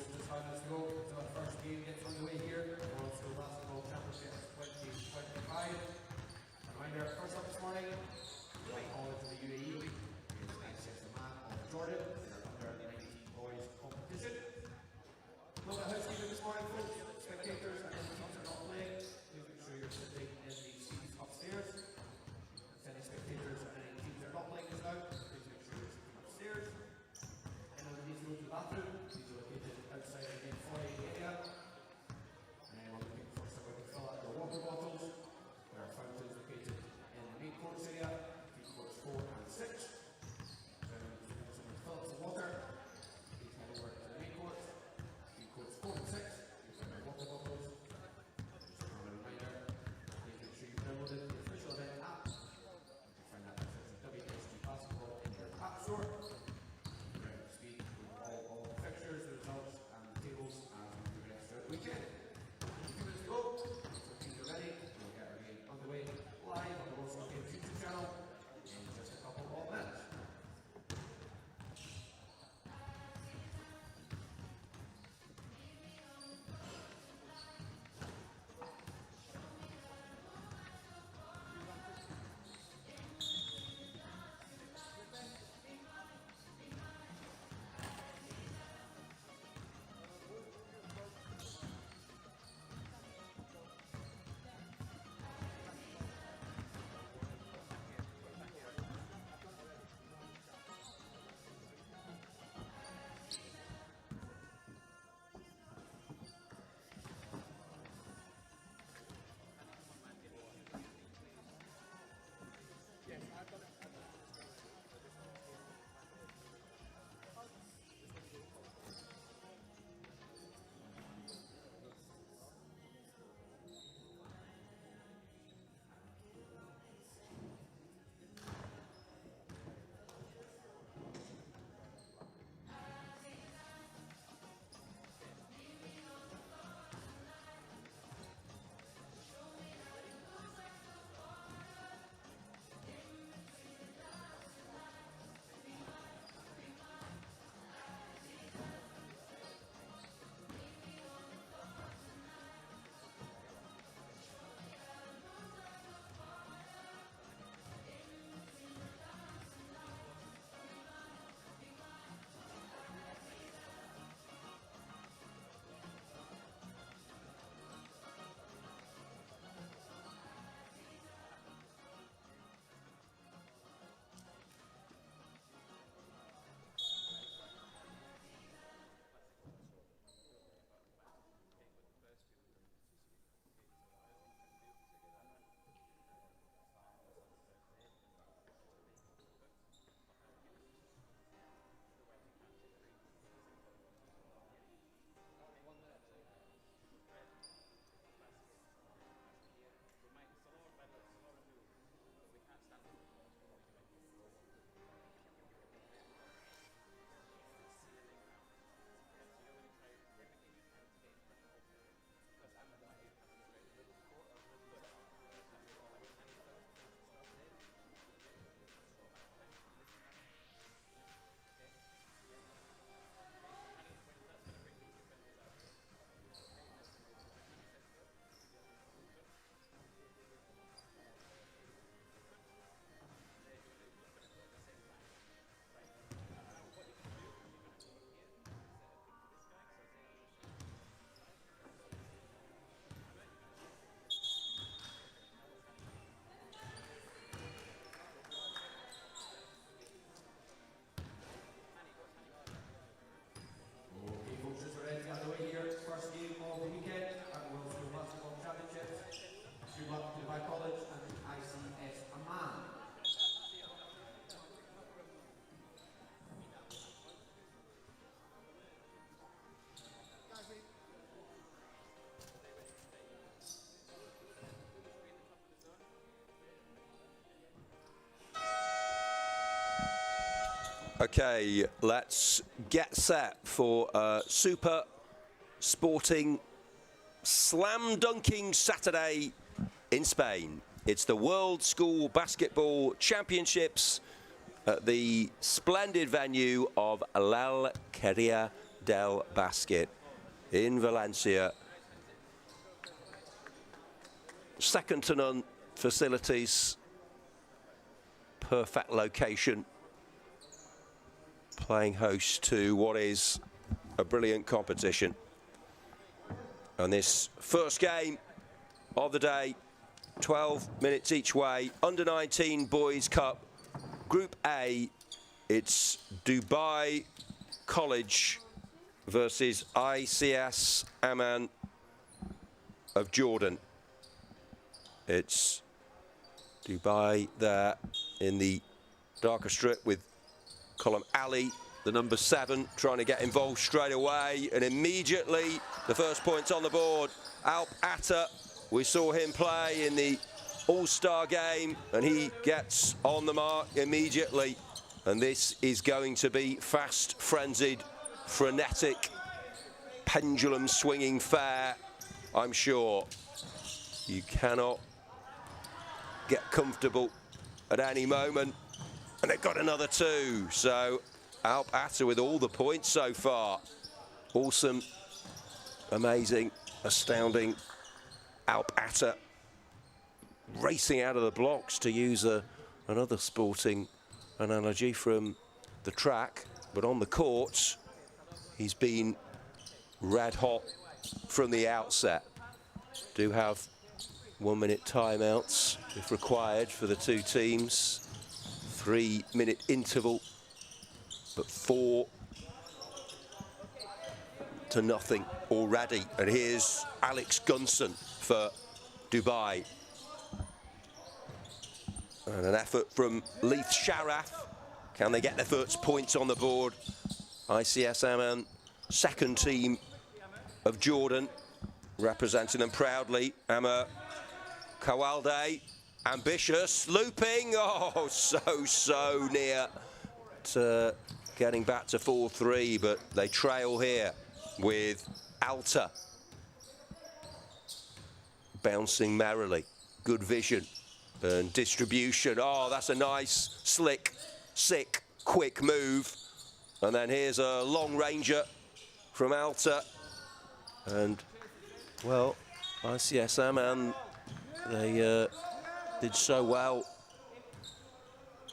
just 5 minutes to go. So our first game gets underway here. World School Basketball Championship 2025. Reminder, first up this morning, all into the UAE. Here's Amman of Jordan. They're under the 19 boys competition. Look at housekeeping this morning, folks. Spectators and any teams are not playing. Please make sure you're sitting in the seats upstairs. If any spectators and any teams are not playing just now, please make sure you're sitting upstairs. Anyone needs to go to the bathroom, these are located outside the main foyer area. And anyone looking for somewhere to fill out their water bottles, there are fountains located in the main courts area, feed courts 4 and 6. So if you want someone to fill up some water, please head over to the main courts, feed courts 4 and 6. You find their water bottles. Just another reminder, please make sure you've downloaded the official event app. You can find that by searching WSG Basketball in your app store. All the fixtures, the results, and the tables as we progress throughout the weekend. A few minutes to go, so teams are ready. We'll get our game underway live on the Warsaw Games YouTube channel in just a couple of minutes. Okay, let's get set for a super sporting slam dunking Saturday in Spain. It's the World School Basketball Championships at the splendid venue of L'Alqueria del Basket in Valencia. Second to none facilities, perfect location, playing host to what is a brilliant competition. And this first game of the day, 12 minutes each way, under-19 Boys Cup, Group A, it's Dubai College versus ICS Amman of Jordan. It's Dubai there in the darker strip with Colm Ali, the number 7, trying to get involved straight away, and immediately the first point's on the board. Alp Atta, we saw him play in the All-Star game, and he gets on the mark immediately. And this is going to be fast, frenzied, frenetic, pendulum swinging fair, I'm sure. You cannot get comfortable at any moment. And they've got another 2. So Alp Atta with all the points so far. Awesome, amazing, astounding. Alp Atta racing out of the blocks, to use another sporting analogy from the track, but on the courts he's been red hot from the outset. Do have 1-minute timeouts if required for the two teams, 3-minute interval, but 4-0 already. And here's Alex Gunson for Dubai. And an effort from Leith Sharaf. Can they get their first points on the board? ICS Amman, second team of Jordan, representing them proudly. Amma Kawalde, ambitious, looping. Oh, so near to getting back to 4-3, but they trail here with Alta bouncing merrily. Good vision and distribution. Oh, that's a nice, slick, sick, quick move. And then here's a long ranger from Alta. And, well, ICS Amman, they did so well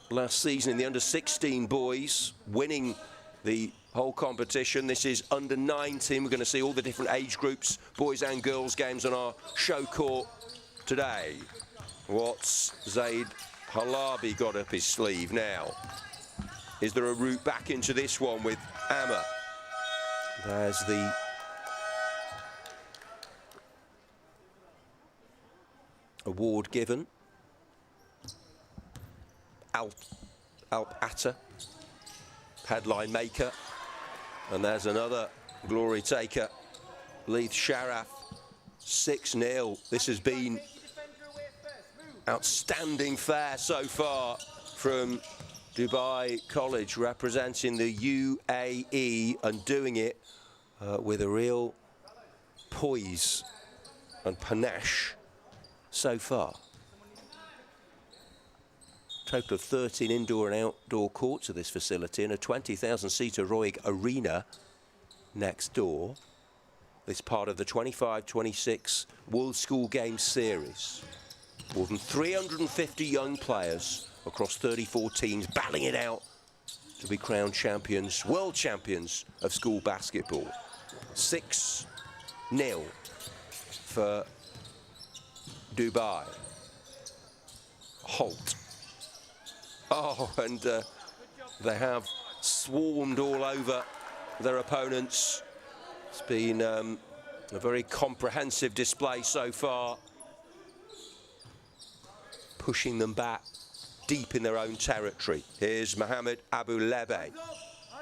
last season in the under-16 boys, winning the whole competition. This is under-19. We're going to see all the different age groups, boys and girls games on our show court today. What's Zaid Halabi got up his sleeve now? Is there a route back into this one with Amma? There's the award given. Alp Atta, headline maker. And there's another glory taker, Leith Sharaf, 6-0. This has been outstanding fair so far from Dubai College, representing the UAE and doing it with a real poise and panache so far. Total of 13 indoor and outdoor courts of this facility and a 20,000-seater Roig Arena next door. This part of the 25-26 World School Games Series. More than 350 young players across 34 teams battling it out to be crowned champions, world champions of school basketball. 6-0 for Dubai. Holt. Oh, and they have swarmed all over their opponents. It's been a very comprehensive display so far, pushing them back deep in their own territory. Here's Mohamed Abu Lebe,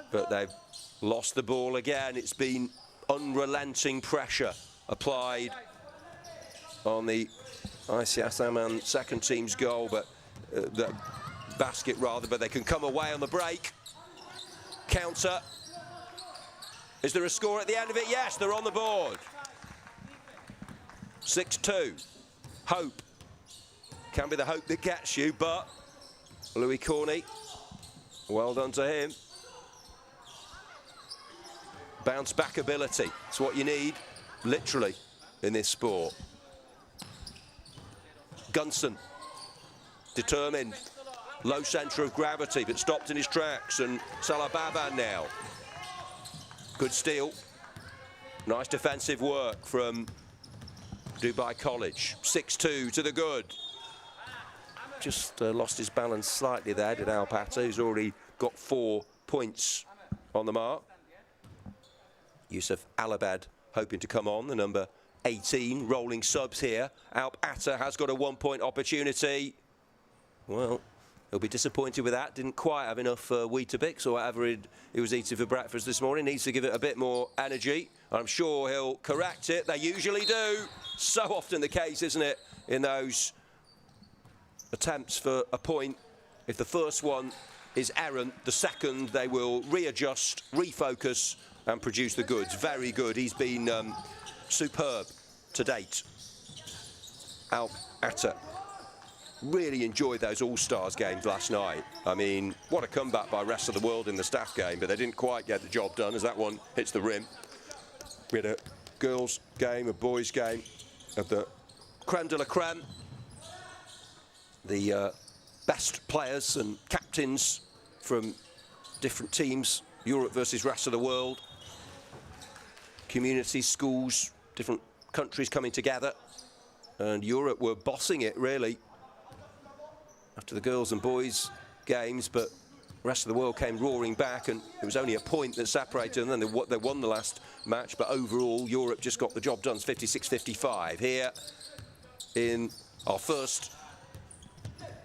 but they've lost the ball again. It's been unrelenting pressure applied on the ICS Amman second team's goal, but the basket rather, but they can come away on the break. Counter. Is there a score at the end of it? Yes, they're on the board. 6-2. Hope. Can be the hope that gets you, but Louis Corney, well done to him. Bounce back ability. It's what you need, literally, in this sport. Gunson, determined. Low centre of gravity, but stopped in his tracks. And Salah Baban now. Good steal. Nice defensive work from Dubai College. 6-2 to the good. Just lost his balance slightly there, did Alpata, who's already got 4 points on the mark. Yusuf Alabad hoping to come on, the number 18, rolling subs here. Alp Atta has got a 1-point opportunity. Well, he'll be disappointed with that. Didn't quite have enough Weetabix or whatever he was eating for breakfast this morning. Needs to give it a bit more energy. I'm sure he'll correct it. They usually do. So often the case, isn't it, in those attempts for a point. If the first one is errant, the second they will readjust, refocus and produce the goods. Very good. He's been superb to date. Alp Atta really enjoyed those All-Stars games last night. I mean, what a comeback by rest of the world in the staff game, but they didn't quite get the job done as that one hits the rim. We had a girls game, a boys game of the creme de la creme. The best players and captains from different teams, Europe versus rest of the world. Communities, schools, different countries coming together. And Europe were bossing it, really, after the girls and boys games, but the rest of the world came roaring back, and it was only a point that separated, and then they won the last match, but overall Europe just got the job done. It's 56-55 here in our first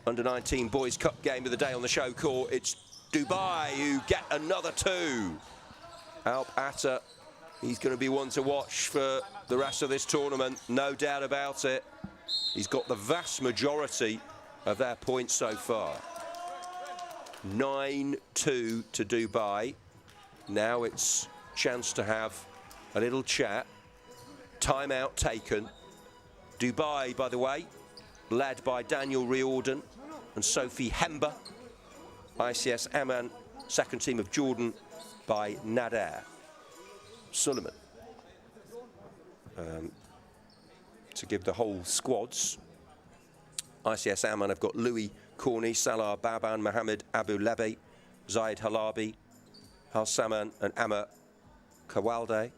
Under-19 Boys Cup game of the day on the show court. It's Dubai who get another 2. Alp Atta, he's going to be one to watch for the rest of this tournament, no doubt about it. He's got the vast majority of their points so far. 9-2 to Dubai. Now it's chance to have a little chat. Timeout taken. Dubai, by the way, led by Daniel Riordan and Sophie Hember. ICS Amman, second team of Jordan by Nader Suleiman. To give the whole squads, ICS Amman have got Louis Corney, Salah Baban, Mohammed Abu Lebe, Zaid Halabi, Halsaman and Amma Kawalde.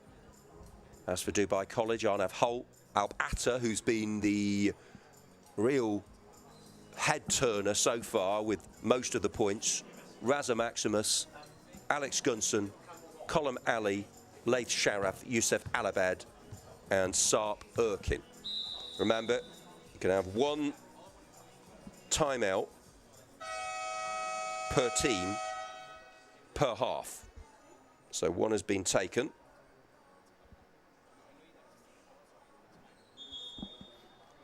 As for Dubai College, Arnav Holt, Alp Atta, who's been the real head turner so far with most of the points, Raza Maximus, Alex Gunson, Colum Ali, Laith Sharaf, Yusuf Alabad and Sarp Erkin. Remember, you can have 1 timeout per team per half. So 1 has been taken.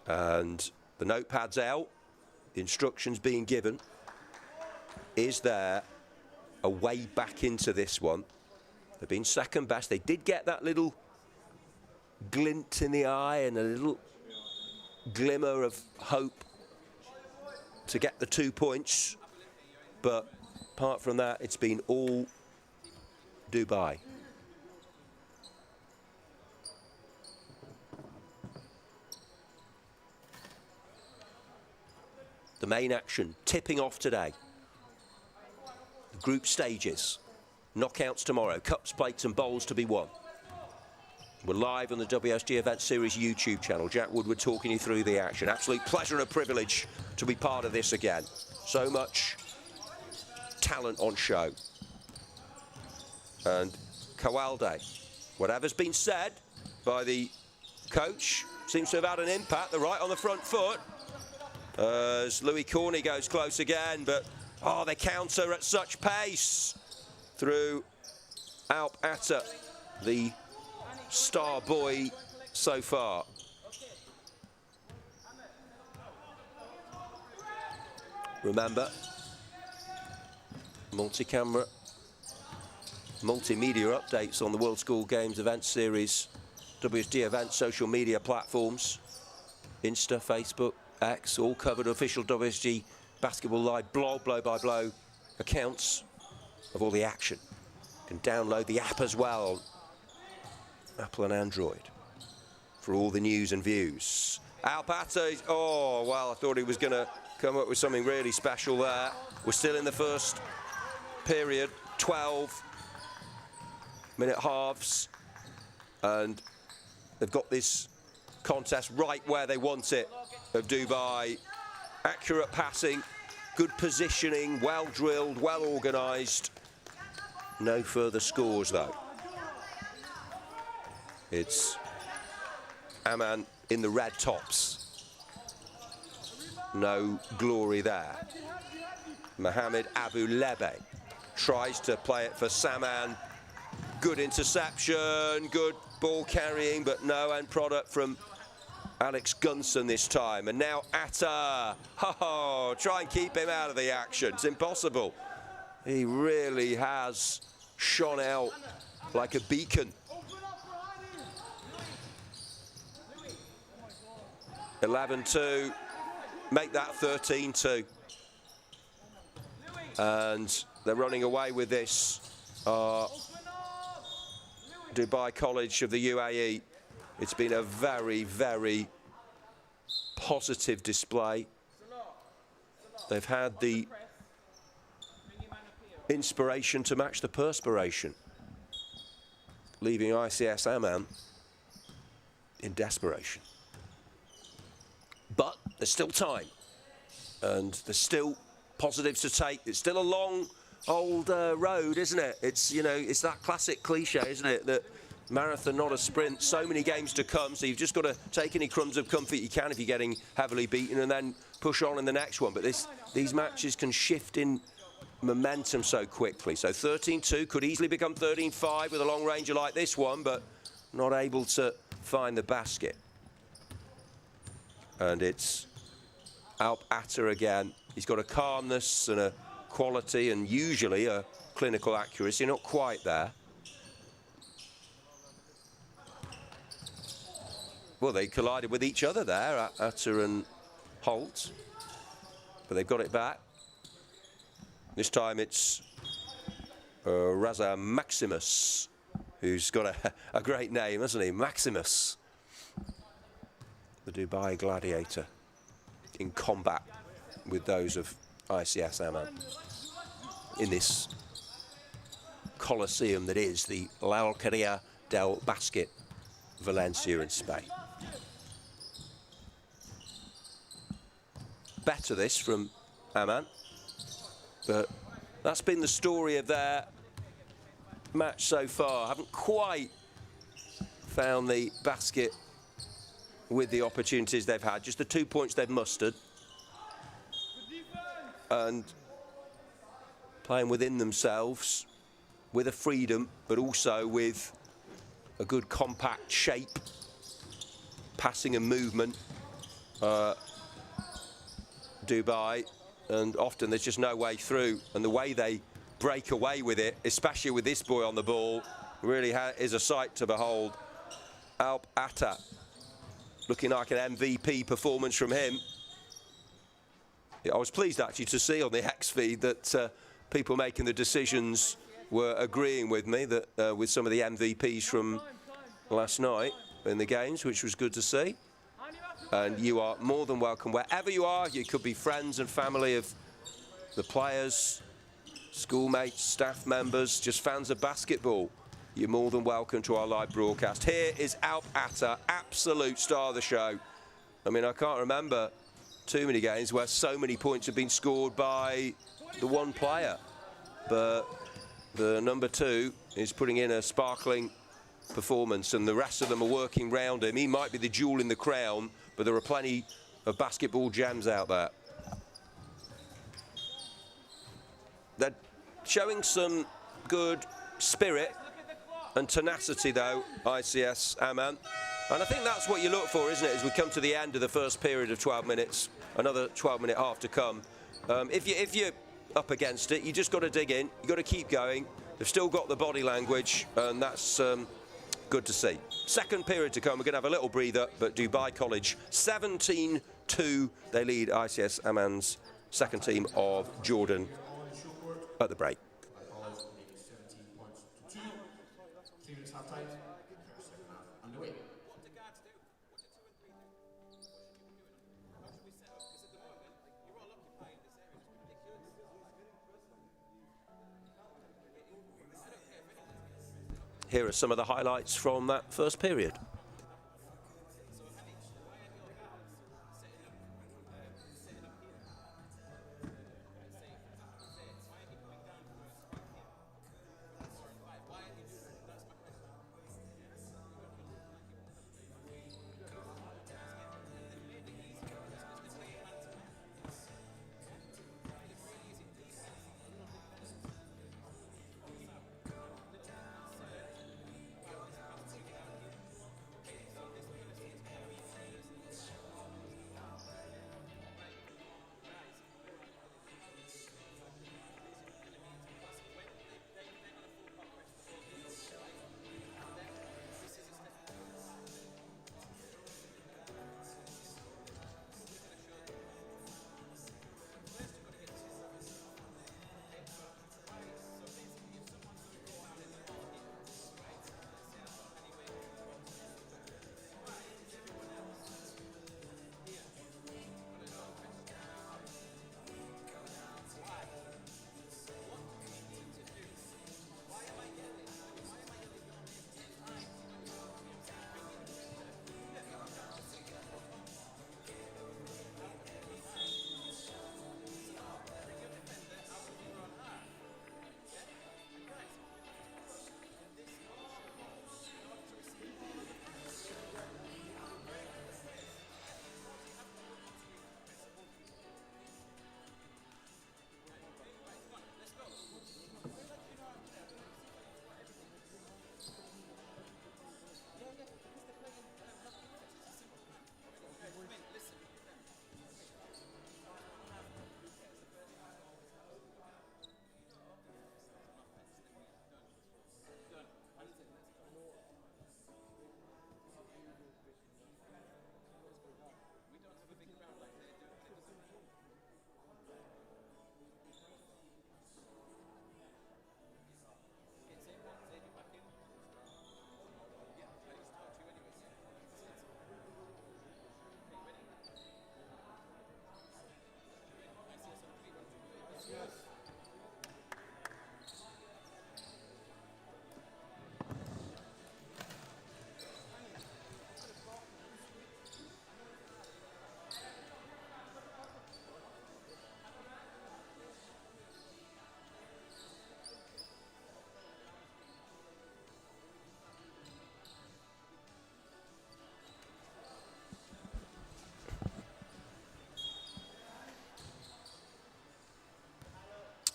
And the notepad's out, the instructions being given. Is there a way back into this one? They've been second best. They did get that little glint in the eye and a little glimmer of hope to get the 2 points. But apart from that, it's been all Dubai. The main action tipping off today. The group stages, knockouts tomorrow, cups, plates and bowls to be won. We're live on the WSG Event Series YouTube channel. Jack Woodward talking you through the action. Absolute pleasure and a privilege to be part of this again. So much talent on show. And Kawalde, whatever's been said by the coach, seems to have had an impact. They're right on the front foot. As Louis Corney goes close again, but they counter at such pace through Alp Atta, the star boy so far. Remember, multi-camera, multimedia updates on the World School Games Event Series, WSG Event social media platforms, Insta, Facebook, X, all covered. Official WSG Basketball Live blog, blow-by-blow accounts of all the action. You can download the app as well Apple and Android for all the news and views. Alpata, oh, well, I thought he was going to come up with something really special there. We're still in the first period, 12-minute halves, and they've got this contest right where they want it of Dubai. Accurate passing, good positioning, well drilled, well organised. No further scores though. It's Amman in the red tops. No glory there. Mohamed Abu Lebe tries to play it for Saman. Good interception, good ball carrying, but no end product from Alex Gunson this time. And now Atta. Oh, try and keep him out of the action. It's impossible. He really has shone out like a beacon. 11-2, make that 13-2. And they're running away with this. Dubai College of the UAE. It's been a very, very positive display. They've had the inspiration to match the perspiration, leaving ICS Amman in desperation. But there's still time, and there's still positives to take. It's still a long, old road, isn't it? It's, you know, it's that classic cliche, isn't it, that marathon, not a sprint. So many games to come, so you've just got to take any crumbs of comfort you can if you're getting heavily beaten, and then push on in the next one. But these matches can shift in momentum so quickly. So 13-2 could easily become 13-5 with a long ranger like this one, but not able to find the basket. And it's Alp Atta again. He's got a calmness and a quality and usually a clinical accuracy, not quite there. Well, they collided with each other there, Atta and Holt, but they've got it back. This time it's Raza Maximus, who's got a great name, hasn't he? Maximus, the Dubai gladiator, in combat with those of ICS Amman in this Colosseum that is the La Alqueria del Basket, Valencia in Spain. Better this from Amman, but that's been the story of their match so far. Haven't quite found the basket with the opportunities they've had, just the 2 points they've mustered. And playing within themselves with a freedom, but also with a good compact shape, passing and movement. Dubai, and often there's just no way through, and the way they break away with it, especially with this boy on the ball, really is a sight to behold. Alp Atta, looking like an MVP performance from him. Yeah, I was pleased actually to see on the X feed that people making the decisions were agreeing with me, that with some of the MVPs from last night in the games, which was good to see. And you are more than welcome wherever you are. You could be friends and family of the players, schoolmates, staff members, just fans of basketball. You're more than welcome to our live broadcast. Here is Alp Atta, absolute star of the show. I mean, I can't remember too many games where so many points have been scored by the one player. But the number 2 is putting in a sparkling performance, and the rest of them are working round him. He might be the jewel in the crown, but there are plenty of basketball gems out there. They're showing some good spirit and tenacity, though, ICS Amman. And I think that's what you look for, isn't it, as we come to the end of the first period of 12 minutes, another 12-minute half to come. If you're up against it, you just got to dig in. You've got to keep going. They've still got the body language, and that's good to see. Second period to come. We're going to have a little breather, but Dubai College 17-2. They lead ICS Amman's second team of Jordan at the break. here are some of the highlights from that first period.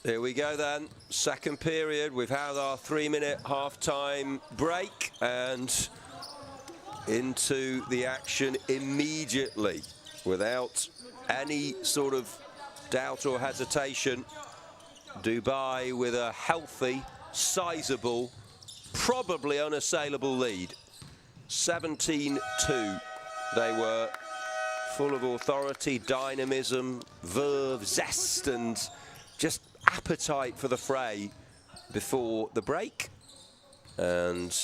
Here we go then, second period. We've had our 3-minute half-time break and into the action immediately without any sort of doubt or hesitation. Dubai with a healthy, sizable, probably unassailable lead. 17-2. They were full of authority, dynamism, verve, zest and just appetite for the fray before the break. And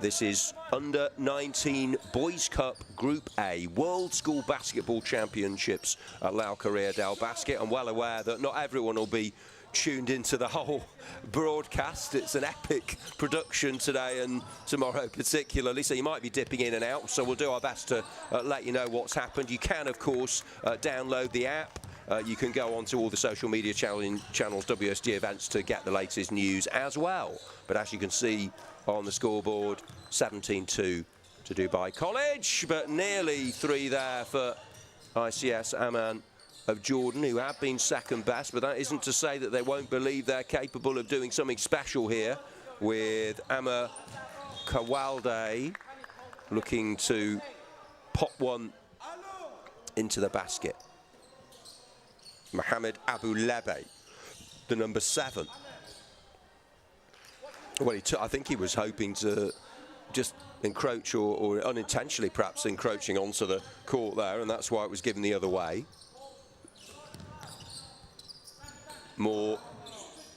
this is under 19 Boys Cup Group A, World School Basketball Championships at La Carrera del Basket. I'm well aware that not everyone will be tuned into the whole broadcast. It's an epic production today and tomorrow particularly, so you might be dipping in and out, so we'll do our best to let you know what's happened. You can, of course, download the app. You can go onto all the social media channels, WSG events, to get the latest news as well. But as you can see on the scoreboard, 17-2 to Dubai College, but nearly 3 there for ICS Amman of Jordan, who have been second best, but that isn't to say that they won't believe they're capable of doing something special here, with Amma Kawalde looking to pop one into the basket. Mohamed Abu Lebe, the number 7. Well, I think he was hoping to just encroach or unintentionally perhaps encroaching onto the court there, and that's why it was given the other way. More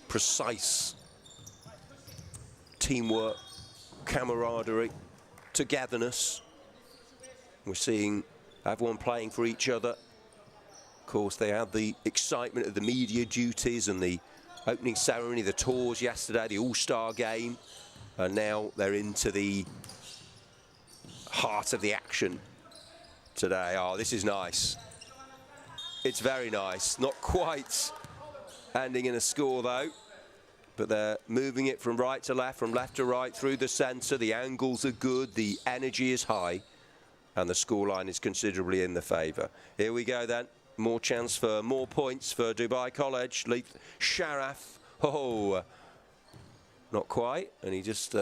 precise teamwork, camaraderie, togetherness. We're seeing everyone playing for each other. Of course, they had the excitement of the media duties and the opening ceremony, the tours yesterday, the All-Star game And now they're into the heart of the action today. Oh, this is nice. It's very nice. Not quite ending in a score, though. But they're moving it from right to left, from left to right, through the centre. The angles are good. The energy is high. And the scoreline is considerably in the favour. Here we go, then. More chance for more points for Dubai College. Sharaf. Oh, not quite. And he just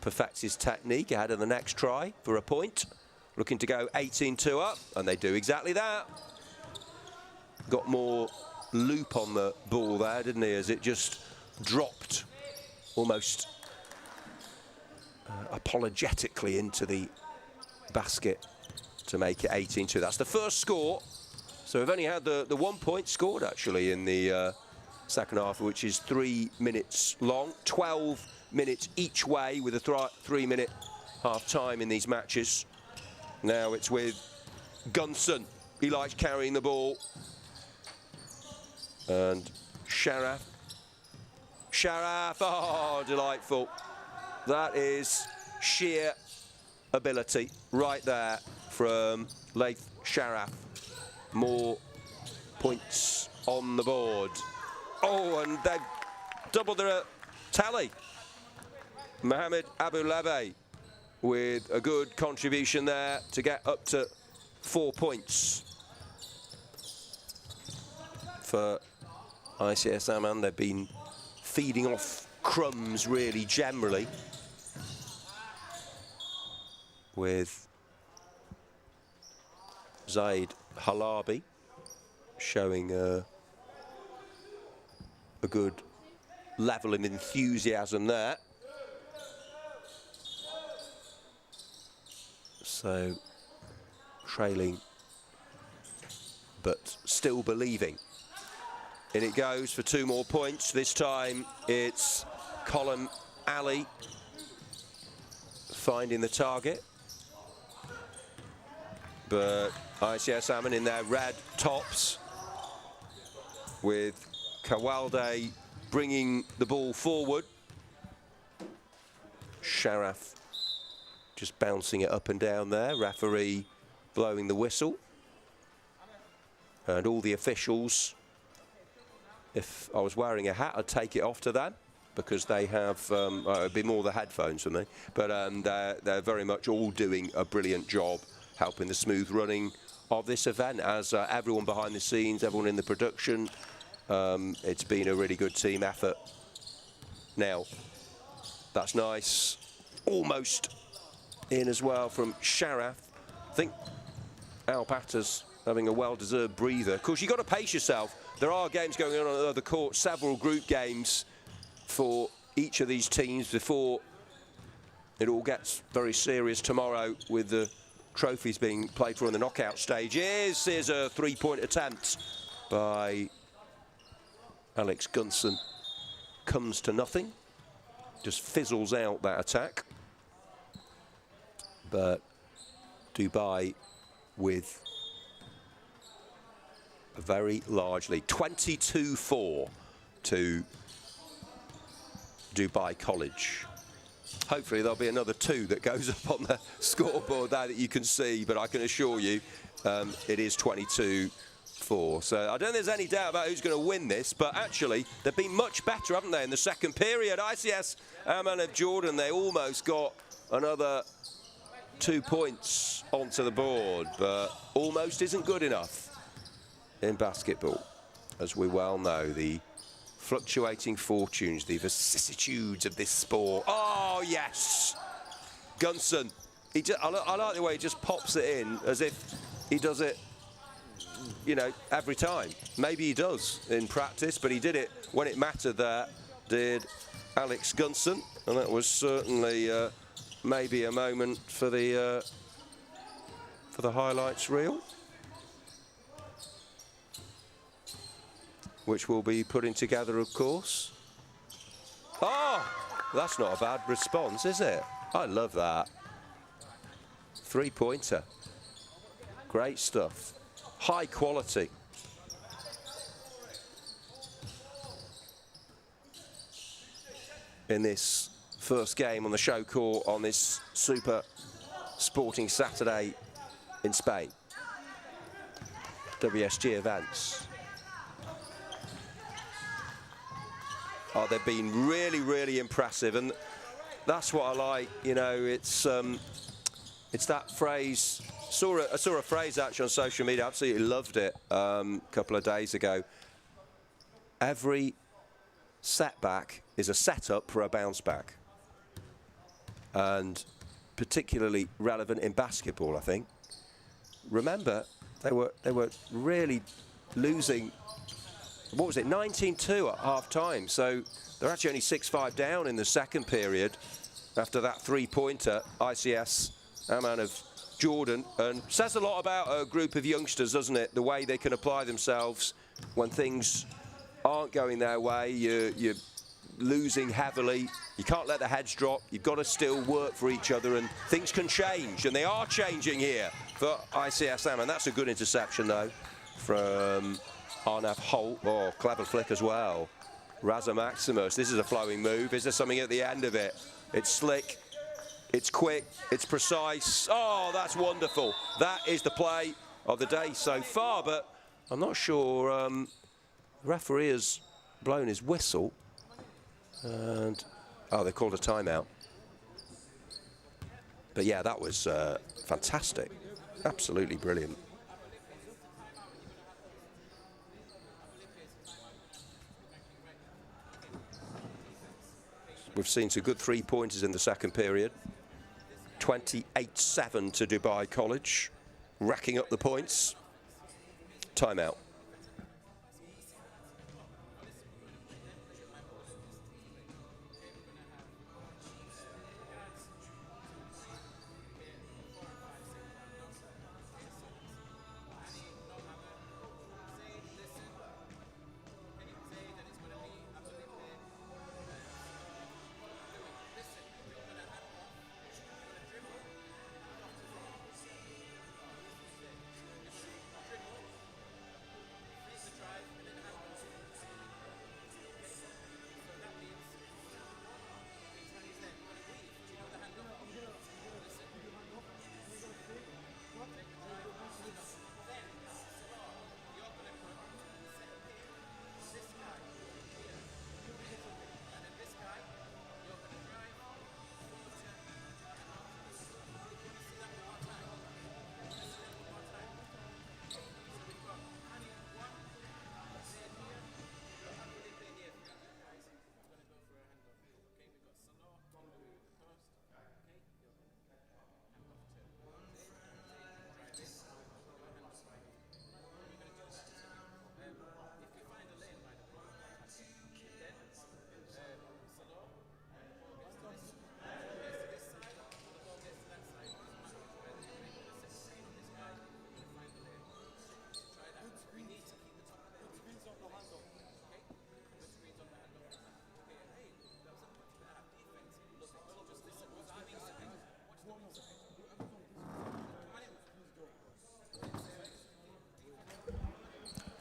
perfects his technique ahead of the next try for a point. Looking to go 18-2 up. And they do exactly that. Got more loop on the ball there, didn't he? As it just dropped almost apologetically into the basket to make it 18-2. That's the first score. So we've only had the 1 point scored actually in the second half, which is 3 minutes long. 12 minutes each way with a 3-minute half time in these matches. Now it's with Gunson. He likes carrying the ball. And Sharaf, oh, delightful. That is sheer ability right there from Laith Sharaf. More points on the board. Oh, and they've doubled their tally. Mohamed Abulebe with a good contribution there to get up to 4 points for ICS Amman. They've been feeding off crumbs really generally, with Zaid Halabi showing a good level of enthusiasm there. So trailing but still believing. In it goes for 2 more points. This time it's Colin Ali finding the target. But ICS Amman in their red tops, with Kawalde bringing the ball forward. Sharaf just bouncing it up and down there. Referee blowing the whistle. And all the officials, if I was wearing a hat, I'd take it off to them, because they have, it would be more the headphones for me, but they're very much all doing a brilliant job helping the smooth running of this event, as everyone behind the scenes, everyone in the production, it's been a really good team effort. Now, that's nice. Almost in as well from Sharaf. I think Alpata's having a well-deserved breather. Of course, you've got to pace yourself. There are games going on the court, several group games for each of these teams before it all gets very serious tomorrow, with the trophies being played for in the knockout stage. Here's a 3-point attempt by Alex Gunson. Comes to nothing. Just fizzles out that attack. But Dubai with a very large lead. 22-4 to Dubai College. Hopefully there'll be another 2 that goes up on the scoreboard there that you can see, but I can assure you it is 22-4. So I don't think there's any doubt about who's going to win this, but actually they've been much better, haven't they, in the second period. ICS Amman of Jordan, they almost got another 2 points onto the board, but almost isn't good enough in basketball, as we well know. The fluctuating fortunes, the vicissitudes of this sport. Oh, yes! Gunson. I like the way he just pops it in as if he does it, you know, every time. Maybe he does in practice, but he did it when it mattered there, did Alex Gunson. And that was certainly maybe a moment for the highlights reel, which we'll be putting together, of course. Oh, that's not a bad response, is it? I love that. 3-pointer. Great stuff. High quality. In this first game on the show court on this super sporting Saturday in Spain. WSG events. Oh, they've been really, really impressive, and that's what I like. You know, it's that phrase. I saw a phrase actually on social media. Absolutely loved it a couple of days ago. Every setback is a setup for a bounce back, and particularly relevant in basketball, I think. Remember, they were really losing. What was it, 19-2 at half-time? So they're actually only 6-5 down in the second period after that three-pointer. ICS Amman of Jordan, and says a lot about a group of youngsters, doesn't it? The way they can apply themselves when things aren't going their way. You're losing heavily. You can't let the heads drop. You've got to still work for each other, and things can change, and they are changing here for ICS Amman. That's a good interception, though, from Arnav Holt. Oh, clever flick as well. Raza Maximus. This is a flowing move. Is there something at the end of it? It's slick. It's quick. It's precise. Oh, that's wonderful. That is the play of the day so far, but I'm not sure the referee has blown his whistle. And, oh, they called a timeout. But yeah, that was fantastic. Absolutely brilliant. We've seen some good three-pointers in the second period. 28-7 to Dubai College, racking up the points. Timeout.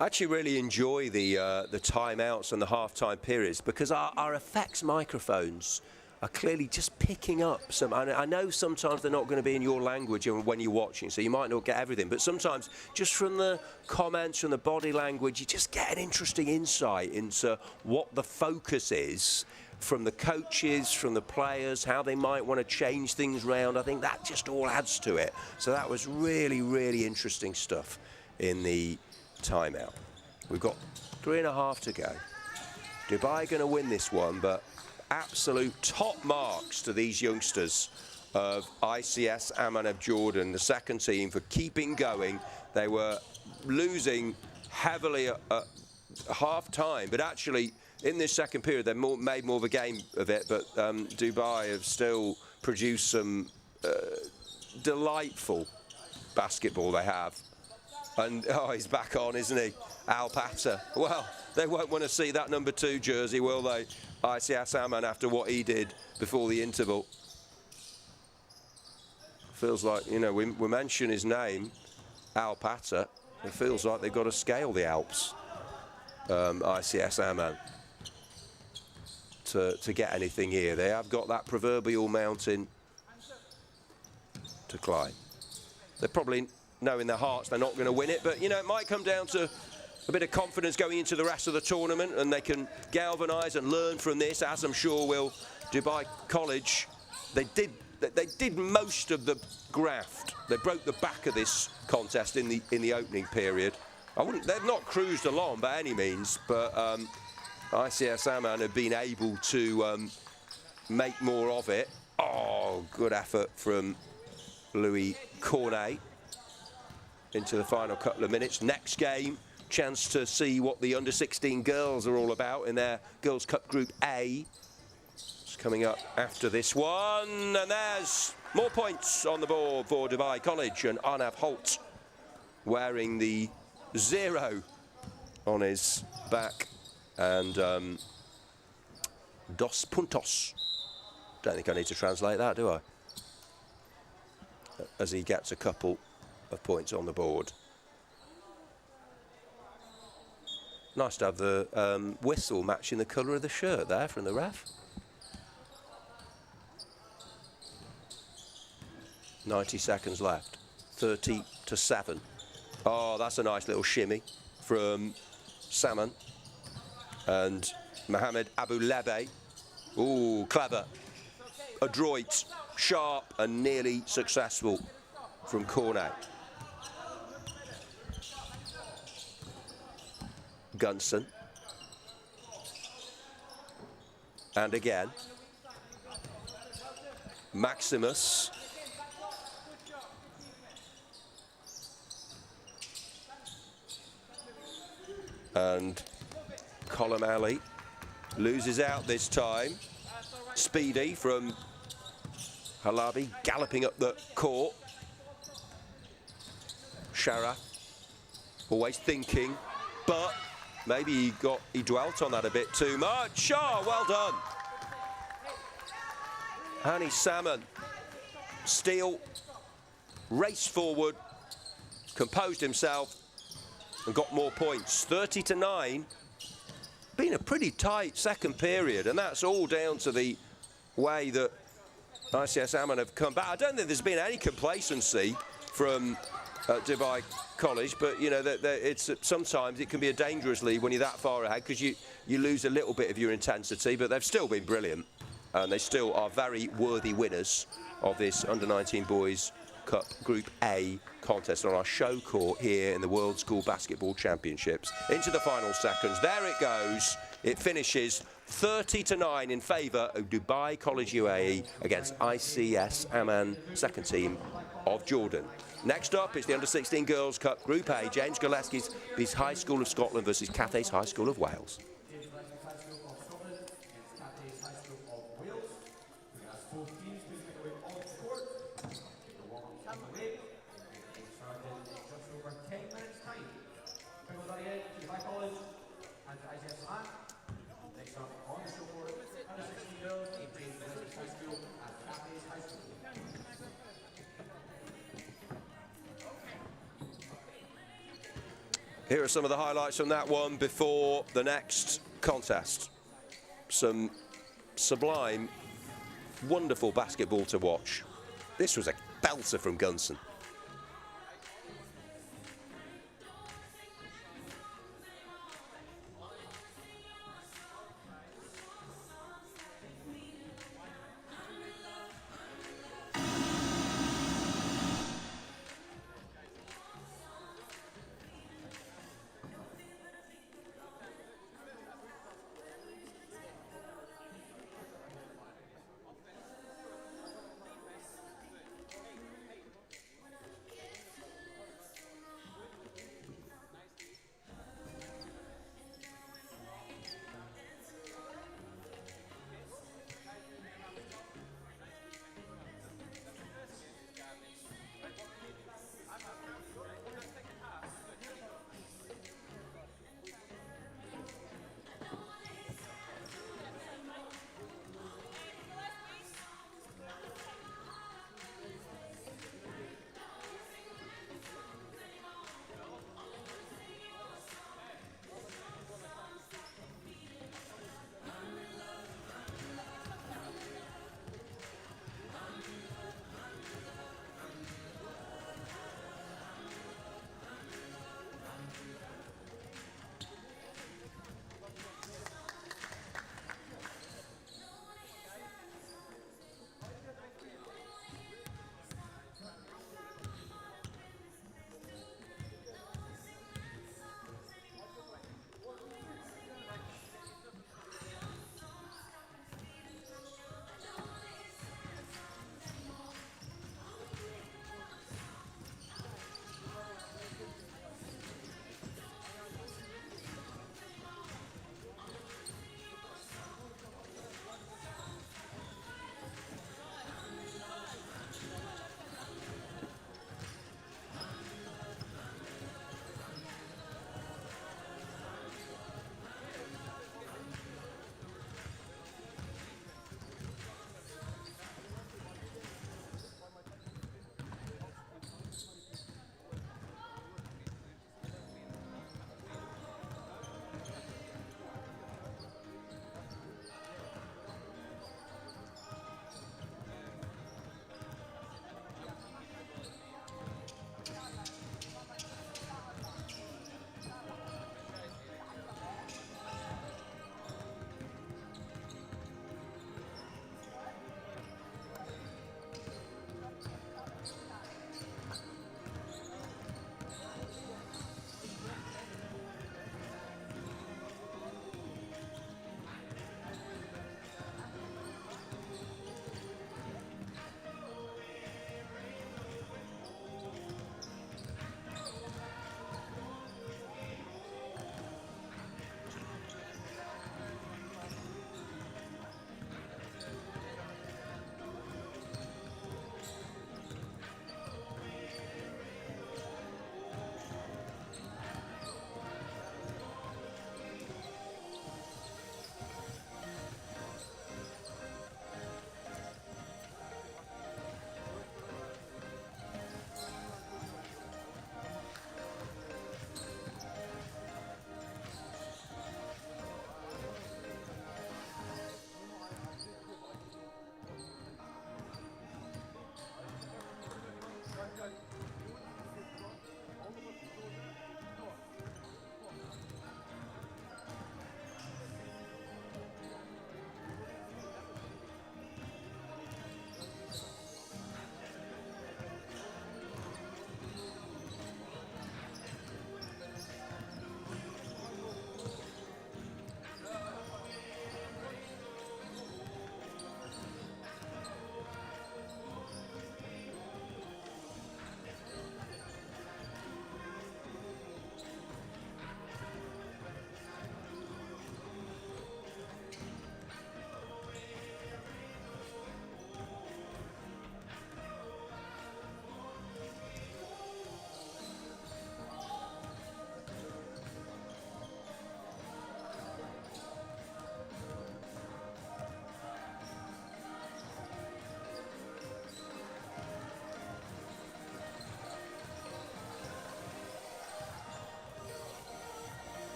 I actually really enjoy the timeouts and the half-time periods, because our effects microphones are clearly just picking up some. I know sometimes they're not going to be in your language when you're watching, so you might not get everything, but sometimes just from the comments, from the body language, you just get an interesting insight into what the focus is from the coaches, from the players, how they might want to change things around. I think that just all adds to it. So that was really, really interesting stuff in the timeout. We've got 3.5 to go. Dubai going to win this one, but absolute top marks to these youngsters of ICS Amman of Jordan, the second team, for keeping going. They were losing heavily at half-time, but actually in this second period they made more of a game of it, but Dubai have still produced some delightful basketball they have. And, oh, he's back on, isn't he? Alpata. Well, they won't want to see that number 2 jersey, will they? ICS Amman, after what he did before the interval. Feels like, you know, we mention his name, Alpata. It feels like they've got to scale the Alps, ICS Amman. to get anything here. They have got that proverbial mountain to climb. They probably know in their hearts they're not going to win it, but, you know, it might come down to a bit of confidence going into the rest of the tournament, and they can galvanise and learn from this, as I'm sure will Dubai College. They did most of the graft. They broke the back of this contest in the opening period. They've not cruised along by any means, but ICS Amman have been able to make more of it. Oh, good effort from Louis Cornet into the final couple of minutes. Next game, chance to see what the under-16 girls are all about in their Girls' Cup Group A. It's coming up after this one, and there's more points on the board for Dubai College, and Arnav Holt wearing the 0 on his back, and dos puntos. Don't think I need to translate that, do I? As he gets a couple of points on the board. Nice to have the whistle matching the colour of the shirt there from the ref. 90 seconds left. 30-7. Oh, that's a nice little shimmy from Salman and Mohamed Abu Lebe. Ooh, clever, adroit, sharp, and nearly successful from Cornet. Gunson. And again. Maximus. And Colum Ali loses out this time. Speedy from Halabi, galloping up the court. Shara, always thinking, but maybe he dwelt on that a bit too much. Oh, well done. Hani Salman, Steele, raced forward, composed himself, and got more points. 30-9. Been a pretty tight second period, and that's all down to the way that ICS Amman have come back. I don't think there's been any complacency from Dubai College, but you know it's sometimes it can be a dangerous lead when you're that far ahead, because you lose a little bit of your intensity. But they've still been brilliant, and they still are very worthy winners of this Under-19 Boys Cup Group A contest on our show court here in the World School Basketball Championships. Into the final seconds. There it goes. It finishes 30-9 in favour of Dubai College UAE against ICS Amman, second team of Jordan. Next up is the Under-16 Girls Cup Group A. James Gillespie's High School of Scotland versus Cathays High School of Wales. Here are some of the highlights from that one before the next contest. Some sublime, wonderful basketball to watch. This was a belter from Gunson.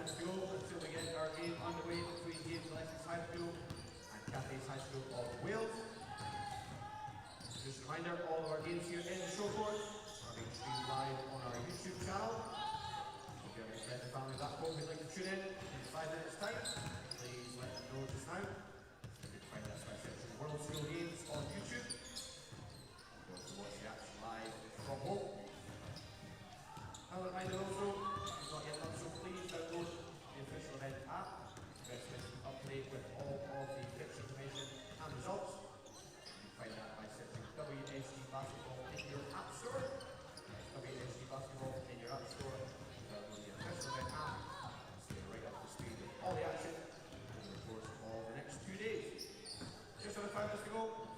minutes to go until we get our game underway between Gillespie High School and Cathays High School of Wales. Just a reminder, all of our games here in the show court are being streamed live on our YouTube channel. If you have any friends and family back home who'd like to tune in 5 minutes time, please let them know just now. You can find us by searching World School Games on YouTube. You'll be able to watch the action live from home. Another reminder also, if you've not yet done so, please download the official event app. It's best to up to date with all of the fixture information and results. You can find that by searching WSG Basketball in your app store. WSG Basketball in your app store. Download the official event app. Stay right up to speed with all the action over the course of the next 2 days. Just under 5 minutes to go.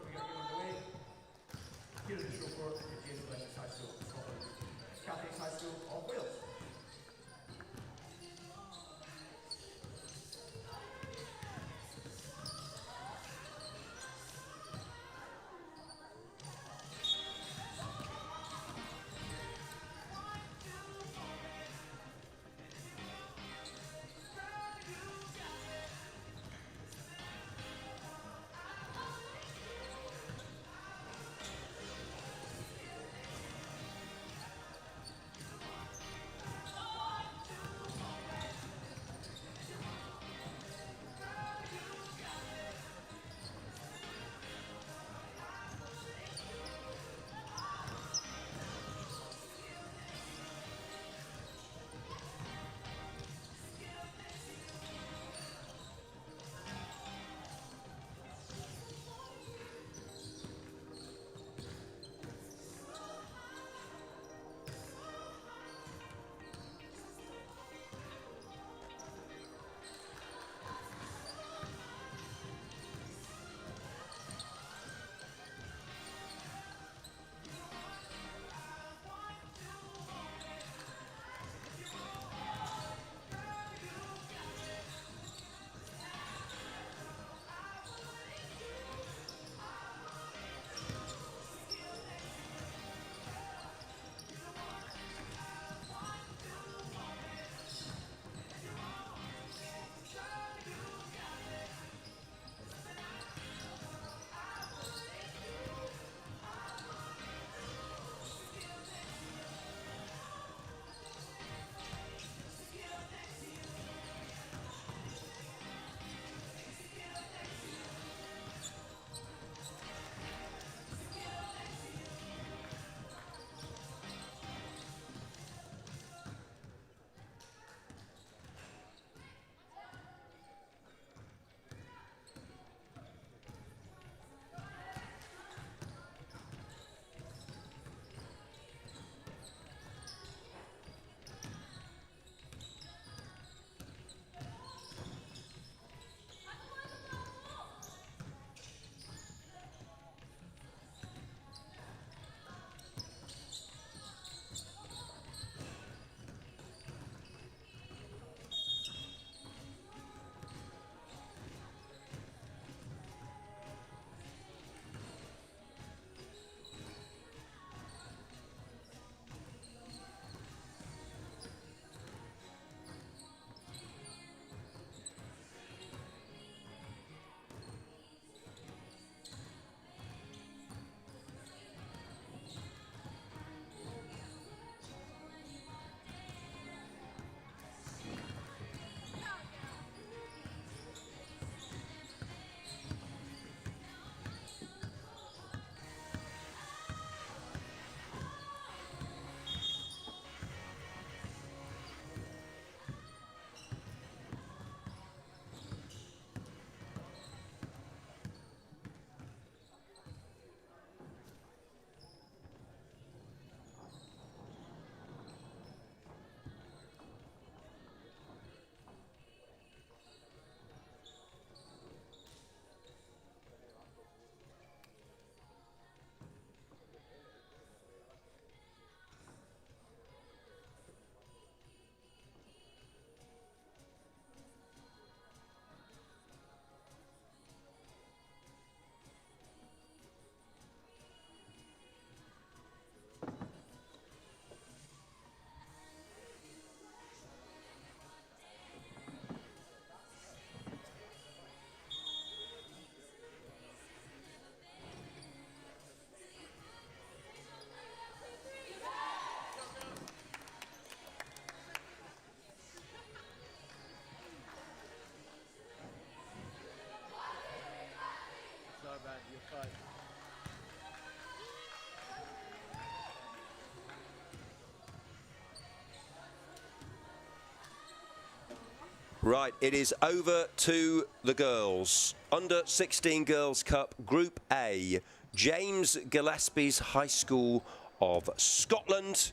Right, it is over to the girls. Under 16 Girls Cup, Group A. James Gillespie's High School of Scotland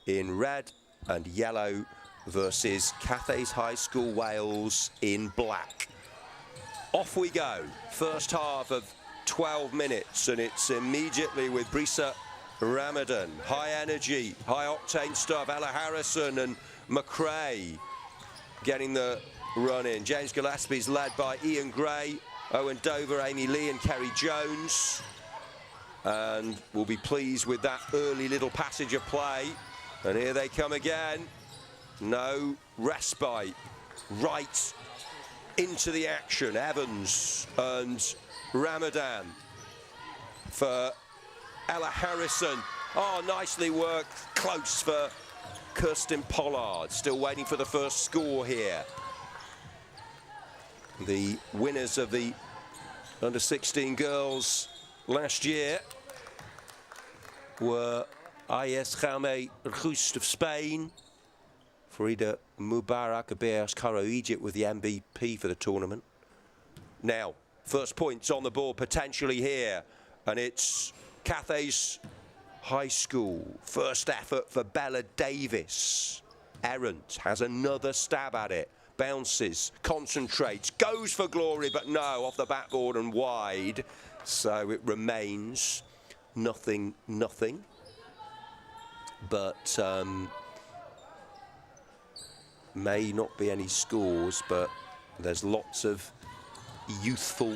in red and yellow versus Cathays High School Wales in black. Off we go. First half of 12 minutes, and it's immediately with Brisa Ramadan. High energy, high octane stuff. Ella Harrison and McRae getting the run in. James Gillespie's led by Ian Gray, Owen Dover, Amy Lee and Kerry Jones. And we'll be pleased with that early little passage of play. And here they come again. No respite. Right into the action. Evans and Ramadan for Ella Harrison. Oh, nicely worked. Close for Kirsten Pollard. Still waiting for the first score here. The winners of the under-16 girls last year were Ayes Jaime Rust of Spain, Farida Mubarak of Cairo, Egypt, with the MVP for the tournament. Now, first points on the board potentially here, and it's Cathays High School. First effort for Bella Davis. Errant has another stab at it. Bounces, concentrates, goes for glory, but no, off the backboard and wide. So it remains 0-0. But may not be any scores, but there's lots of youthful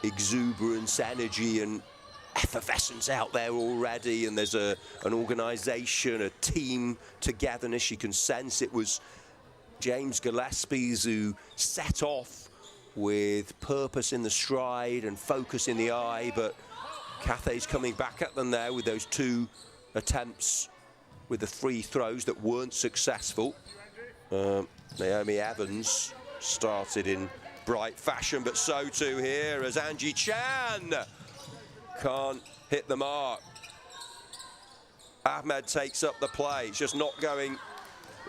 exuberance, energy and effervescence out there already, and there's an organisation, a team togetherness. You can sense it was James Gillespie's who set off with purpose in the stride and focus in the eye, but Cathays coming back at them there with those 2 attempts with the free throws that weren't successful. Naomi Evans started in bright fashion, but so too here as Angie Chan can't hit the mark. Ahmed takes up the play. It's just not going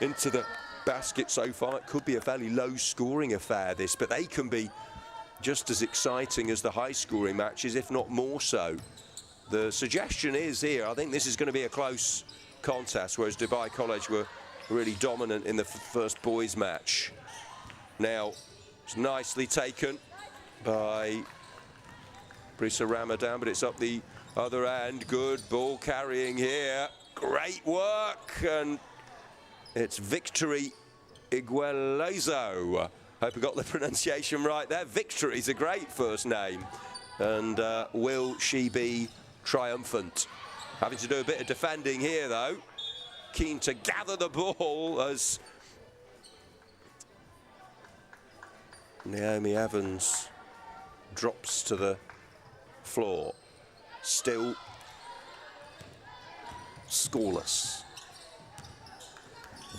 into the basket so far. It could be a fairly low-scoring affair, this, but they can be just as exciting as the high-scoring matches, if not more so. The suggestion is here, I think this is going to be a close contest, whereas Dubai College were really dominant in the first boys match. Now, it's nicely taken by Brisa Ramadan, but it's up the other end. Good ball carrying here. Great work, and it's Victory Iguelezo. Hope I got the pronunciation right there. Victory's a great first name. And will she be triumphant? Having to do a bit of defending here, though. Keen to gather the ball as Naomi Evans drops to the floor. Still scoreless.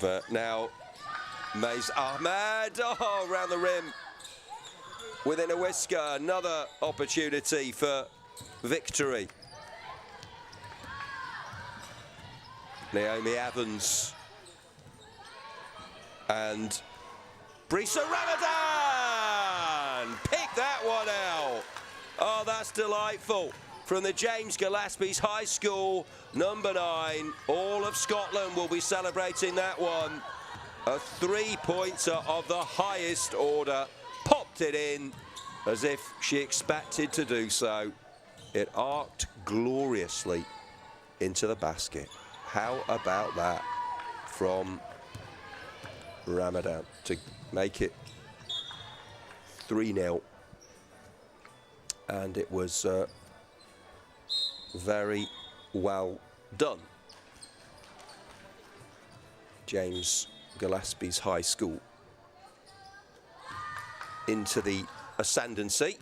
But now Mays Ahmed, oh, around the rim within a whisker. Another opportunity for victory. Naomi Evans and Brisa Ramadan pick that one out. Oh, that's delightful. From the James Gillespie's High School, number 9. All of Scotland will be celebrating that one. A 3-pointer of the highest order. Popped it in as if she expected to do so. It arced gloriously into the basket. How about that from Ramadan to make it 3-0. And it was very well done. James Gillespie's High School into the ascendancy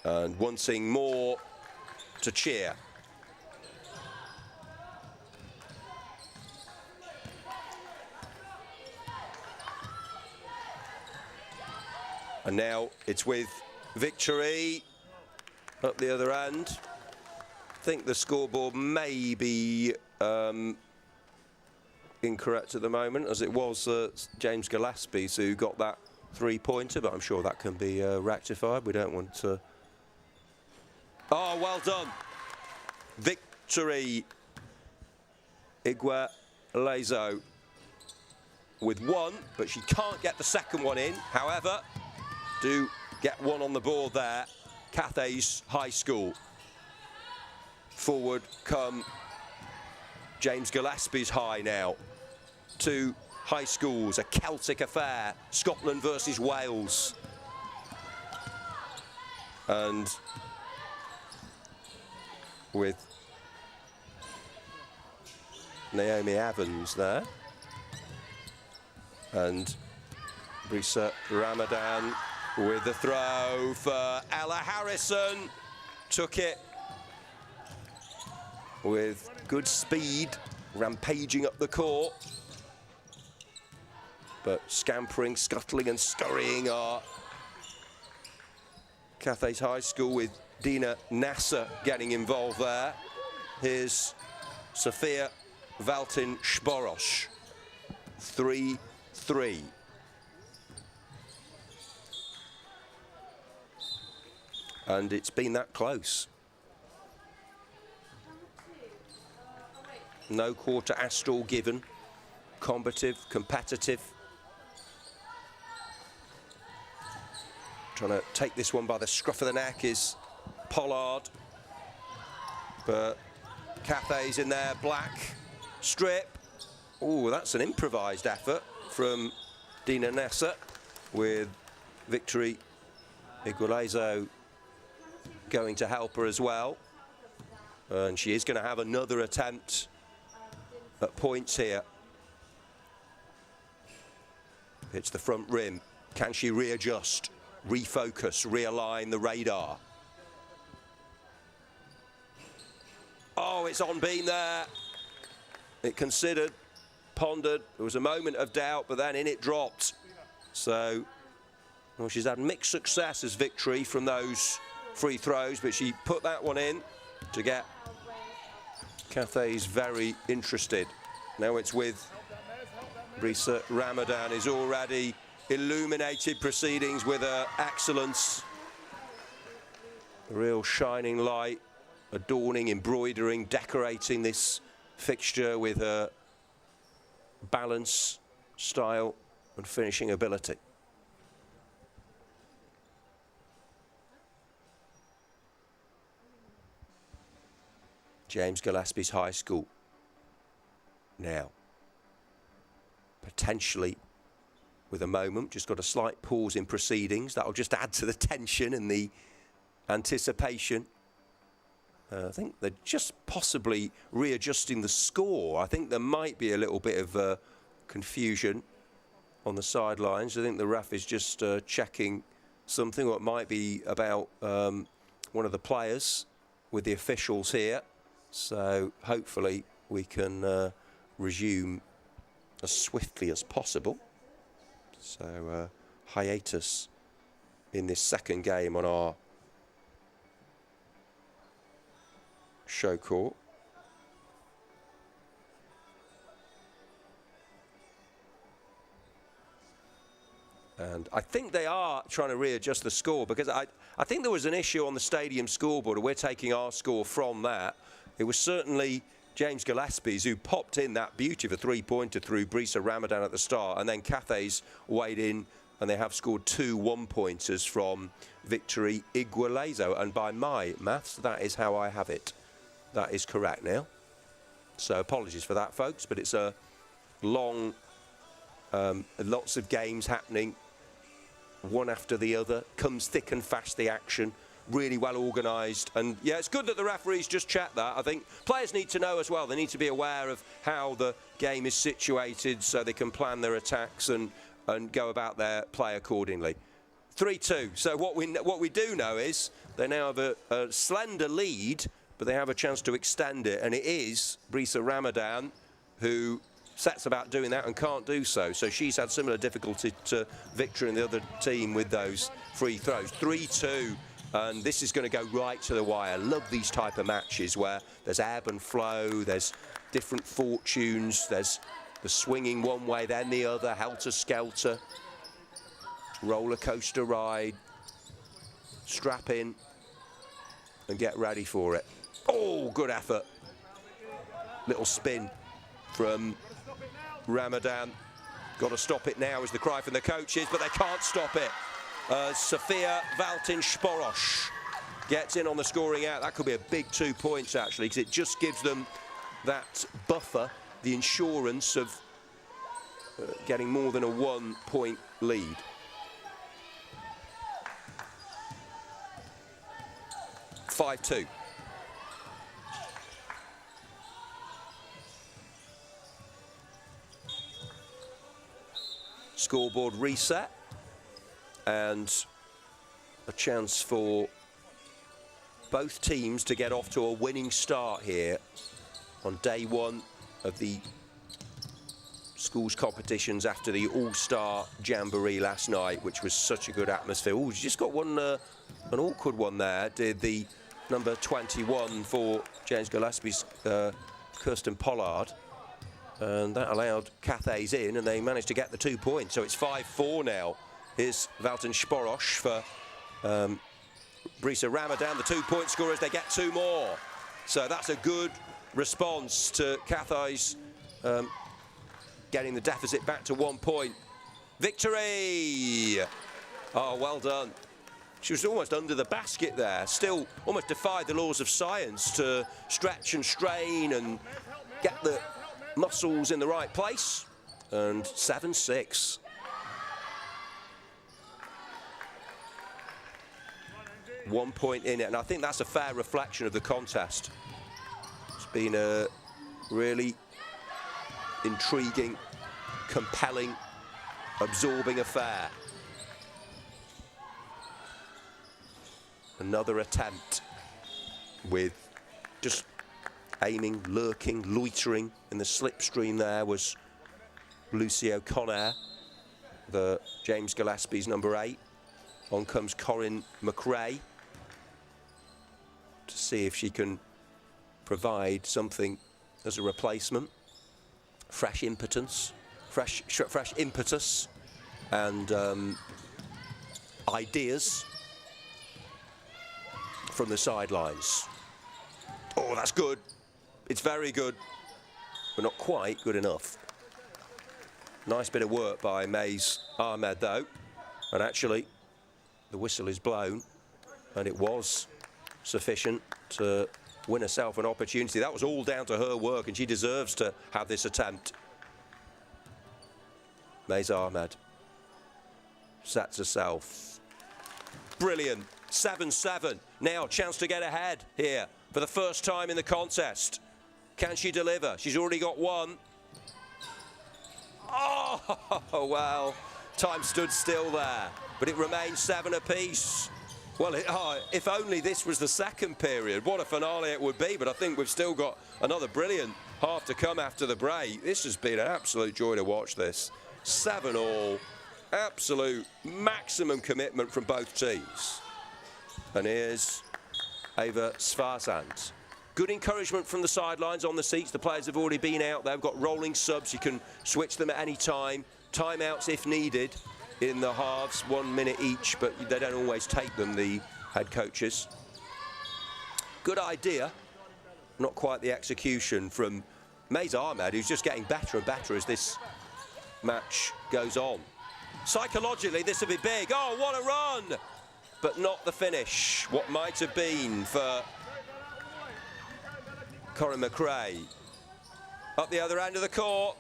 and wanting more to cheer. And now it's with Victory up the other end. I think the scoreboard may be incorrect at the moment, as it was James Gillespie who got that three-pointer, but I'm sure that can be rectified. We don't want to... Oh, well done. Victory. Igualezo with one, but she can't get the second one in. However, do get one on the board there. Cathays High School. Forward come James Gillespie's high now. Two high schools, a Celtic affair. Scotland versus Wales. And with Naomi Evans there. And Brisa Ramadan with the throw for Ella Harrison. Took it with good speed, rampaging up the court. But scampering, scuttling and scurrying are Cathays High School, with Dina Nasser getting involved there. Here's Sofia Valtin-Szporos. 3-3. And it's been that close. No quarter astral given. Combative, competitive. Trying to take this one by the scruff of the neck is Pollard. But Cathays in their black strip. Oh, that's an improvised effort from Dina Nasser, with Victory Igualezo going to help her as well. And she is going to have another attempt at points here. Hits the front rim. Can she readjust, refocus, realign the radar? Oh, it's on beam there. It considered, pondered. There was a moment of doubt, but then in it dropped. So, well, she's had mixed success as Victory from those free throws, but she put that one in to get Cathays very interested. Now it's with Brisa Ramadan, is already illuminated proceedings with her excellence. A real shining light, adorning, embroidering, decorating this fixture with her balance, style and finishing ability. James Gillespie's High School now potentially with a moment, just got a slight pause in proceedings. That'll just add to the tension and the anticipation. I think they're just possibly readjusting the score. I think there might be a little bit of confusion on the sidelines. I think the ref is just checking something, or it might be about one of the players with the officials here. So hopefully we can resume as swiftly as possible. So hiatus in this second game on our show court. And I think they are trying to readjust the score, because I think there was an issue on the stadium scoreboard, and we're taking our score from that. It was certainly James Gillespie's who popped in that beauty of a three-pointer through Brisa Ramadan at the start, and then Cathays weighed in and they have scored 2 one-pointers from Victory Igualezo. And by my maths, that is how I have it. That is correct now. So apologies for that, folks, but it's a long, lots of games happening, one after the other. Comes thick and fast, the action. Really well organised, and yeah, it's good that the referees just check that. I think players need to know as well. They need to be aware of how the game is situated so they can plan their attacks and go about their play accordingly. 3-2. So what we do know is they now have a slender lead, but they have a chance to extend it, and it is Brisa Ramadan who sets about doing that and can't do so. So she's had similar difficulty to Victor and the other team with those free throws. 3-2. And this is going to go right to the wire. Love these type of matches where there's ebb and flow, there's different fortunes, there's The swinging one way, then the other, helter-skelter. Roller coaster ride. Strap in and get ready for it. Oh, good effort. Little spin from Ramadan. Got to stop it now is the cry from the coaches, but they can't stop it. Sofia Valtin-Sporosh gets in on the scoring out. That could be a big 2 points, actually, because it just gives them that buffer, the insurance of getting more than a 1 point lead. (5-2). Scoreboard reset and a chance for both teams to get off to a winning start here on day one of the schools competitions after the All-Star Jamboree last night, which was such a good atmosphere. Oh, you just got one, an awkward one there. Did the number 21 for James Gillespie's Kirsten Pollard. And that allowed Cathays in, and they managed to get the 2 points. So it's 5-4 now. Here's Valtin-Sporosh for Brisa Ramadan, the 2 point scorers. They get 2 more. So that's a good response to Cathays getting the deficit back to 1 point. Victory! Oh, well done. She was almost under the basket there. Still almost defied the laws of science to stretch and strain and get the muscles in the right place. And 7-6. One point in it, and I think that's a fair reflection of the contest. It's been a really intriguing, compelling, absorbing affair. Another attempt with just aiming, lurking, loitering in the slipstream there was Lucy O'Connor, the James Gillespie's number 8. On comes Corinne McRae to see if she can provide something as a replacement. Fresh impetus, fresh impetus and ideas from the sidelines. Oh, that's good. It's very good, but not quite good enough. Nice bit of work by Mays Ahmed, though. And actually, the whistle is blown, and it was sufficient to win herself an opportunity. That was all down to her work, and she deserves to have this attempt. Mays Ahmed sets herself. Brilliant. 7-7. Now, chance to get ahead here for the first time in the contest. Can she deliver? She's already got one. Oh, well, time stood still there, but it remains 7 apiece. Well, if only this was the second period. What a finale it would be, but I think we've still got another brilliant half to come after the break. This has been an absolute joy to watch this. 7-all, absolute maximum commitment from both teams. And here's Ava Svarsand. Good encouragement from the sidelines on the seats. The players have already been out. They've got rolling subs. You can switch them at any time. Timeouts if needed in the halves, 1 minute each, but they don't always take them, the head coaches. Good idea. Not quite the execution from Mays Ahmed, who's just getting better and better as this match goes on. Psychologically, this will be big. Oh, what a run! But not the finish. What might have been for Corinne McRae. Up the other end of the court.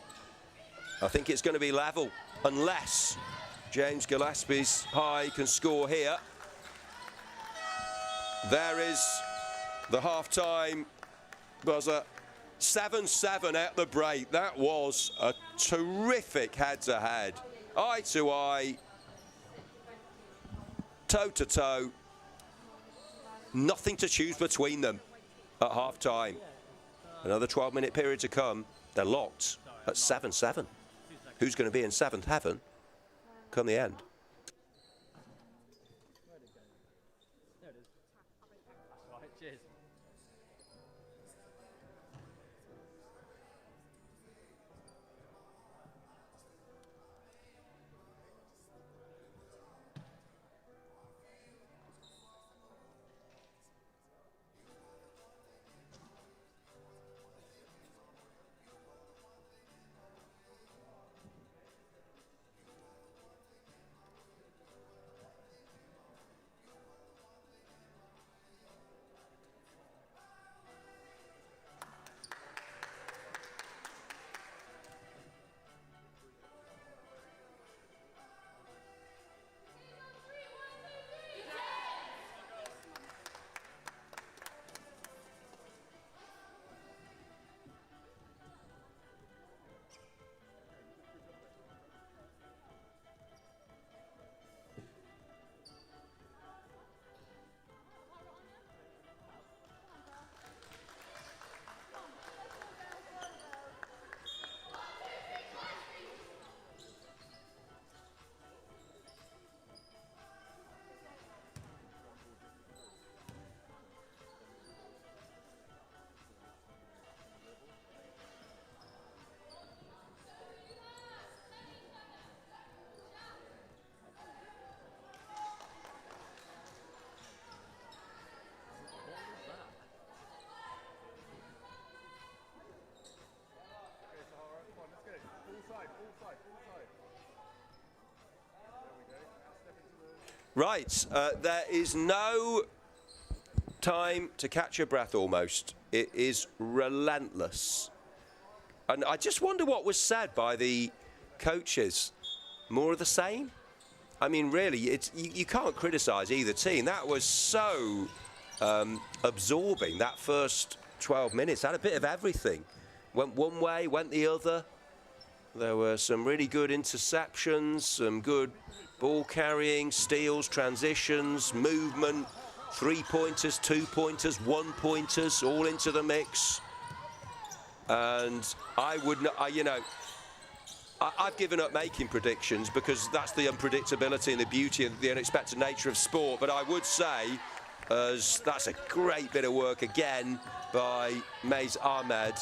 I think it's going to be level, unless James Gillespie's high can score here. There is the half-time buzzer. 7-7 at the break. That was a terrific head-to-head. Eye-to-eye. Toe-to-toe. Nothing to choose between them at half-time. Another 12-minute period to come. They're locked at 7-7. Who's going to be in seventh heaven come the end? Right, there is no time to catch your breath almost. It is relentless. And I just wonder what was said by the coaches. More of the same? I mean, really, you can't criticise either team. That was so absorbing, that first 12 minutes. Had a bit of everything. Went one way, went the other. There were some really good interceptions, some good ball carrying, steals, transitions, movement, 3-pointers, 2-pointers, 1-pointers, all into the mix. And I would not, you know, I've given up making predictions because that's the unpredictability and the beauty and the unexpected nature of sport. But I would say, as that's a great bit of work again by Mays Ahmed,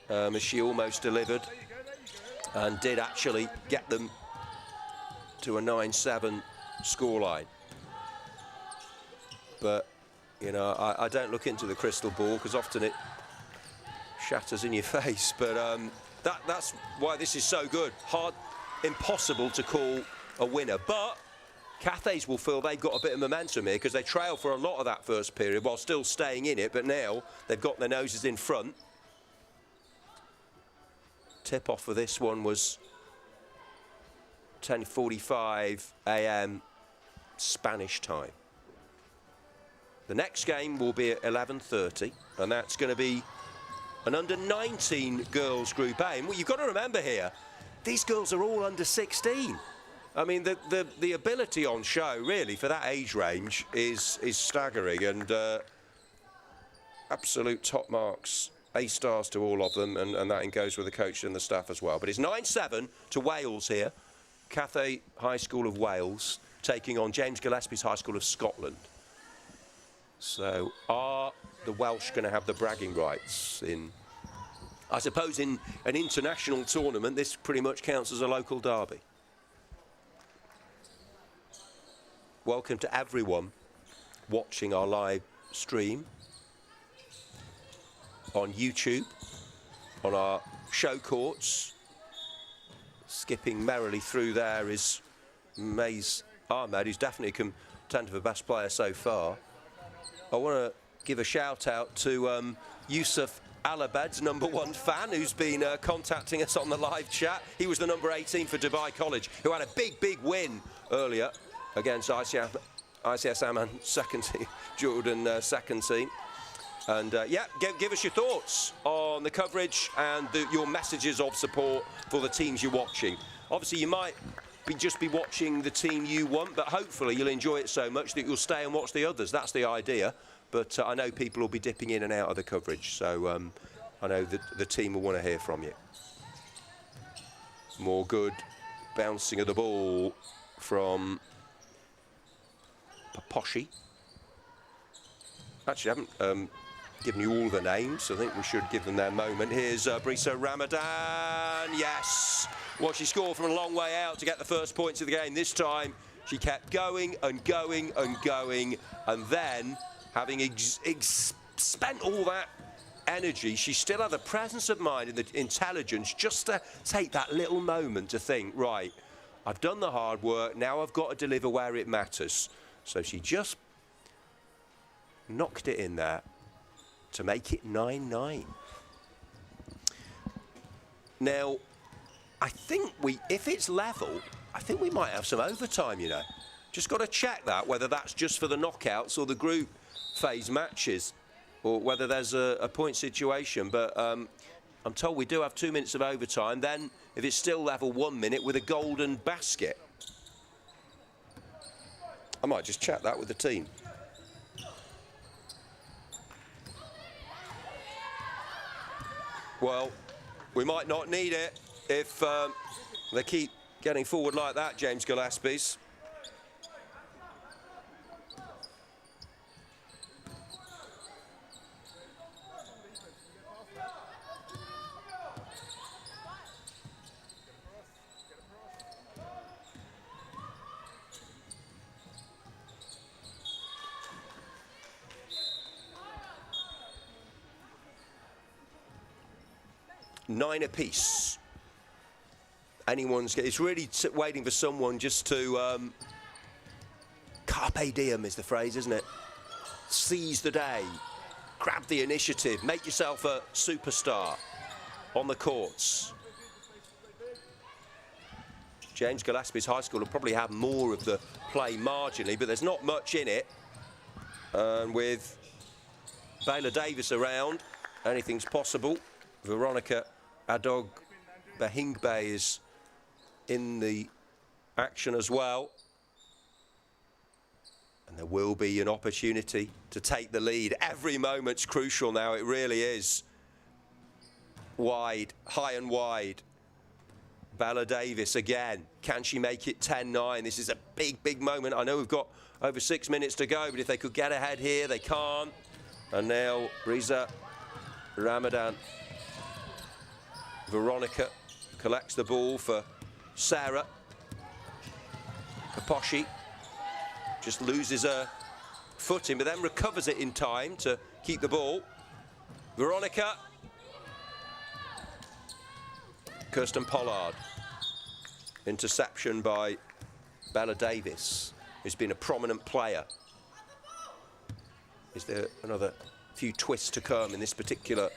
as she almost delivered and did actually get them to a 9-7 scoreline. But, you know, I don't look into the crystal ball because often it shatters in your face. But that's why this is so good. Hard, impossible to call a winner. But Cathays will feel they've got a bit of momentum here because they trailed for a lot of that first period while still staying in it. But now they've got their noses in front. Tip-off for this one was 10:45 a.m. Spanish time. The next game will be at 11:30, and that's going to be an under-19 girls Group A. And what you've got to remember here, these girls are all under 16. I mean, the ability on show, really, for that age range is staggering, and absolute top marks. A-stars to all of them, and that goes with the coach and the staff as well. But it's 9-7 to Wales here. Cathay High School of Wales taking on James Gillespie's High School of Scotland. So are the Welsh going to have the bragging rights in, I suppose, in an international tournament? This pretty much counts as a local derby. Welcome to everyone watching our live stream on YouTube, on our show courts. Skipping merrily through there is Mays Ahmed, who's definitely a contender for best player so far. I want to give a shout out to Yusuf Alabed's #1 fan who's been contacting us on the live chat. He was the number 18 for Dubai College, who had a big win earlier against ICS Amman second team, Jordan second team. And yeah, give us your thoughts on the coverage and your messages of support for the teams you're watching. Obviously, you might just be watching the team you want, but hopefully you'll enjoy it so much that you'll stay and watch the others. That's the idea. But I know people will be dipping in and out of the coverage, so I know that the team will want to hear from you. More good bouncing of the ball from Paposhi. Actually, I haven't given you all the names. I think we should give them their moment. Here's Brisa Ramadan. Yes. Well, she scored from a long way out to get the first points of the game. This time, she kept going and going and going. And then, having spent all that energy, she still had the presence of mind and the intelligence just to take that little moment to think, right, I've done the hard work. Now I've got to deliver where it matters. So she just knocked it in there to make it 9-9. Now, I think if it's level, I think we might have some overtime, you know. Just got to check that, whether that's just for the knockouts or the group phase matches, or whether there's a point situation. But I'm told we do have 2 minutes of overtime. Then, if it's still level, 1 minute with a golden basket. I might just check that with the team. Well, we might not need it if they keep getting forward like that, James Gillespie's. Nine apiece. It's really waiting for someone just to Carpe diem is the phrase, isn't it? Seize the day, grab the initiative, make yourself a superstar on the courts. James Gillespie's high school will probably have more of the play marginally, but there's not much in it. And with Baylor Davis around, anything's possible. Veronica Adog-Behingbe is in the action as well. And there will be an opportunity to take the lead. Every moment's crucial now, it really is. Wide, high and wide. Bella Davis again. Can she make it 10-9? This is a big, big moment. I know we've got over 6 minutes to go, but if they could get ahead here, they can't. And now Riza Ramadan. Veronica collects the ball for Sarah. Kaposhi just loses her footing, but then recovers it in time to keep the ball. Veronica. Kirsten Pollard. Interception by Bella Davis, who's been a prominent player. Is there another few twists to come in this particular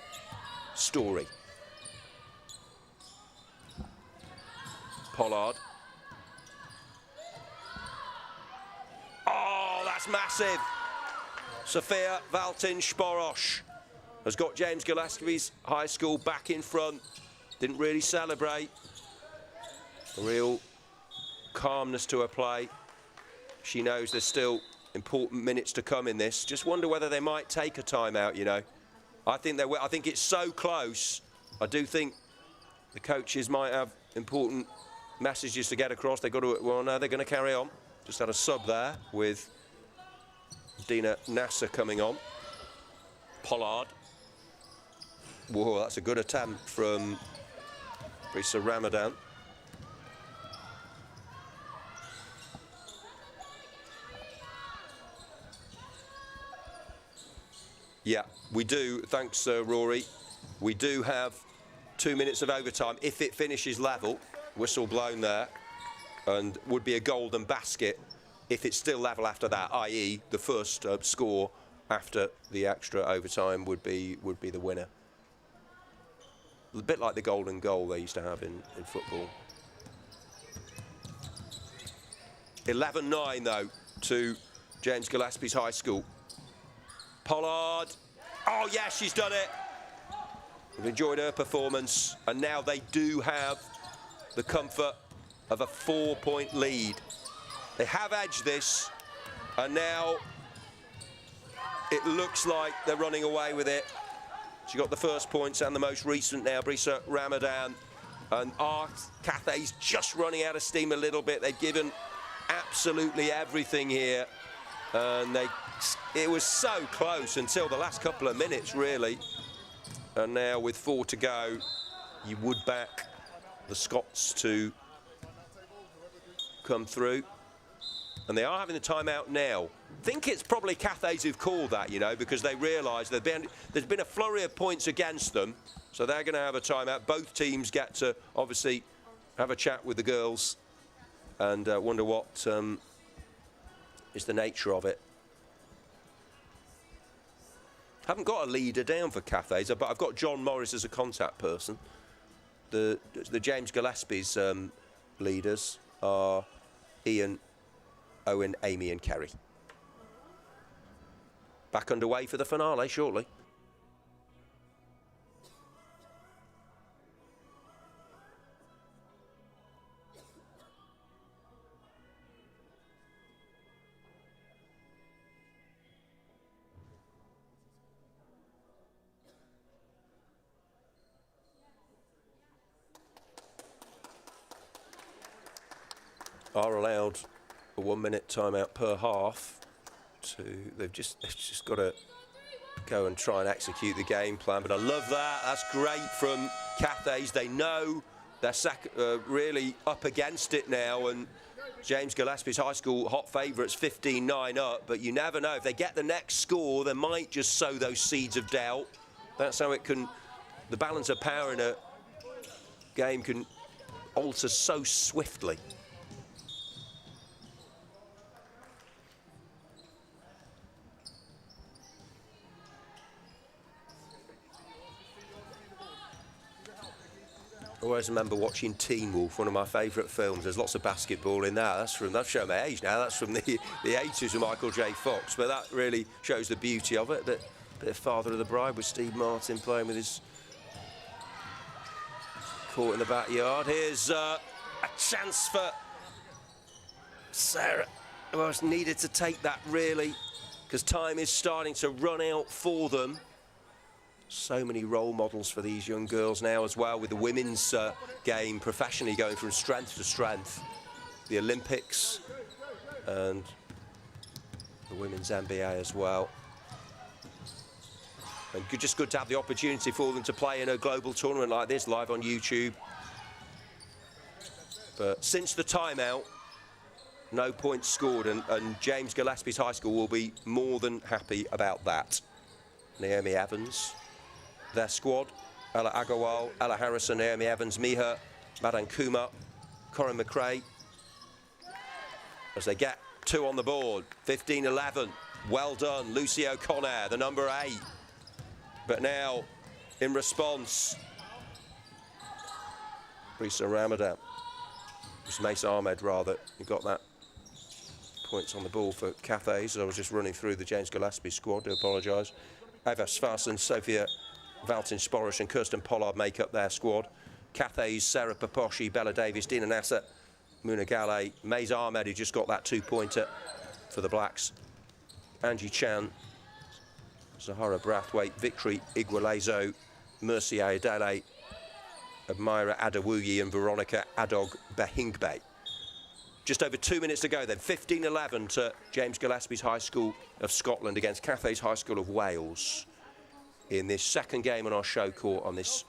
story? Pollard. Oh, that's massive. Sophia Valtin-Sporosh has got James Gillespie's high school back in front. Didn't really celebrate. A real calmness to her play. She knows there's still important minutes to come in this. Just wonder whether they might take a timeout, you know. I think they will. I think it's so close. I do think the coaches might have important messages to get across. They've got to, well, no, they're going to carry on. Just had a sub there with Dina Nasser coming on. Pollard. Whoa, that's a good attempt from Brisa Ramadan. Yeah, we do, thanks Rory, we do have 2 minutes of overtime. If it finishes level, whistle blown there, and would be a golden basket if it's still level after that, i.e. the first score after the extra overtime would be the winner. A bit like the golden goal they used to have in football. 11-9 though to James Gillespie's high school. Pollard. Oh, yeah, she's done it. We've enjoyed her performance, and now they do have the comfort of a 4-point lead. They have edged this, and now it looks like they're running away with it. She got the first points and the most recent now, Brisa Ramadan. And Cathays just running out of steam a little bit. They've given absolutely everything here. And it was so close until the last couple of minutes, really. And now with 4 to go, you would back the Scots to come through. And they are having the timeout now. I think it's probably Cathays who've called that, you know, because they realise there's been a flurry of points against them. So they're going to have a timeout. Both teams get to, obviously, have a chat with the girls and wonder what is the nature of it. Haven't got a leader down for Cathays, but I've got John Morris as a contact person. The James Gillespie's leaders are Ian, Owen, Amy and Kerry. Back underway for the finale shortly. Are allowed a 1 minute timeout per half. They've just got to go and try and execute the game plan. But I love that. That's great from Cathays. They know they're really up against it now. And James Gillespie's high school hot favourites, 15-9 up. But you never know. If they get the next score, they might just sow those seeds of doubt. That's how it can. The balance of power in a game can alter so swiftly. I always remember watching Teen Wolf, one of my favourite films. There's lots of basketball in that. That's showing my age now. That's from the 80s with Michael J. Fox. But that really shows the beauty of it. Bit of Father of the Bride with Steve Martin playing with his court in the backyard. Here's a chance for Sarah, who has needed to take that really, because time is starting to run out for them. So many role models for these young girls now as well, with the women's game professionally going from strength to strength. The Olympics and the women's NBA as well. And just good to have the opportunity for them to play in a global tournament like this live on YouTube. But since the timeout, no points scored, and James Gillespie's high school will be more than happy about that. Naomi Evans, their squad: Ella Agarwal, Ella Harrison, Naomi Evans, Miha, Madan Kuma, Corin McRae. As they get 2 on the board, 15-11. Well done, Lucy O'Connor, the number 8. But now, in response, Brisa Ramadan. It was Mace Ahmed, rather, who got that. Points on the ball for Cathays. I was just running through the James Gillespie squad, do apologise. Eva Svarsen, Sophia Valtin-Sporish and Kirsten Pollard make up their squad. Cathays, Sarah Paposhi, Bella Davis, Dina Nasser, Muna Gale, Maze Ahmed, who just got that 2-pointer for the Blacks. Angie Chan, Zahara Brathwaite, Victory Igualezo, Mercy Ayadele, Admira Adewuyi and Veronica Adog Behingbe. Just over 2 minutes to go then, 15-11 to James Gillespie's High School of Scotland against Cathays High School of Wales in this second game on our show court on this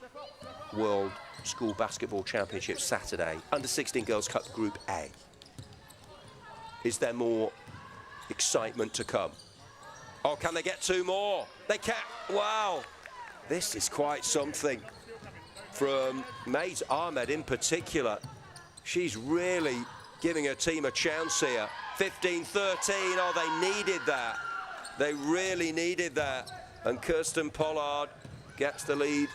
World School Basketball Championship Saturday. Under-16 Girls Cup Group A. Is there more excitement to come? Oh, can they get 2 more? They can. Wow. This is quite something from Maze Ahmed in particular. She's really giving her team a chance here. 15-13, oh, they needed that. They really needed that. And Kirsten Pollard gets the lead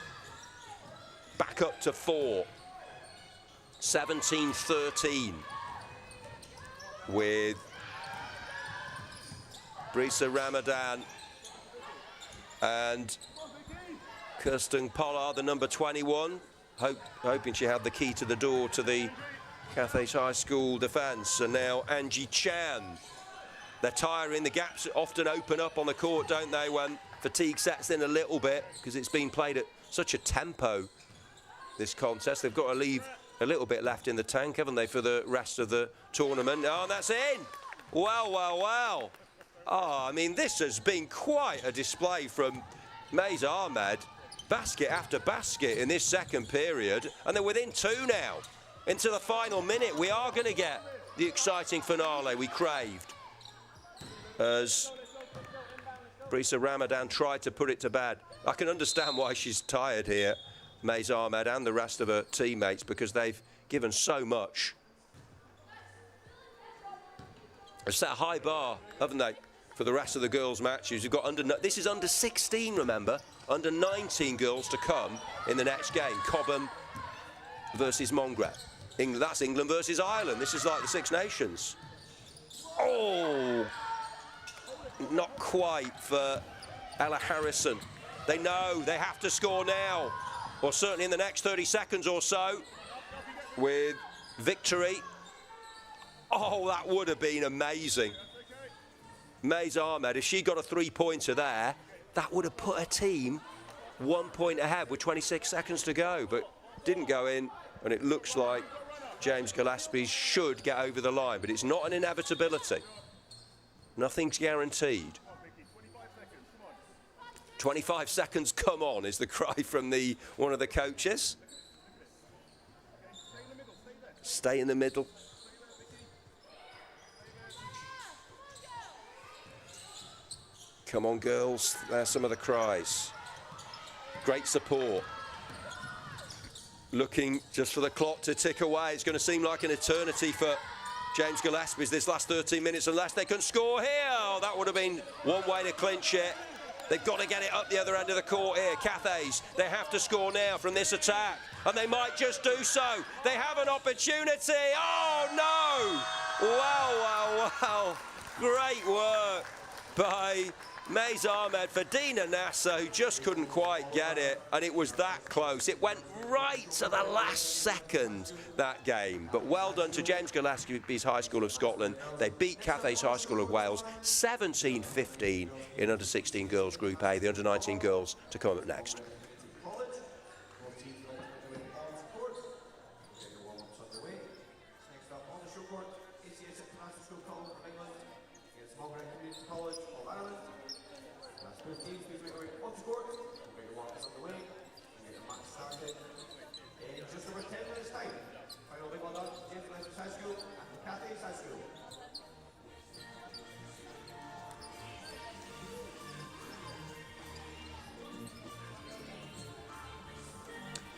back up to 4. 17-13 with Brisa Ramadan and Kirsten Pollard, the number 21, hoping she had the key to the door to the Cathays High School defence. And now Angie Chan. They're tiring. The gaps often open up on the court, don't they, when fatigue sets in a little bit, because it's been played at such a tempo, this contest. They've got to leave a little bit left in the tank, haven't they, for the rest of the tournament. Oh, and that's in. Wow, wow, wow. Oh, I mean, this has been quite a display from Maze Ahmed. Basket after basket in this second period, and they're within 2 now. Into the final minute, we are going to get the exciting finale we craved, as Brisa Ramadan tried to put it to bed. I can understand why she's tired here, Maze Ahmed and the rest of her teammates, because they've given so much. They've set a high bar, haven't they, for the rest of the girls' matches. You've got this is under 16, remember, under 19 girls to come in the next game. Cobham versus Mungret. That's England versus Ireland. This is like the Six Nations. Oh, not quite for Ella Harrison. They know they have to score now, or certainly in the next 30 seconds or so, with victory. Oh, that would have been amazing. Maze Ahmed, if she got a 3-pointer there, that would have put her team 1 point ahead with 26 seconds to go, but didn't go in, and it looks like James Gillespie should get over the line, but it's not an inevitability. Nothing's guaranteed. 25 seconds, come on, is the cry from one of the coaches. Stay in the middle. Come on, girls. There's some of the cries. Great support. Looking just for the clock to tick away. It's going to seem like an eternity for James Gillespie's this last 13 minutes, unless they can score here. Oh, that would have been one way to clinch it. They've got to get it up the other end of the court here. Cathays, they have to score now from this attack, and they might just do so. They have an opportunity. Oh, no! Wow. Great work by Mays Ahmed for Dina Nasser, who just couldn't quite get it, and it was that close. It went right to the last second, that game. But well done to James Gillespie's High School of Scotland. They beat Cathays High School of Wales 17-15 in under-16 girls Group A. The under-19 girls to come up next.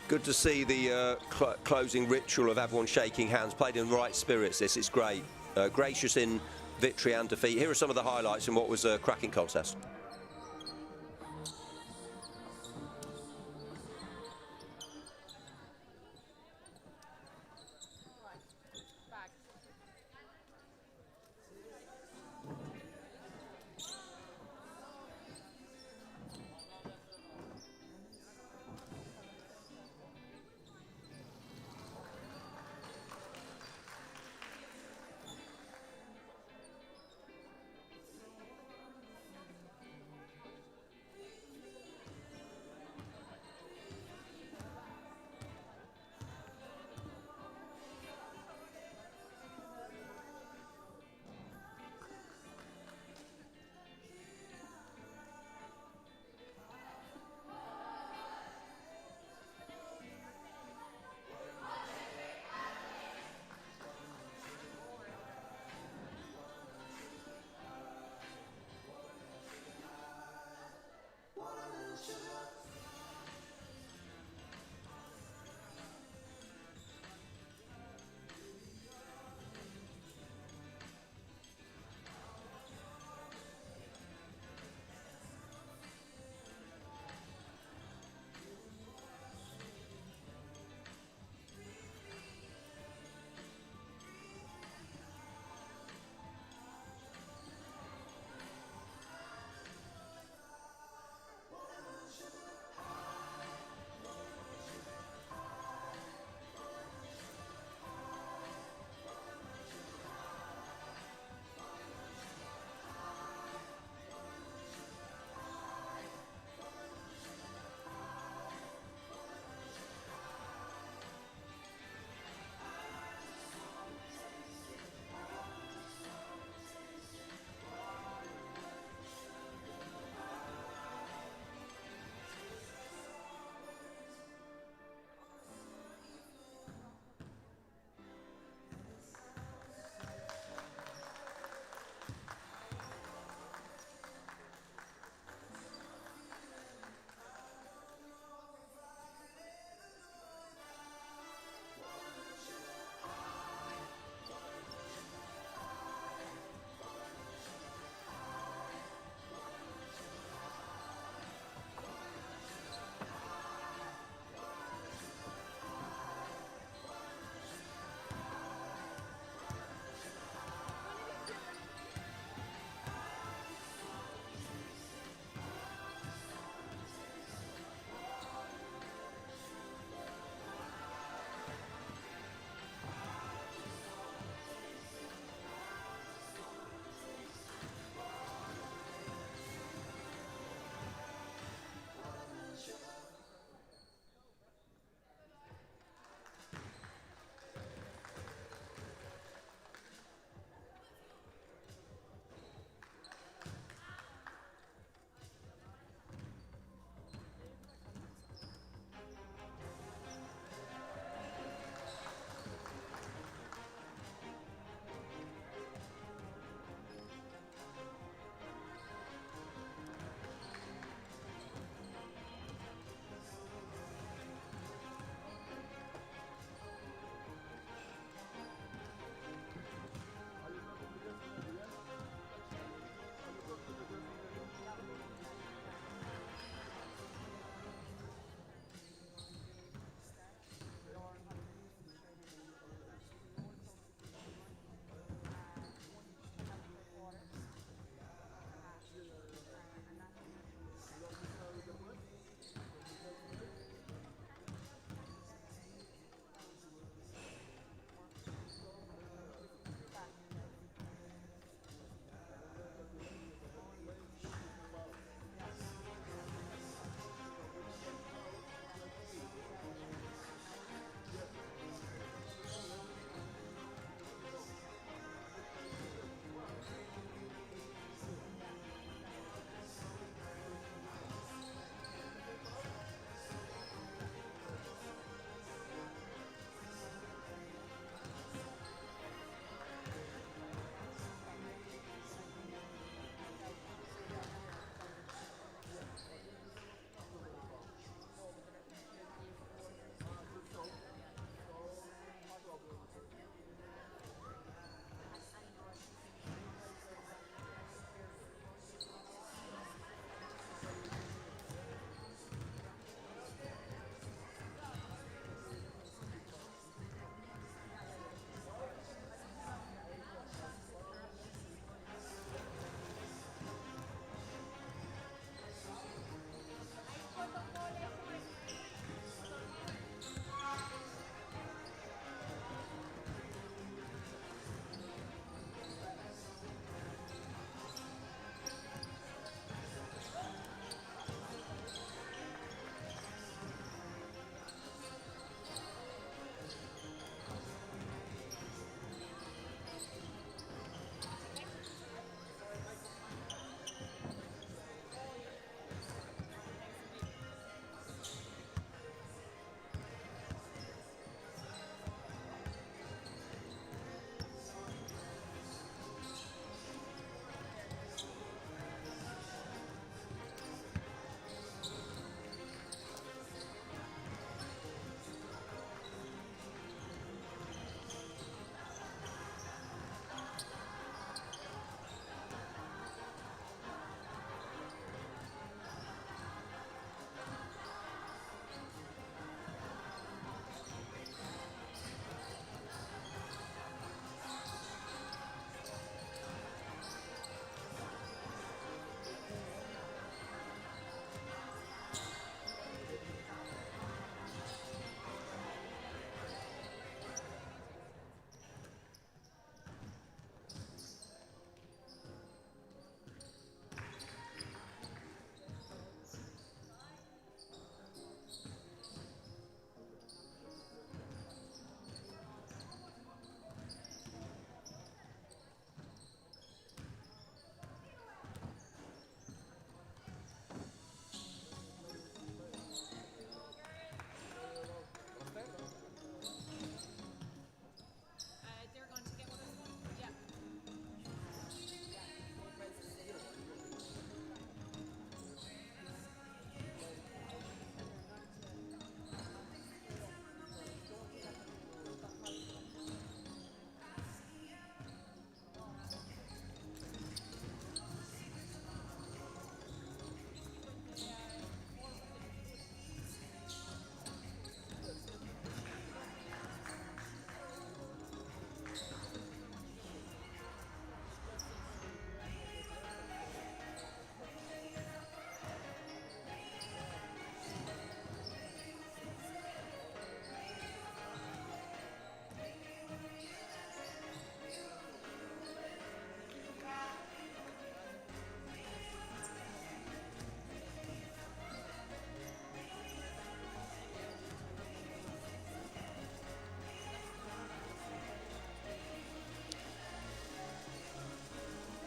Good to see the closing ritual of everyone shaking hands, played in the right spirits. This is great. Gracious in victory and defeat. Here are some of the highlights in what was a cracking contest.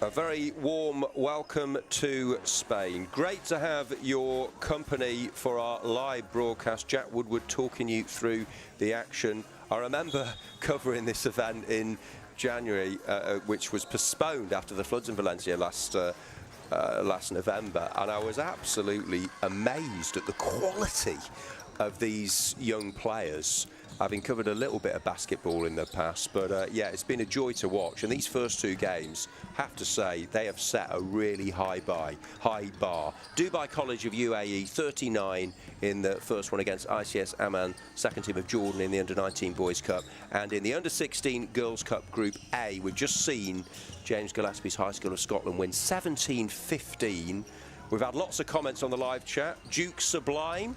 A very warm welcome to Spain. Great to have your company for our live broadcast. Jack Woodward talking you through the action. I remember covering this event in January, which was postponed after the floods in Valencia last November, and I was absolutely amazed at the quality of these young players. Having covered a little bit of basketball in the past, but yeah, it's been a joy to watch. And these first two games, have to say, they have set a really high bar. Dubai College of UAE 39 in the first one against ICS Amman, second team of Jordan in the Under-19 Boys Cup, and in the Under-16 Girls Cup Group A, we've just seen James Gillespie's High School of Scotland win 17-15. We've had lots of comments on the live chat. Duke Sublime,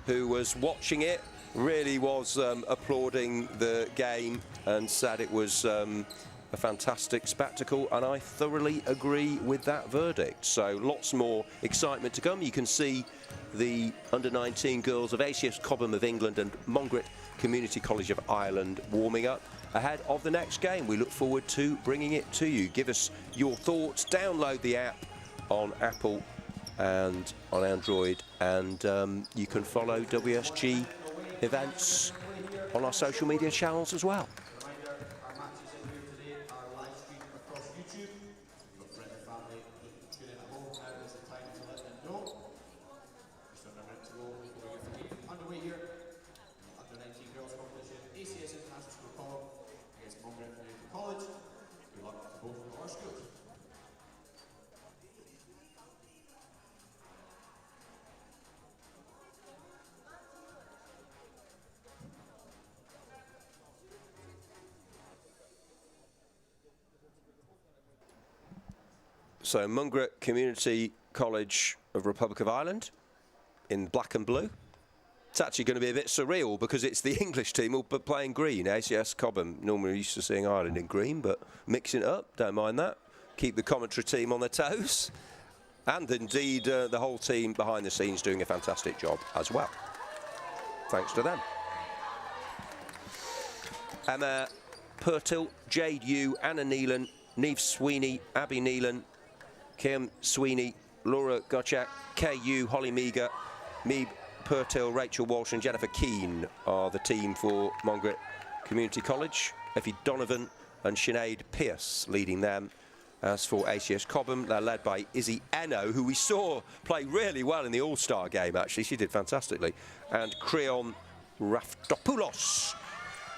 who was watching it, really was applauding the game and said it was a fantastic spectacle, and I thoroughly agree with that verdict. So lots more excitement to come. You can see the Under-19 girls of ACS Cobham of England and Mungret Community College of Ireland warming up ahead of the next game. We look forward to bringing it to you. Give us your thoughts. Download the app on Apple and on Android, and you can follow WSG events on our social media channels as well. Reminder, our matches in here today are live streamed across YouTube. Your friends and family tune in at home. Now is the time to let them know. Just under a minute to go before we get the game underway here. Under-19 girls competition, ACS International School Cobham against Mungret Community College. Good luck to both of our schools. So Mungret Community College of Republic of Ireland in black and blue. It's actually going to be a bit surreal because it's the English team all but playing green. ACS Cobham, normally used to seeing Ireland in green, but mixing it up, don't mind that. Keep the commentary team on their toes. And indeed, the whole team behind the scenes doing a fantastic job as well. Thanks to them. Emma Purtill, Jade Yu, Anna Neelan, Neve Sweeney, Abby Neelan, Kim Sweeney, Laura Gottschalk, KU, Holly Meager, Meeb Purtill, Rachel Walsh and Jennifer Keane are the team for Mungret Community College. Effie Donovan and Sinead Pierce leading them. As for ACS Cobham, they're led by Izzy Eno, who we saw play really well in the All-Star game, actually. She did fantastically. And Creon Raftopoulos,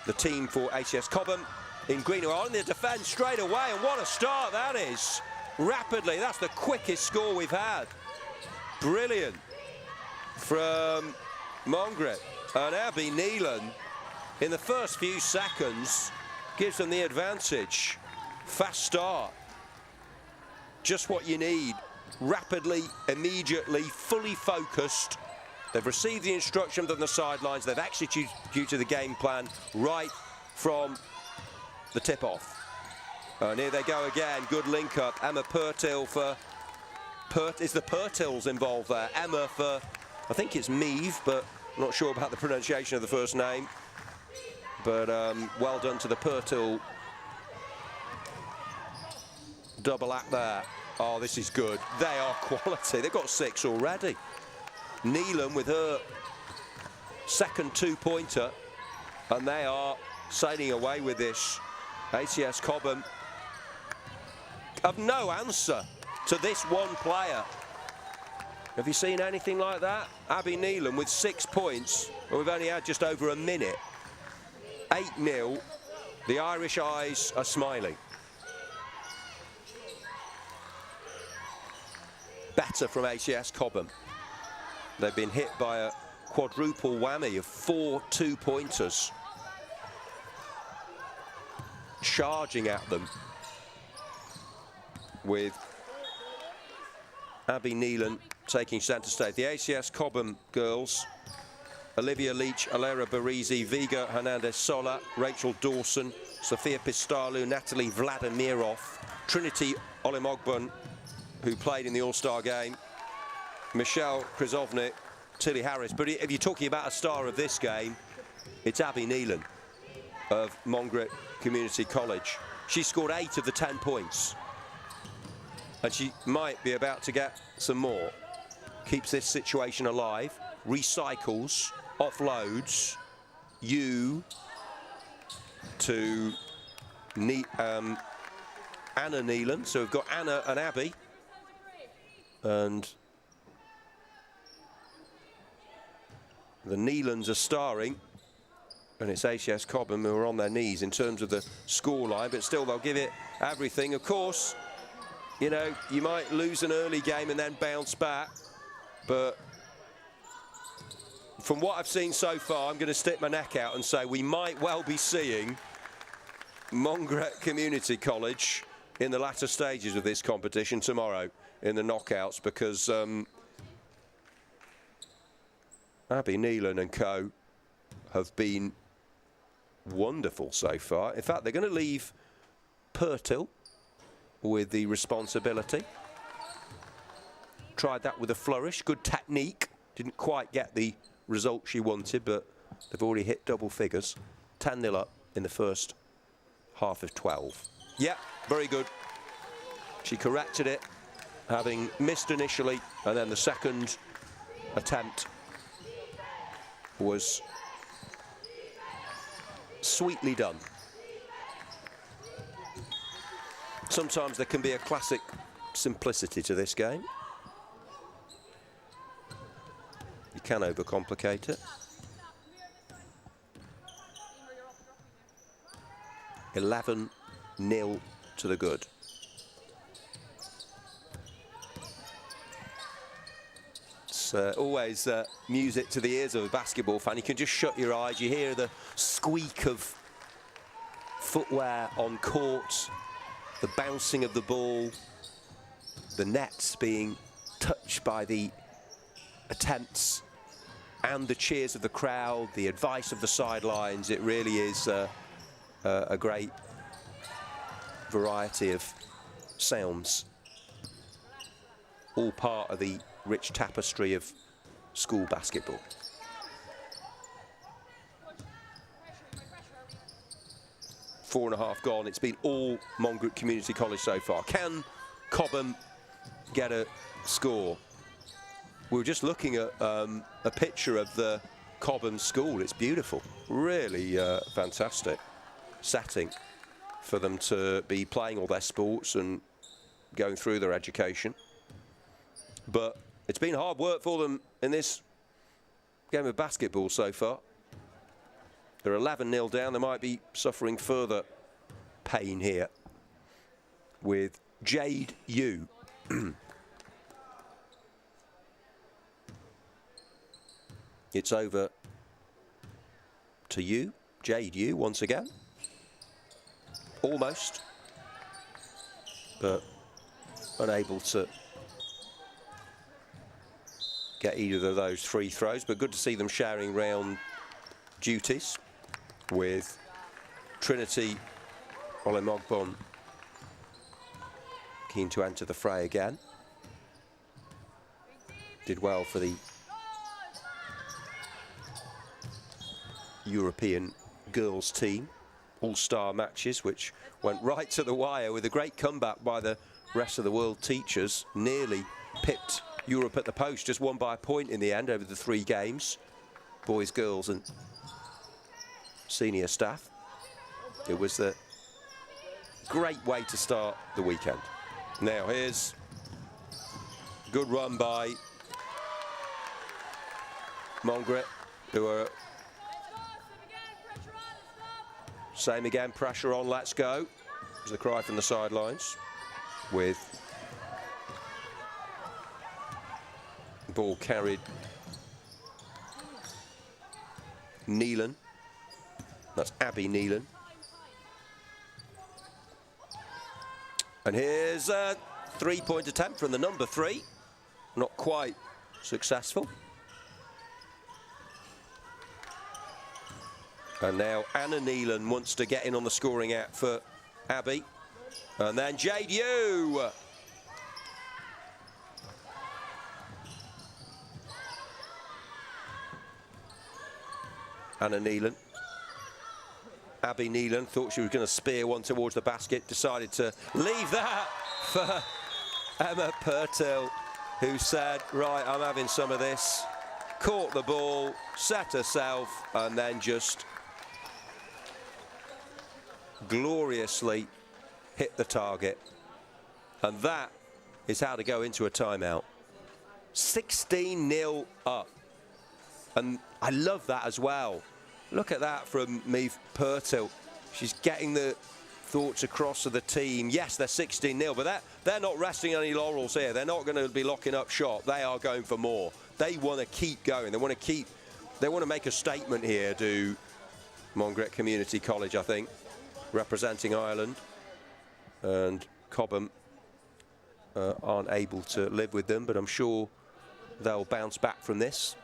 the team for ACS Cobham. In green, who are on the defence straight away, and what a start that is. Rapidly, that's the quickest score we've had. Brilliant from Mungret. And Abby Neelan, in the first few seconds, gives them the advantage. Fast start. Just what you need. Rapidly, immediately, fully focused. They've received the instruction from the sidelines. They've executed the game plan right from the tip-off. And here they go again. Good link-up. Emma Purtill for... Is the Purtills involved there? Emma for... I think it's Meave, but I'm not sure about the pronunciation of the first name. But well done to the Purtill double act there. Oh, this is good. They are quality. They've got 6 already. Neelan with her second two-pointer. And they are sailing away with this. ACS Cobham have no answer to this one player. Have you seen anything like that? Abby Neelan with 6 points. Well, we've only had just over a minute. 8-0. The Irish eyes are smiling. Better from ACS Cobham. They've been hit by a quadruple whammy of 4 two-pointers. Charging at them with Abby Neelan taking centre stage. The ACS Cobham girls, Olivia Leach, Alera Barizi, Viga Hernandez-Sola, Rachel Dawson, Sophia Pistalu, Natalie Vladimirov, Trinity Olimogbon, who played in the All-Star game, Michelle Krizovnik, Tilly Harris. But if you're talking about a star of this game, it's Abby Neelan of Mungret Community College. She scored 8 of the 10 points. And she might be about to get some more. Keeps this situation alive. Recycles, offloads. You to Anna Neelan. So we've got Anna and Abby. And the Neelans are starring. And it's HCS Cobham who are on their knees in terms of the scoreline, but still they'll give it everything. Of course, you know, you might lose an early game and then bounce back, but from what I've seen so far, I'm going to stick my neck out and say we might well be seeing Mungret Community College in the latter stages of this competition tomorrow in the knockouts, because Abby Neelan and co have been wonderful so far. In fact, they're going to leave Pertil with the responsibility. Tried that with a flourish, good technique. Didn't quite get the result she wanted, but they've already hit double figures. 10-0 up in the first half of 12. Yeah, very good. She corrected it, having missed initially, and then the second attempt was sweetly done. Sometimes there can be a classic simplicity to this game. You can overcomplicate it. 11-0 to the good. It's always music to the ears of a basketball fan. You can just shut your eyes. You hear the squeak of footwear on court, the bouncing of the ball, the nets being touched by the attempts, and the cheers of the crowd, the advice of the sidelines. It really is a great variety of sounds, all part of the rich tapestry of school basketball. Four and a half gone. It's been all Mungret Community College so far. Can Cobham get a score? We were just looking at a picture of the Cobham school. It's beautiful, really fantastic setting for them to be playing all their sports and going through their education. But it's been hard work for them in this game of basketball so far. They're 11-0 down. They might be suffering further pain here with Jade Yu. It's over to you, Jade Yu, once again. Almost, but unable to get either of those free throws. But good to see them sharing round duties with Trinity Olemogbon keen to enter the fray again. Did well for the European girls team. All-star matches which went right to the wire with a great comeback by the rest of the world teachers. Nearly pipped Europe at the post, just won by a point in the end over the 3 games. Boys, girls and senior staff. It was the great way to start the weekend. Now here's a good run by Mungret, who are same again, pressure on, let's go. There's the cry from the sidelines with ball carried Neelan. That's Abby Neelan. And here's a 3-point attempt from the number 3. Not quite successful. And now Anna Neelan wants to get in on the scoring act for Abby. And then Jade Yu. Anna Neelan. Abby Neelan thought she was going to spear one towards the basket, decided to leave that for Emma Pertil, who said, right, I'm having some of this, caught the ball, set herself, and then just gloriously hit the target. And that is how to go into a timeout. 16-0 up. And I love that as well. Look at that from Meath Pertil. She's getting the thoughts across to the team. Yes, they're 16-0, but they're not resting on any laurels here. They're not going to be locking up shop. They are going for more. They want to keep going. They want to make a statement here, do Mungret Community College, I think, representing Ireland. And Cobham aren't able to live with them, but I'm sure they'll bounce back from this.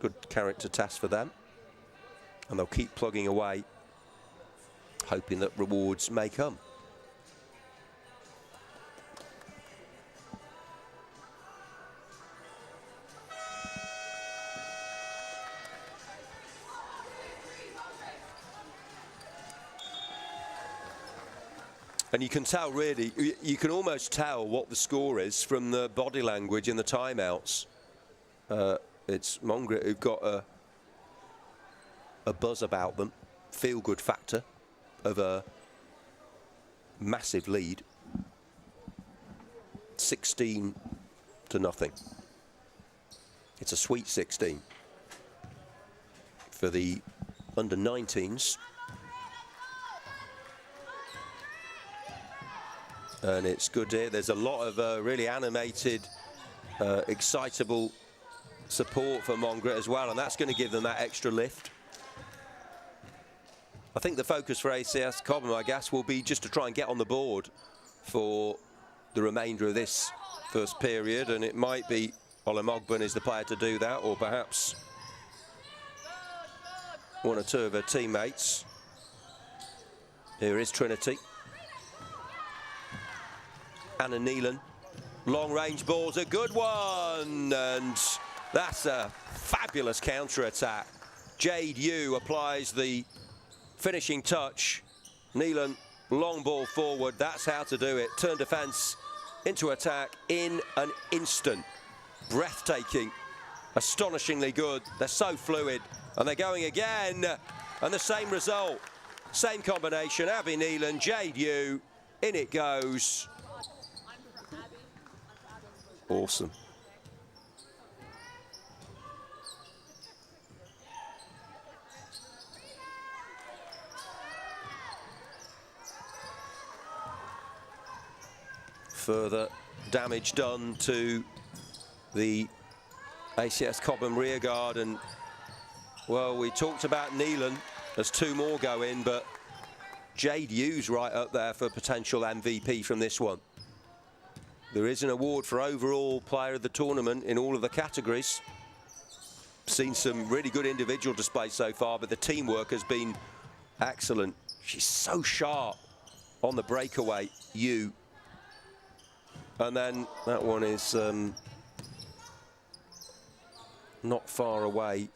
Good character test for them. And they'll keep plugging away, hoping that rewards may come. And you can tell, really, you can almost tell what the score is from the body language in the timeouts. It's Mungret who've got a buzz about them, feel-good factor of a massive lead. 16-0. It's a sweet 16 for the under-19s. And it's good here. There's a lot of really animated, excitable support for Mungret as well, and that's going to give them that extra lift. I think the focus for ACS Cobham, I guess, will be just to try and get on the board for the remainder of this first period, and it might be Ola Mogburn is the player to do that, or perhaps one or two of her teammates. Here is Trinity. Éanna Nealon, long-range ball's a good one, and that's a fabulous counter-attack. Jade Yu applies the finishing touch. Nealon, long ball forward, that's how to do it. Turn defence into attack in an instant. Breathtaking, astonishingly good. They're so fluid, and they're going again, and the same result. Same combination, Abby Nealon, Jade Yu, in it goes. Awesome. Further damage done to the ACS Cobham rearguard, and well, we talked about Nealon as two more go in, but Jade Yu's right up there for potential MVP from this one. There is an award for overall player of the tournament in all of the categories. Seen some really good individual displays so far, but the teamwork has been excellent. She's so sharp on the breakaway, Yu. And then that one is not far away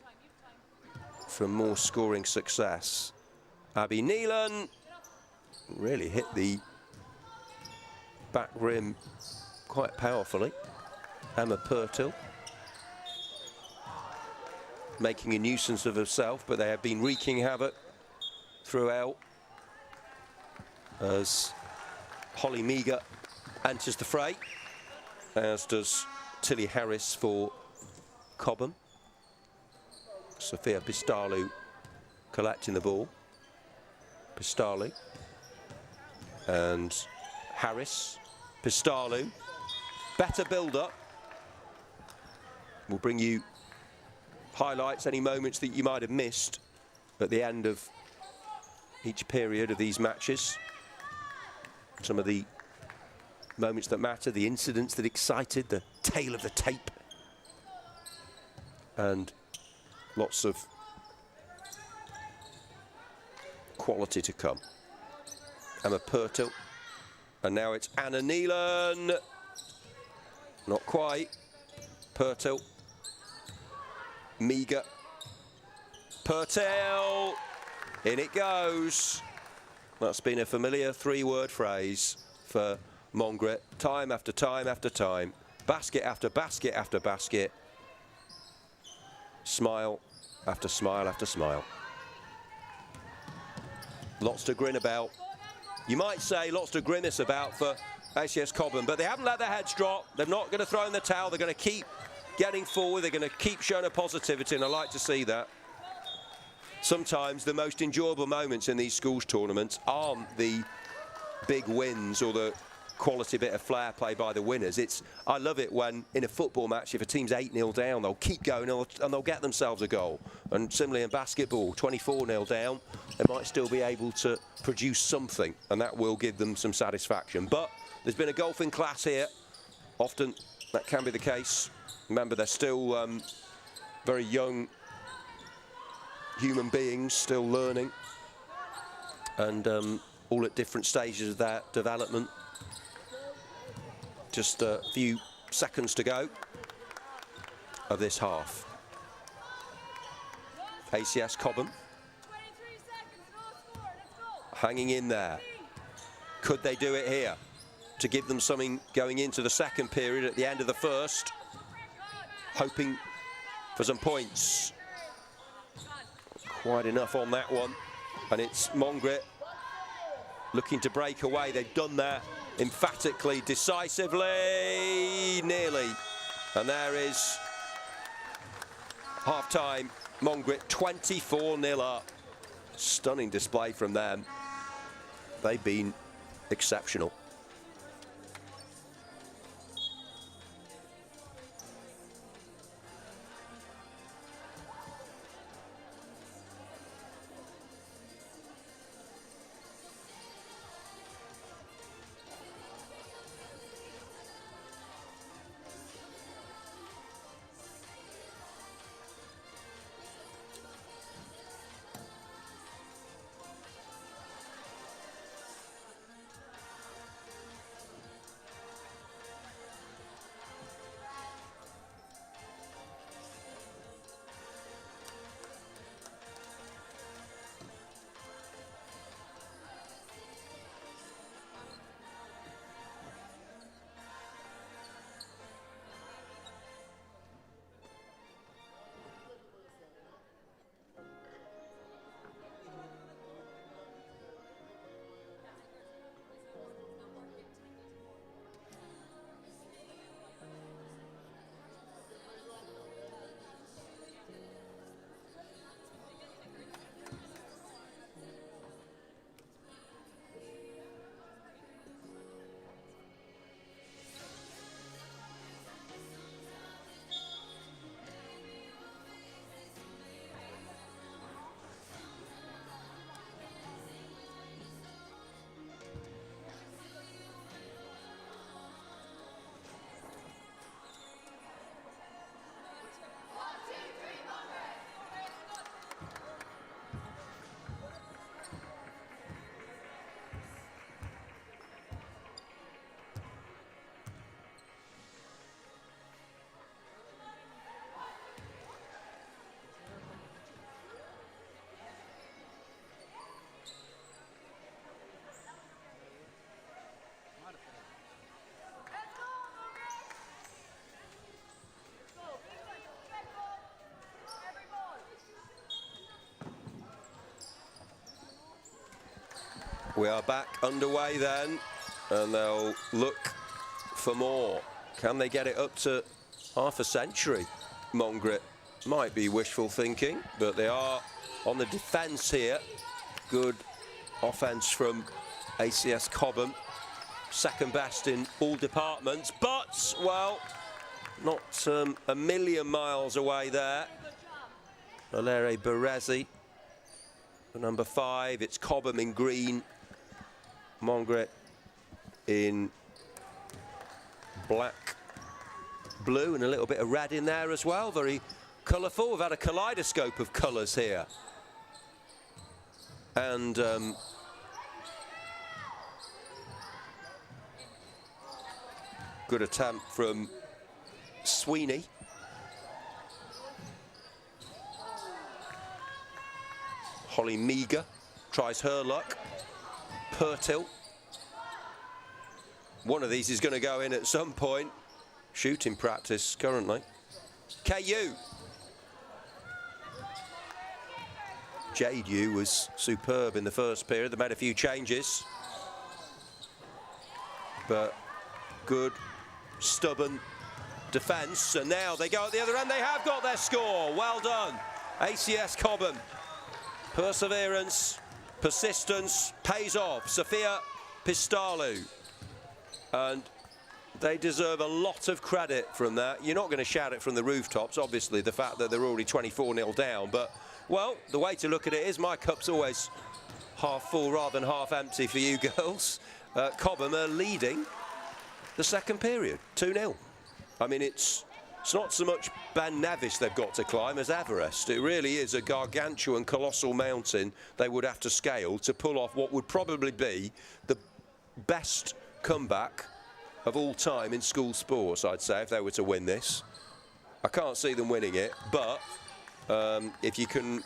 from more scoring success. Abby Nealon really hit the back rim quite powerfully. Emma Pertil making a nuisance of herself, but they have been wreaking havoc throughout as Holly Meager enters the fray, as does Tilly Harris for Cobham. Sophia Pistalu collecting the ball. Pistalu and Harris. Pistalu, better build-up. We'll bring you highlights, any moments that you might have missed at the end of each period of these matches. Some of the moments that matter, the incidents that excited, the tale of the tape. And lots of quality to come. Emma Pertil. And now it's Éanna Nealon. Not quite. Pertil. Meager. Pertil. In it goes. That's been a familiar three-word phrase for Mungret, time after time after time. Basket after basket after basket. Smile after smile after smile. Lots to grin about. You might say lots to grimace about for ACS Cobham, but they haven't let their heads drop. They're not going to throw in the towel. They're going to keep getting forward. They're going to keep showing a positivity, and I like to see that. Sometimes the most enjoyable moments in these schools tournaments aren't the big wins or the quality bit of flair play by the winners. I love it when in a football match, if a team's 8-0 down, they'll keep going and they'll get themselves a goal. And similarly in basketball, 24-0 down, they might still be able to produce something, and that will give them some satisfaction. But there's been a golfing class here. Often that can be the case. Remember, they're still very young human beings, still learning, and all at different stages of their development. Just a few seconds to go of this half. ACS Cobham hanging in there. Could they do it here to give them something going into the second period at the end of the first? Hoping for some points. Quite enough on that one. And it's Mungret looking to break away. They've done that emphatically, decisively, nearly. And there is half-time. Mungret 24-0 up. Stunning display from them. They've been exceptional. We are back underway then, and they'll look for more. Can they get it up to half a century? Mungret might be wishful thinking, but they are on the defence here. Good offence from ACS Cobham. Second best in all departments, but, well, not a million miles away there. Valeria Berezi, number 5. It's Cobham in green. Mungret in black, blue, and a little bit of red in there as well. Very colourful. We've had a kaleidoscope of colours here. And good attempt from Sweeney. Holly Meager tries her luck. Pertil. one of these is going to go in at some point. Shooting practice currently. KU. JDU was superb in the first period. They made a few changes. But good, stubborn defence. And now they go at the other end. They have got their score. Well done. ACS Cobham. Perseverance, persistence pays off. Sofia Pistalu. And they deserve a lot of credit from that. You're not going to shout it from the rooftops, obviously, the fact that they're already 24-0 down. But, well, the way to look at it is my cup's always half full rather than half empty for you girls. Cobham are leading the second period, 2-0. I mean, it's not so much Ben Nevis they've got to climb as Everest. It really is a gargantuan, colossal mountain they would have to scale to pull off what would probably be the best comeback of all time in school sports, I'd say, if they were to win this. I can't see them winning it, but if you can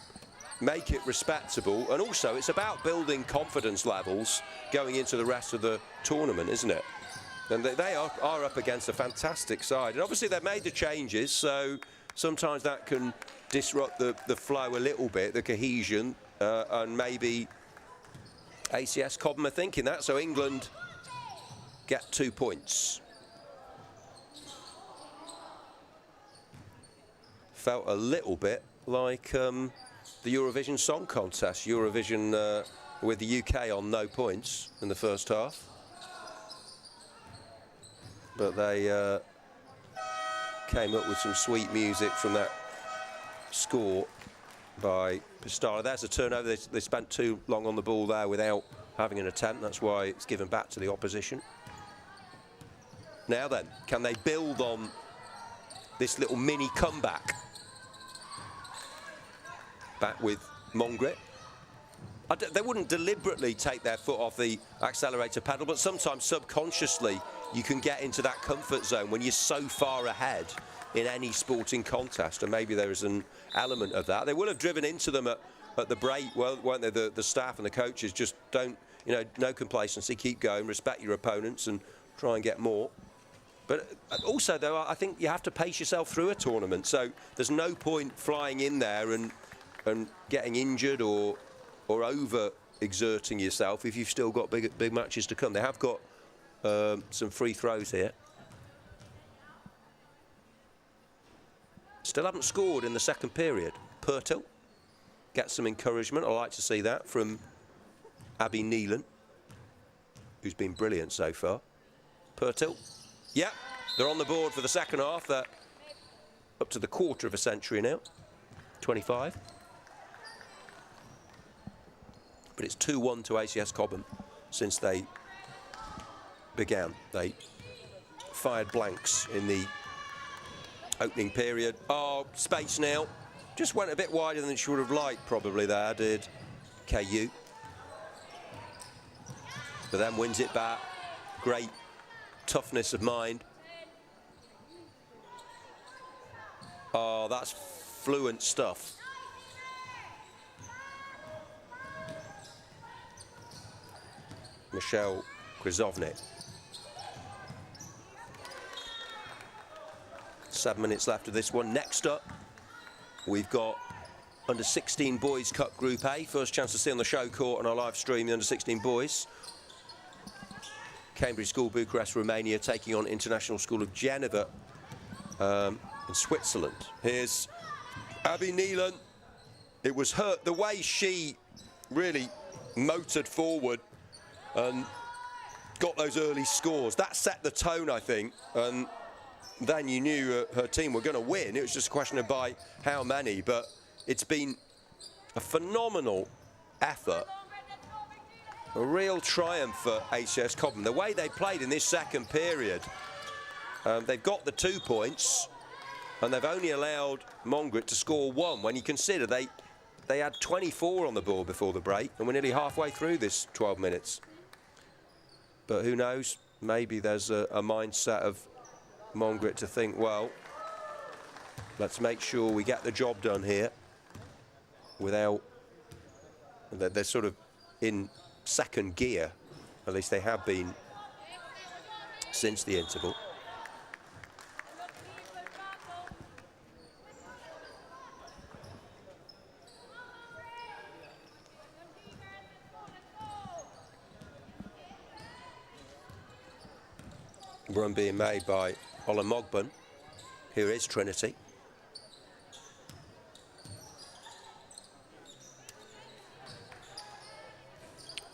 make it respectable, and also it's about building confidence levels going into the rest of the tournament, isn't it? And they are up against a fantastic side, and obviously they've made the changes, so sometimes that can disrupt the flow a little bit, the cohesion, and maybe ACS Cobham are thinking that, so England get 2 points. Felt a little bit like the Eurovision Song Contest. Eurovision with the UK on no points in the first half. But they came up with some sweet music from that score by Pistara. There's a turnover. They spent too long on the ball there without having an attempt. That's why it's given back to the opposition. Now then, can they build on this little mini comeback? Back with Mungret. They wouldn't deliberately take their foot off the accelerator pedal, but sometimes subconsciously you can get into that comfort zone when you're so far ahead in any sporting contest, and maybe there is an element of that. They will have driven into them at the break, won't they? The staff and the coaches just don't, no complacency, keep going, respect your opponents and try and get more. But also, though, I think you have to pace yourself through a tournament. So there's no point flying in there and getting injured or over-exerting yourself if you've still got big matches to come. They have got some free throws here. Still haven't scored in the second period. Pertil gets some encouragement. I like to see that from Abby Neelan, who's been brilliant so far. Pertil. Yeah, they're on the board for the second half. They're up to the quarter of a century now, 25. But it's 2-1 to ACS Cobham since they began. They fired blanks in the opening period. Oh, space now. Just went a bit wider than she would have liked, probably, there, did KU. But then wins it back. Great toughness of mind. Oh, that's fluent stuff. Michelle Krizovnik. 7 minutes left of this one. Next up, we've got Under 16 Boys Cup Group A. First chance to see on the show court on our live stream, the Under 16 Boys. Cambridge School, Bucharest, Romania, taking on International School of Geneva in Switzerland. Here's Abby Neelan. It was her, the way she really motored forward and got those early scores. That set the tone, I think, and then you knew her team were going to win. It was just a question of by how many, but it's been a phenomenal effort. A real triumph for ACS Cobham. The way they played in this second period, they've got the 2 points and they've only allowed Mungret to score 1. When you consider they had 24 on the board before the break and we're nearly halfway through this 12 minutes. But who knows, maybe there's a mindset of Mungret to think, well, let's make sure we get the job done here without, they're sort of in second gear, at least they have been since the interval. Run being made by Mogban. Here is Trinity.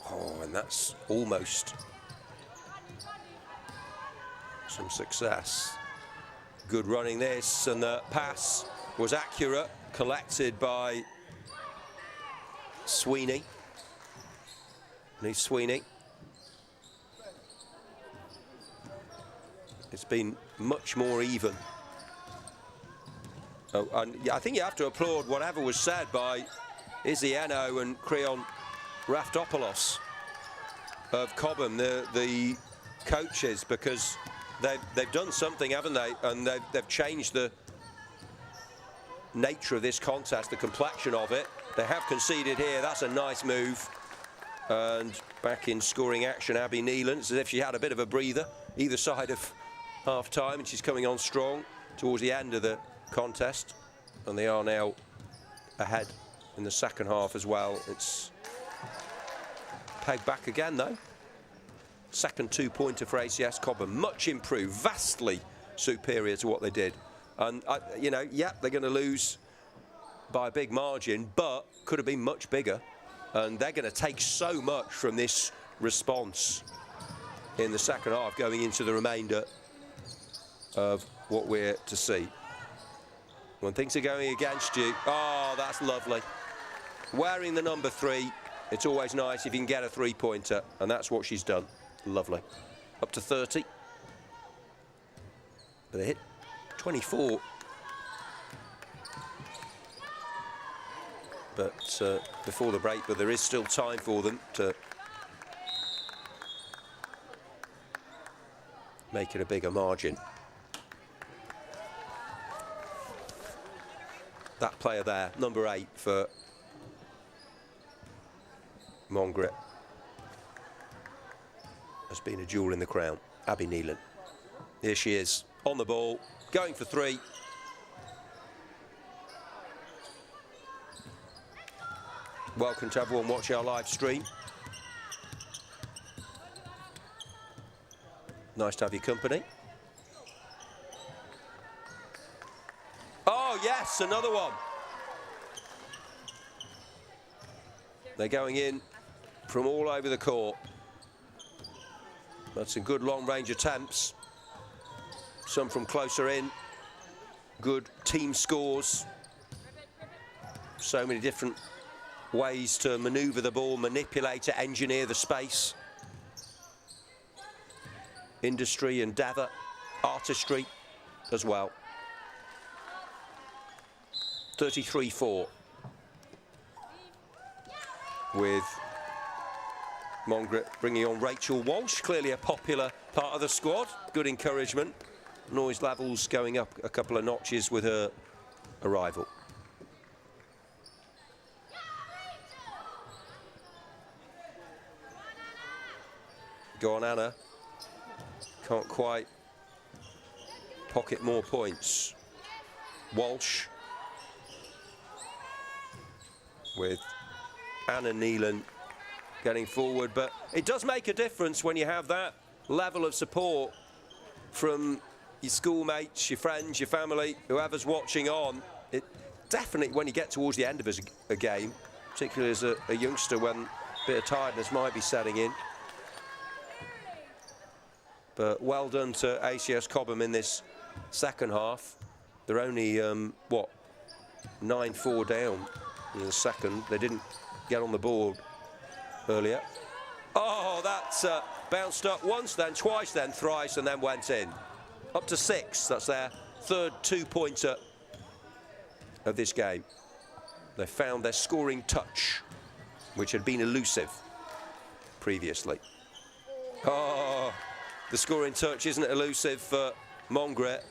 Oh, and that's almost some success. Good running this, and the pass was accurate, collected by Sweeney. Lee Sweeney. It's been much more even. Oh, and I think you have to applaud whatever was said by Éanna and Creon Raftopoulos of Cobham, the coaches, because they've done something, haven't they? And they've changed the nature of this contest, the complexion of it. They have conceded here. That's a nice move. And back in scoring action, Abby Neelan. It's as if she had a bit of a breather either side of half-time, and she's coming on strong towards the end of the contest. And they are now ahead in the second half as well. It's pegged back again, though. Second two-pointer for ACS Cobham. Much improved, vastly superior to what they did. And, you know, yeah, they're going to lose by a big margin, but could have been much bigger. And they're going to take so much from this response in the second half going into the remainder of what we're to see. When things are going against you, oh, that's lovely. Wearing the number 3, it's always nice if you can get a three-pointer, and that's what she's done. Lovely. Up to 30. But they hit 24. But before the break, but there is still time for them to make it a bigger margin. That player there, number 8 for Mungret, has been a jewel in the crown. Abby Neelan. Here she is, on the ball, going for 3. Welcome to everyone watching our live stream. Nice to have your company. Oh, yes, another one. They're going in from all over the court. That's some good long-range attempts. Some from closer in. Good team scores. So many different ways to manoeuvre the ball, manipulate it, engineer the space. Industry, endeavour, artistry as well. 33-4. With Mungret bringing on Rachel Walsh, clearly a popular part of the squad. Good encouragement. Noise levels going up a couple of notches with her arrival. Go on, Anna. Can't quite pocket more points. Walsh with Anna Neelan getting forward, but it does make a difference when you have that level of support from your schoolmates, your friends, your family, whoever's watching on. It definitely, when you get towards the end of a game, particularly as a youngster, when a bit of tiredness might be setting in. But well done to ACS Cobham in this second half. They're only, what, 9-4 down in the second. They didn't get on the board earlier. Oh, that's bounced up once, then twice, then thrice, and then went in. Up to 6. That's their third two-pointer of this game. They found their scoring touch, which had been elusive previously. Oh, the scoring touch isn't elusive for Mungret,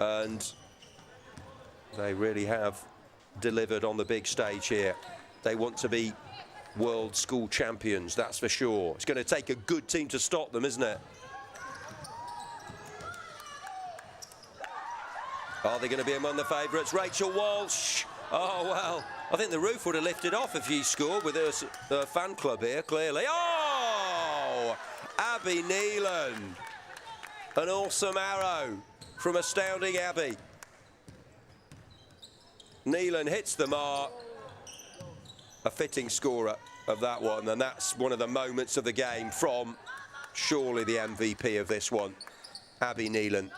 and they really have delivered on the big stage here. They want to be world school champions, that's for sure. It's going to take a good team to stop them, isn't it? Are they going to be among the favourites? Rachel Walsh. Oh, well, I think the roof would have lifted off if she scored with her fan club here, clearly. Oh! Abby Neelan. An awesome arrow from Astounding Abby. Neelan hits the mark. A fitting scorer of that one, and that's one of the moments of the game from surely the MVP of this one, Abby Neelan.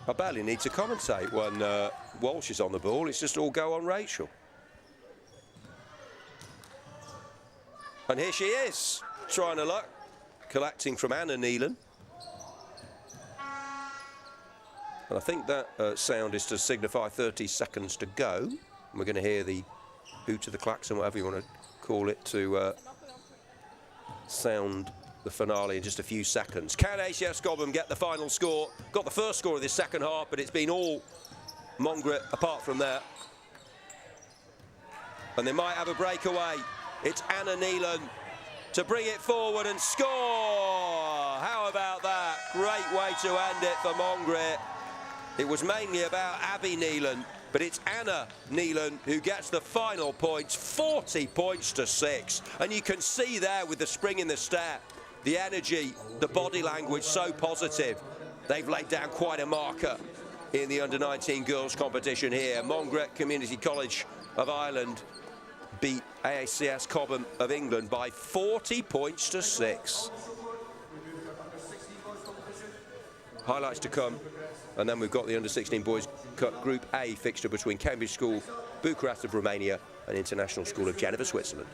I barely need to commentate when Walsh is on the ball. It's just all go on Rachel. And here she is, trying her luck, collecting from Éanna Neelan. And I think that sound is to signify 30 seconds to go. And we're going to hear the hoot of the klaxon, whatever you want to call it, to sound the finale in just a few seconds. Can ACS Cobham get the final score? Got the first score of this second half, but it's been all Mungret apart from that. And they might have a breakaway. It's Éanna Neelan to bring it forward and score. How about that? Great way to end it for Mungret. It was mainly about Abby Neelan, but it's Éanna Neelan who gets the final points, 40 points to 6. And you can see there with the spring in the step, the energy, the body language, so positive. They've laid down quite a marker in the under-19 girls competition here. Mungret Community College of Ireland beat ACS Cobham of England by 40 points to 6. Highlights to come. And then we've got the Under-16 Boys Cup Group A fixture between Cambridge School, Bucharest of Romania and International School of Geneva, Switzerland.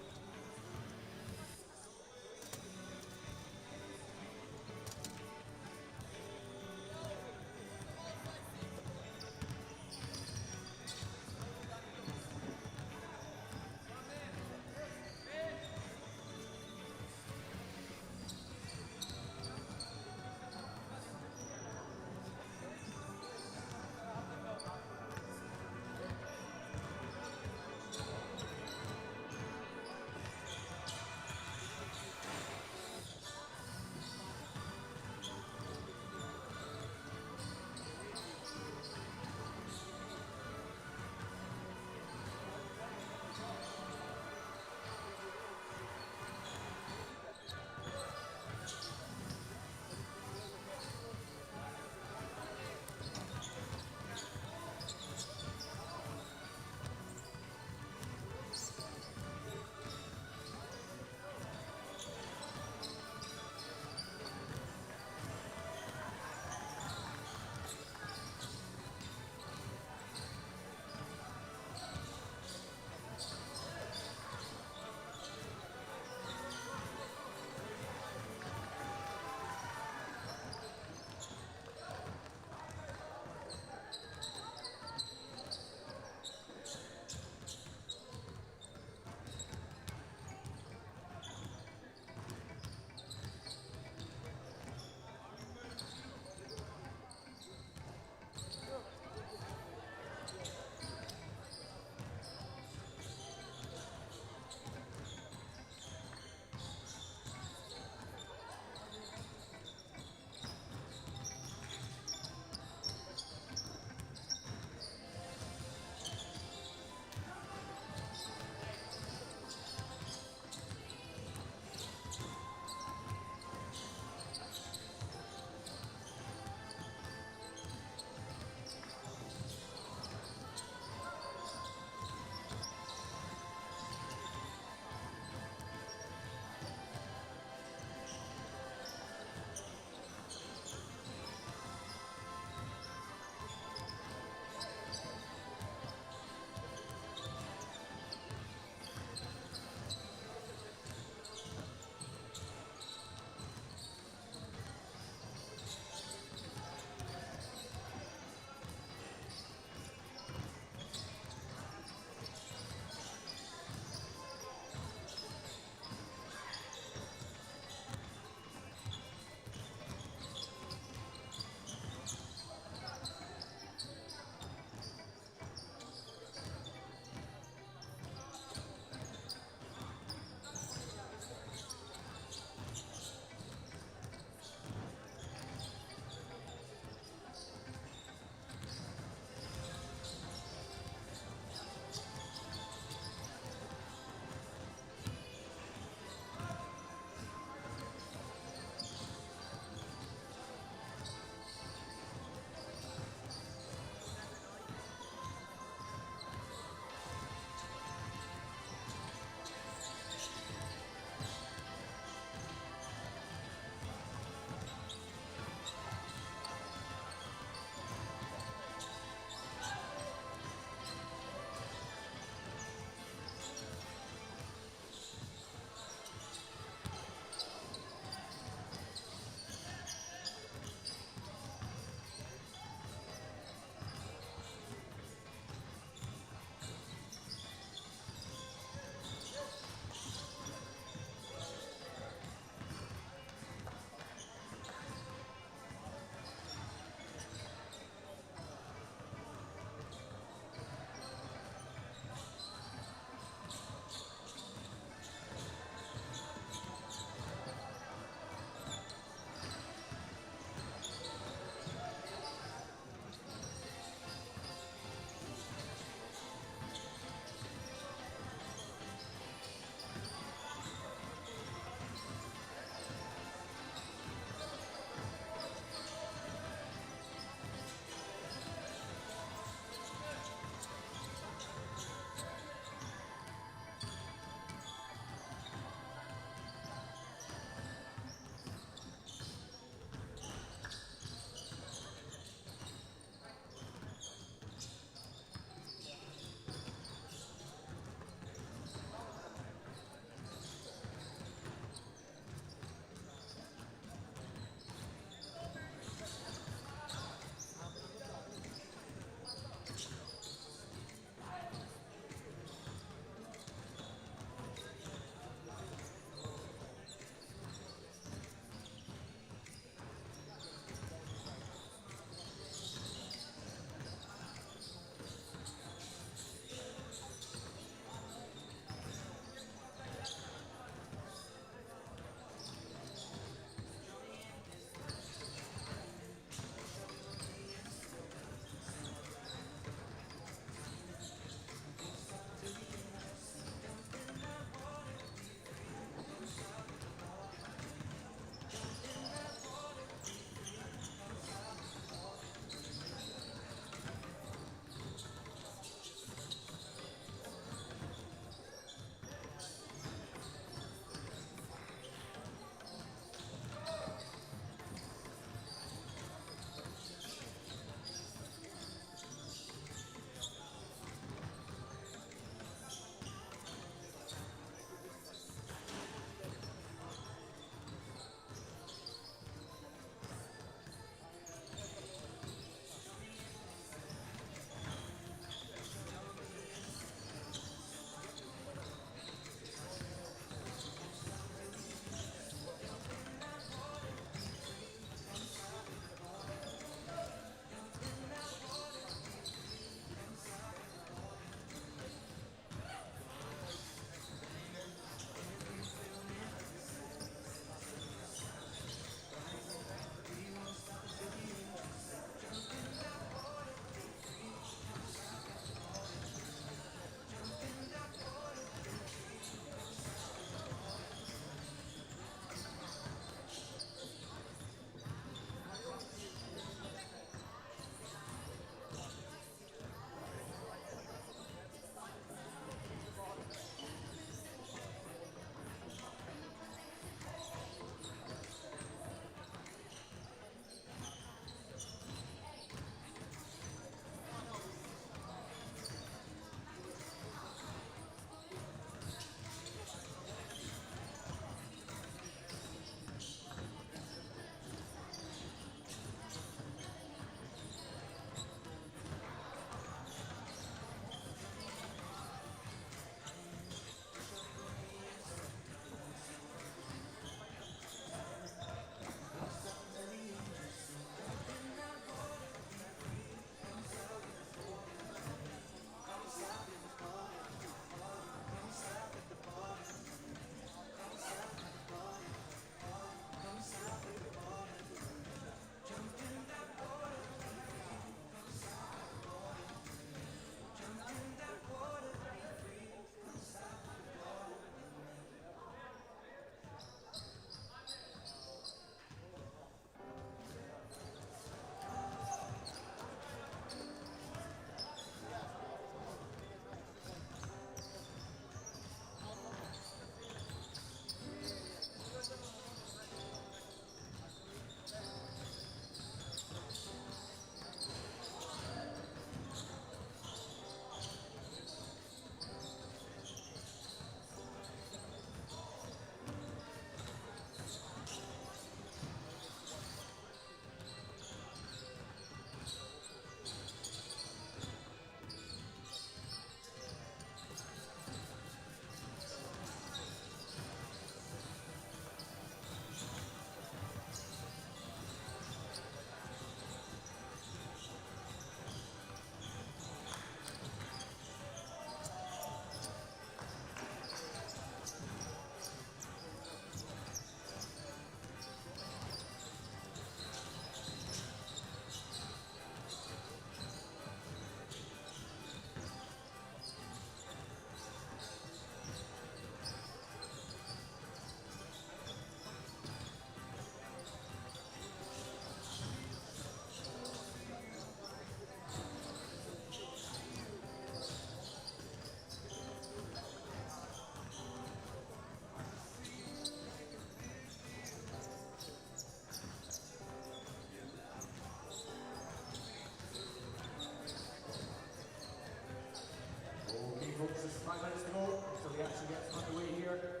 5 minutes to go until the action gets underway here.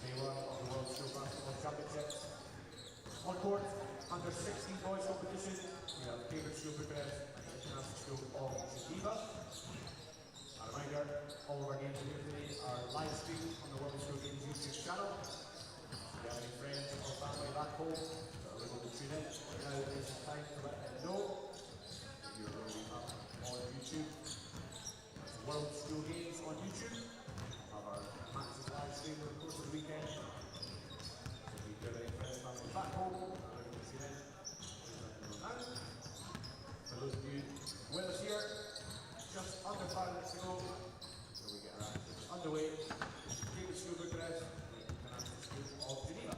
Day 1 of the World School Basketball Championships. On court, under 16 boys competition, we have Cambridge School Bucharest and International School of Geneva. A reminder, all of our games here today are live streamed on the World School Games YouTube channel. If you have any friends or family back home that are able to tune in, now is the time to let them know that you're going to be up on YouTube. It's World School Games on YouTube. We'll have our matches live streamed over the course of the weekend. So if you have any friends or family back home that are able to tune in, please let them know now. For those of you with us here, just under 5 minutes to go, so we get our actions underway. Cambridge School Bucharest and the International School of Geneva.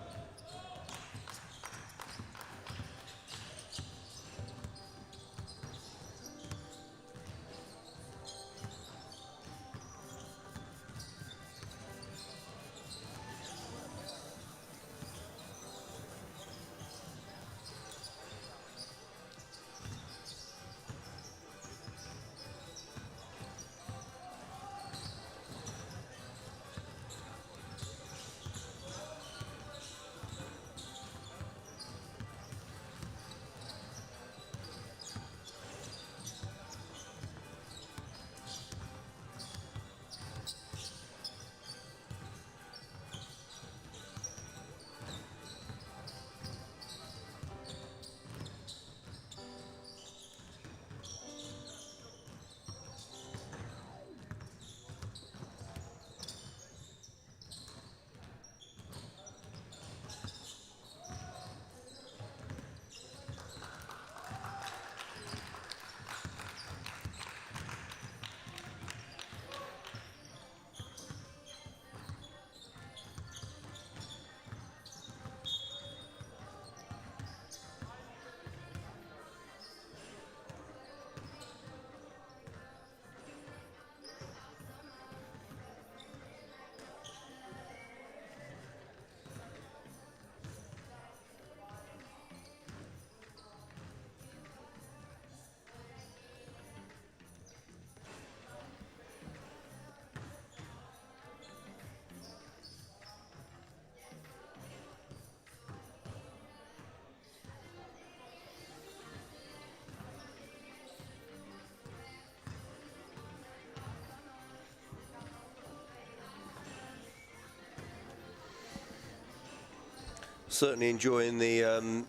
Certainly enjoying the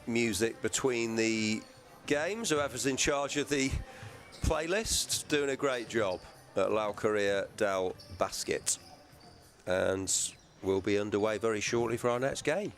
music between the games. Whoever's in charge of the playlist, doing a great job at l'Alqueria del Basket. And we'll be underway very shortly for our next game.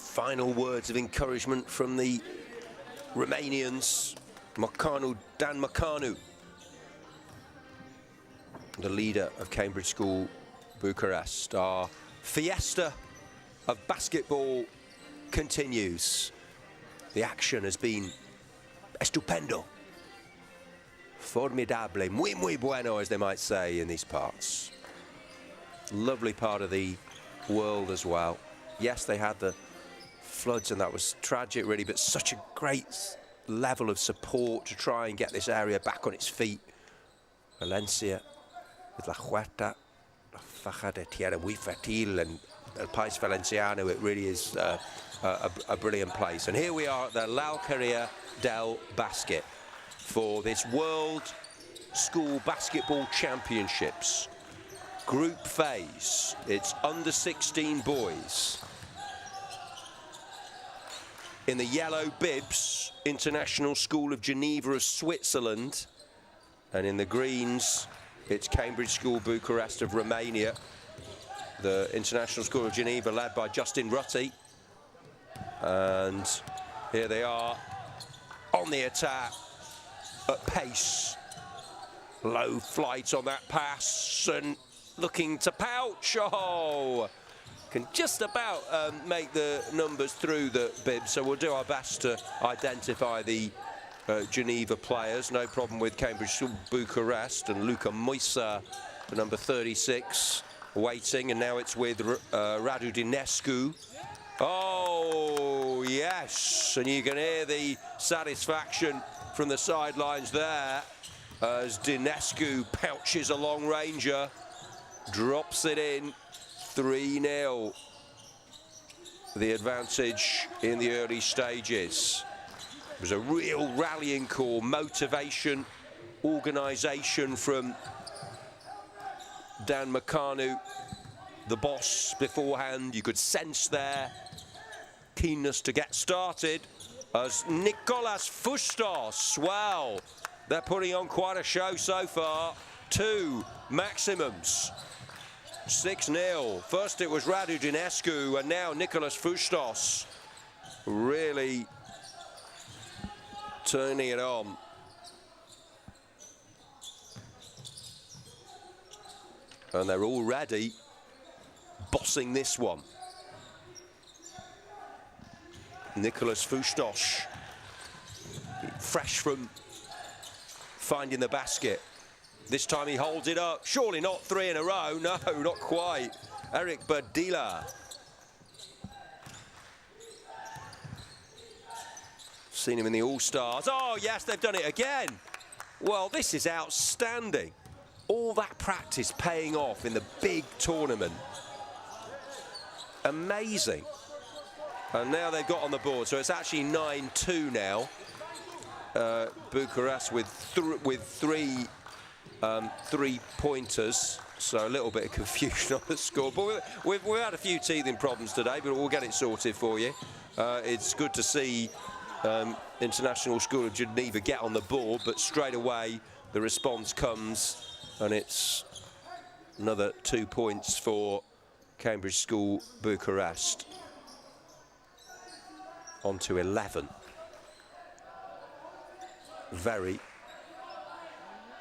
Final words of encouragement from the Romanians, Dan Mocanu, the leader of Cambridge School Bucharest. Our fiesta of basketball continues. The action has been estupendo, formidable, muy bueno, as they might say in these parts. Lovely part of the world as well. Yes, they had the floods and that was tragic really, but such a great level of support to try and get this area back on its feet. Valencia with La Huerta, La Faja de Tierra Muy Fertil and El País Valenciano. It really is a brilliant place. And here we are at the L'Alqueria del Basket for this World School Basketball Championships group phase. It's under 16 boys. In the yellow bibs, International School of Geneva of Switzerland. And in the greens, it's Cambridge School Bucharest of Romania. The International School of Geneva led by Justin Rutty. And here they are on the attack at pace. Low flight on that pass and looking to pouch. Oh, can just about make the numbers through the bib, so we'll do our best to identify the Geneva players. No problem with Cambridge Bucharest and Luca Moisa, the number 36, waiting, and now it's with Radu Dinescu. Oh, yes, and you can hear the satisfaction from the sidelines there as Dinescu pouches a long ranger, drops it in. 3-0, the advantage in the early stages. It was a real rallying call, motivation, organisation from Dan Makanu, the boss beforehand. You could sense their keenness to get started as Nicolas Fustos. Well, they're putting on quite a show so far. 2 maximums. 6-0. First it was Radu Dinescu and now Nicolas Fustos really turning it on. And they're already bossing this one. Nicolas Fustos, fresh from finding the basket. This time he holds it up. Surely not 3 in a row. No, not quite. Eric Badila. Seen him in the All-Stars. Oh, yes, they've done it again. Well, this is outstanding. All that practice paying off in the big tournament. Amazing. And now they've got on the board. So it's actually 9-2 now. Bucharest with 3 3-pointers, so a little bit of confusion on the score. But we've had a few teething problems today, but we'll get it sorted for you. It's good to see International School of Geneva get on the board, but straight away the response comes, and it's another 2 points for Cambridge School Bucharest. On to 11. Very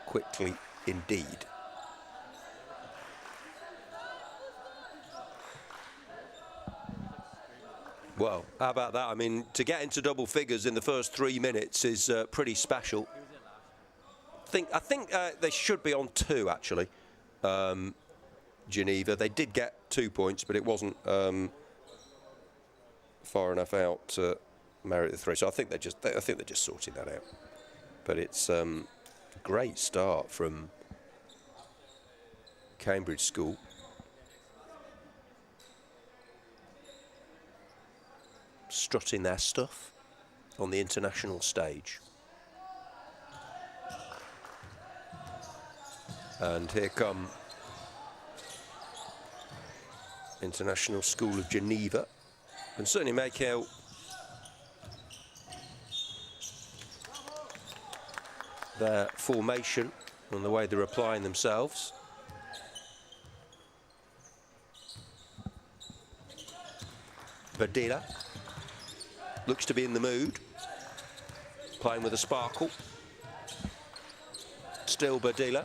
quickly indeed. Well, how about that? I mean, to get into double figures in the first 3 minutes is pretty special. I think they should be on 2 actually. Geneva, they did get 2 points, but it wasn't far enough out to merit the 3. So I think they're just sorting that out. But it's great start from Cambridge School. Strutting their stuff on the international stage. And here come International School of Geneva. And certainly make out their formation and the way they're applying themselves. Badila looks to be in the mood, playing with a sparkle. Still Badila.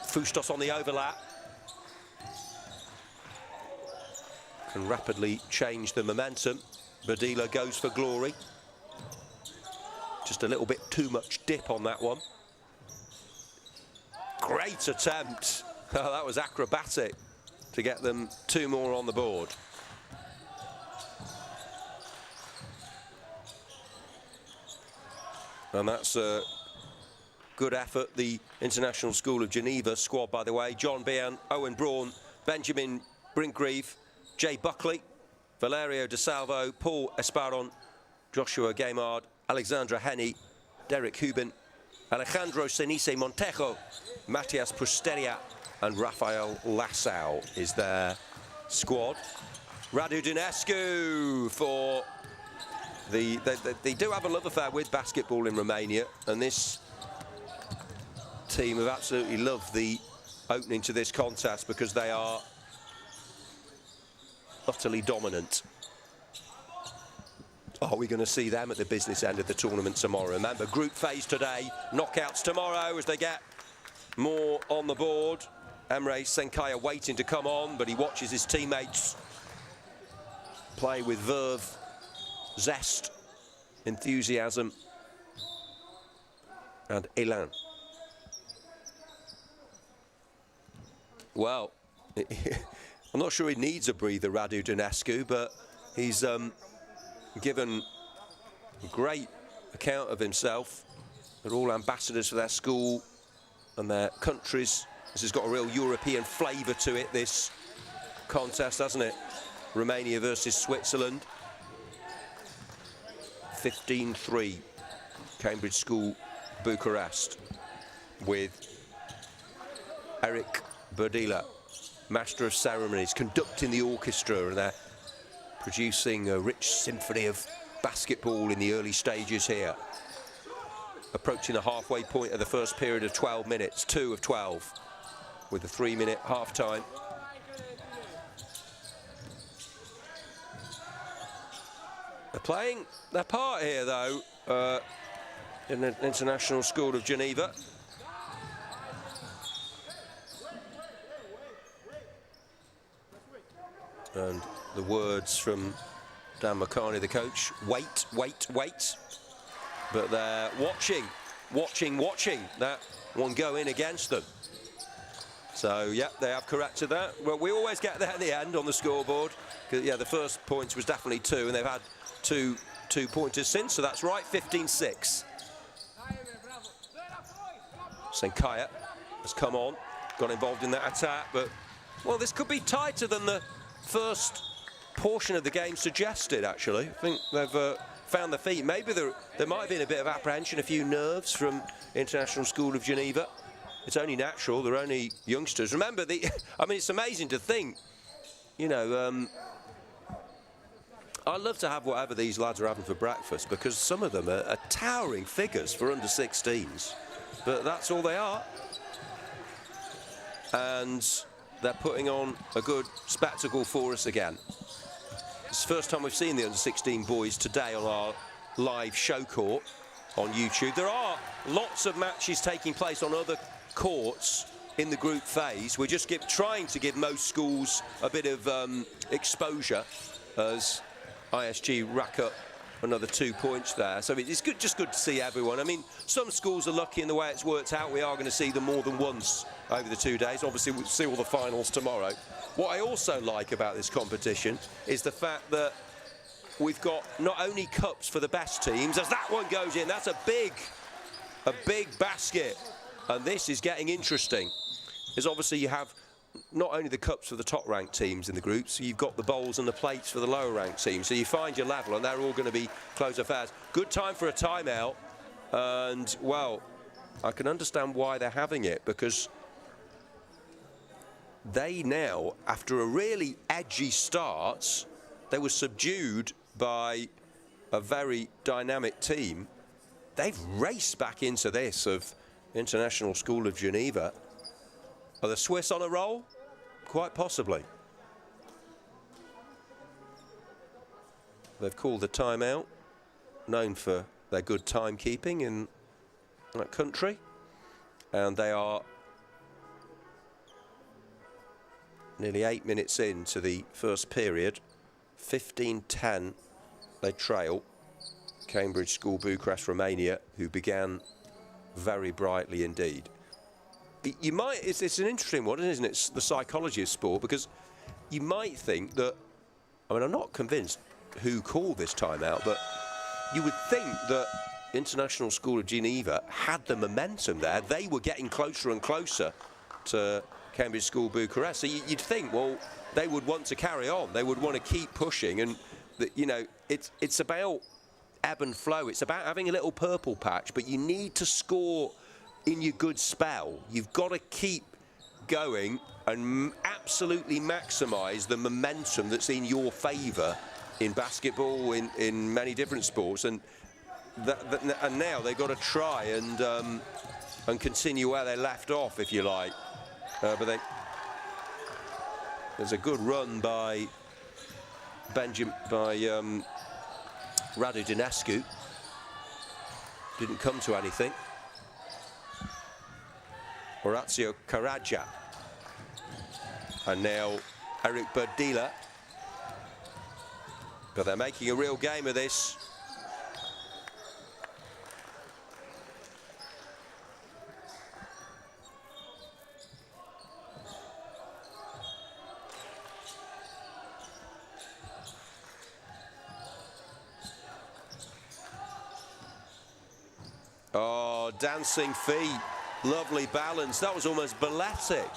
Fustos on the overlap. Can rapidly change the momentum. Badila goes for glory. Just a little bit too much dip on that one. Great attempt. Oh, that was acrobatic to get them 2 more on the board. And that's a good effort. The International School of Geneva squad, by the way: John Bean, Owen Braun, Benjamin Brinkgrieve, Jay Buckley, Valerio De Salvo, Paul Esparon, Joshua Gaymard, Alexandra Henny, Derek Hubin, Alejandro Senise Montejo, Matias Pusteria, and Rafael Lassau is their squad. Radu Dinescu for they do have a love affair with basketball in Romania, and this team have absolutely loved the opening to this contest because they are utterly dominant. Are we going to see them at the business end of the tournament tomorrow? Remember, group phase today, knockouts tomorrow as they get more on the board. Emre Senkaya waiting to come on, but he watches his teammates play with verve, zest, enthusiasm, and élan. Well, I'm not sure he needs a breather, Radu Dinescu, but he's given a great account of himself. They're all ambassadors for their school and their countries. This has got a real European flavour to it, this contest, hasn't it? Romania versus Switzerland. 15-3, Cambridge School, Bucharest, with Eric Berdila, Master of Ceremonies, conducting the orchestra, and they're producing a rich symphony of basketball in the early stages here. Approaching the halfway point of the first period of 12 minutes, 2 of 12, with a 3-minute half-time. They're playing their part here, though, in the International School of Geneva. And the words from Dan McCarney, the coach: wait, wait, wait. But they're watching that one go in against them. So, yeah, they have corrected that. Well, we always get there at the end on the scoreboard. Yeah, the first points was definitely 2, and they've had two pointers since, so that's right, 15-6. Senkaya has come on, got involved in that attack, but, well, this could be tighter than the first portion of the game suggested, actually. I think they've found their feet. Maybe there might have been a bit of apprehension, a few nerves from International School of Geneva. It's only natural, they're only youngsters. Remember, I mean, it's amazing to think, you know, I love to have whatever these lads are having for breakfast, because some of them are towering figures for under 16s, but that's all they are. And they're putting on a good spectacle for us again. It's the first time we've seen the under 16 boys today on our live show court on YouTube. There are lots of matches taking place on other courts in the group phase. We're just trying to give most schools a bit of exposure as ISG rack up another 2 points there. So it's good, just good to see everyone. I mean, some schools are lucky in the way it's worked out. We are going to see them more than once over the 2 days. Obviously, we'll see all the finals tomorrow. What I also like about this competition is the fact that we've got not only cups for the best teams, as that one goes in, that's a big basket. And this is getting interesting, because obviously you have not only the cups for the top-ranked teams in the groups, you've got the bowls and the plates for the lower-ranked teams. So you find your level, and they're all going to be close affairs. Good time for a timeout, and, well, I can understand why they're having it, because they now, after a really edgy start, they were subdued by a very dynamic team. They've raced back into this of International School of Geneva. Are the Swiss on a roll? Quite possibly. They've called the timeout, known for their good timekeeping in that country, and they are nearly 8 minutes into the first period. 15-10 they trail Cambridge School Bucharest, Romania, who began very brightly indeed. you might, it's an interesting one, isn't it? It's the psychology of sport, because you might think that, I mean, I'm not convinced who called this timeout, but you would think that International School of Geneva had the momentum there. They were getting closer and closer to Cambridge School Bucharest. So you'd think, well, they would want to carry on. They would want to keep pushing. And, you know, it's about ebb and flow. It's about having a little purple patch, but you need to score in your good spell. You've got to keep going and absolutely maximise the momentum that's in your favour in basketball, in many different sports. And now they've got to try and continue where they left off, if you like. But there's a good run by Radu Dinescu. Didn't come to anything. Horacio Karaja. And now Eric Berdila. But they're making a real game of this. Oh, dancing feet, lovely balance. That was almost balletic,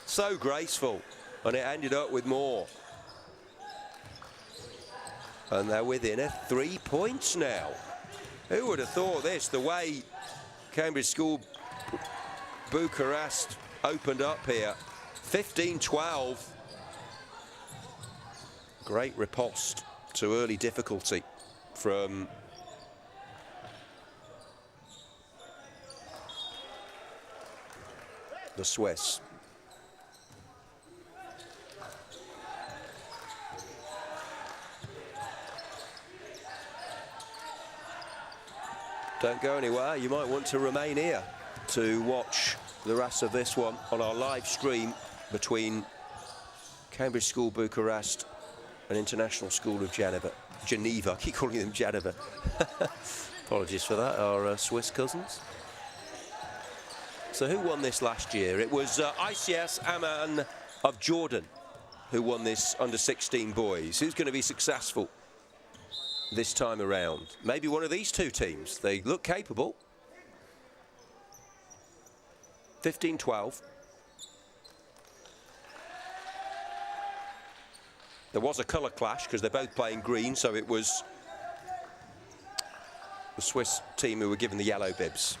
so graceful, and it ended up with more. And they're within 3 points now. Who would have thought this, the way Cambridge School Bucharest opened up here. 15-12. Great riposte to early difficulty from the Swiss. Don't go anywhere. You might want to remain here to watch the rest of this one on our live stream between Cambridge School Bucharest and International School of Geneva. I keep calling them Geneva. Apologies for that, our Swiss cousins. So who won this last year? It was ICS Amman of Jordan who won this under-16 boys. Who's going to be successful this time around? Maybe one of these two teams. They look capable. 15-12. There was a colour clash because they're both playing green, so it was the Swiss team who were given the yellow bibs.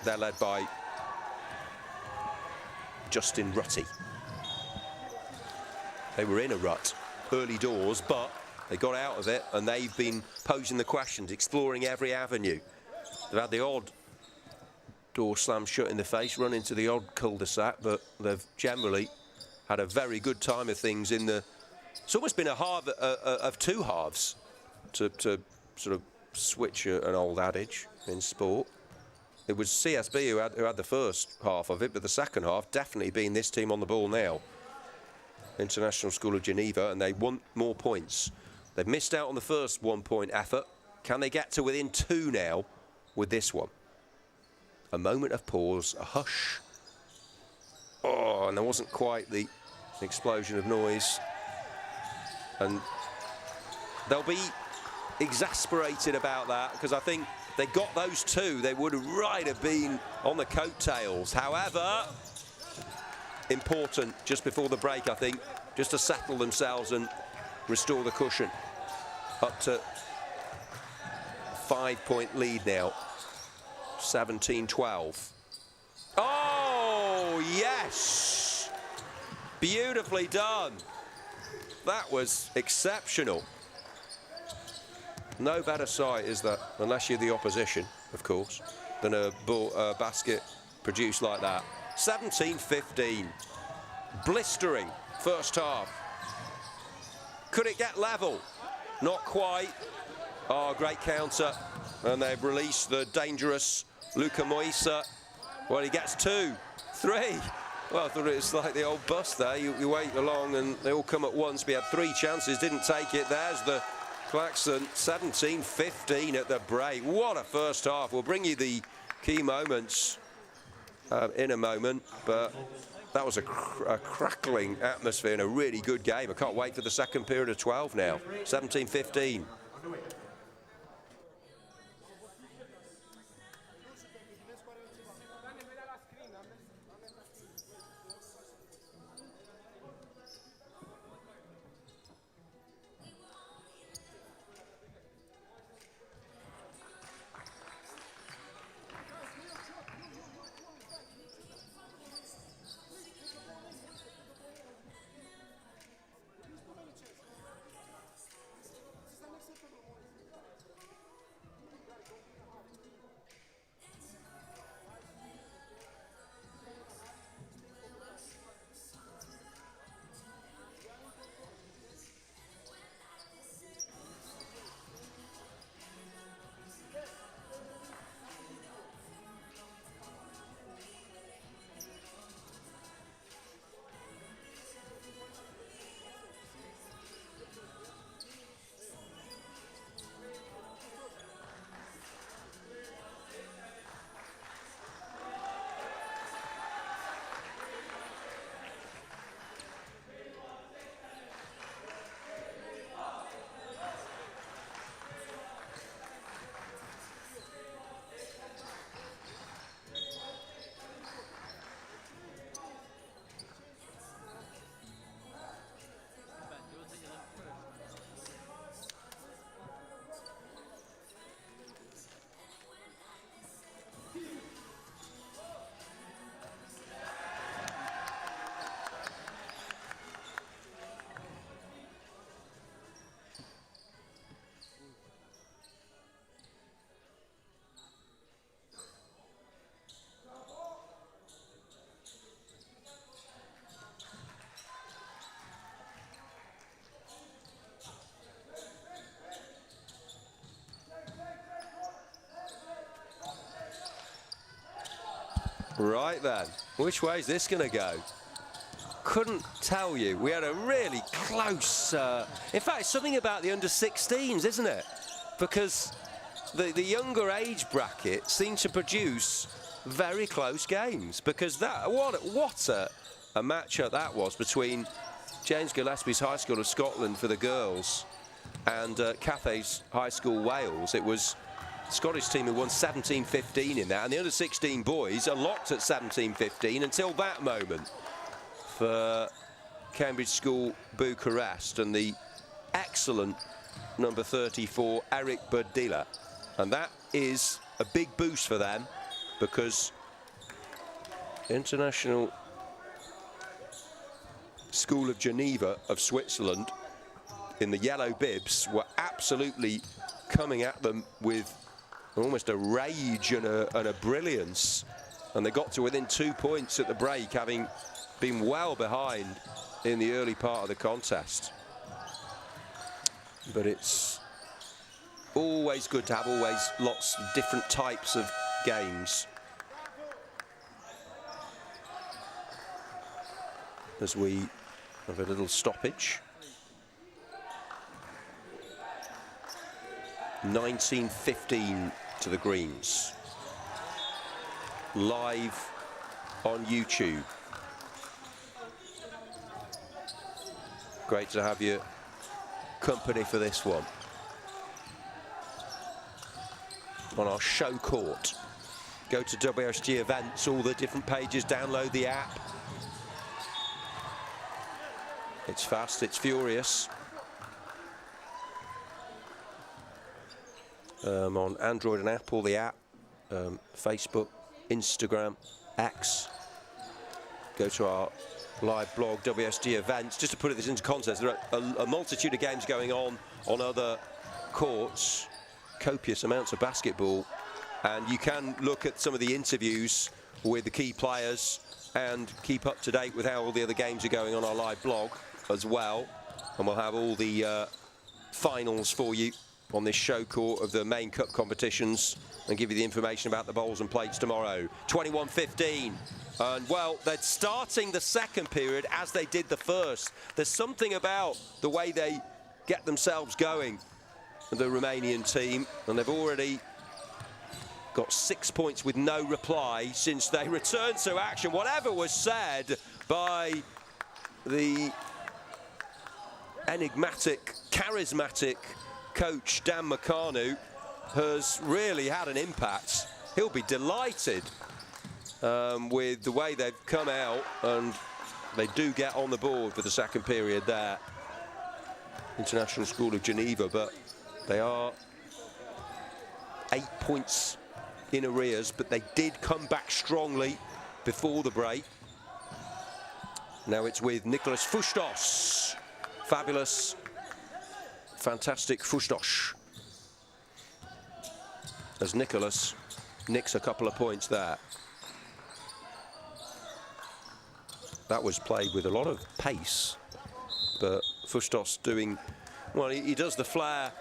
They're led by Justin Rutty. They were in a rut early doors, but they got out of it, and they've been posing the questions, exploring every avenue. They've had the odd door slammed shut in the face, run into the odd cul-de-sac, but they've generally had a very good time of things in the... It's almost been a half of two halves, to sort of switch an old adage in sport. It was CSB who had the first half of it, but the second half definitely being this team on the ball now. International School of Geneva, and they want more points. They've missed out on the first 1 point effort. Can they get to within 2 now with this one? A moment of pause, a hush. Oh, and there wasn't quite the explosion of noise. And they'll be exasperated about that, because I think they got those 2, they would have been on the coattails. However, important just before the break, I think, just to settle themselves and restore the cushion. Up to 5 point lead now. 17-12. Oh, yes! Beautifully done. That was exceptional. No better sight, is that, unless you're the opposition, of course, than a basket produced like that. 17-15. Blistering first half. Could it get level? Not quite. Oh, great counter. And they've released the dangerous Luka Moisa. Well, he gets 2, 3. Well, I thought it was like the old bus there. You wait along and they all come at once. We had 3 chances, didn't take it. There's the klaxon. 17-15 at the break. What a first half. We'll bring you the key moments in a moment, but that was a crackling atmosphere and a really good game. I can't wait for the second period of 12 now, 17-15. Right then, which way is this going to go? Couldn't tell you. We had a really close, in fact, it's something about the under-16s, isn't it? Because the younger age bracket seemed to produce very close games, because that, what a matchup that was between James Gillespie's High School of Scotland for the girls and Cathays High School Wales. It was Scottish team who won 17-15 in that, and the under-16 boys are locked at 17-15 until that moment for Cambridge School Bucharest and the excellent number 34 Eric Berdila, and that is a big boost for them because International School of Geneva of Switzerland in the yellow bibs were absolutely coming at them with almost a rage and a brilliance, and they got to within 2 points at the break, having been well behind in the early part of the contest. But it's always good to have lots of different types of games. As we have a little stoppage. 19-15 to the Greens. Live on YouTube. Great to have your company for this one. On our show court. Go to WSG events, all the different pages, download the app. It's fast, it's furious. On Android and Apple, the app, Facebook, Instagram, X. Go to our live blog, WSG events. Just to put this into context, there are a multitude of games going on other courts, copious amounts of basketball, and you can look at some of the interviews with the key players and keep up to date with how all the other games are going on our live blog as well. And we'll have all the finals for you on this show court of the main cup competitions and give you the information about the bowls and plates tomorrow. 21-15. And, well, they're starting the second period as they did the first. There's something about the way they get themselves going, the Romanian team, and they've already got 6 points with no reply since they returned to action. Whatever was said by the enigmatic, charismatic coach Dan McCarnu has really had an impact. He'll be delighted with the way they've come out, and they do get on the board for the second period there. International School of Geneva, but they are 8 points in arrears, but they did come back strongly before the break. Now it's with Nicholas Fustos. Fabulous, fantastic Fustos. As Nicholas nicks a couple of points there. That was played with a lot of pace, but Fustos doing, well, he does the flair,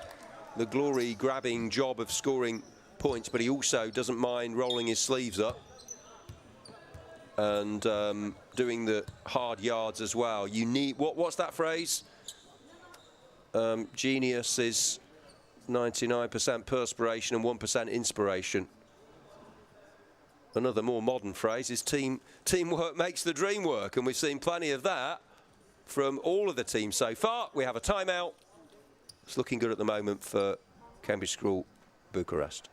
the glory-grabbing job of scoring points, but he also doesn't mind rolling his sleeves up and doing the hard yards as well. You need, what's that phrase? Genius is 99% perspiration and 1% inspiration. Another more modern phrase is teamwork makes the dream work, and we've seen plenty of that from all of the teams so far. We have a timeout. It's looking good at the moment for Cambridge School Bucharest.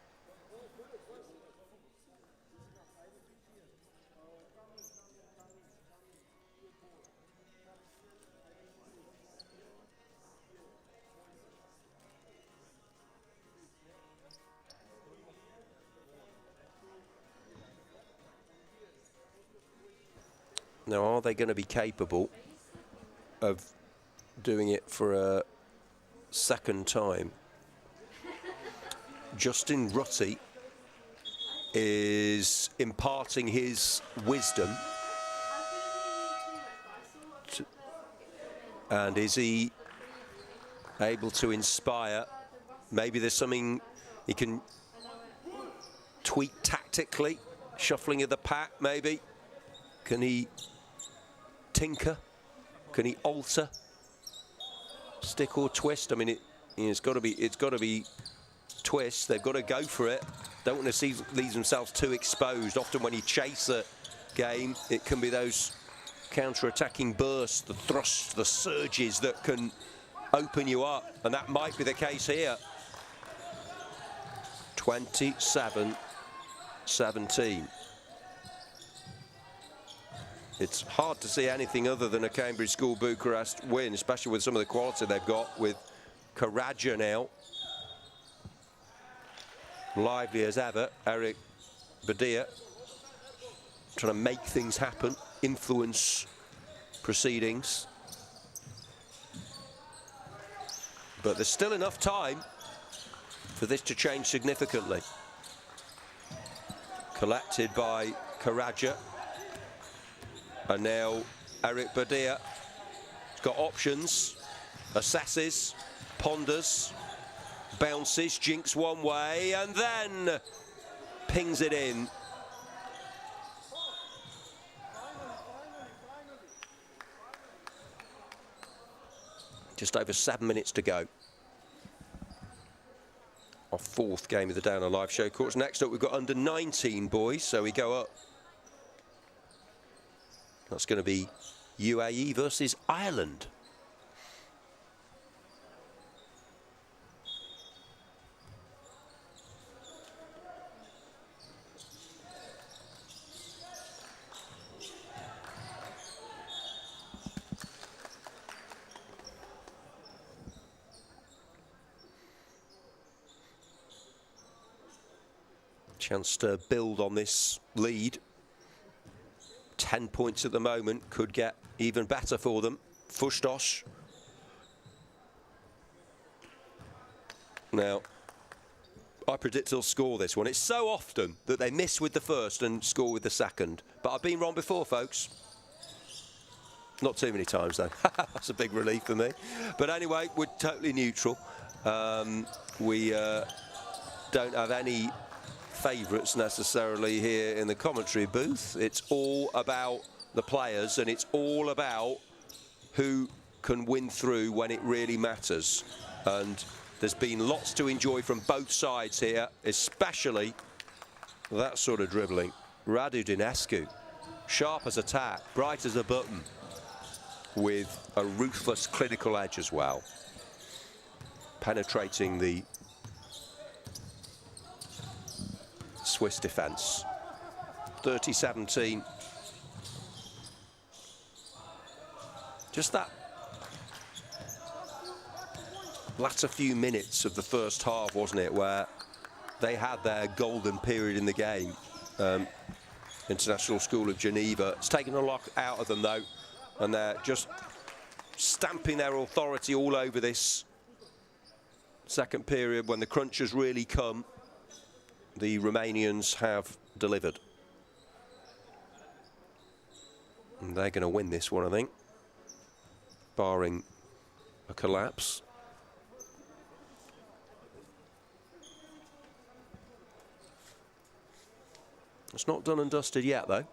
Now, are they going to be capable of doing it for a second time? Justin Rutty is imparting his wisdom. And is he able to inspire? Maybe there's something he can tweak tactically, shuffling of the pack maybe. Can he tinker? Can he alter? Stick or twist? I mean, it's got to be twist. They've got to go for it. Don't want to leave themselves too exposed. Often when you chase a game, it can be those counter-attacking bursts, the thrusts, the surges that can open you up, and that might be the case here. 27-17. It's hard to see anything other than a Cambridge School Bucharest win, especially with some of the quality they've got with Karaja now. Lively as ever, Eric Badia trying to make things happen, influence proceedings. But there's still enough time for this to change significantly. Collected by Karaja. And now Eric Badia has got options, assesses, ponders, bounces, jinks one way, and then pings it in. Just over 7 minutes to go. Our fourth game of the day on a live show. Of course, next up we've got under 19 boys, so we go up. That's going to be UAE versus Ireland. Chance to build on this lead. 10 points at the moment, could get even better for them. Fustos. Now, I predict they'll score this one. It's so often that they miss with the first and score with the second. But I've been wrong before, folks. Not too many times, though. That's a big relief for me. But anyway, we're totally neutral. We don't have any favourites necessarily here in the commentary booth. It's all about the players, and it's all about who can win through when it really matters. And there's been lots to enjoy from both sides here, especially that sort of dribbling. Radu Dinescu, sharp as a tack, bright as a button, with a ruthless clinical edge as well. Penetrating the Swiss defence. 30-17. Just that latter few minutes of the first half, wasn't it, where they had their golden period in the game. International School of Geneva. It's taken a lot out of them, though, and they're just stamping their authority all over this second period. When the crunches really come, the Romanians have delivered. And they're going to win this one, I think, barring a collapse. It's not done and dusted yet, though.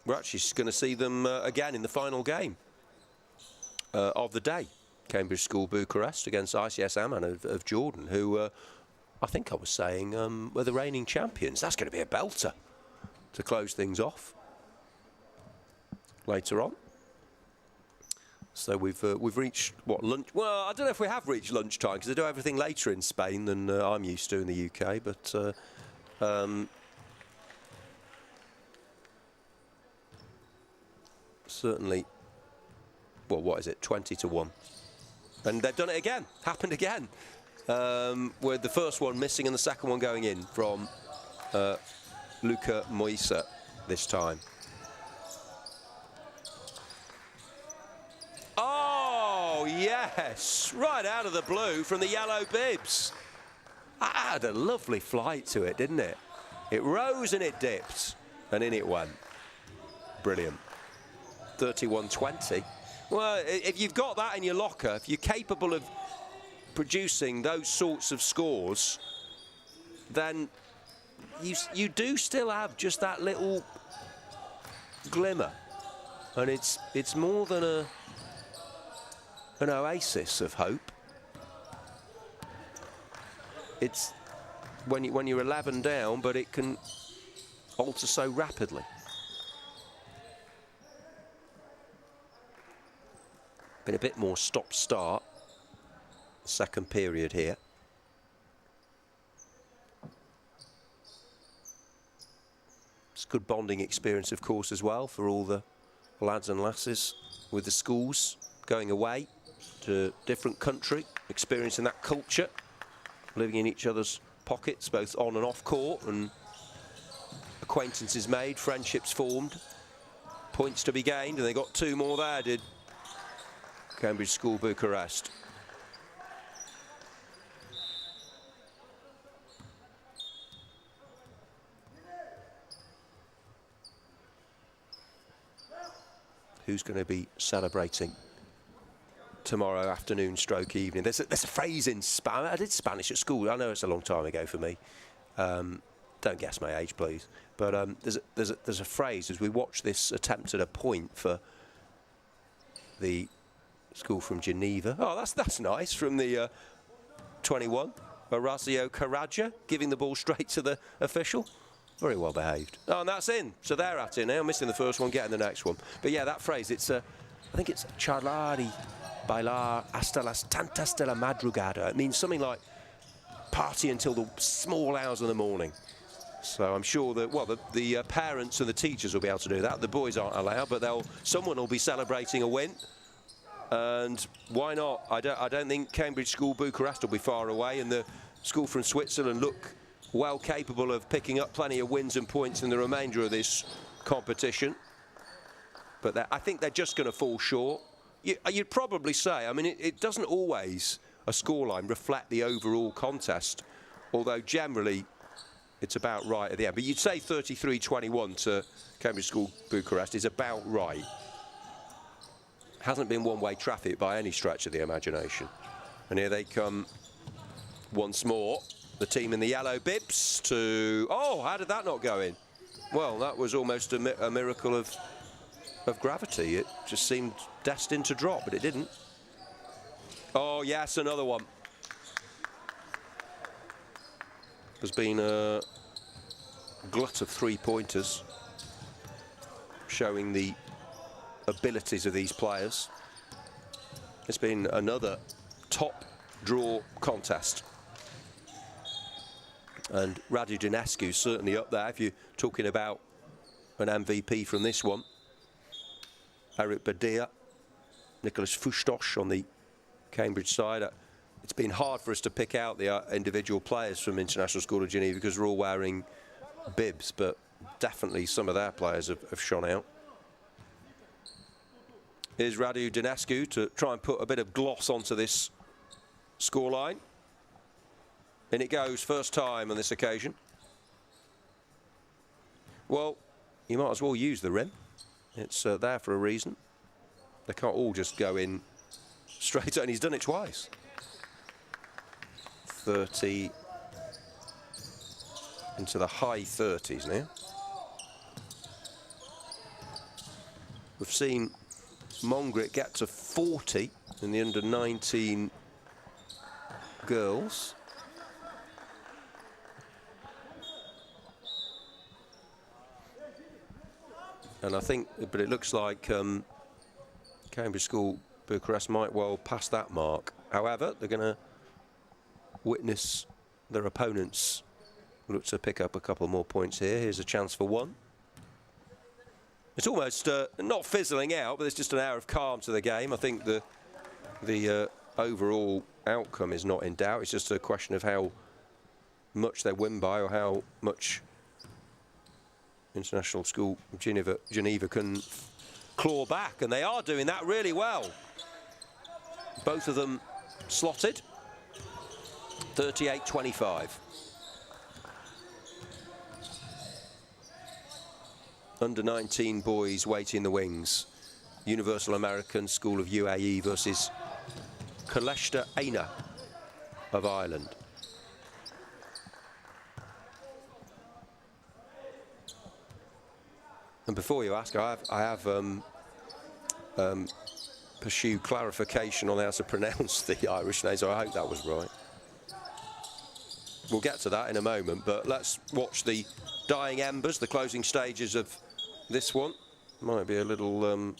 We're actually going to see them again in the final game of the day. Cambridge School Bucharest against ICS Amman of Jordan, who I think I was saying were the reigning champions. That's going to be a belter to close things off later on. So we've reached, what, lunch? Well, I don't know if we have reached lunchtime, because they do everything later in Spain than I'm used to in the UK, but certainly, well, what is it, 20-1. And they've done it again, happened again, with the first one missing and the second one going in from Luca Moisa this time. Oh, yes, right out of the blue from the yellow bibs. That had a lovely flight to it, didn't it? It rose and it dipped, and in it went. Brilliant. 31-20. Well, if you've got that in your locker, if you're capable of producing those sorts of scores, then you do still have just that little glimmer, and it's more than an oasis of hope. It's when you're 11 down, but it can alter so rapidly. Been a bit more stop-start second period here. It's a good bonding experience, of course, as well for all the lads and lasses with the schools, going away to a different country, experiencing that culture, living in each other's pockets, both on and off court, and acquaintances made, friendships formed, points to be gained, and they got 2 more there, did Cambridge School Bucharest. Who's going to be celebrating tomorrow afternoon stroke evening? There's a phrase in Spanish. I did Spanish at school. I know it's a long time ago for me. Don't guess my age, please. But there's a phrase as we watch this attempt at a point for the school from Geneva. Oh, that's nice from the 21, Horacio Caraja, giving the ball straight to the official. Very well behaved. Oh, and that's in. So they're at it now, missing the first one, getting the next one. But yeah, that phrase, I think it's charlar y bailar hasta las tantas de la madrugada. It means something like party until the small hours of the morning. So I'm sure that, well, the parents and the teachers will be able to do that. The boys aren't allowed, but someone will be celebrating a win. And why not? I don't think Cambridge School Bucharest will be far away, and the school from Switzerland look well capable of picking up plenty of wins and points in the remainder of this competition. But I think they're just going to fall short. You'd probably say, I mean, it doesn't always, a scoreline, reflect the overall contest, although generally it's about right at the end. But you'd say 33-21 to Cambridge School Bucharest is about right. Hasn't been one-way traffic by any stretch of the imagination. And here they come once more. The team in the yellow bibs to... Oh, how did that not go in? Well, that was almost a miracle of of gravity. It just seemed destined to drop, but it didn't. Oh, yes, another one. There's been a glut of three-pointers showing the abilities of these players. It's been another top draw contest. And Radu Dinescu certainly up there if you're talking about an MVP from this one. Eric Badia, Nicholas Fustos on the Cambridge side. It's been hard for us to pick out the individual players from International School of Geneva because we're all wearing bibs, but definitely some of their players have shone out. Here's Radu Dinescu to try and put a bit of gloss onto this scoreline. In it goes, first time on this occasion. Well, you might as well use the rim. It's there for a reason. They can't all just go in straight, and he's done it twice. 30 into the high 30s now. We've seen Mungret get to 40 in the under-19 girls. And I think, but it looks like Cambridge School Bucharest might well pass that mark. However, they're going to witness their opponents look to pick up a couple more points here. Here's a chance for one. It's almost not fizzling out, but there's just an air of calm to the game. I think the overall outcome is not in doubt. It's just a question of how much they win by or how much International School Geneva can claw back, and they are doing that really well. Both of them slotted. 38-25. Under-19 boys waiting in the wings. Universal American School of UAE versus Coláiste Éanna of Ireland. And before you ask, I have pursued clarification on how to pronounce the Irish name, so I hope that was right. We'll get to that in a moment, but let's watch the dying embers, the closing stages of this one. Might be a little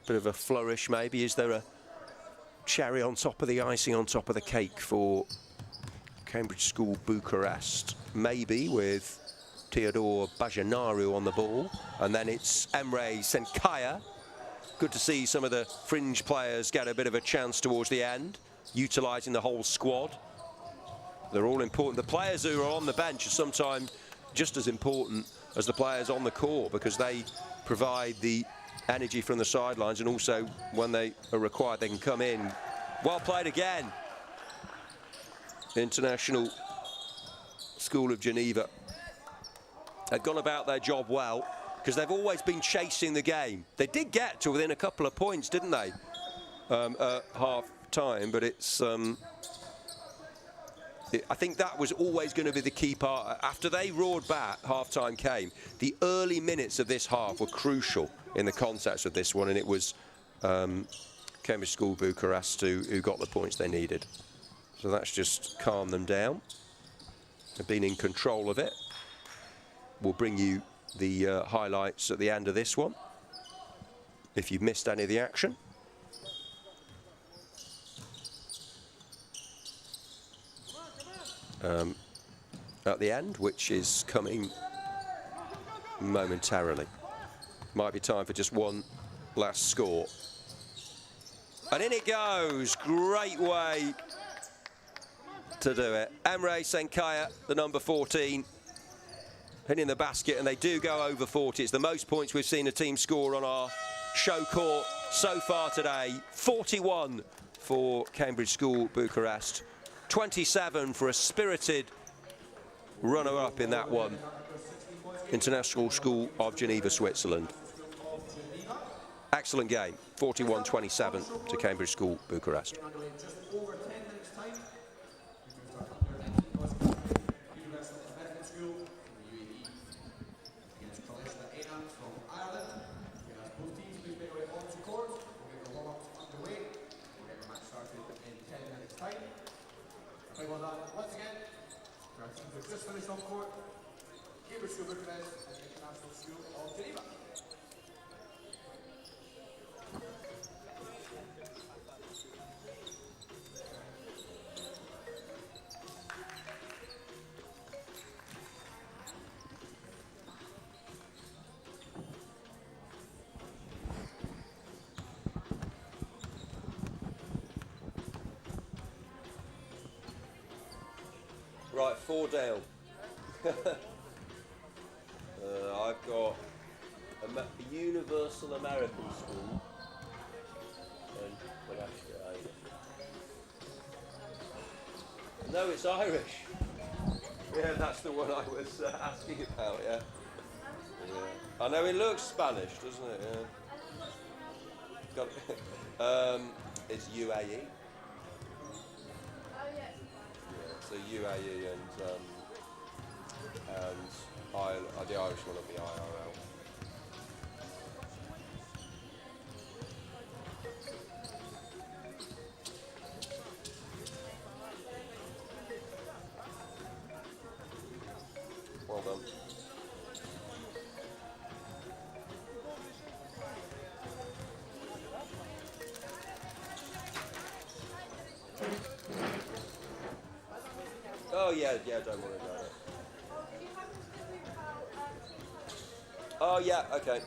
bit of a flourish maybe. Is there a cherry on top of the icing on top of the cake for Cambridge School Bucharest? Maybe, with Teodor Bajanaru on the ball, and then it's Emre Senkaya. Good to see some of the fringe players get a bit of a chance towards the end, utilising the whole squad. They're all important. The players who are on the bench are sometimes just as important as the players on the court because they provide the energy from the sidelines, and also when they are required they can come in. Well played again. International School of Geneva. They've gone about their job well because they've always been chasing the game. They did get to within a couple of points, didn't they, at half-time, but it's... I think that was always going to be the key part. After they roared back, half-time came. The early minutes of this half were crucial in the context of this one, and it was Cambridge School Bucharest who got the points they needed. So that's just calmed them down. They've been in control of it. We'll bring you the highlights at the end of this one, if you've missed any of the action. At the end, which is coming momentarily. Might be time for just one last score. And in it goes. Great way to do it. Emre Senkaya, the number 14, hitting the basket, and they do go over 40. It's the most points we've seen a team score on our show court so far today. 41 for Cambridge School Bucharest. 27 for a spirited runner-up in that one. International School of Geneva, Switzerland. Excellent game. 41-27 to Cambridge School Bucharest. We've just finished on court. Cambridge School Bucharest and the International School of Geneva. Right, 4 down. I've got a Universal American School and Coláiste. No, it's Irish. Yeah, that's the one I was asking about, yeah. I know it looks Spanish, doesn't it? Yeah. Got it. It's UAE. So UAE and the Irish one will be IRL. Well done. Oh yeah, don't worry about it. Oh yeah, okay.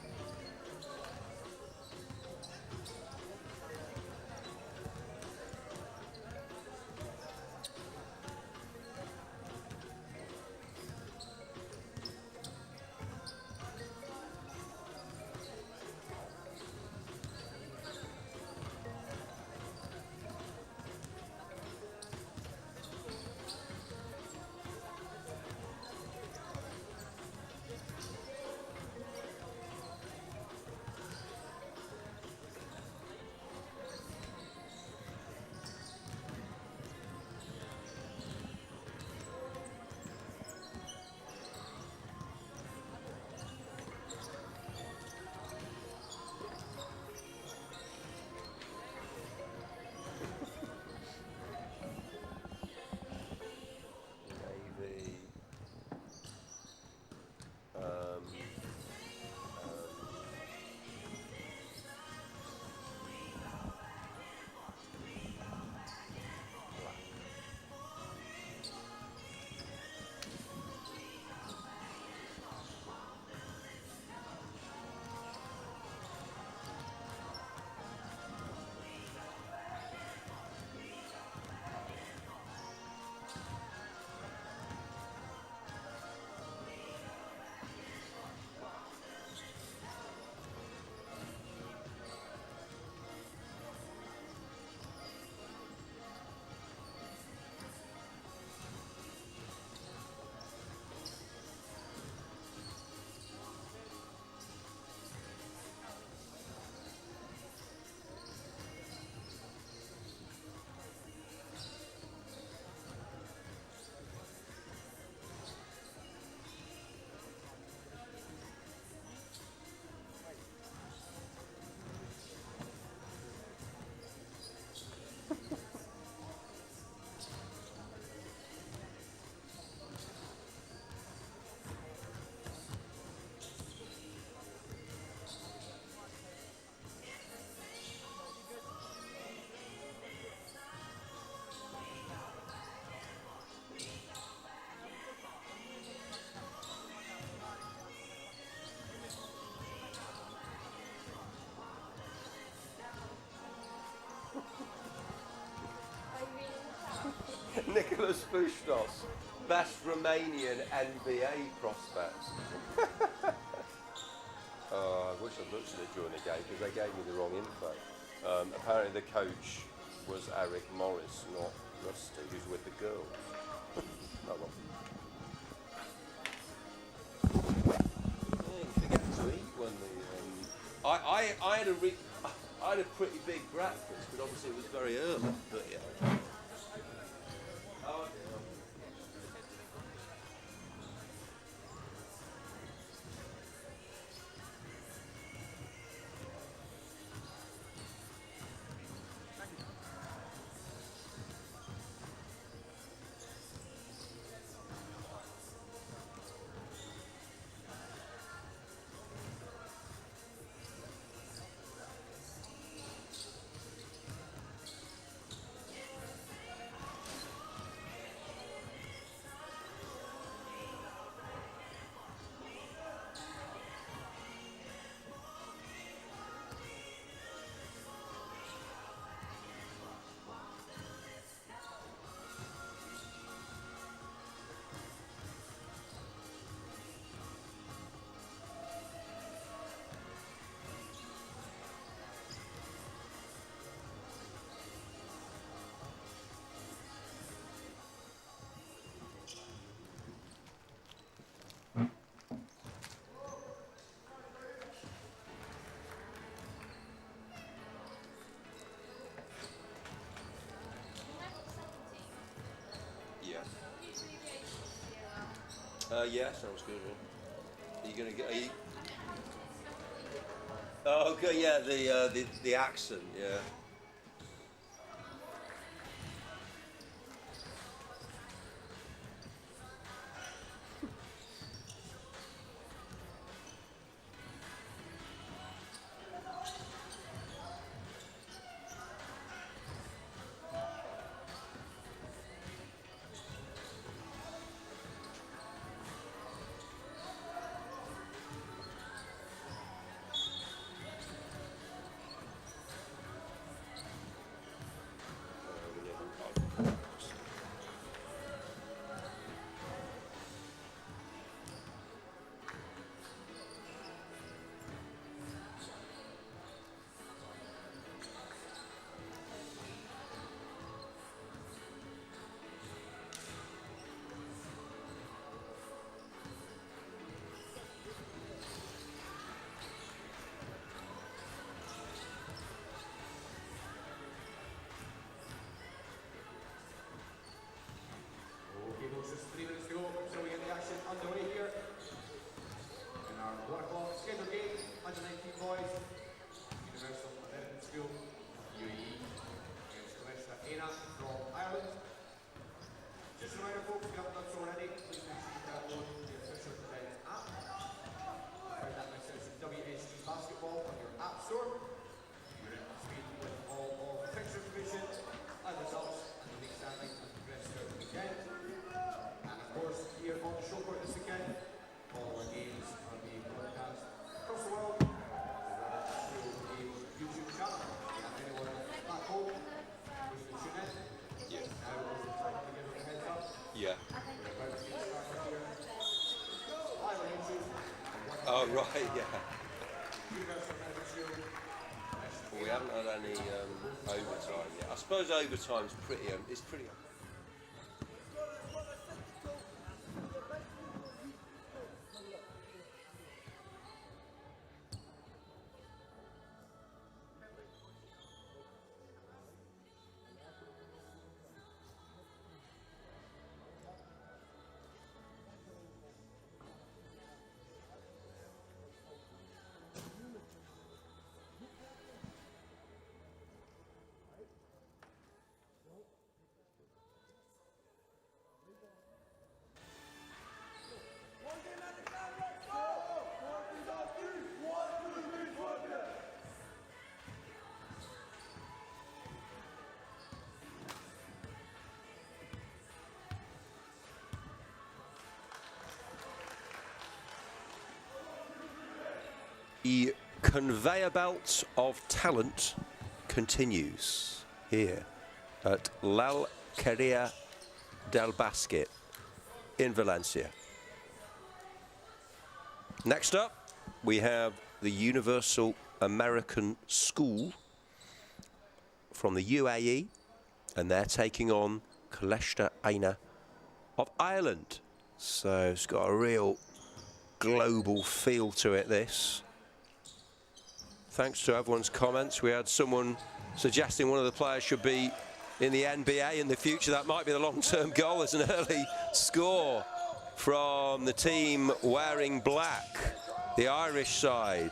Nicholas Bustos, best Romanian NBA prospects. I wish I'd looked at it during the game because they gave me the wrong info. Apparently the coach was Eric Morris, not Rusty, who's with the girls. Oh well. Yeah, you forget to eat when the... I had a pretty big breakfast, but obviously it was very early. But yeah. Yeah, sounds good. Yeah. Are you gonna get? Are you... Oh, okay. Yeah, the accent. Yeah. Just 3 minutes to go, so we get the action underway here. In our 1 o'clock scheduled game, under 19 boys, Universal American School, UAE, against Coláiste Éanna from Ireland. Just a reminder folks, if you haven't done so already, please make sure you download the official events app. Find that by searching WSG Basketball on your app store. You're up to speed with all of the fixture information and results and the league standings as we progress throughout the weekend. Of course, here on the show court this weekend, all our games are being broadcast across the world through the YouTube channel. And anyone back home who's to tune in, now is the time to give them a heads up. Yeah. We're about to get started here. Live on YouTube. Oh right, yeah. Universal American School. Well, we haven't had any overtime yet. I suppose overtime's pretty. It's pretty. The conveyor belt of talent continues here at l'Alqueria del Basket in Valencia. Next up, we have the Universal American School from the UAE, and they're taking on Coláiste Éanna of Ireland. So it's got a real global feel to it, this. Thanks to everyone's comments. We had someone suggesting one of the players should be in the NBA in the future. That might be the long-term goal as an early score from the team wearing black. The Irish side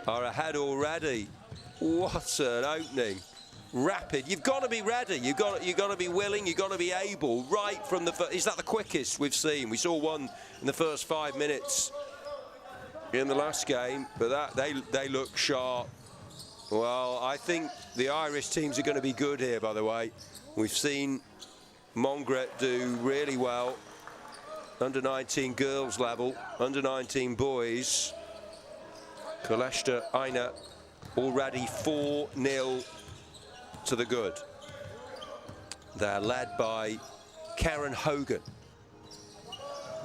are ahead already. What an opening. Rapid. You've got to be ready. You've got to be willing. You've got to be able. Right from the first. Is that the quickest we've seen? We saw one in the first 5 minutes in the last game, but that they look sharp. Well, I think the Irish teams are going to be good here, by the way. We've seen Mungret do really well. Under 19 girls level, under 19 boys. Coláiste Éanna already 4-0 to the good. They're led by Karen Hogan.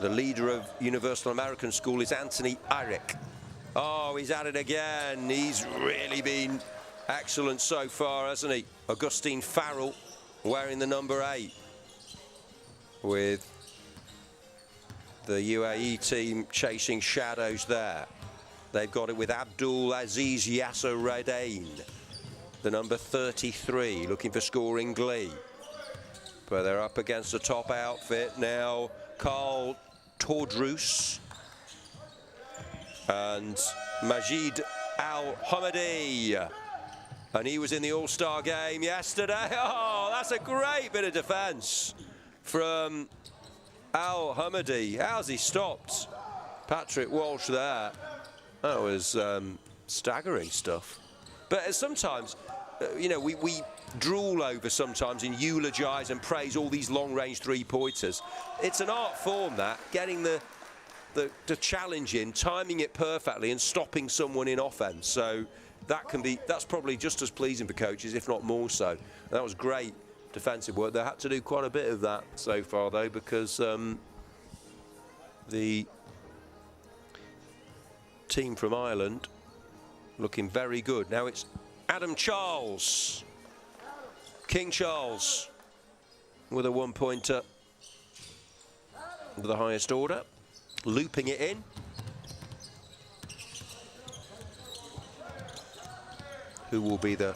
The leader of Universal American School is Anthony Eyrick. Oh, he's at it again. He's really been excellent so far, hasn't he? Augustine Farrell wearing the number 8. With the UAE team chasing shadows there. They've got it with Abdul Aziz Yasser Radain, the number 33, looking for scoring glee. But they're up against a top outfit now. Carl Tordrus and Majid Al-Hamadi. And he was in the All-Star game yesterday. Oh, that's a great bit of defence from Al-Hamadi. How's he stopped Patrick Walsh there? That was staggering stuff. But sometimes, you know, we drool over sometimes and eulogise and praise all these long-range three-pointers. It's an art form, that, getting the challenge in, timing it perfectly and stopping someone in offence. So that's probably just as pleasing for coaches, if not more so. That was great defensive work. They had to do quite a bit of that so far, though, because the team from Ireland looking very good. Now it's Adam Charles, King Charles, with a one-pointer of the highest order, looping it in. Who will be the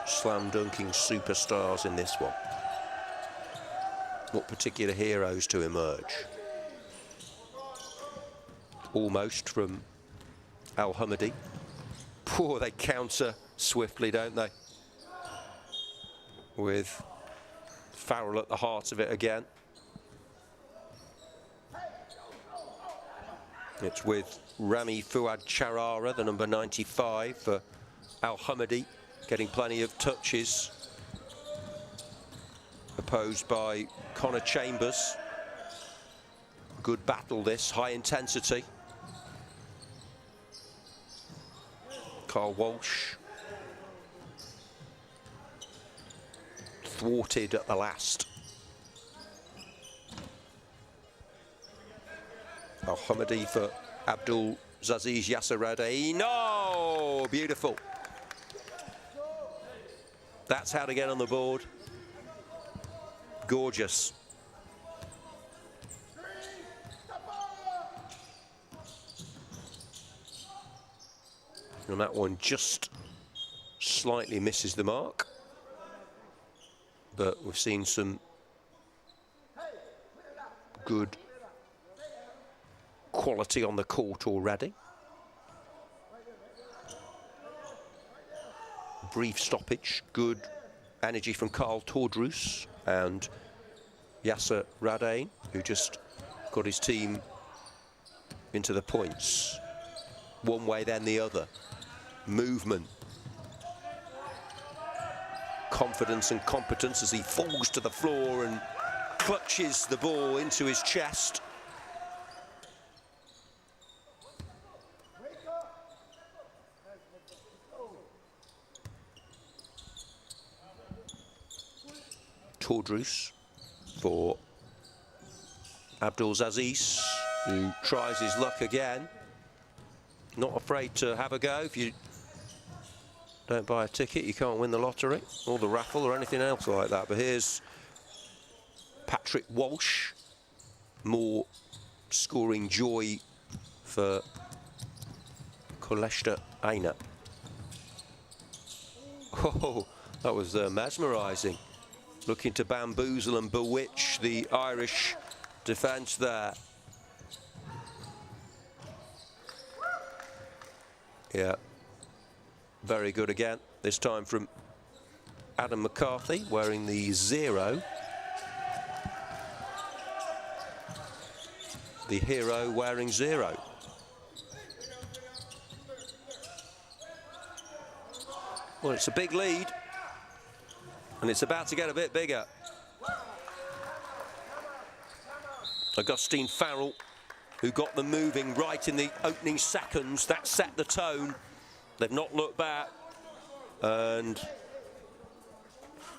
slam-dunking superstars in this one? What particular heroes to emerge? Almost from Al-Hamadi. Poor, they counter swiftly, don't they? With Farrell at the heart of it again. It's with Rami Fuad Charara, the number 95 for Al-Hamadi, getting plenty of touches. Opposed by Connor Chambers. Good battle this, high intensity. Carl Walsh. Thwarted at the last. Al-Hamadi for Abdul Zaziz Yasser. No! Beautiful. That's how to get on the board. Gorgeous. And that one just slightly misses the mark. But we've seen some good quality on the court already. Brief stoppage, good energy from Carl Tordrus and Yasser Radane, who just got his team into the points. One way, then the other. Movement. Confidence and competence as he falls to the floor and clutches the ball into his chest. Tordrus for Abdul Zaziz, who tries his luck again. Not afraid to have a go. If you don't buy a ticket, you can't win the lottery or the raffle or anything else like that. But here's Patrick Walsh. More scoring joy for Coláiste Éanna. Oh, that was mesmerising. Looking to bamboozle and bewitch the Irish defence there. Yeah, very good again. This time from Adam McCarthy, wearing the 0. The hero wearing 0. Well, it's a big lead. And it's about to get a bit bigger. Augustine Farrell, who got them moving right in the opening seconds. That set the tone. They've not looked back. And,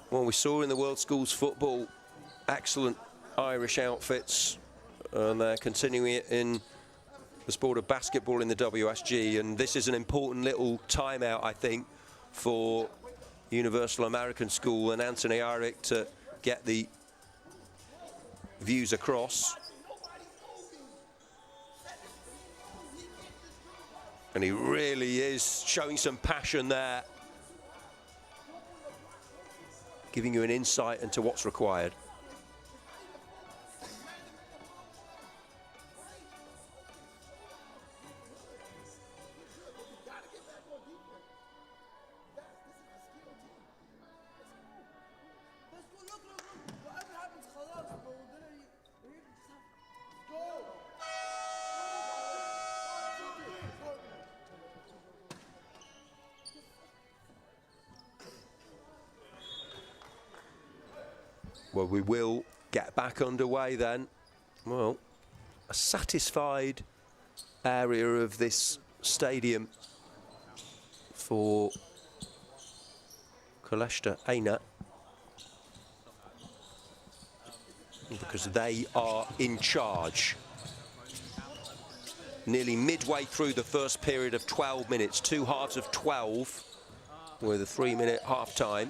well, we saw in the World Schools football, excellent Irish outfits. And they're continuing it in the sport of basketball in the WSG. And this is an important little timeout, I think, for Universal American School and Anthony Ayrick to get the views across. And he really is showing some passion there, giving you an insight into what's required. Well, we will get back underway then. Well, a satisfied area of this stadium for Coláiste, Éanna, because they are in charge. Nearly midway through the first period of 12 minutes, 2 halves of 12 with a 3-minute half-time.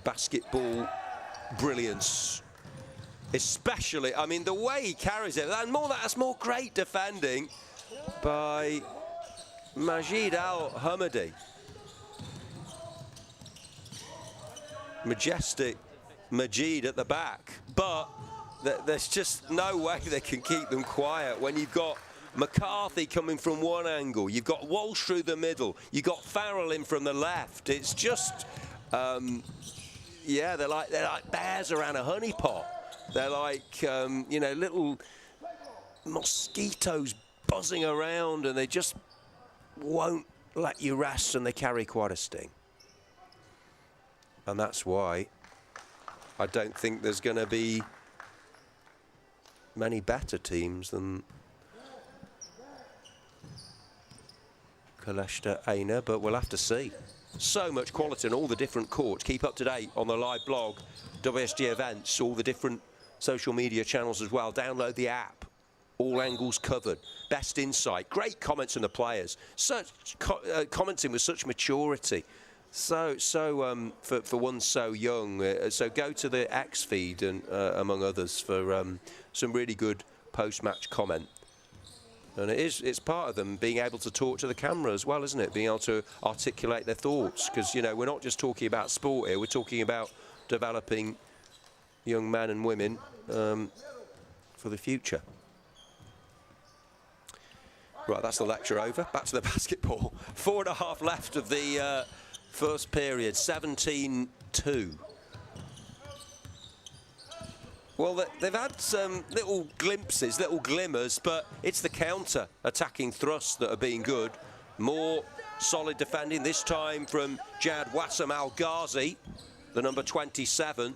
Basketball brilliance, especially, I mean, the way he carries it, and that's more great defending by Majid Al-Hamadi. Majestic Majid at the back, but there's just no way they can keep them quiet when you've got McCarthy coming from one angle, you've got Walsh through the middle, you've got Farrell in from the left. It's just, yeah, they're like bears around a honey pot. They're like, you know, little mosquitoes buzzing around, and they just won't let you rest, and they carry quite a sting. And that's why I don't think there's going to be many better teams than Coláiste, Éanna, but we'll have to see. So much quality in all the different courts. Keep up to date on the live blog, WSG Events, all the different social media channels as well. Download the app. All angles covered. Best insight. Great comments from the players. Such commenting with such maturity. So for one so young. So go to the X feed and among others for some really good post-match comment. And it's part of them being able to talk to the camera as well, isn't it? Being able to articulate their thoughts, because, you know, we're not just talking about sport here, we're talking about developing young men and women for the future. Right, that's the lecture over. Back to the basketball. 4.5 left of the first period, 17-2. Well, they've had some little glimpses, little glimmers, but it's the counter-attacking thrusts that are being good. More solid defending, this time from Jad Wassam Al-Ghazi, the number 27.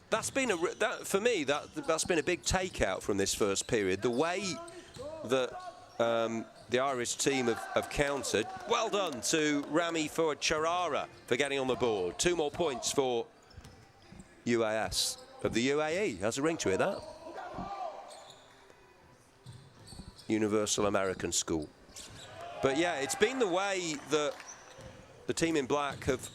That's been for me, that's been a big takeout from this first period. The way that the Irish team have countered. Well done to Rami Fouad Charara for getting on the board. 2 more points for UAS of the UAE. Has a ring to it, that. Universal American School. But yeah, it's been the way that the team in black have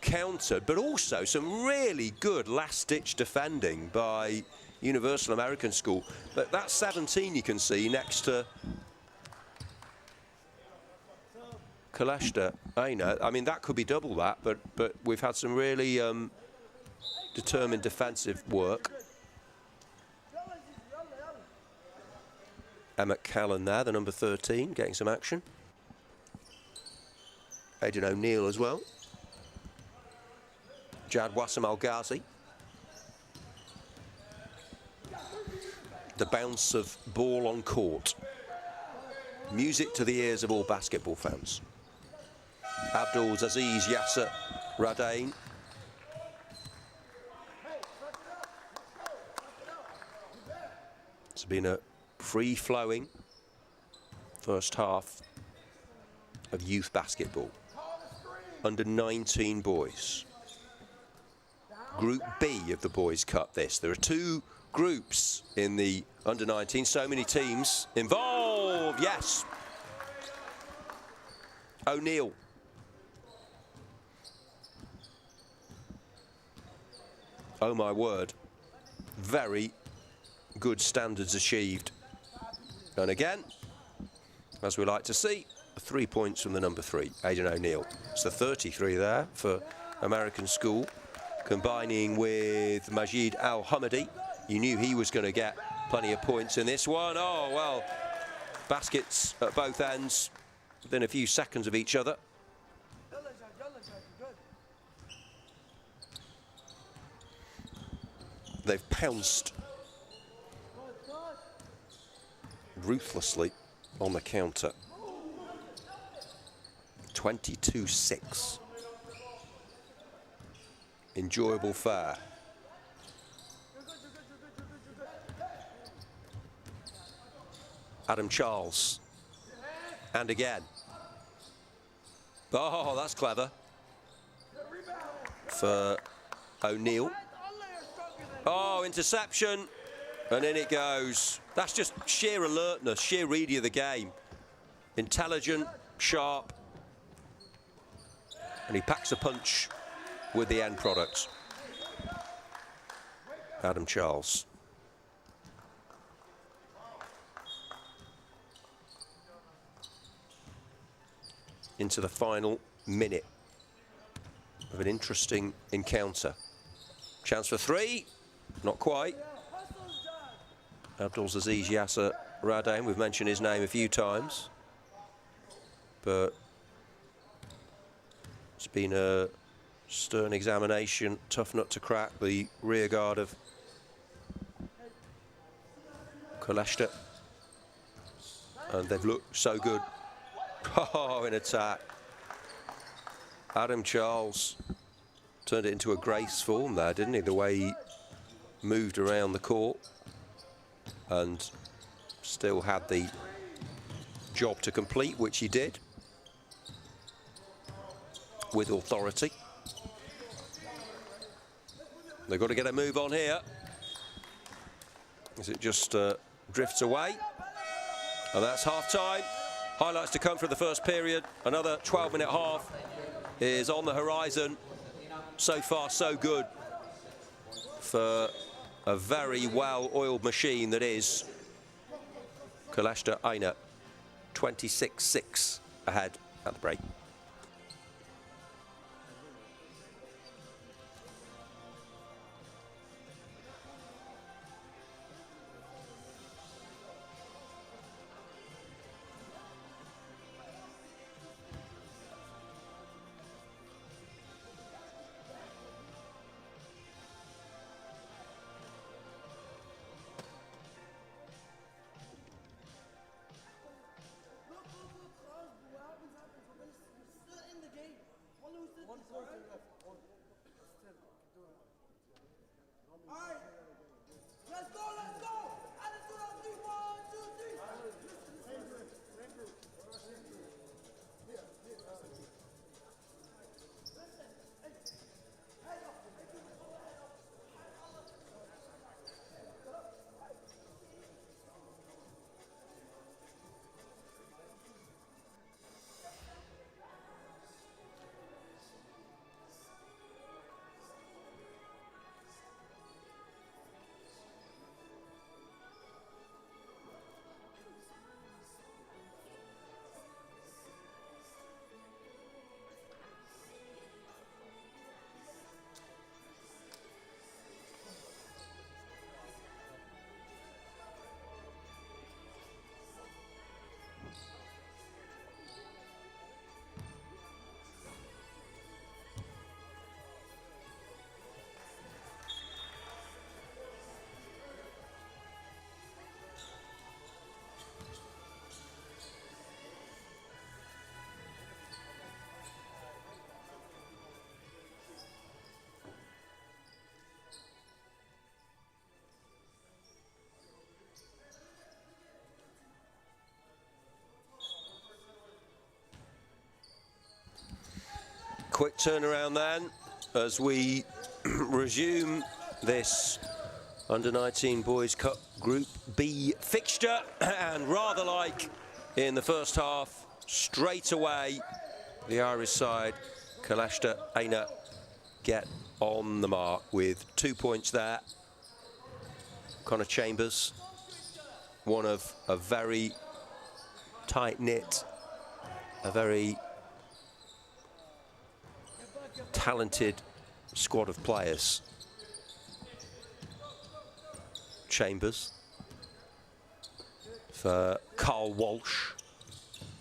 countered, but also some really good last-ditch defending by Universal American School. But that 17 you can see next to Coláiste, Éanna. I mean, that could be double that, but we've had some really determined defensive work. Emmett Callan there, the number 13, getting some action. Aidan O'Neill as well. Jad Wassam Al-Ghazi. The bounce of ball on court. Music to the ears of all basketball fans. Abdul Aziz Yasser Radain. It's been a free-flowing first half of youth basketball. Under 19 boys. Group B of the Boys Cup this. There are 2 groups in the under 19. So many teams involved. Yes. O'Neill. Oh my word. Very good standards achieved. And again, as we like to see, 3 points from the number 3, Aidan O'Neill. It's the 33 there for American School, combining with Majid Al-Hamadi. You knew he was going to get plenty of points in this one. Oh, well, baskets at both ends within a few seconds of each other. They've pounced ruthlessly on the counter. 22-6 enjoyable fare. Adam Charles. And again. Oh, that's clever. For O'Neill. Oh, interception. And in it goes. That's just sheer alertness, sheer reading of the game. Intelligent, sharp. And he packs a punch with the end products. Adam Charles. Into the final minute of an interesting encounter. Chance for three, not quite. Abdulaziz Yasser Radin, we've mentioned his name a few times, but it's been a stern examination, tough nut to crack, the rear guard of Coláiste, and they've looked so good. Oh, in attack. Adam Charles turned it into a grace form there, didn't he? The way he moved around the court and still had the job to complete, which he did with authority. They've got to get a move on here, as it just drifts away. And that's half-time. Highlights to come from the first period. Another 12-minute half is on the horizon. So far, so good for a very well-oiled machine that is Coláiste Éanna. 26-6 ahead at the break. Quick turnaround then as we resume this Under-19 Boys Cup Group B fixture, and rather like in the first half, straight away the Irish side, Coláiste Éanna, get on the mark with 2 points there. Conor Chambers, one of a very tight-knit, a very talented squad of players. Chambers for Carl Walsh.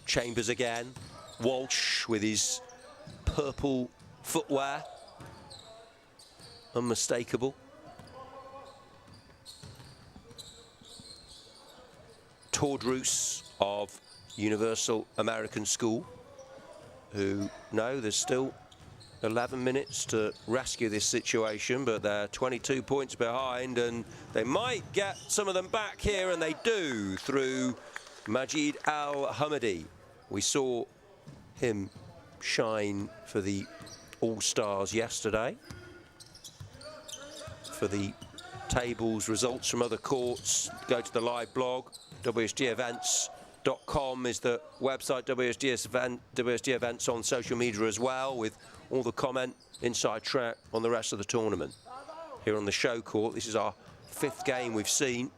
Chambers again. Walsh with his purple footwear. Unmistakable. Tordrus of Universal American School, who, no, there's still 11 minutes to rescue this situation, but they're 22 points behind, and they might get some of them back here, and they do through Majid Al-Hamadi. We saw him shine for the All-Stars yesterday. For the tables, results from other courts, go to the live blog. WSG-events.com is the website. WSG Events on social media as well, with all the comment, inside track on the rest of the tournament. Here on the show court, this is our 5th game we've seen,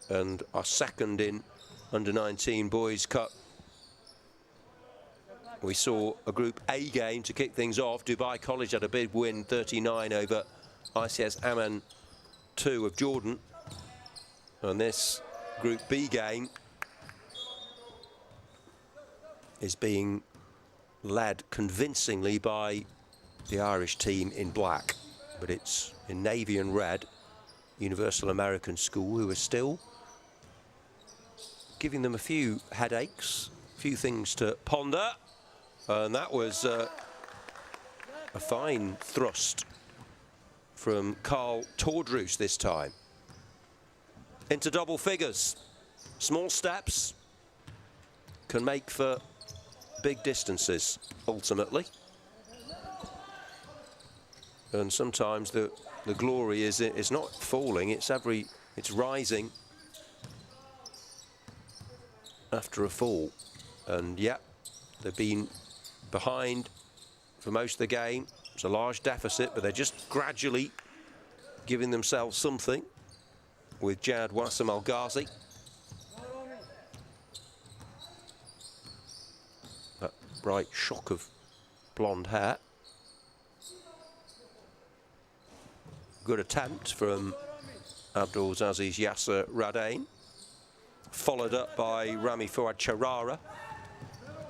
and our 2nd in Under-19 Boys Cup. We saw a Group A game to kick things off. Dubai College had a big win, 39 over ICS Amman 2 of Jordan. And this Group B game is being led convincingly by the Irish team in black, but it's in navy and red, Universal American School, who are still giving them a few headaches, a few things to ponder, and that was a fine thrust from Carl Tordrus this time. Into double figures. Small steps can make for big distances, ultimately. And sometimes the glory is not falling, it's rising after a fall. And yeah, they've been behind for most of the game. It's a large deficit, but they're just gradually giving themselves something with Jad Wassam Al Ghazi. That bright shock of blonde hair. Good attempt from Abdul Aziz Yasser Radain, followed up by Rami Fouad Charara.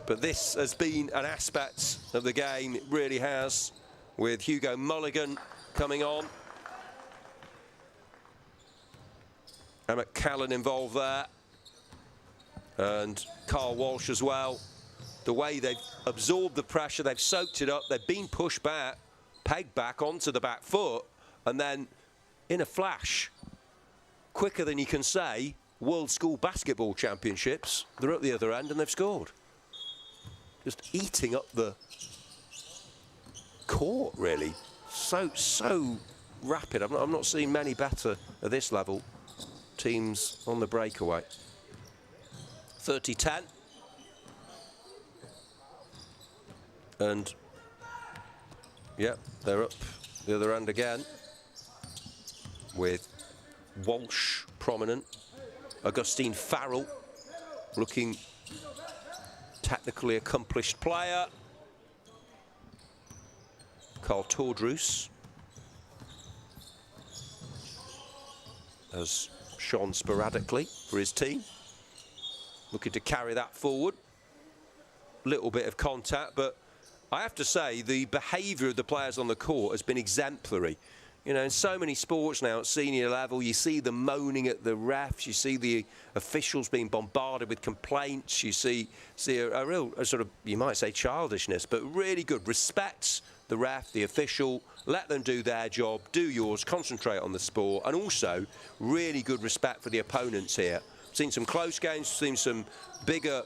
But this has been an aspect of the game, it really has, with Hugo Mulligan coming on. Emmett Callan involved there, and Carl Walsh as well. The way they've absorbed the pressure, they've soaked it up, they've been pushed back, pegged back onto the back foot, and then in a flash, quicker than you can say, World School Basketball Championships, they're at the other end and they've scored. Just eating up the court, really. So rapid. I'm not seeing many better at this level. Teams on the breakaway. 30-10. And, yeah, they're up the other end again, with Walsh prominent. Augustine Farrell looking technically accomplished player. Carl Tordrus has shone sporadically for his team, looking to carry that forward. Little bit of contact, but I have to say the behaviour of the players on the court has been exemplary. You know, in so many sports now at senior level, you see them moaning at the refs, you see the officials being bombarded with complaints, you see a real sort of, you might say, childishness, but really good. Respect the ref, the official, let them do their job, do yours, concentrate on the sport, and also really good respect for the opponents here. Seen some close games, seen some bigger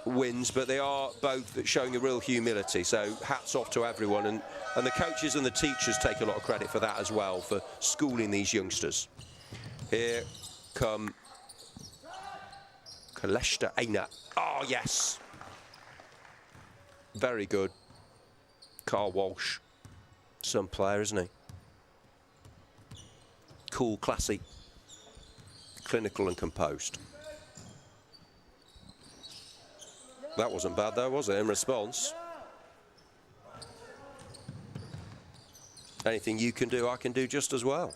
wins, but they are both showing a real humility, so hats off to everyone, and the coaches and the teachers take a lot of credit for that as well, for schooling these youngsters. Here come Coláiste Éanna. Oh yes, very good. Carl Walsh, some player, isn't he? Cool, classy, clinical and composed. That wasn't bad though, was it, in response? Anything you can do, I can do just as well.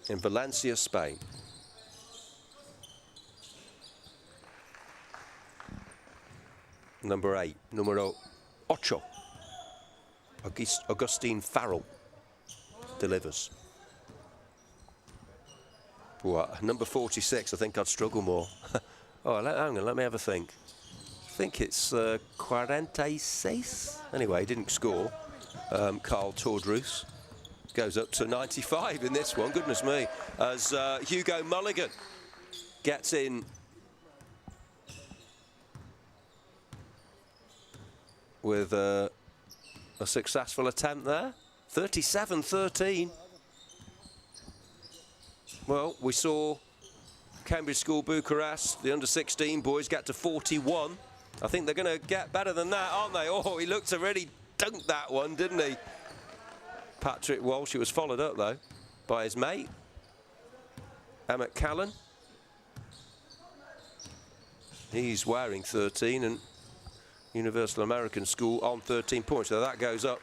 In Valencia, Spain. Number 8, numero 8. Augustine Farrell delivers. What? Number 46, I think I'd struggle more. Oh, hang on, let me have a think. I think it's 46. Anyway, he didn't score. Carl Tordrus goes up to 95 in this one. Goodness me. As Hugo Mulligan gets in with a successful attempt there. 37-13. Well, we saw Cambridge School Bucharest, the under-16 boys, get to 41. I think they're going to get better than that, aren't they? Oh, he looked to really dunk that one, didn't he? Patrick Walsh. He was followed up, though, by his mate, Emmett Callan. He's wearing 13, and Universal American School on 13 points. So that goes up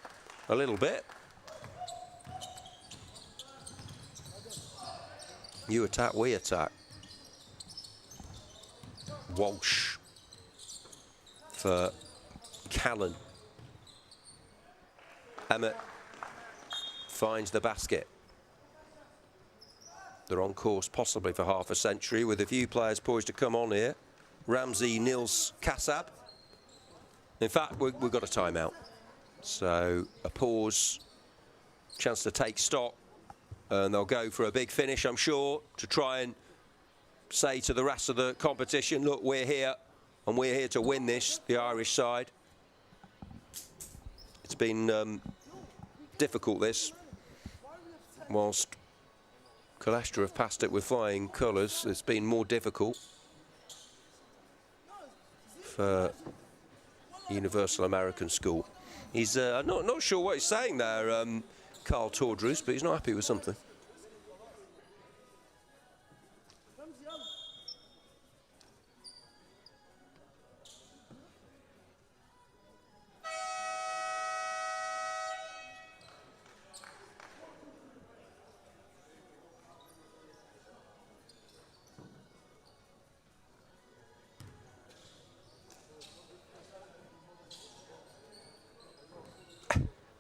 a little bit. You attack, we attack. Walsh for Callan. Emmett finds the basket. They're on course possibly for half a century, with a few players poised to come on here. Ramsey, Nils, Kassab. In fact, we've got a timeout. So a pause, chance to take stock, and they'll go for a big finish, I'm sure, to try and say to the rest of the competition, look, we're here, and we're here to win this, the Irish side. It's been difficult, this. Whilst Coláiste have passed it with flying colours, it's been more difficult for Universal American School. He's not sure what he's saying there, Carl Tordrus, but he's not happy with something.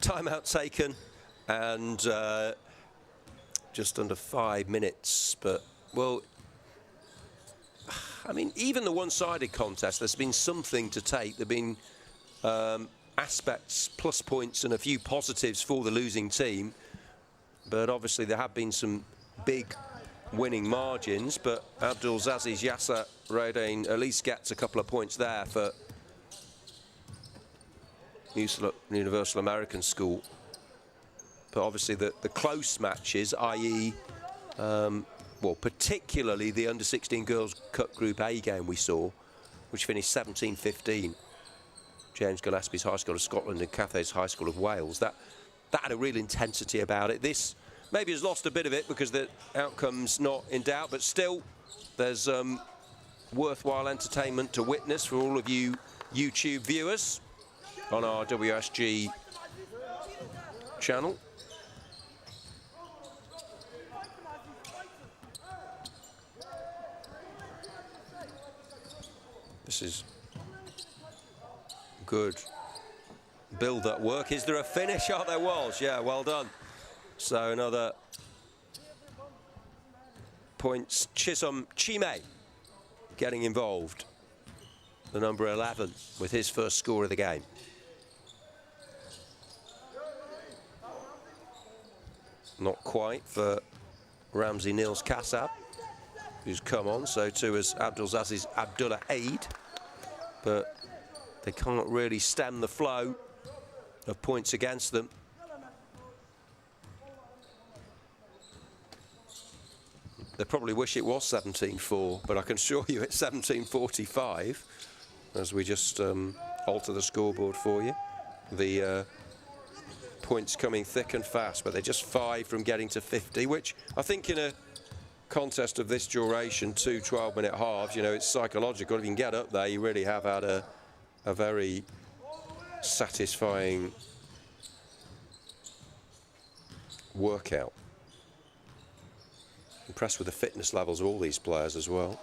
Timeout taken, and just under 5 minutes. But, well, I mean, even the one-sided contest, there's been something to take. There have been aspects, plus points, and a few positives for the losing team. But obviously there have been some big winning margins. But Abdulaziz Yasser Rodain at least gets a couple of points there for Universal American School. But obviously the close matches, i.e. well, particularly the under-16 Girls Cup Group A game we saw, which finished 17-15. James Gillespie's High School of Scotland and Cathays High School of Wales. That had a real intensity about it. This maybe has lost a bit of it because the outcome's not in doubt, but still there's worthwhile entertainment to witness for all of you YouTube viewers on our WSG channel. This is good build-up work. Is there a finish? Oh, there was. Yeah, well done. So another points. Chisom Chime getting involved. The number 11 with his first score of the game. Not quite for Ramsey Nils Kassab, who's come on. So too has Abdulaziz Abdullah Aid. But they can't really stem the flow of points against them. They probably wish it was 17-4, but I can assure you it's 17-45 as we just alter the scoreboard for you. The points coming thick and fast, but they're just 5 from getting to 50, which I think in a contest of this duration, 2 12-minute halves, you know, it's psychological. If you can get up there, you really have had a very satisfying workout. Impressed with the fitness levels of all these players as well.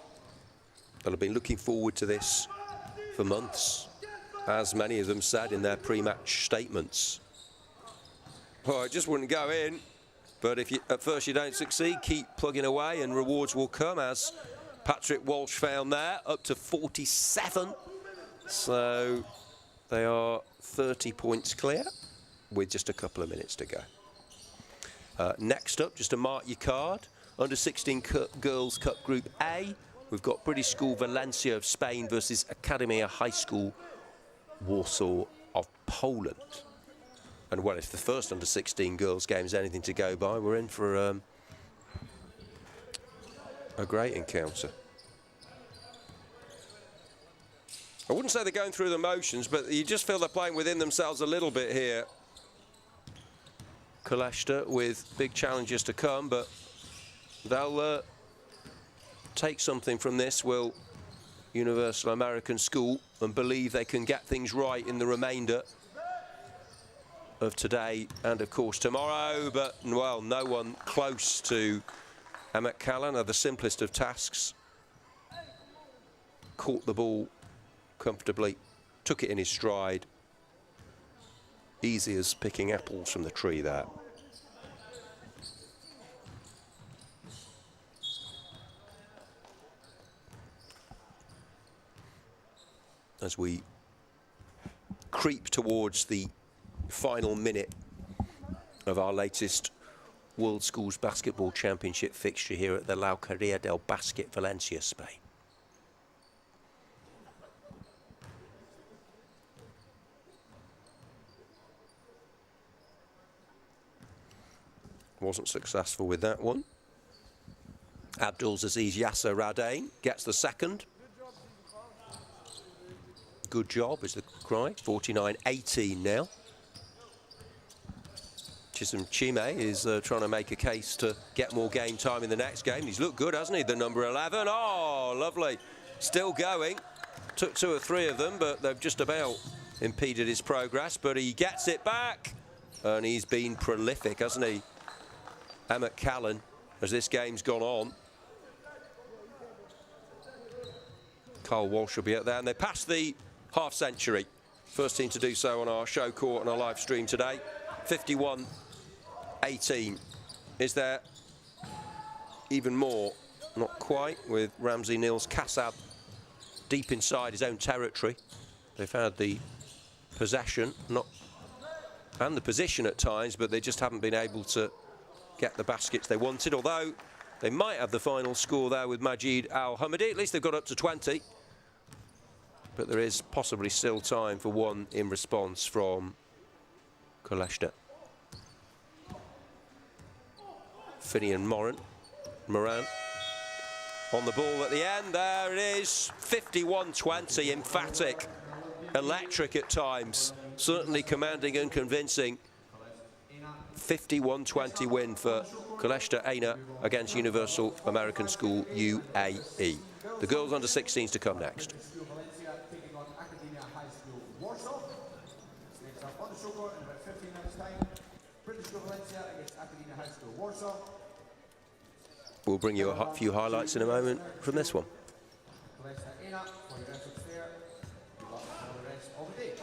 They'll have been looking forward to this for months, as many of them said in their pre-match statements. Well, it just wouldn't go in, but if at first you don't succeed, keep plugging away and rewards will come, as Patrick Walsh found there, up to 47. So they are 30 points clear with just a couple of minutes to go. Next up, just to mark your card, under 16 Girls Cup Group A, we've got British School Valencia of Spain versus Akademeia High School Warsaw of Poland. And well, if the first under 16 girls game is anything to go by, we're in for a great encounter. I wouldn't say they're going through the motions, but you just feel they're playing within themselves a little bit here. Coláiste with big challenges to come, but they'll take something from this, will Universal American School, and believe they can get things right in the remainder of today and, of course, tomorrow. But, well, no one close to Emmet Callan are the simplest of tasks. Caught the ball comfortably, took it in his stride. Easy as picking apples from the tree there. As we creep towards the final minute of our latest World Schools Basketball Championship fixture here at the La Carrera del Basket, Valencia, Spain. Wasn't successful with that one. Abdulaziz Yasser Radain gets the second. Good job is the cry. 49-18 now. Chisholm Chime is trying to make a case to get more game time in the next game. He's looked good, hasn't he? The number 11. Oh, lovely. Still going. Took 2 or 3 of them, but they've just about impeded his progress. But he gets it back. And he's been prolific, hasn't he? Emmet Callan, as this game's gone on. Carl Walsh will be out there. And they passed the half century. First team to do so on our show court and our live stream today. 51-18. Is there even more? Not quite, with Ramsey Nils Kassab deep inside his own territory. They've had the possession and the position at times, but they just haven't been able to get the baskets they wanted, although they might have the final score there with Majid Al-Hamadi. At least they've got up to 20. But there is possibly still time for one in response from Coláiste. Finian Moran on the ball at the end. There it is, 51-20, emphatic, electric at times, certainly commanding and convincing. 51-20 win for Coláiste Éanna against Universal American School UAE. The girls under 16s to come next. Valencia taking on Akademeia High School Warsaw. Next up on the show court in about 15 minutes' time. British School Valencia against Akademeia High School Warsaw. We'll bring you a few highlights in a moment from this one. Coláiste Éanna for the rest upstairs. Good luck for the rest of the day.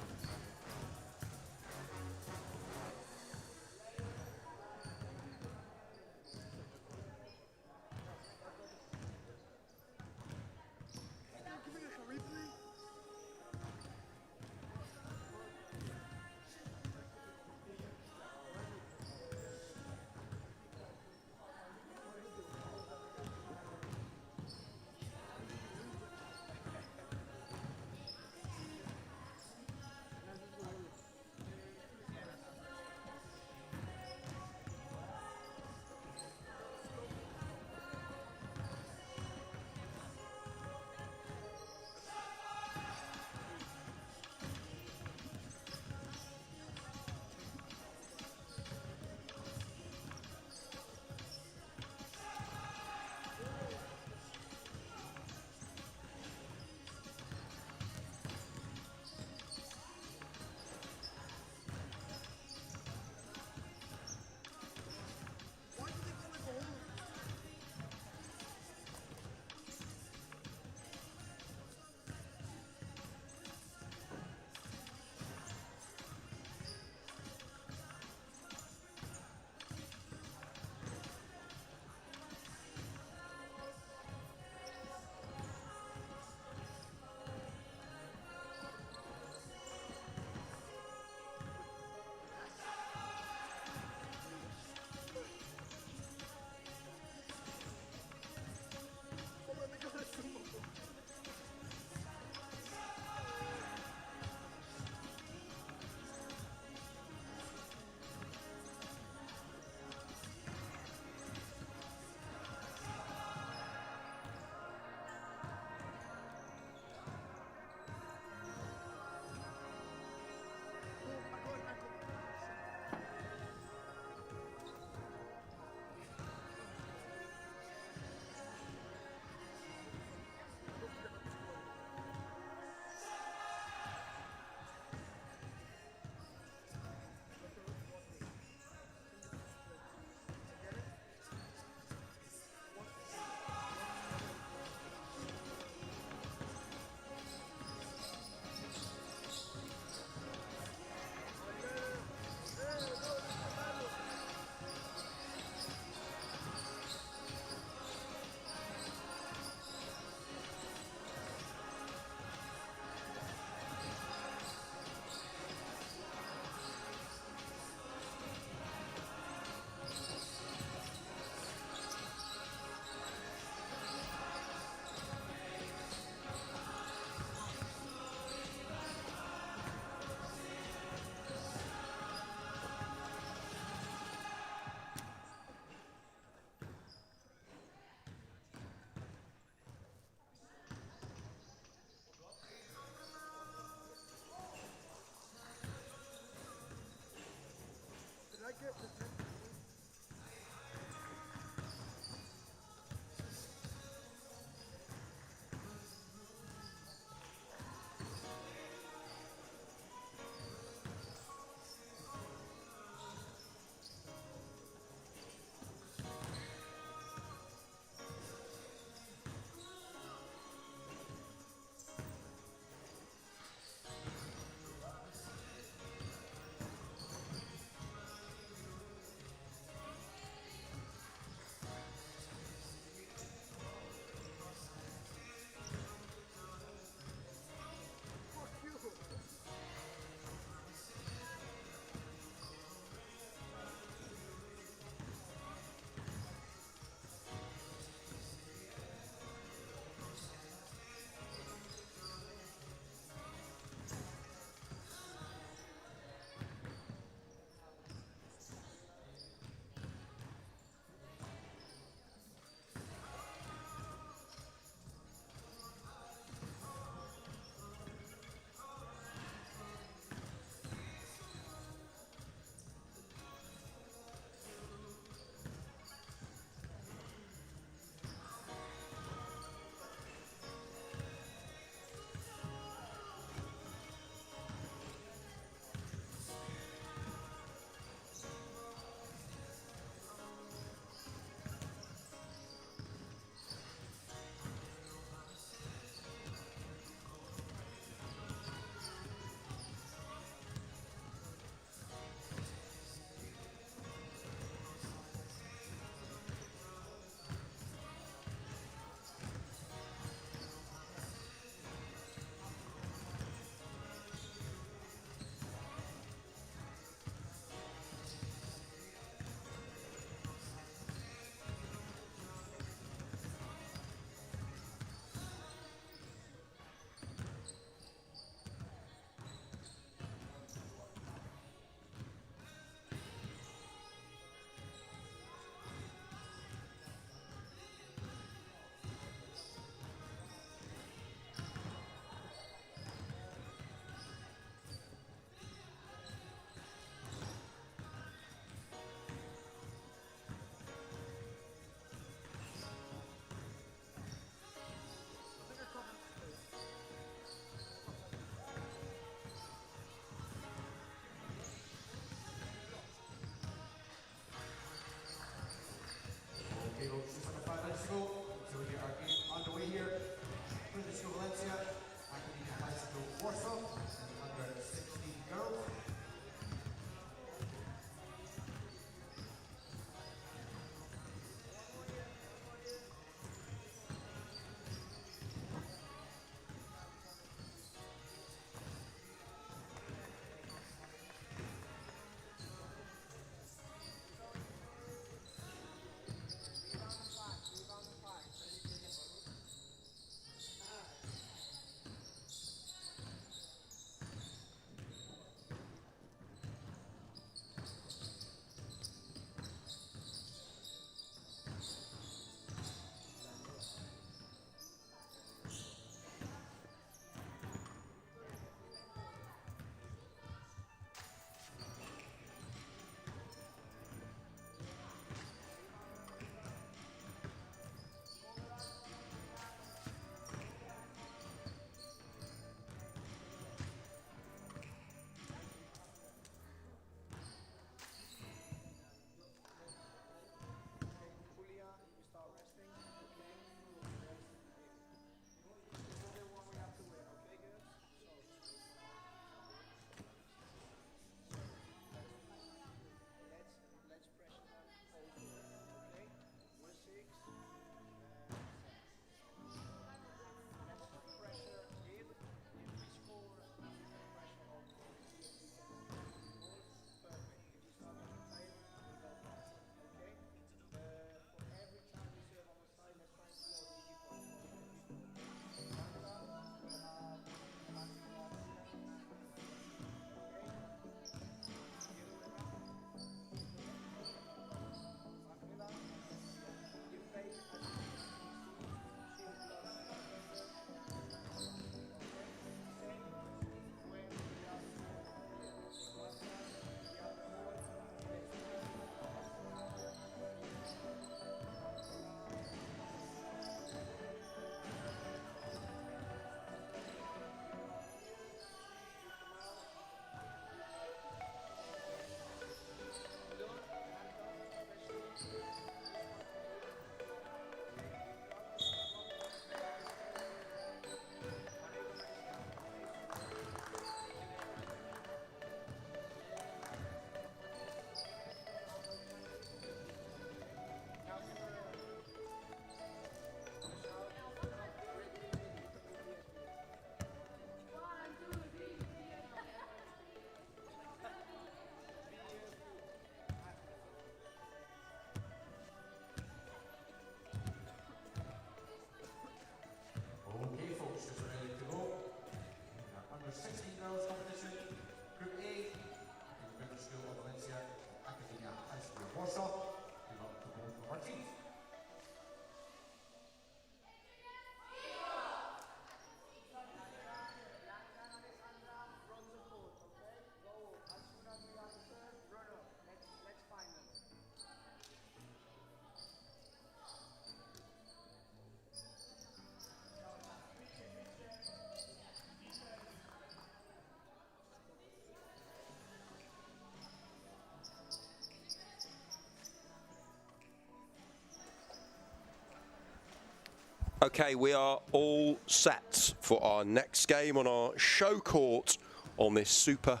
Okay, we are all set for our next game on our show court on this Super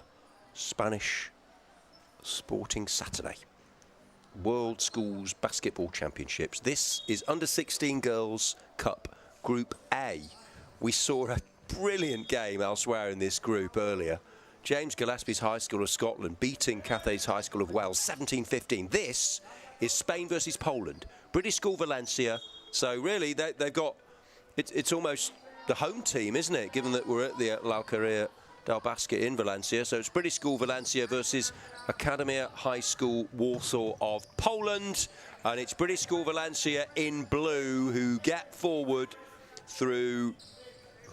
Spanish Sporting Saturday. World Schools Basketball Championships. This is Under-16 Girls Cup Group A. We saw a brilliant game elsewhere in this group earlier. James Gillespie's High School of Scotland beating Cathays High School of Wales 17-15. This is Spain versus Poland. British School Valencia. So really, they've got, it's almost the home team, isn't it? Given that we're at the L'Alqueria del Basket in Valencia. So it's British School Valencia versus Akademeia High School Warsaw of Poland. And it's British School Valencia in blue who get forward through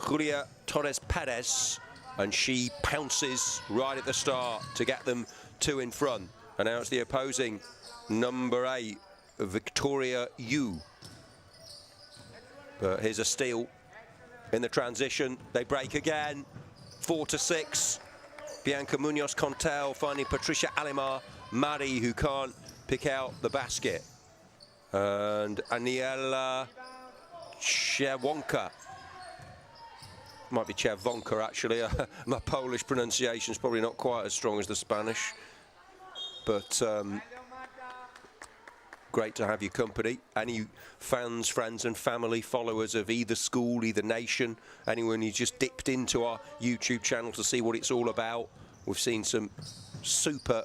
Julia Torres Perez. And she pounces right at the start to get them 2 in front. And now it's the opposing number 8, Victoria Yu. But here's a steal in the transition. They break again, 4-6. Bianca Munoz-Contel finding Patricia Alimar Mari, who can't pick out the basket. And Aniela Czerwonka. Might be Czerwonka, actually. My Polish pronunciation is probably not quite as strong as the Spanish. But great to have your company. Any fans, friends and family, followers of either school, either nation, anyone who just dipped into our YouTube channel to see what it's all about. We've seen some super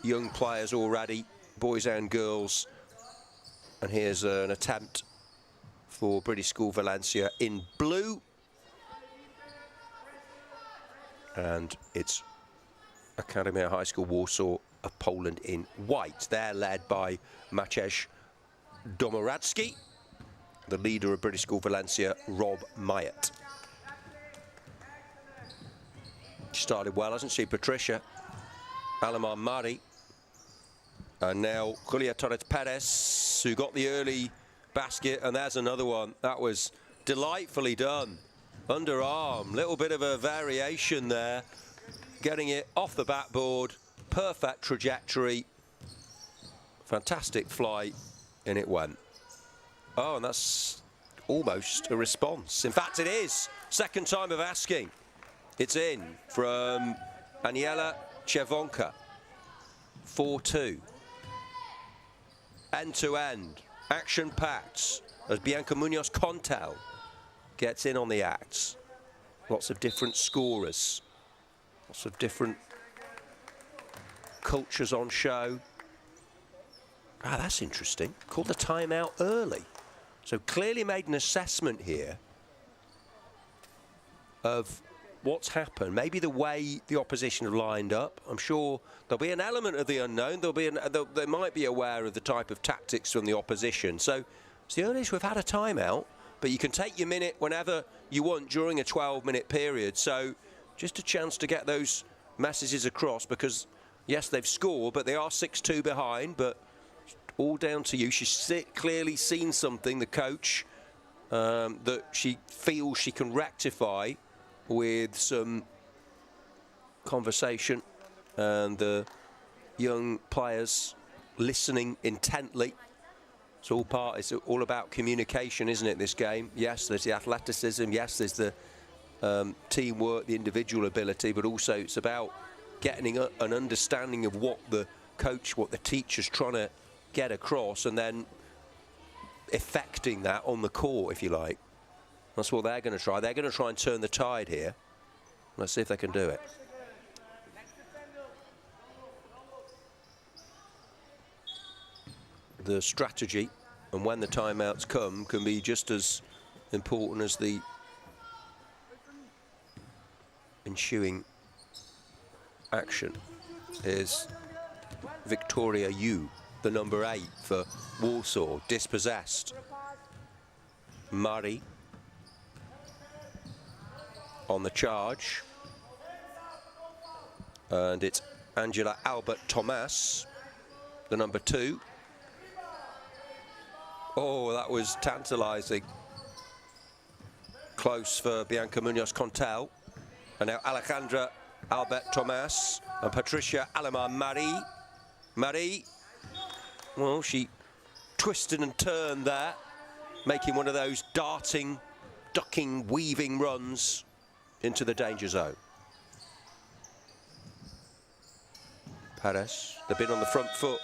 young players already, boys and girls. And here's an attempt for British School Valencia in blue. And it's Akademeia High School Warsaw of Poland in white. They're led by Maciej Domoradski, the leader of British School Valencia, Rob Myatt. She started well, hasn't she, Patricia Alimar Mari. And now Julia Torres Perez, who got the early basket, and there's another one. That was delightfully done. Underarm, little bit of a variation there. Getting it off the backboard, perfect trajectory. Fantastic flight, and it went. Oh, and that's almost a response. In fact, it is. Second time of asking. It's in from Aniela Czerwonka. 4-2. End-to-end. Action-packed as Bianca Munoz-Contel gets in on the acts. Lots of different scorers. Lots of different cultures on show. Ah, that's interesting. Called the timeout early. So clearly made an assessment here of what's happened. Maybe the way the opposition have lined up. I'm sure there'll be an element of the unknown. They might be aware of the type of tactics from the opposition. So it's the earliest we've had a timeout, but you can take your minute whenever you want during a 12-minute period. So just a chance to get those messages across because, yes, they've scored, but they are 6-2 behind, but all down to you. She's clearly seen something, the coach, that she feels she can rectify with some conversation and the young players listening intently. It's all about communication, isn't it, this game? Yes, there's the athleticism. Yes, there's the teamwork, the individual ability, but also it's about getting an understanding of what the coach, what the teacher's trying to get across and then effecting that on the court, if you like. That's what they're going to try. They're going to try and turn the tide here. Let's see if they can do it. The strategy and when the timeouts come can be just as important as the ensuing action. Is Victoria Yu, the number 8 for Warsaw, dispossessed. Mari on the charge. And it's Angela Albert Thomas, the number 2. Oh, that was tantalising. Close for Bianca Munoz-Contel. And now Alejandra Albert Thomas and Patricia Alimar Mari. Well, she twisted and turned there. making one of those darting, ducking, weaving runs into the danger zone. Paris, they've been on the front foot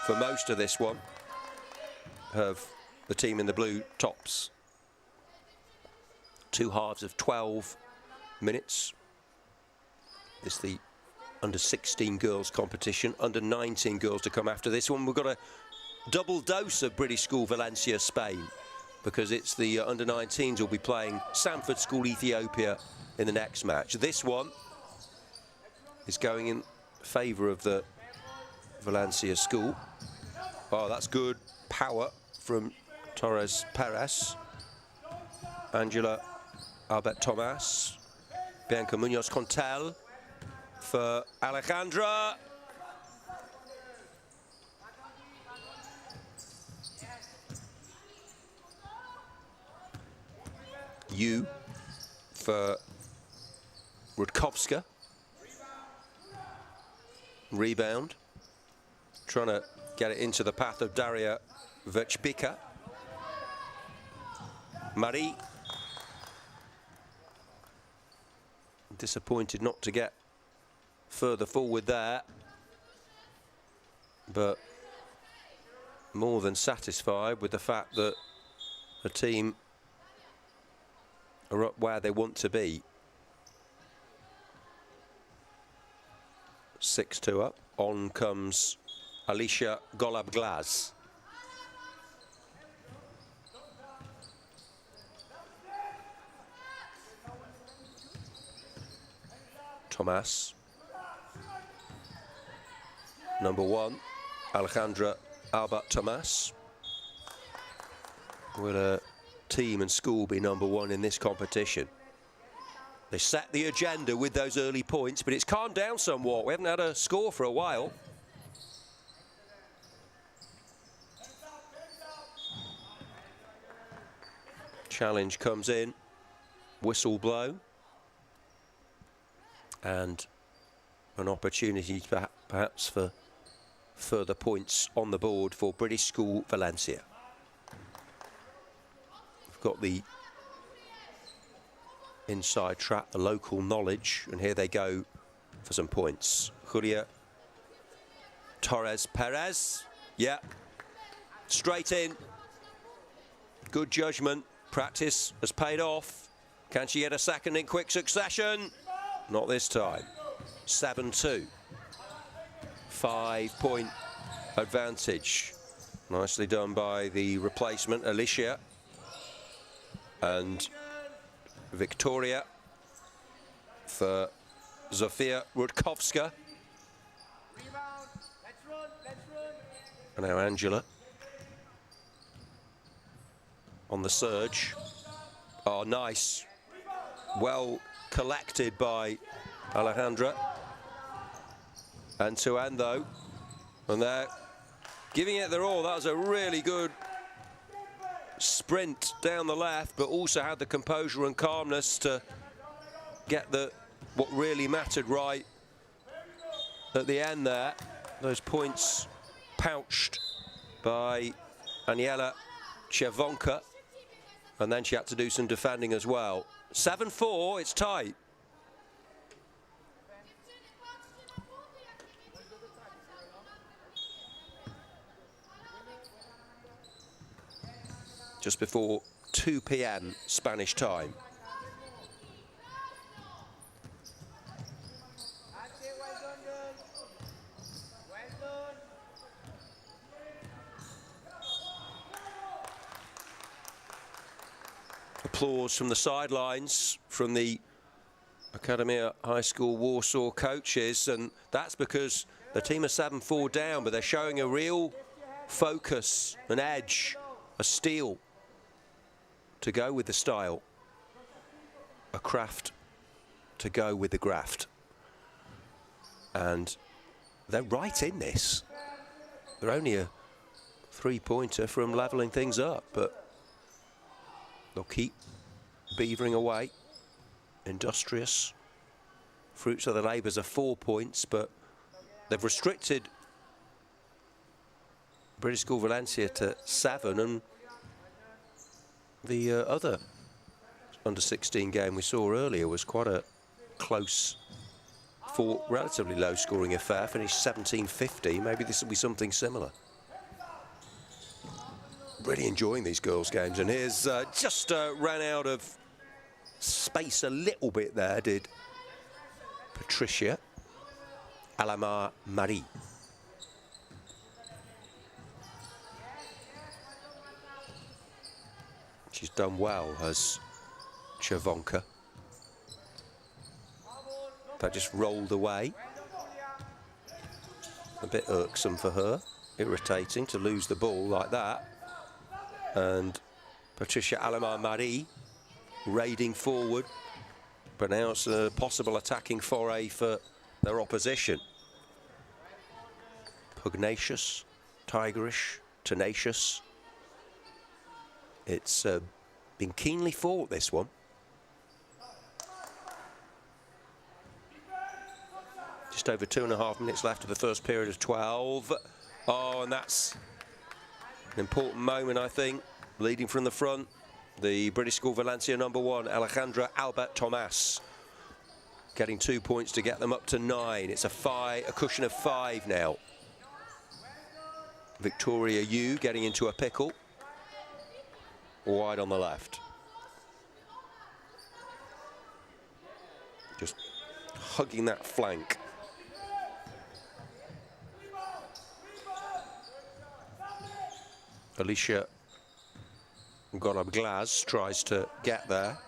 for most of this one, have the team in the blue tops. 2 halves of 12 minutes. This is the under 16 girls competition, under 19 girls to come after this one. We've got a double dose of British School Valencia, Spain, because it's the under 19s will be playing Sandford School Ethiopia in the next match. This one is going in favour of the Valencia school. Oh, that's good power from Torres Perez. Angela Albert Thomas. Bianca Munoz Contel for Alejandra. U for Rudkowska. Rebound. Trying to get it into the path of Daria Verchbika. Marie. Disappointed not to get further forward there, but more than satisfied with the fact that the team are up where they want to be. 6-2 up. On comes Alicia Golab-Glaz. Thomas. Number 1, Alejandra Albert Thomas. Will a team and school be number 1 in this competition? They set the agenda with those early points, but it's calmed down somewhat. We haven't had a score for a while. Challenge comes in, whistle blow, and an opportunity perhaps for further points on the board for British School Valencia. We've got the inside track, the local knowledge, and here they go for some points. Julia Torres Perez, yeah, straight in. Good judgment, practice has paid off. Can she get a second in quick succession? Not this time. 7-2. 5-point advantage. Nicely done by the replacement, Alicia. And Victoria for Zofia Rudkowska. And now Angela on the surge. Oh, nice. Well collected by Alejandra. And to end though, and they're giving it their all. That was a really good sprint down the left, but also had the composure and calmness to get what really mattered right at the end there. Those points pouched by Aniela Czerwonka, and then she had to do some defending as well. 7-4, it's tight. Just before 2 p.m. Spanish time. Applause from the sidelines, from the Akademeia High School Warsaw coaches, and that's because the team are 7-4 down, but they're showing a real focus, an edge, a steel to go with the style, a craft to go with the graft. And they're right in this. They're only a 3-pointer from levelling things up, but they'll keep beavering away. Industrious. Fruits of the labours are 4 points, but they've restricted British School Valencia to 7, and The other under-16 game we saw earlier was quite a close, relatively low-scoring affair. Finished 17-50. Maybe this will be something similar. Really enjoying these girls' games. And here's just ran out of space a little bit there, did Patricia Alamar Marie. She's done well, has Chavonka. That just rolled away. A bit irksome for her. Irritating to lose the ball like that. And Patricia Alamar Marie raiding forward. But now it's a possible attacking foray for their opposition. Pugnacious, tigerish, tenacious. It's been keenly fought, this one. Just over 2.5 minutes left of the first period of 12. Oh, and that's an important moment, I think. Leading from the front, the British school Valencia #1, Alejandra Albert Tomas, getting 2 points to get them up to 9. It's a cushion of 5 now. Victoria Yu getting into a pickle. Wide on the left. Just hugging that flank. Alicia Gorab-Glaz tries to get there.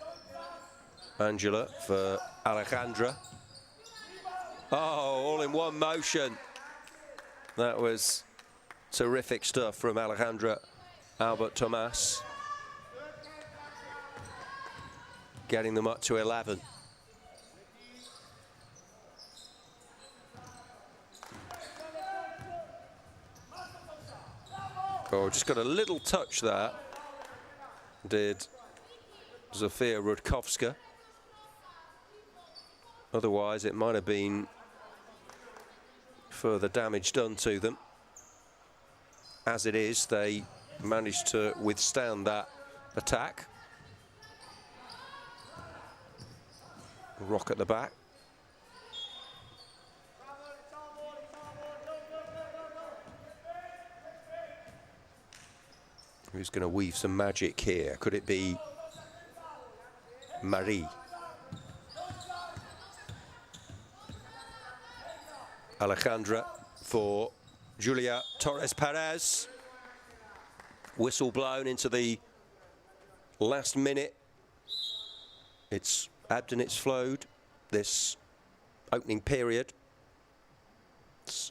Angela for Alejandra. Oh, all in one motion. That was terrific stuff from Alejandra Albert Tomas. Getting them up to 11. Oh, just got a little touch there, did Zofia Rudkowska. Otherwise, it might have been further damage done to them. As it is, they managed to withstand that attack. Rock at the back. Who's going to weave some magic here? Could it be Marie? Alejandra for Julia Torres Perez. Whistle blown into the last minute. It's ebbed and it's flowed, this opening period. It's,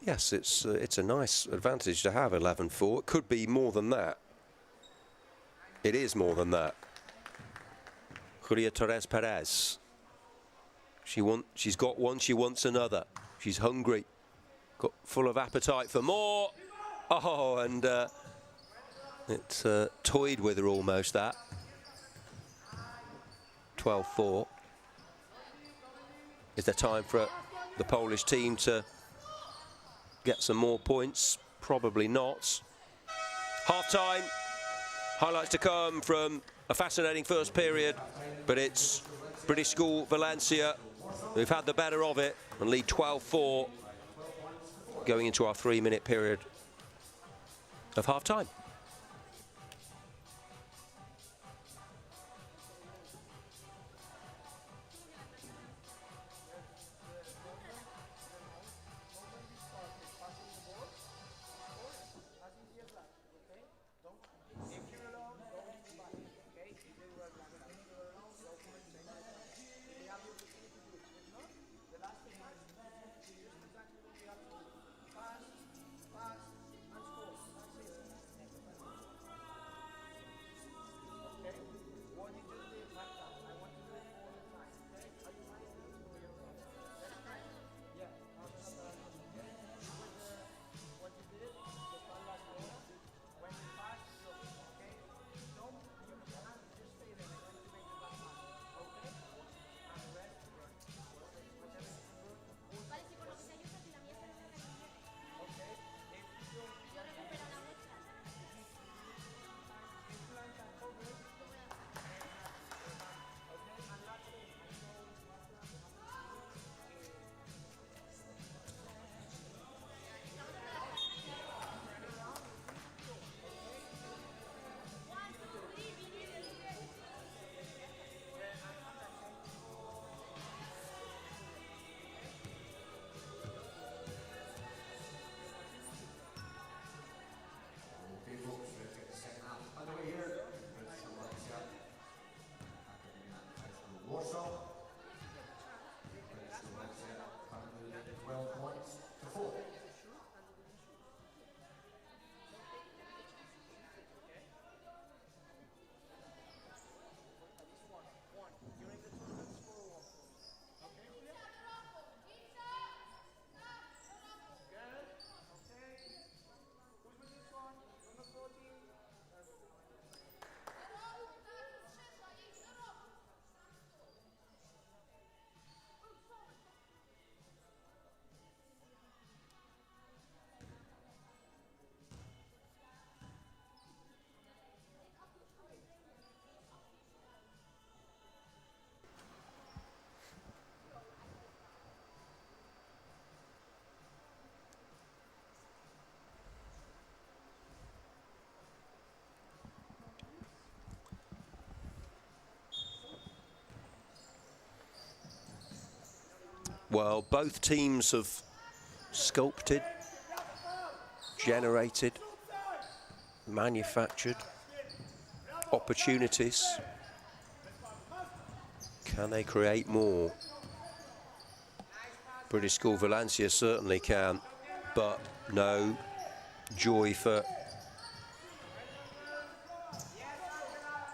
yes, it's a nice advantage to have 11-4. It could be more than that. It is more than that. Julia Torres Perez. She's got one, she wants another. She's hungry, got full of appetite for more. Oh, and it's toyed with her almost, that. 12-4. Is there time for the Polish team to get some more points? Probably not. Half-time. Highlights to come from a fascinating first period, but it's British school Valencia who've had the better of it and lead 12-4 going into our 3-minute period of half-time. well. Both teams have sculpted, generated, manufactured opportunities. Can they create more? British School Valencia certainly can, but no joy for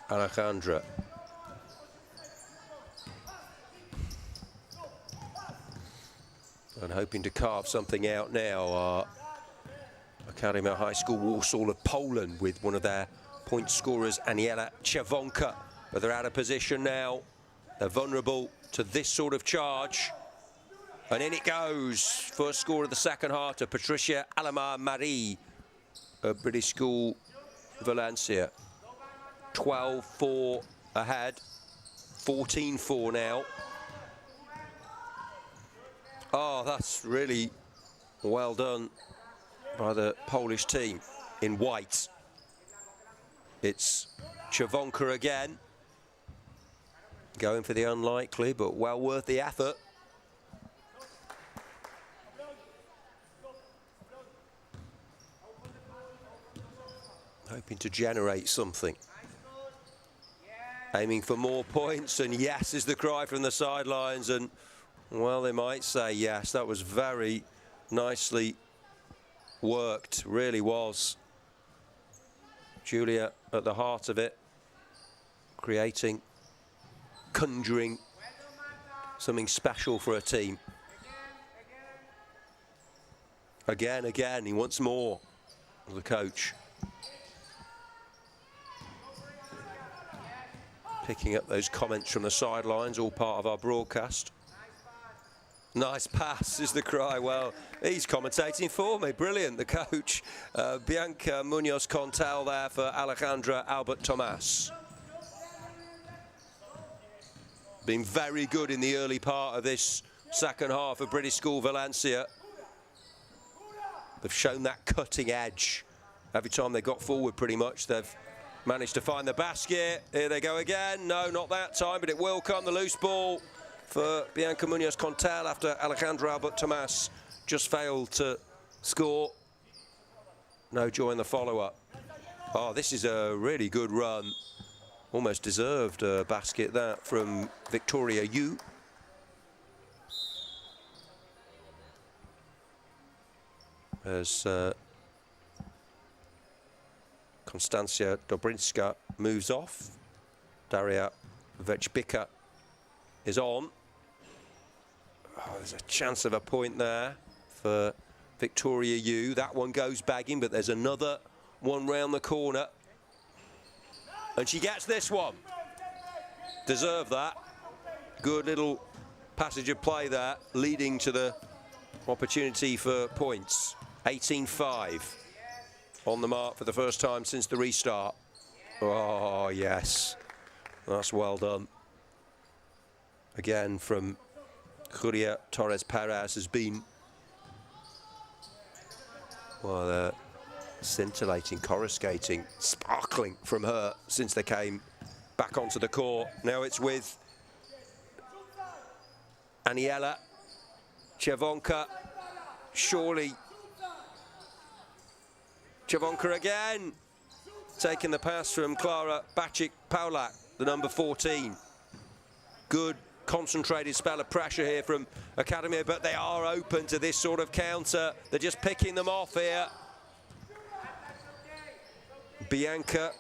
Alejandra. And hoping to carve something out now, Akademeia High School Warsaw of Poland, with one of their point scorers, Aniela Czerwonka. But they're out of position now. They're vulnerable to this sort of charge. And in it goes. First score of the second half to Patricia Alama-Marie of British School Valencia. 12-4 ahead. 14-4 now. Oh, that's really well done by the Polish team in white. It's Czerwonka again. Going for the unlikely, but well worth the effort. Hoping to generate something. Aiming for more points, and yes is the cry from the sidelines, and well, they might say yes. That was very nicely worked, really was. Julia at the heart of it, creating, conjuring something special for a team. Again, he wants more, the coach. Picking up those comments from the sidelines, all part of our broadcast. Nice pass is the cry. Well, he's commentating for me. Brilliant, the coach. Bianca Munoz-Contel there for Alejandra Albert Tomas. Been very good in the early part of this second half of British School Valencia. They've shown that cutting edge. Every time they got forward, pretty much, they've managed to find the basket. Here they go again. No, not that time, but it will come. The loose ball for Bianca Munoz-Contel after Alejandra Albert Tomas just failed to score. No joy in the follow-up. Oh, this is a really good run. Almost deserved a basket that from Victoria Yu. As Konstancja Dobrinska moves off. Daria Vechbika is on. Oh, there's a chance of a point there for Victoria Yu. That one goes bagging, but there's another one round the corner. And she gets this one. Deserve that. Good little passage of play there, leading to the opportunity for points. 18-5 on the mark for the first time since the restart. Oh, yes. That's well done. Again, from Julia Torres Perez has been, well, scintillating, coruscating, sparkling from her since they came back onto the court. Now it's with Aniela Czerwonka. Surely Czerwonka again, taking the pass from Klara Bacic-Paulak, the number 14. Good concentrated spell of pressure here from Akademeia, but they are open to this sort of counter. They're just picking them off here. Bianca.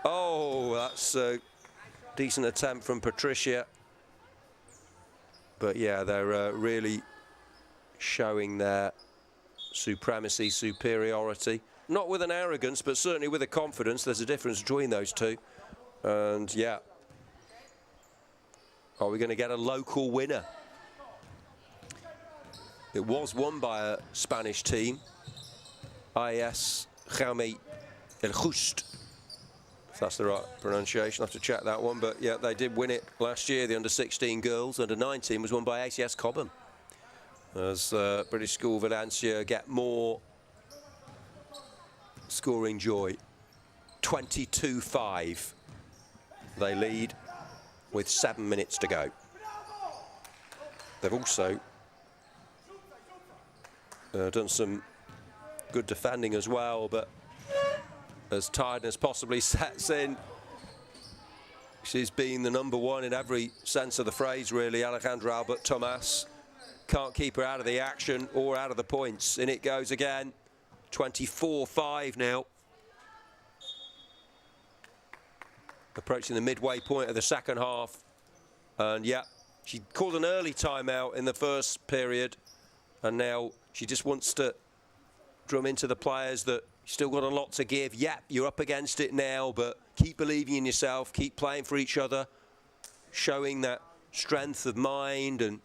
Oh, that's a decent attempt from Patricia. But yeah, they're really showing their supremacy, superiority. Not with an arrogance, but certainly with a confidence. There's a difference between those two. And yeah. Are we going to get a local winner? It was won by a Spanish team. IS Jaume El Just. If that's the right pronunciation, I have to check that one. But yeah, they did win it last year, the under-16 girls. Under-19 was won by ACS Cobham. As British School Valencia get more scoring joy. 22-5. They lead with 7 minutes to go. they've also done some good defending as well, but as tiredness possibly sets in, she's been the number one in every sense of the phrase, really. Alejandra Albert Tomas can't keep her out of the action or out of the points. In it goes again. 24-5 now. Approaching the midway point of the second half. And yeah, she called an early timeout in the first period. And now she just wants to drum into the players that you've still got a lot to give. Yep, you're up against it now, but keep believing in yourself, keep playing for each other, showing that strength of mind and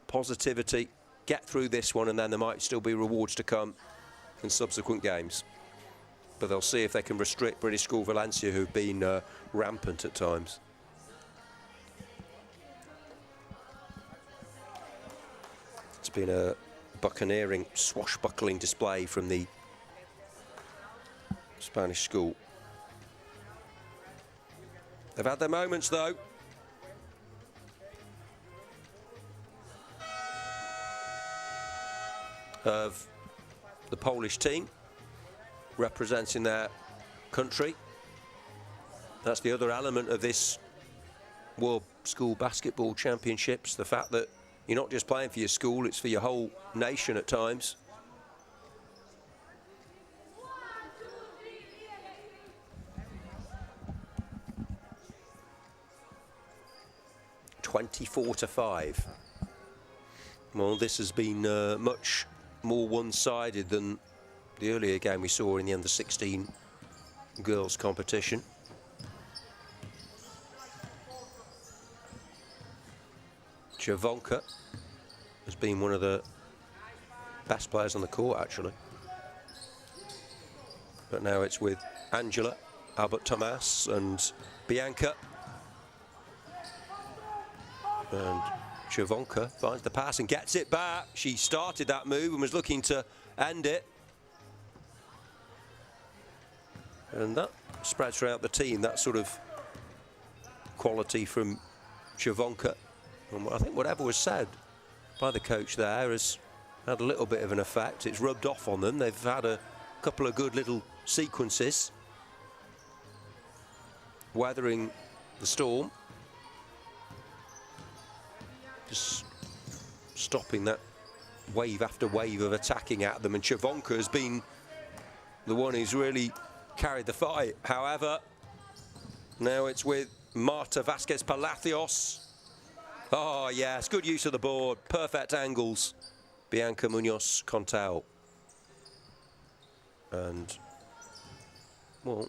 positivity. Get through this one, and then there might still be rewards to come in subsequent games. But they'll see if they can restrict British School Valencia, who've been rampant at times. It's been a buccaneering, swashbuckling display from the Spanish school. They've had their moments, though. Of the Polish team representing their country. That's the other element of this World School Basketball Championships, the fact that you're not just playing for your school, it's for your whole nation at times. (24-5). Well, this has been much more one-sided than the earlier game we saw in the under-16 girls competition. Jevonka has been one of the best players on the court, actually. But now it's with Angela, Albert Tomas and Bianca. And Jevonka finds the pass and gets it back. She started that move and was looking to end it. And that spreads throughout the team, that sort of quality from Jevonka. And I think whatever was said by the coach there has had a little bit of an effect. It's rubbed off on them. They've had a couple of good little sequences. Weathering the storm. Just stopping that wave after wave of attacking at them. And Jevonka has been the one who's really carried the fight. However, now it's with Marta Vasquez Palacios. Oh, yes, good use of the board. Perfect angles. Bianca Munoz Contal. And, well,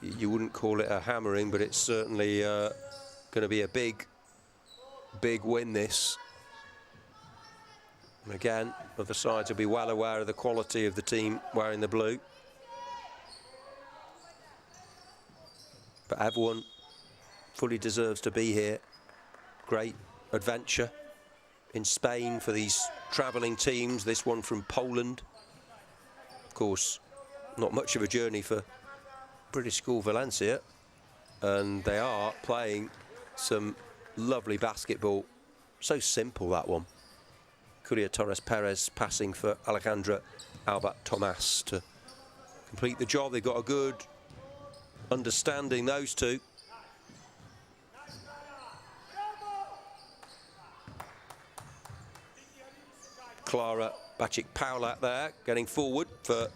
you wouldn't call it a hammering, but it's certainly going to be a big win, this. And again, other sides will be well aware of the quality of the team wearing the blue. But everyone fully deserves to be here. Great adventure in Spain for these travelling teams. This one from Poland. Of course, not much of a journey for British School Valencia. And they are playing some lovely basketball. So simple, that one. Curia Torres Perez passing for Alejandra Albert Tomas to complete the job. They've got a good understanding, those two. Clara Bacic-Paulat there, getting forward for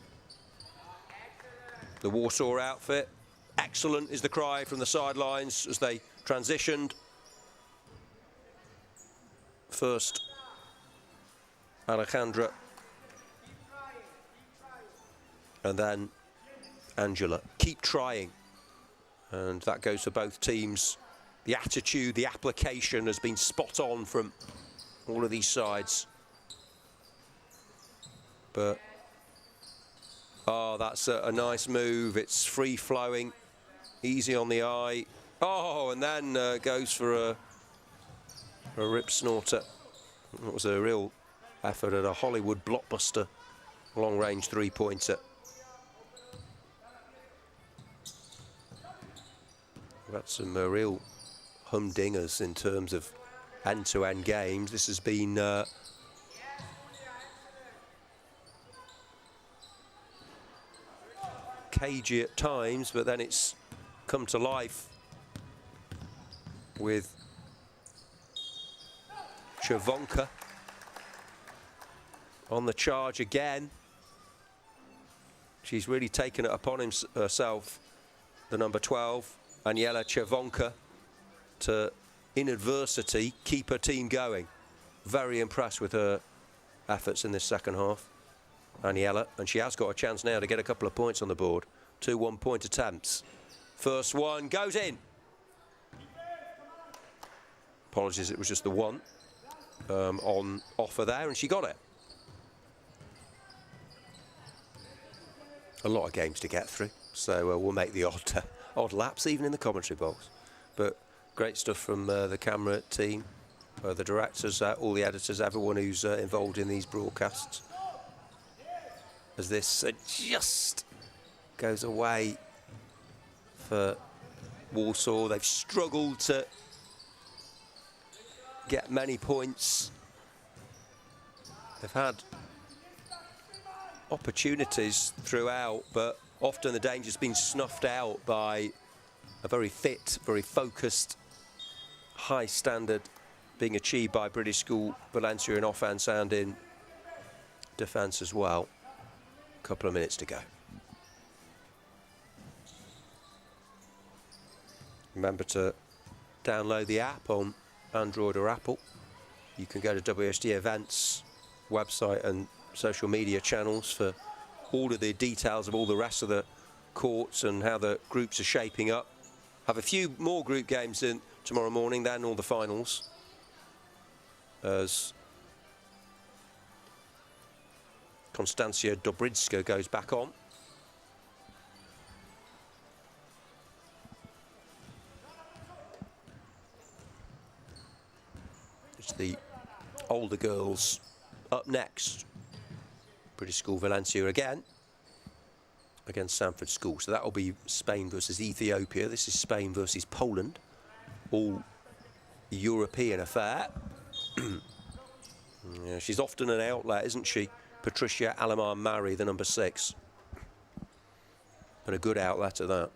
the Warsaw outfit. Excellent is the cry from the sidelines as they transitioned. First, Alejandra. And then Angela. Keep trying. And that goes for both teams. The attitude, the application has been spot on from all of these sides. But, oh, that's a nice move. It's free-flowing, easy on the eye. Oh, and then goes for a rip snorter. It was a real effort at a Hollywood blockbuster long-range three-pointer. We've had some real humdingers in terms of end-to-end games. This has been cagey at times, but then it's come to life with Czerwonka on the charge again. She's really taken it upon herself, the number 12, Aniela Czerwonka, to, in adversity, keep her team going. Very impressed with her efforts in this second half, Aniela, and she has got a chance now to get a couple of points on the board. 2 one-point attempts. First one goes in. Apologies, it was just the one on offer there, and she got it. A lot of games to get through, so we'll make the odd laps, even in the commentary box. But great stuff from the camera team, the directors, all the editors, everyone who's involved in these broadcasts. As this just goes away for Warsaw. They've struggled to get many points. They've had opportunities throughout, but often the danger's been snuffed out by a very fit, very focused, high standard being achieved by British school Valencia in offence and in defence as well. A couple of minutes to go. Remember to download the app on Android or Apple. You can go to WSD Events website and social media channels for all of the details of all the rest of the courts and how the groups are shaping up. Have a few more group games in tomorrow morning, then all the finals, as Konstancja Dobrydska goes back on. It's the older girls up next. British school Valencia again against Sandford School. So that'll be Spain versus Ethiopia. This is Spain versus Poland. All European affair. Yeah, she's often an outlet, isn't she? Patricia Alamar-Mari, the number 6. And a good outlet at that.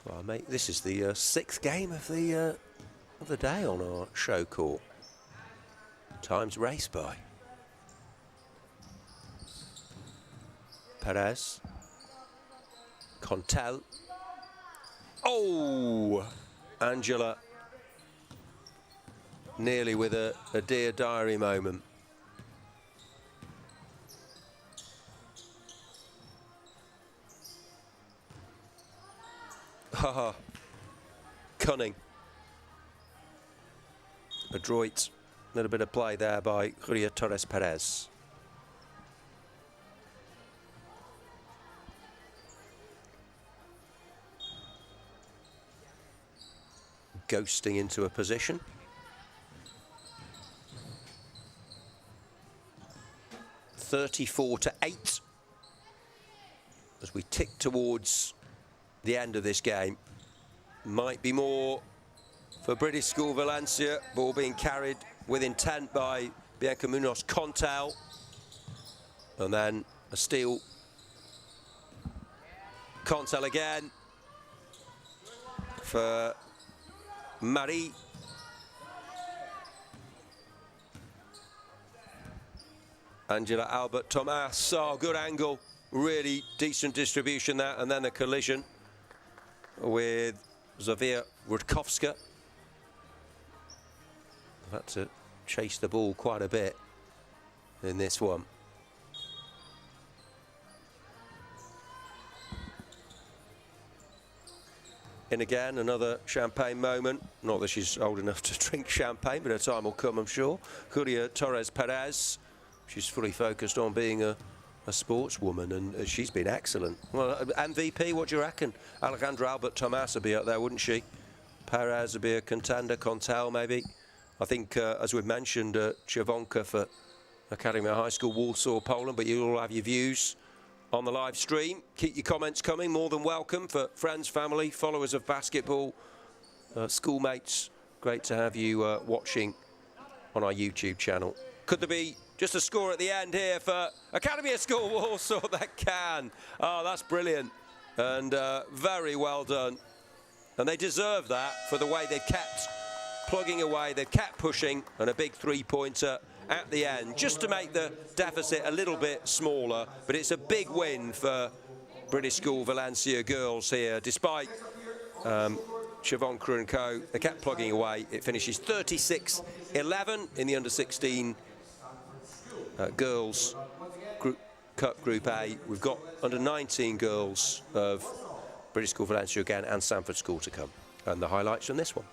Well, mate, this is the 6th game of the day on our show court. Time's raced by. Perez. Contel. Oh! Angela. Nearly with a Dear Diary moment. Haha. Cunning. Adroit. Little bit of play there by Julia Torres Perez. Ghosting into a position. (34-8) as we tick towards the end of this game. Might be more for British school Valencia. Ball being carried with intent by Bianca Munoz Contal. And then a steal. Contal again for Marie. Angela Albert Thomas. Oh, good angle. Really decent distribution there. And then a collision with Zofia Rudkowska. Had to chase the ball quite a bit in this one. In again, another champagne moment. Not that she's old enough to drink champagne, but her time will come, I'm sure. Julia Torres Perez. She's fully focused on being a sportswoman, and she's been excellent. Well, MVP, what do you reckon? Alejandra Albert Thomas would be up there, wouldn't she? Perez would be a contender. Contel, maybe. I think, as we've mentioned, Czerwonka for Akademeia High School, Warsaw, Poland, but you'll all have your views on the live stream. Keep your comments coming, more than welcome, for friends, family, followers of basketball, schoolmates. Great to have you watching on our YouTube channel. Could there be just a score at the end here for Akademeia School Warsaw? That can. Oh, that's brilliant. And very well done. And they deserve that for the way they've kept plugging away, they've kept pushing, and a big three-pointer at the end, just to make the deficit a little bit smaller. But it's a big win for British School Valencia girls here. Despite Czerwonka and co, they kept plugging away. It finishes 36-11 in the under-16 girls Cup Group A. We've got under-19 girls of British School Valencia again and Sandford School to come. And the highlights from this one.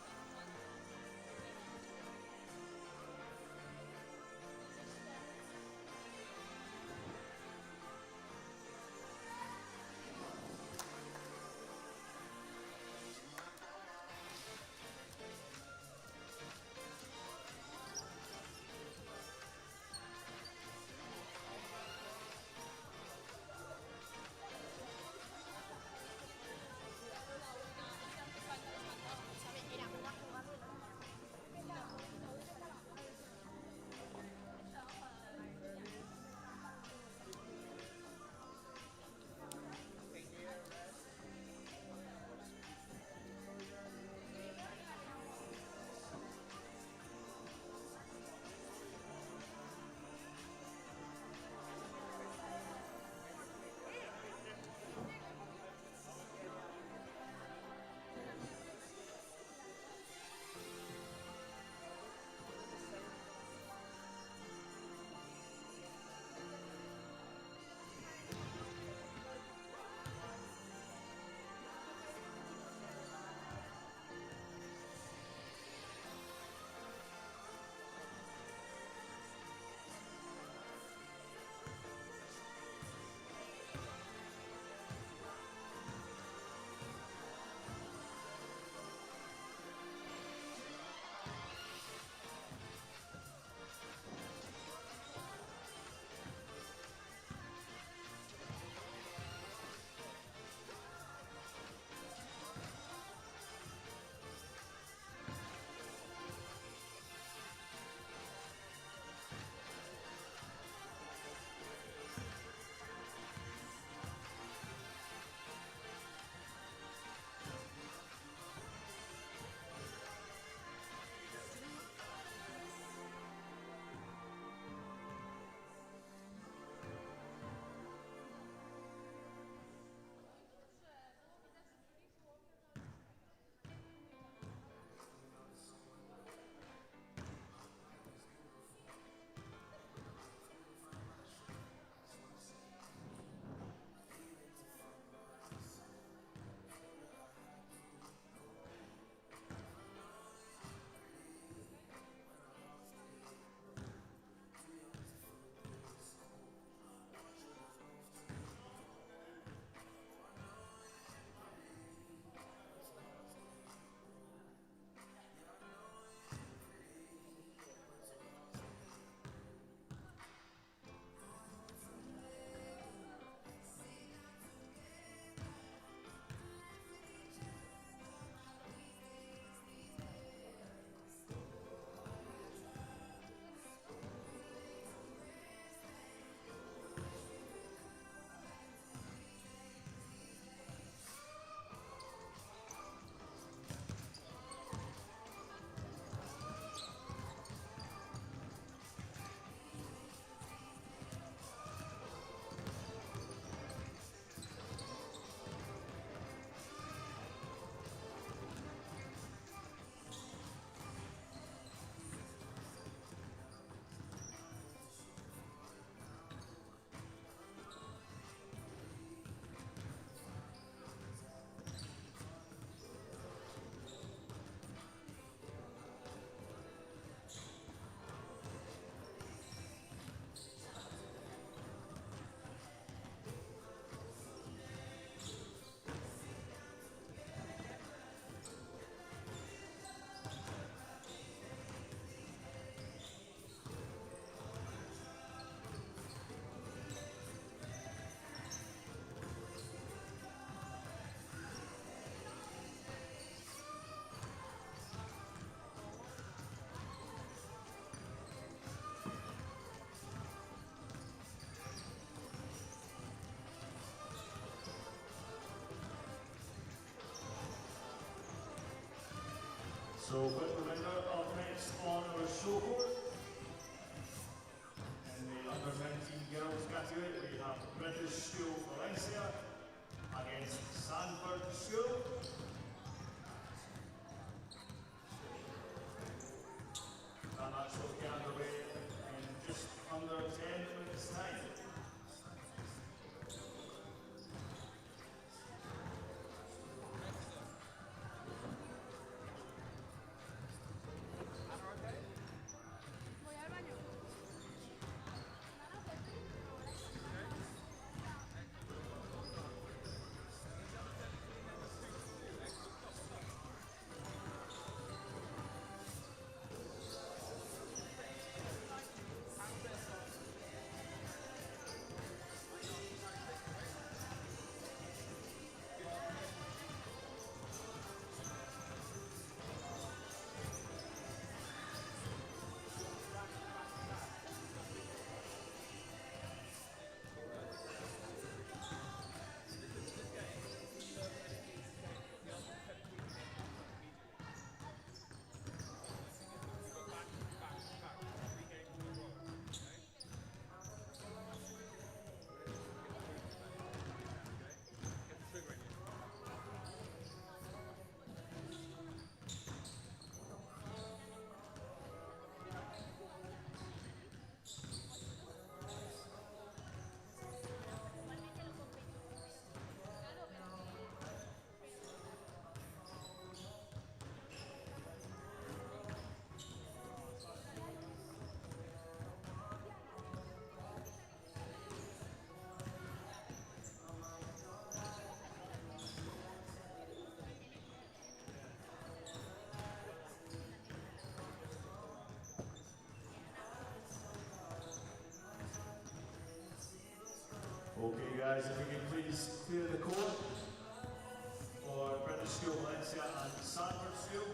So, quick reminder, up next on our show board, in the under-19 girls category, we have British School Valencia against Sandford School. That match will get underway in just under 10 minutes' time. Okay guys, if we can please clear the court for British School Valencia and Sandford School.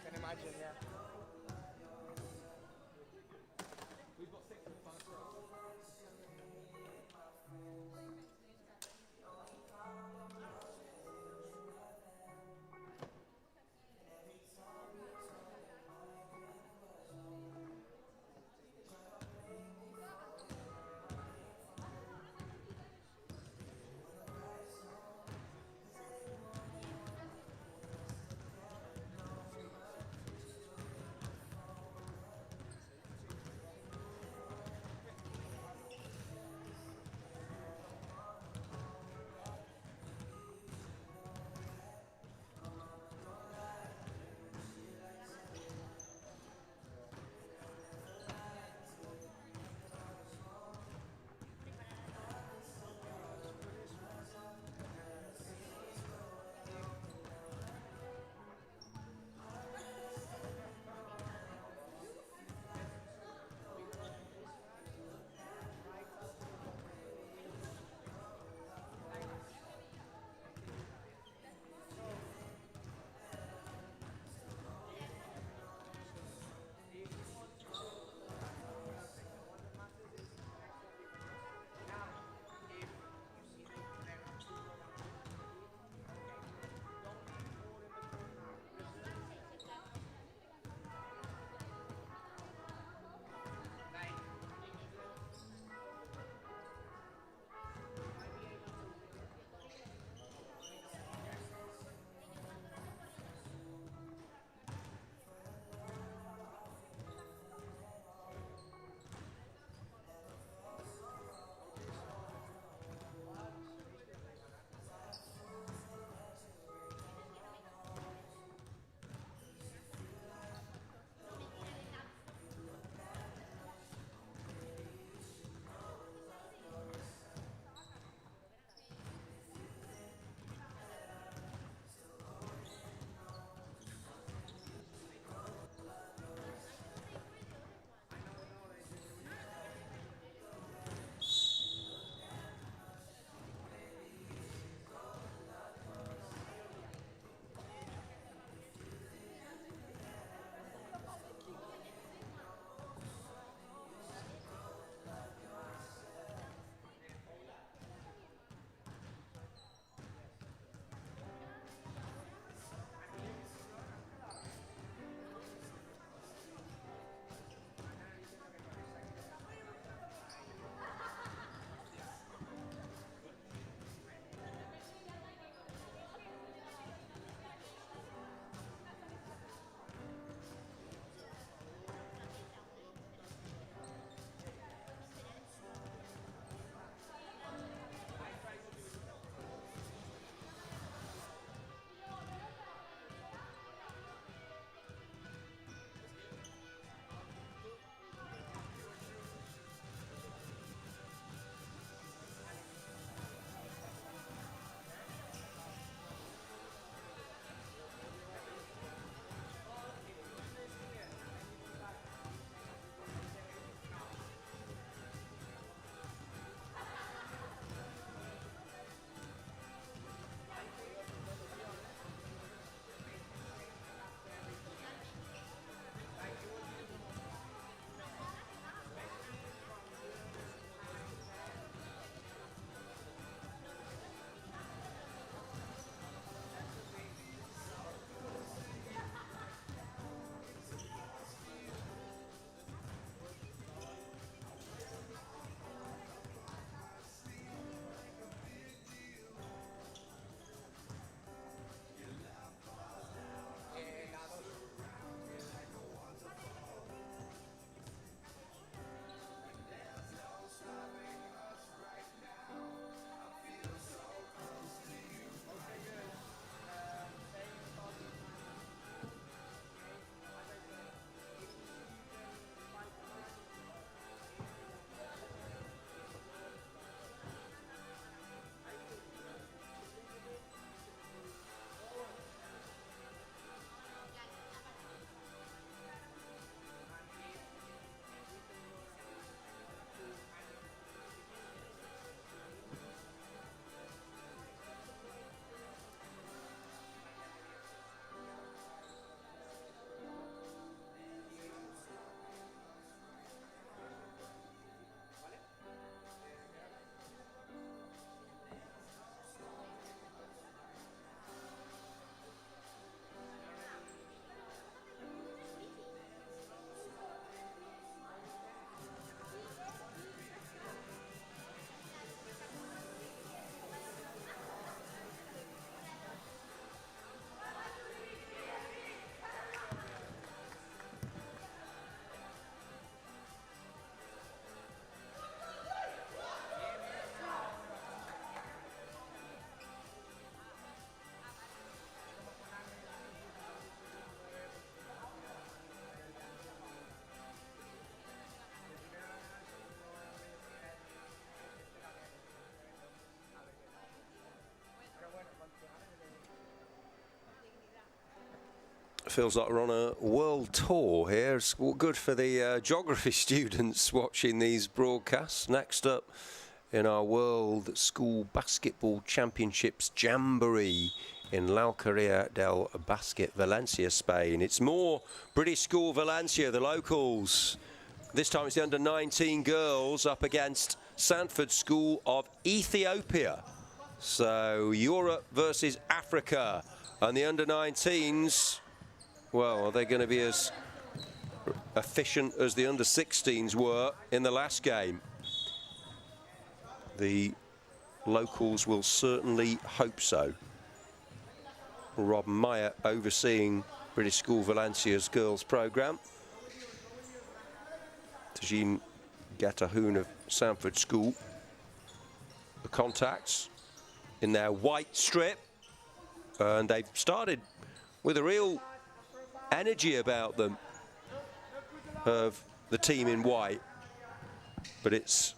Can imagine, yeah. Feels like we're on a world tour here. It's good for the geography students watching these broadcasts. Next up in our World School Basketball Championships Jamboree in L'Alqueria del Basket, Valencia, Spain. It's more British School Valencia, the locals. This time it's the under-19 girls up against Sandford School of Ethiopia. So Europe versus Africa. And the under-19s, well, are they going to be as efficient as the under-16s were in the last game? The locals will certainly hope so. Rob Meyer overseeing British School Valencia's girls programme. Tajim Gatahoon of Sandford School. The contacts in their white strip. And they've started with a real energy about them of the team in white. But it's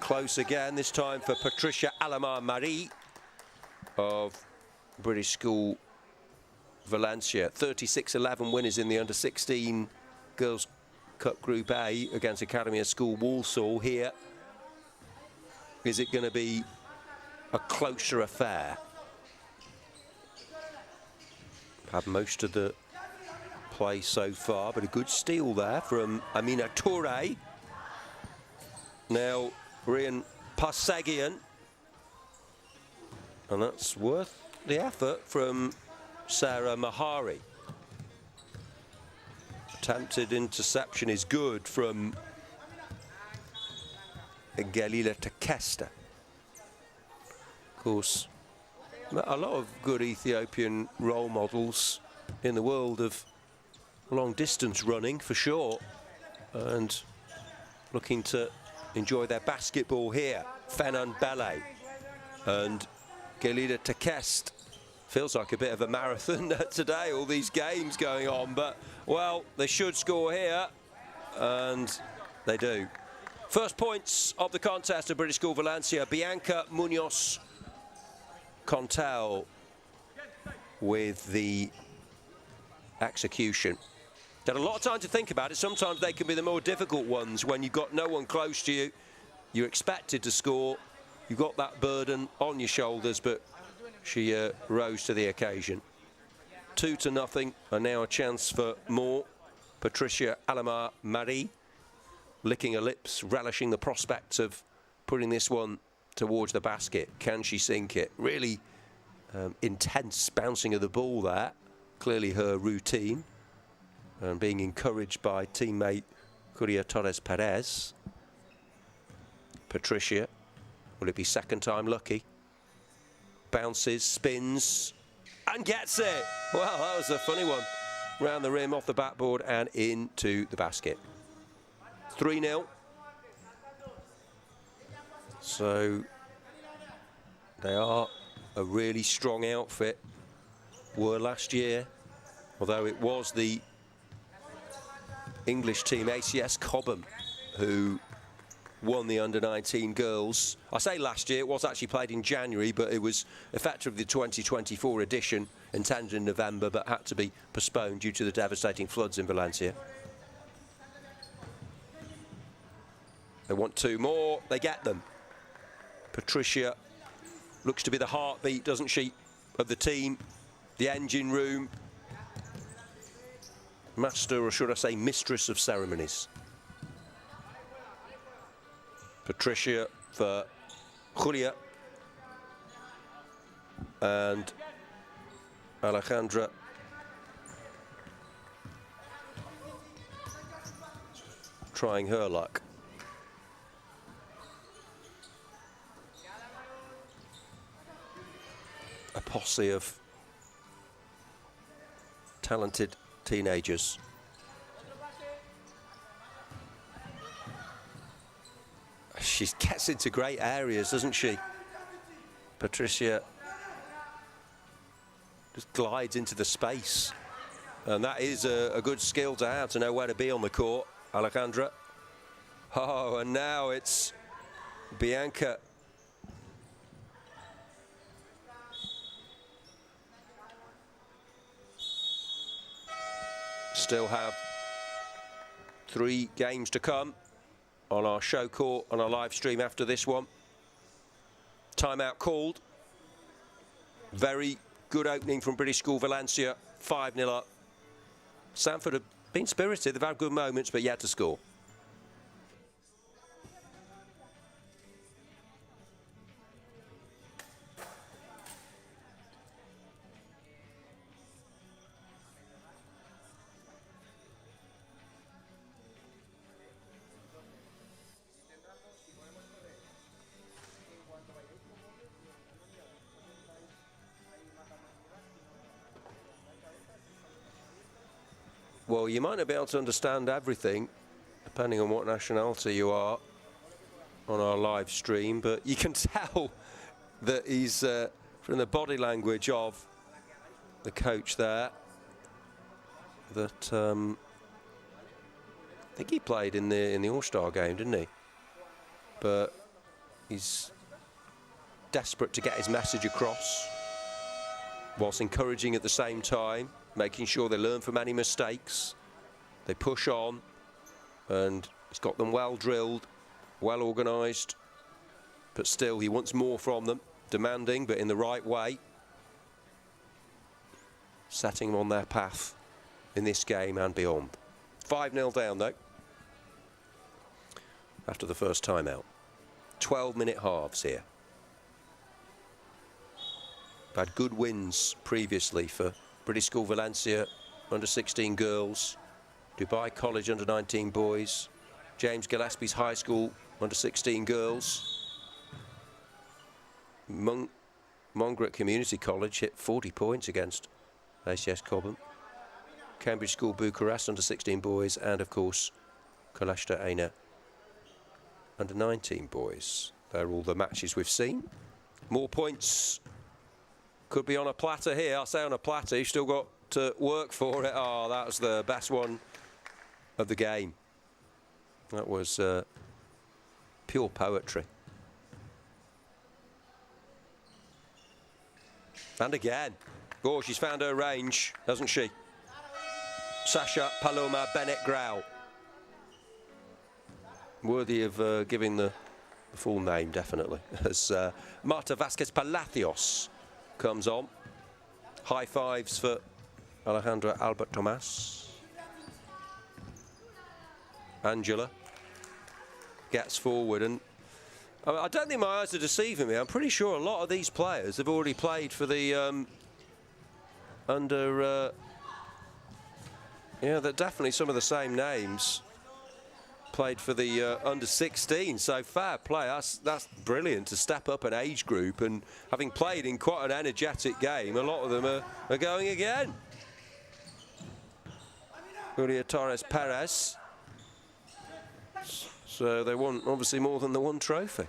close again, this time for Patricia Alamar-Marie of British School Valencia. 36-11 winners in the under-16 Girls' Cup Group A against Akademeia School Warsaw. Here, is it going to be a closer affair? Had most of the play so far, but a good steal there from Amina Touré. Now Rian Parsegian, and that's worth the effort from Sarah Mahari. Attempted interception is good from Galila Takesta. Of course, a lot of good Ethiopian role models in the world of long distance running for sure, and looking to enjoy their basketball here. Fenan Bele and Galila Takest. Feels like a bit of a marathon today, all these games going on, but well, they should score here, and they do. First points of the contest of British School Valencia. Bianca Munoz Contel with the execution. Had a lot of time to think about it. Sometimes they can be the more difficult ones when you've got no one close to you. You're expected to score. You've got that burden on your shoulders, but she rose to the occasion. 2-0, and now a chance for more. Patricia Alamar-Marie licking her lips, relishing the prospect of putting this one towards the basket. Can she sink it? Really intense bouncing of the ball there. Clearly her routine. And being encouraged by teammate Curia Torres Perez. Patricia, will it be second time lucky? Bounces, spins, and gets it. Well, that was a funny one. Round the rim, off the backboard, and into the basket. 3-0. So they are a really strong outfit. Were last year, although it was the English team, ACS Cobham, who won the under-19 girls. I say last year, it was actually played in January, but it was effectively the 2024 edition, intended in November, but had to be postponed due to the devastating floods in Valencia. They want two more, they get them. Patricia looks to be the heartbeat, doesn't she, of the team, the engine room. Master, or should I say mistress of ceremonies. Patricia for Julia and Alejandra trying her luck. A posse of talented teenagers. She gets into great areas, doesn't she? Patricia just glides into the space. And that is a good skill to have, to know where to be on the court. Alejandra. Oh, and now it's Bianca. still have 3 games to come on our show court, on our live stream after this one. Timeout called. Very good opening from British School Valencia, 5-0 up. Sandford have been spirited, they've had good moments, but yet to score. Well, you might not be able to understand everything, depending on what nationality you are, on our live stream, but you can tell that he's, from the body language of the coach there, that I think he played in the All-Star game, didn't he? But he's desperate to get his message across, whilst encouraging at the same time, making sure they learn from any mistakes, they push on, and he's got them well drilled, well organised, but still he wants more from them, demanding but in the right way, setting them on their path in this game and beyond. 5-0 down though, after the first timeout. 12-minute halves here. Had good wins previously for British School Valencia, under-16 girls, Dubai College under-19 boys, James Gillespie's High School under-16 girls, Mungret Community College hit 40 points against ACS Cobham, Cambridge School Bucharest under-16 boys, and of course Coláiste Éanna under-19 boys. They're all the matches we've seen. More points could be on a platter here. I say on a platter, you've still got to work for it. Oh, that was the best one of the game. That was pure poetry. And again. Oh, she's found her range, hasn't she? Sasha Paloma Bennett-Grau. Worthy of giving the full name, definitely. As Marta Vasquez Palacios comes on. High fives for Alejandra Albert Tomas. Angela gets forward, and I don't think my eyes are deceiving me. I'm pretty sure a lot of these players have already played for the yeah, they're definitely some of the same names. Played for the under-16, so fair play. That's brilliant to step up an age group, and having played in quite an energetic game, a lot of them are going again. Julia Torres Perez. So they want obviously more than the one trophy.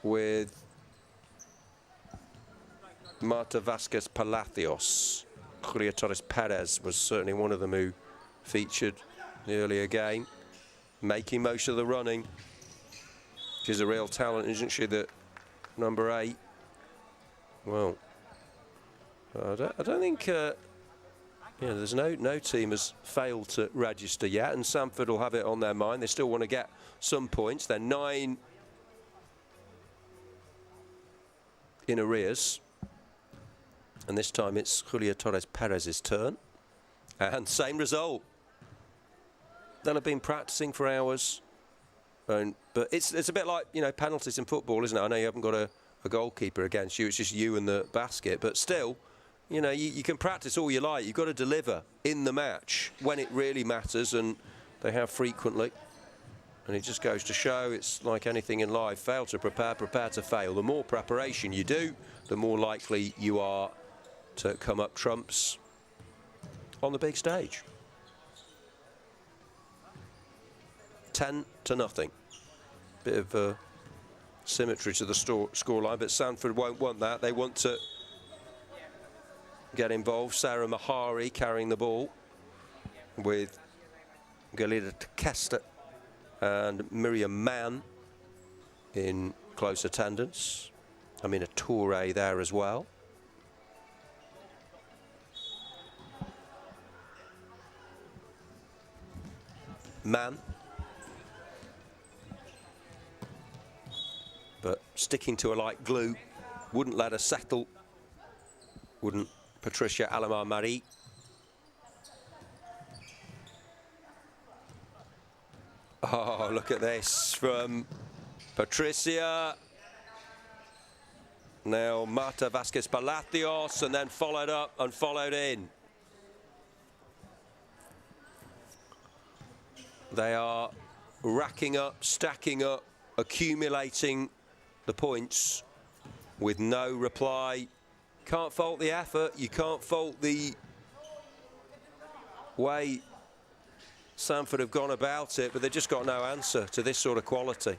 With Marta Vasquez Palacios. Julia Torres Perez was certainly one of them who featured the earlier game, making most of the running. She's a real talent, isn't she, that number 8? Well, I don't think there's no team has failed to register yet, and Sandford will have it on their mind. They still want to get some points. They're 9 in arrears, and this time it's Julia Torres Perez's turn, and same result. They'll have been practicing for hours, but it's a bit like, you know, penalties in football, isn't it? I know you haven't got a goalkeeper against you, it's just you and the basket, but still, you know, you can practice all you like. You've got to deliver in the match when it really matters, and they have frequently. And it just goes to show, it's like anything in life, fail to prepare, prepare to fail. The more preparation you do, the more likely you are to come up trumps on the big stage. 10-0. Bit of symmetry to the scoreline, but Sandford won't want that. They want to get involved. Sarah Mahari carrying the ball with Galida Kester and Miriam Mann in close attendance. I mean, a Toure there as well. man. But sticking to her like glue, wouldn't let her settle, wouldn't Patricia Alamar-Marie. Oh, look at this from Patricia. Now Marta Vázquez-Palacios, and then followed up and followed in. They are racking up, stacking up, accumulating the points with no reply. Can't fault the effort, you can't fault the way Sandford have gone about it, but they've just got no answer to this sort of quality.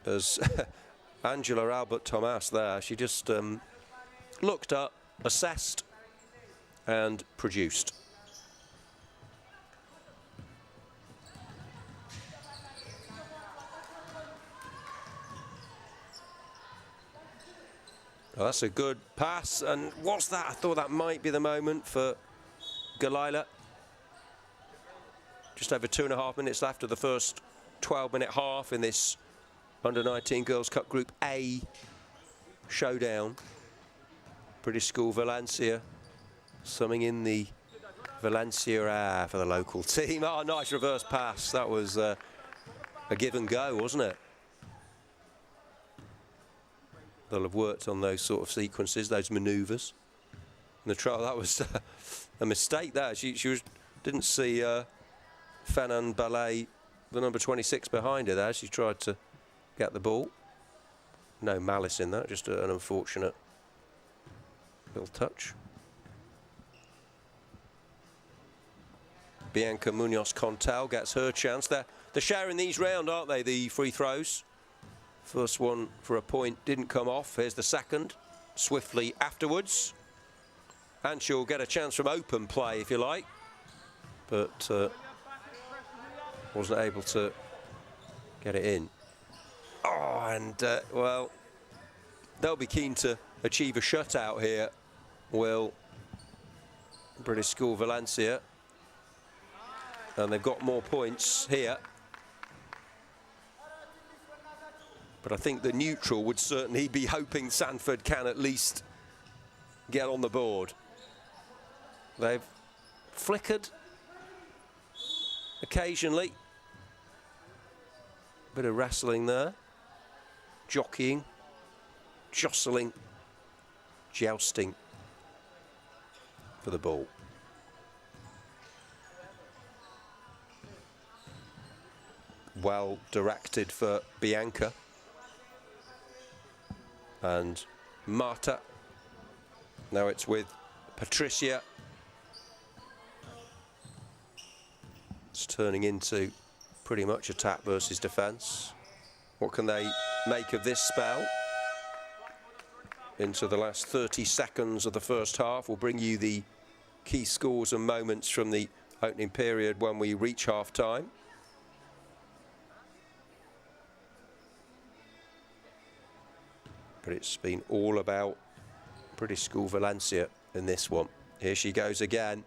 As Angela Albert-Thomas there, she just looked up, assessed and produced. Oh, that's a good pass, and what's that? I thought that might be the moment for Galila. Just over 2.5 minutes left of the first 12-minute half in this Under-19 Girls Cup Group A showdown. British School Valencia summing in the Valencia for the local team. Oh, nice reverse pass. That was a give and go, wasn't it? They'll have worked on those sort of sequences, those manoeuvres. In the trial, that was a mistake there. She didn't see Fanan Ballet, the number 26 behind her there. She tried to get the ball. No malice in that, just an unfortunate little touch. Bianca Munoz-Contal gets her chance. They're sharing these round, aren't they, the free throws? First one for a point didn't come off. Here's the second, swiftly afterwards. And she'll get a chance from open play, if you like. But wasn't able to get it in. Oh, and, well, they'll be keen to achieve a shutout here, will British School Valencia. And they've got more points here. But I think the neutral would certainly be hoping Sandford can at least get on the board. They've flickered occasionally. Bit of wrestling there. Jockeying, jostling, jousting for the ball. Well directed for Bianca. And Marta. Now it's with Patricia. It's turning into pretty much attack versus defence. What can they make of this spell? Into the last 30 seconds of the first half. We'll bring you the key scores and moments from the opening period when we reach half time. But it's been all about British School Valencia in this one. Here she goes again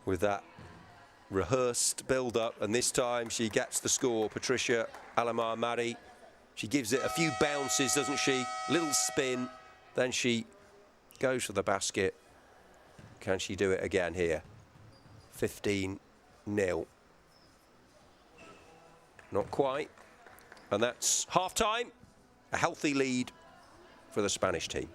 with that rehearsed build-up, and this time she gets the score. Patricia Alamar-Marie. She gives it a few bounces, doesn't she? Little spin, then she goes for the basket. Can she do it again here? 15-0. Not quite. And that's half-time. A healthy lead for the Spanish team.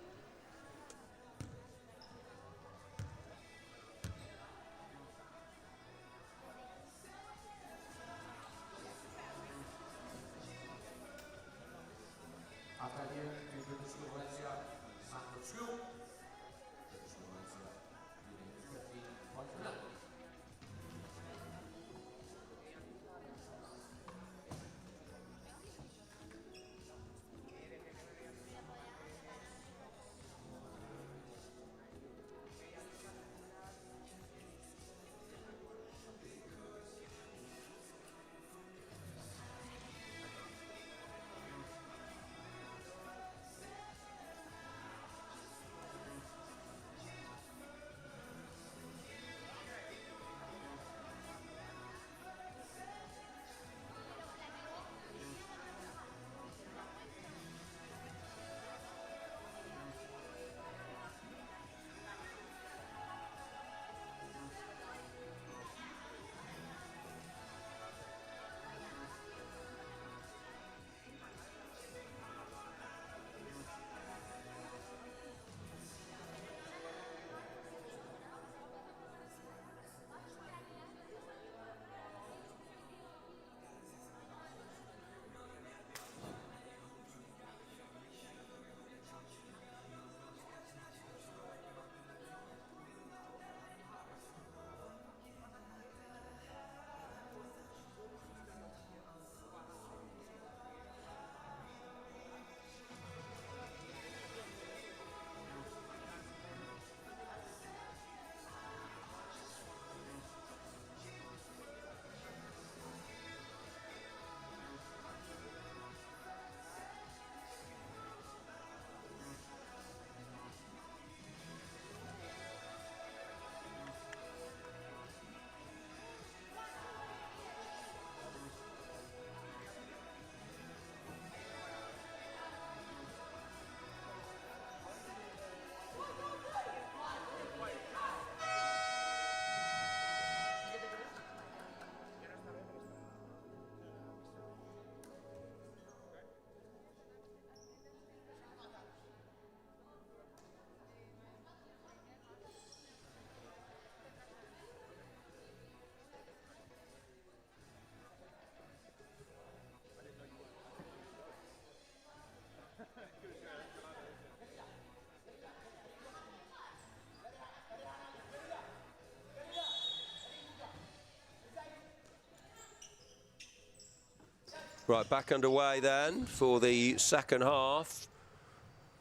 Right, back underway then for the second half.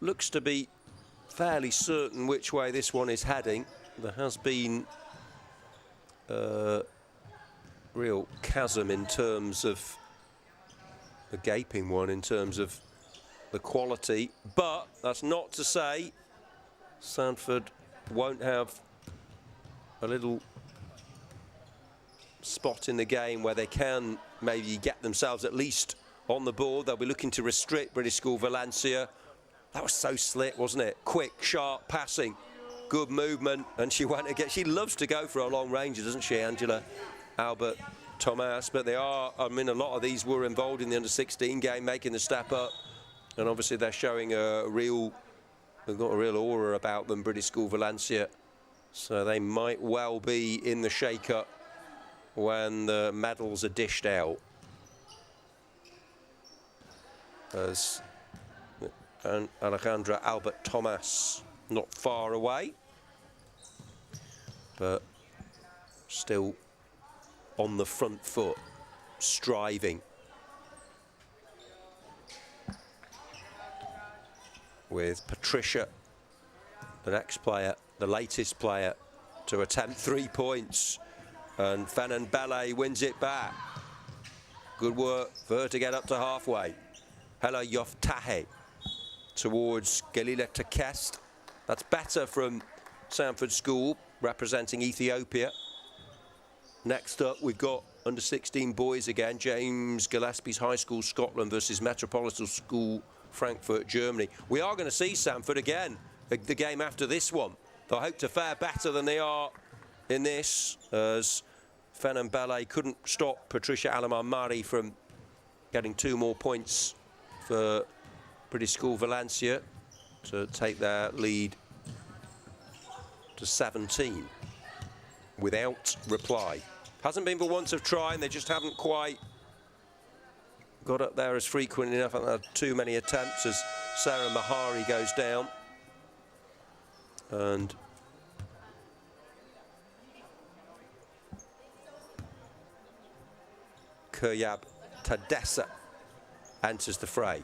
Looks to be fairly certain which way this one is heading. There has been a real chasm in terms of a gaping one in terms of the quality, but that's not to say Sandford won't have a little spot in the game where they can maybe get themselves at least on the board. They'll be looking to restrict British School Valencia. That was so slick, wasn't it? Quick, sharp passing, good movement, and she went again. She loves to go for a long range, doesn't she, Angela Albert Thomas? But they are, I mean, a lot of these were involved in the under-16 game, making the step up, and obviously they're showing they've got a real aura about them, British School Valencia, so they might well be in the shake-up when the medals are dished out. As Alejandra Albert Thomas not far away, but still on the front foot, striving. With Patricia, the next player, the latest player to attempt 3 points, and Fanon Bellet wins it back. Good work for her to get up to halfway. Hela Yoftahe towards Galila Takest. That's better from Sandford School, representing Ethiopia. Next up, we've got under-16 boys again. James Gillespie's High School Scotland versus Metropolitan School Frankfurt, Germany. We are going to see Sandford again, the game after this one. They'll hope to fare better than they are in this, as Fanon Bellet couldn't stop Patricia Alamar-Mari from getting 2 more points for British School Valencia to take their lead to 17 without reply. Hasn't been for want of trying, they just haven't quite got up there as frequent enough. I think there are too many attempts as Sarah Mahari goes down. And Kuryab Tadessa enters the fray.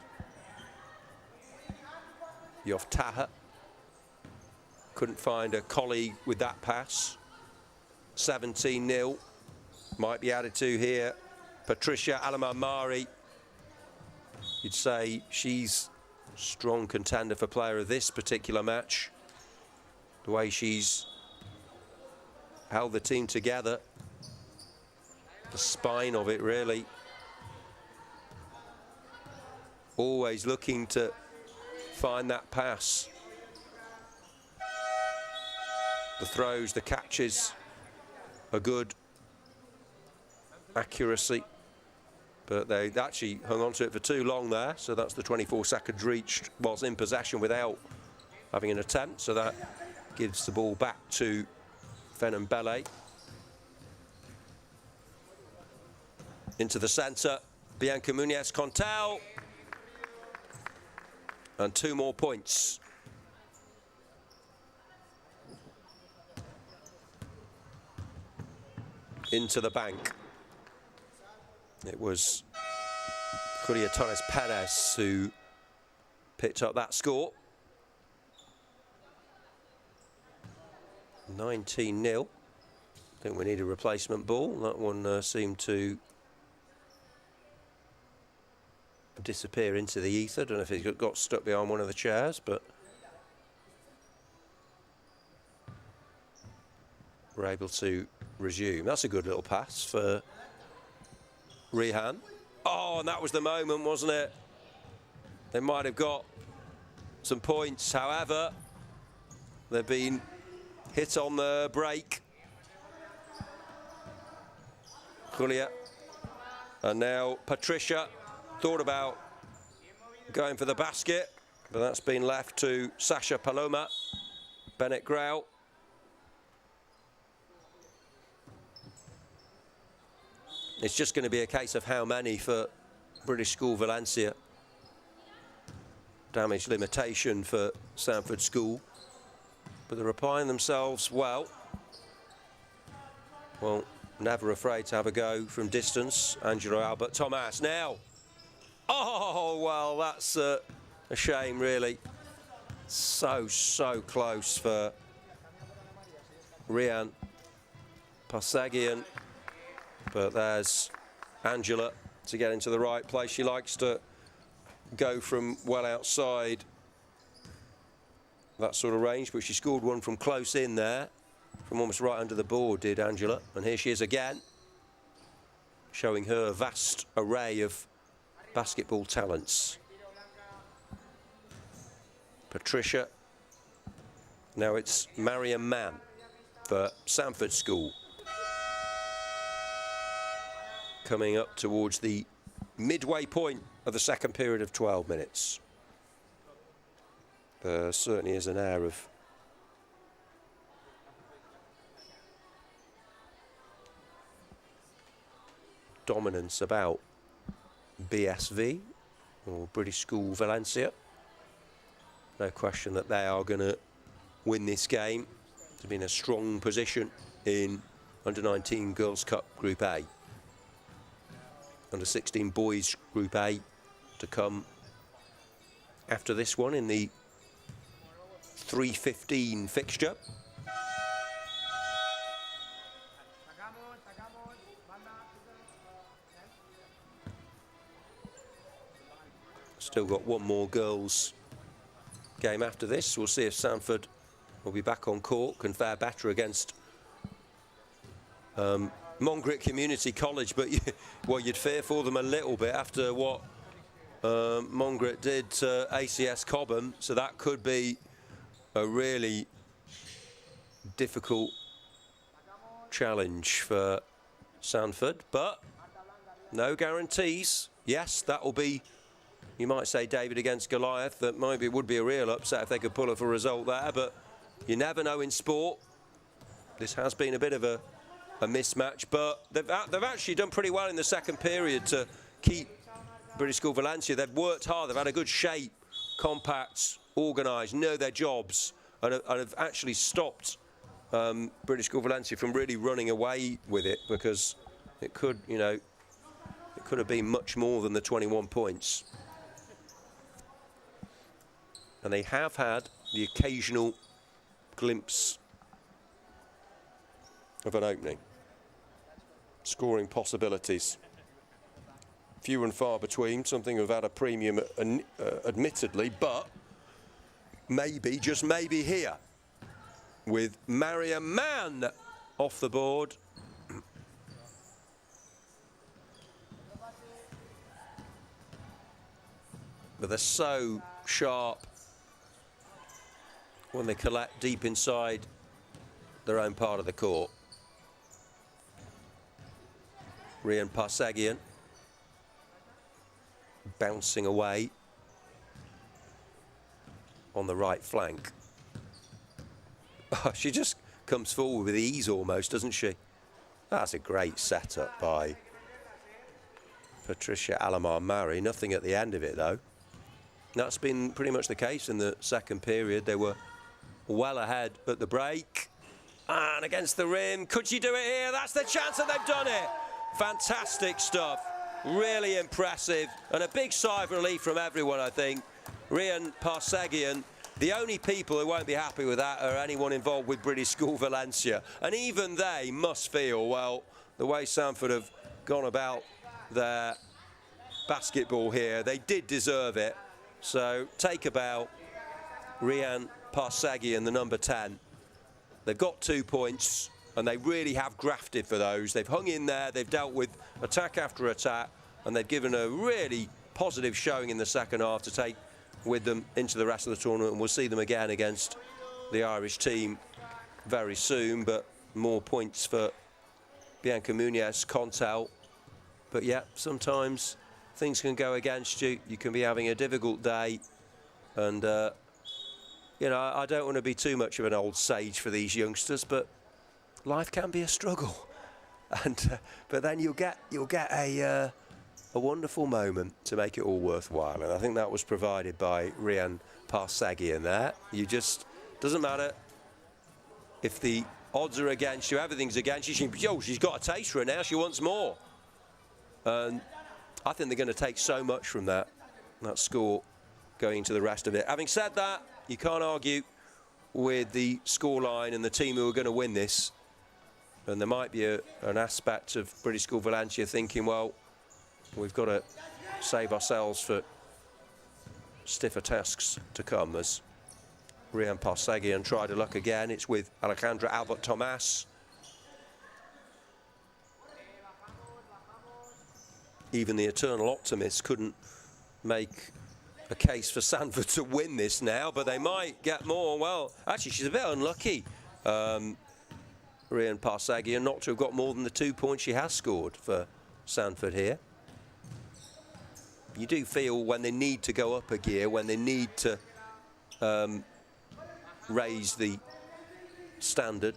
Yoftaha couldn't find a colleague with that pass. 17-0 might be added to here. Patricia Alamar-Mari, you'd say she's strong contender for player of this particular match. The way she's held the team together, the spine of it really. Always looking to find that pass. The throws, the catches are good. Accuracy. But they actually hung on to it for too long there, so that's the 24 seconds reached whilst in possession without having an attempt, so that gives the ball back to Fanon Bellet. Into the centre, Bianca Muniz-Contal, and 2 more points. Into the bank. It was Julia Torres Perez who picked up that score. 19-0. I think we need a replacement ball. That one seemed to disappear into the ether. I don't know if it got stuck behind one of the chairs, but we're able to resume. That's a good little pass for Rehan. Oh, and that was the moment, wasn't it? They might have got some points. However, they've been hit on the break. Julia. And now Patricia thought about going for the basket, but that's been left to Sasha Paloma. Bennett Grau. It's just going to be a case of how many for British School Valencia. Damage limitation for Sandford School. But they're applying themselves well. Well, never afraid to have a go from distance. Angelo Albert Thomas now Oh, well, that's a shame, really. So close for Rian Parsagian. But there's Angela to get into the right place. She likes to go from well outside that sort of range, but she scored one from close in there, from almost right under the board, did Angela. And here she is again, showing her vast array of basketball talents. Patricia. Now it's Mariam Mann for Sandford School. Coming up towards the midway point of the second period of 12 minutes. There certainly is an air of dominance about BSV, or British School Valencia. No question that they are going to win this game to be in a strong position in Under-19 Girls' Cup Group A. Under-16 Boys Group A to come after this one in the 3:15 fixture. Still got one more girls game after this. We'll see if Sandford will be back on court, can fare better against Mungret Community College, but well, you'd fear for them a little bit after what Mungret did to ACS Cobham, so that could be a really difficult challenge for Sandford, but no guarantees. Yes, that will be, you might say, David against Goliath. That maybe it would be a real upset if they could pull off a result there, but you never know in sport. This has been a bit of a mismatch, but they've actually done pretty well in the second period to keep British School Valencia. They've worked hard, they've had a good shape, compact, organised, know their jobs, and have actually stopped British School Valencia from really running away with it, because it could, you know, it could have been much more than the 21 points. And they have had the occasional glimpse of an opening. Scoring possibilities. Few and far between, something we've had a premium admittedly, but maybe, just maybe here, with Mariam Mann off the board. But they're so sharp when they collect deep inside their own part of the court. Rian Parsagian bouncing away on the right flank. Oh, she just comes forward with ease almost, doesn't she? That's a great setup by Patricia Alamar-Murray. Nothing at the end of it, though. That's been pretty much the case in the second period. They were well ahead at the break. And against the rim. Could she do it here? That's the chance, that they've done it. Fantastic stuff. Really impressive. And a big sigh of relief from everyone, I think. Rian Parsagian. The only people who won't be happy with that are anyone involved with British School Valencia. And even they must feel, well, the way Sandford have gone about their basketball here, they did deserve it. So take a bow, Rian Parsagian, the number 10. They've got 2 points, and they really have grafted for those. They've hung in there, they've dealt with attack after attack, and they've given a really positive showing in the second half to take with them into the rest of the tournament. And we'll see them again against the Irish team very soon, but more points for Bianca Muniz, Contel. But yeah, sometimes things can go against you. You can be having a difficult day, and you know, I don't want to be too much of an old sage for these youngsters, but life can be a struggle. And but then you'll get a wonderful moment to make it all worthwhile, and I think that was provided by Rian Parsagian there. You just, doesn't matter if the odds are against you, everything's against you. She's got a taste for it now. She wants more. And I think they're going to take so much from that score going into the rest of it. Having said that, you can't argue with the scoreline and the team who are going to win this. And there might be an aspect of British School Valencia thinking, well, we've got to save ourselves for stiffer tasks to come, as Rian Parsegian tried to luck again. It's with Alejandra Albert Tomas. Even the eternal optimist couldn't make a case for Sandford to win this now, but they might get more. Well, actually, she's a bit unlucky, Rian Parsegian, not to have got more than the 2 points she has scored for Sandford here. You do feel when they need to go up a gear, when they need to raise the standard,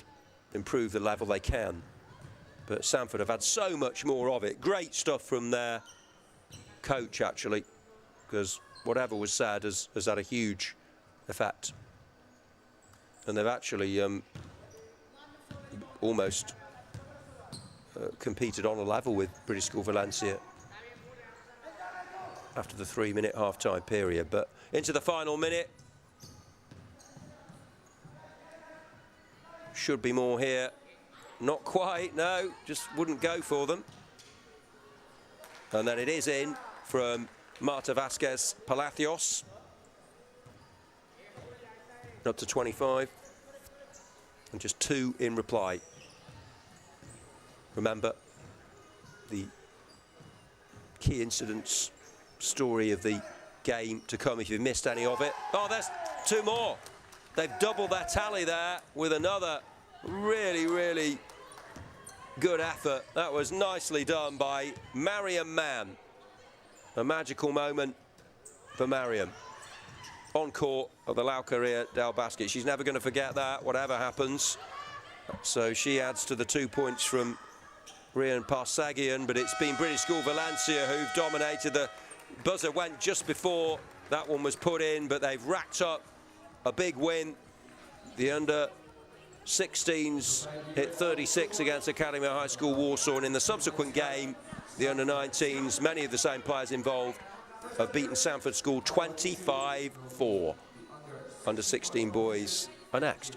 improve the level, they can. But Sandford have had so much more of it. Great stuff from their coach, actually, because whatever was said has had a huge effect. And they've actually almost competed on a level with British School Valencia after the 3-minute half-time period. But into the final minute. Should be more here. Not quite, no, just wouldn't go for them. And then it is in from Marta Vasquez Palacios. Up to 25. And just 2 in reply. Remember, the key incidents story of the game to come if you've missed any of it. Oh, there's 2 more. They've doubled their tally there with another really, really good effort. That was nicely done by Mariam Mann. A magical moment for Mariam. On court of the La Carrera del Basket. She's never going to forget that, whatever happens. So she adds to the 2 points from Rian Parsegian, but it's been British School Valencia who've dominated. The buzzer went just before that one was put in, but they've racked up a big win. The under-16s hit 36 against Akademeia High School Warsaw, and in the subsequent game, the under-19s, many of the same players involved, have beaten Sandford School 25-4. Under-16 boys are next.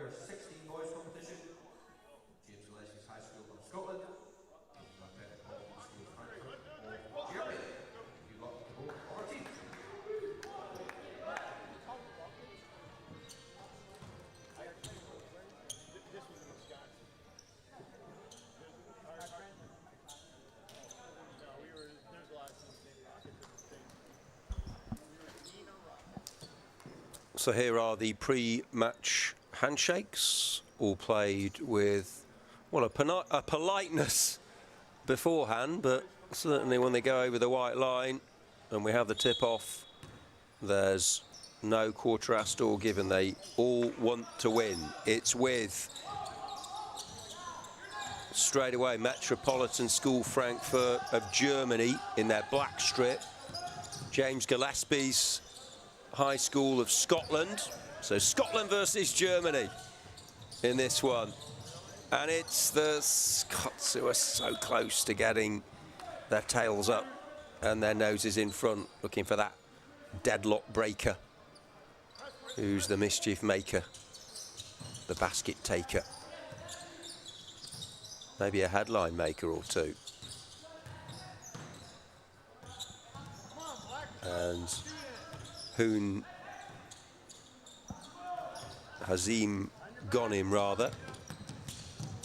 under 16 boys competition. James Gillespie's High School from Scotland. Metropolitan School Frankfurt of Germany. Good luck to both of our teams. So here are the pre-match handshakes, all played with, well, a politeness beforehand, but certainly when they go over the white line and we have the tip-off, there's no quarter astor given. They all want to win. It's with, straight away, Metropolitan School Frankfurt of Germany in their black strip. James Gillespie's High School of Scotland. So Scotland versus Germany in this one. And it's the Scots who are so close to getting their tails up and their noses in front, looking for that deadlock breaker. Who's the mischief maker? The basket taker. Maybe a headline maker or two. And Hazim gone him rather,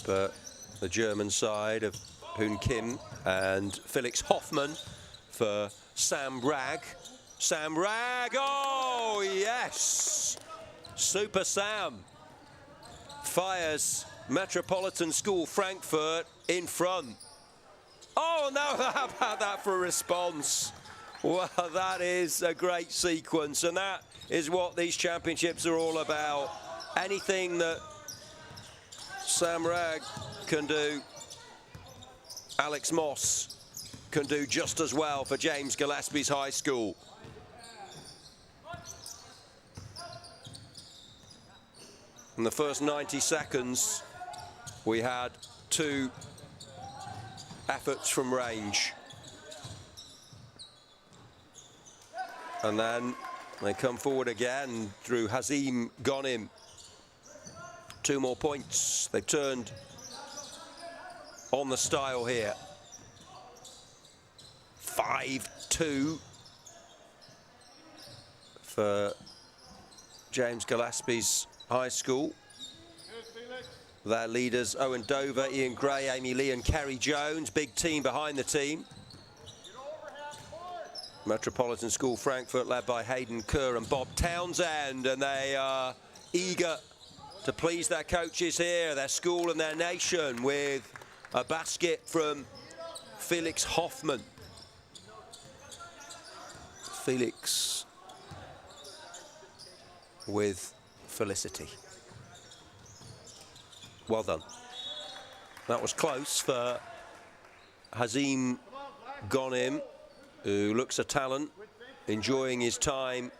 but the German side of Hoon Kim and Felix Hoffmann for Sam Ragg. Sam Ragg, oh yes! Super Sam fires Metropolitan School Frankfurt in front. Oh no, how about that for a response? Well, that is a great sequence, and that is what these championships are all about. Anything that Sam Ragg can do, Alex Moss can do just as well for James Gillespie's High School. In the first 90 seconds, we had 2 efforts from range. And then they come forward again through Hazim Ghanem. 2 more points. They've turned on the style here. 5-2 for James Gillespie's High School. Their leaders, Owen Dover, Ian Gray, Amy Lee and Kerry Jones. Big team behind the team. Metropolitan School Frankfurt led by Hayden Kerr and Bob Townsend, and they are eager to please their coaches here, their school and their nation, with a basket from Felix Hoffmann. Felix with felicity. Well done. That was close for Hazim Ghanem, who looks a talent, enjoying his time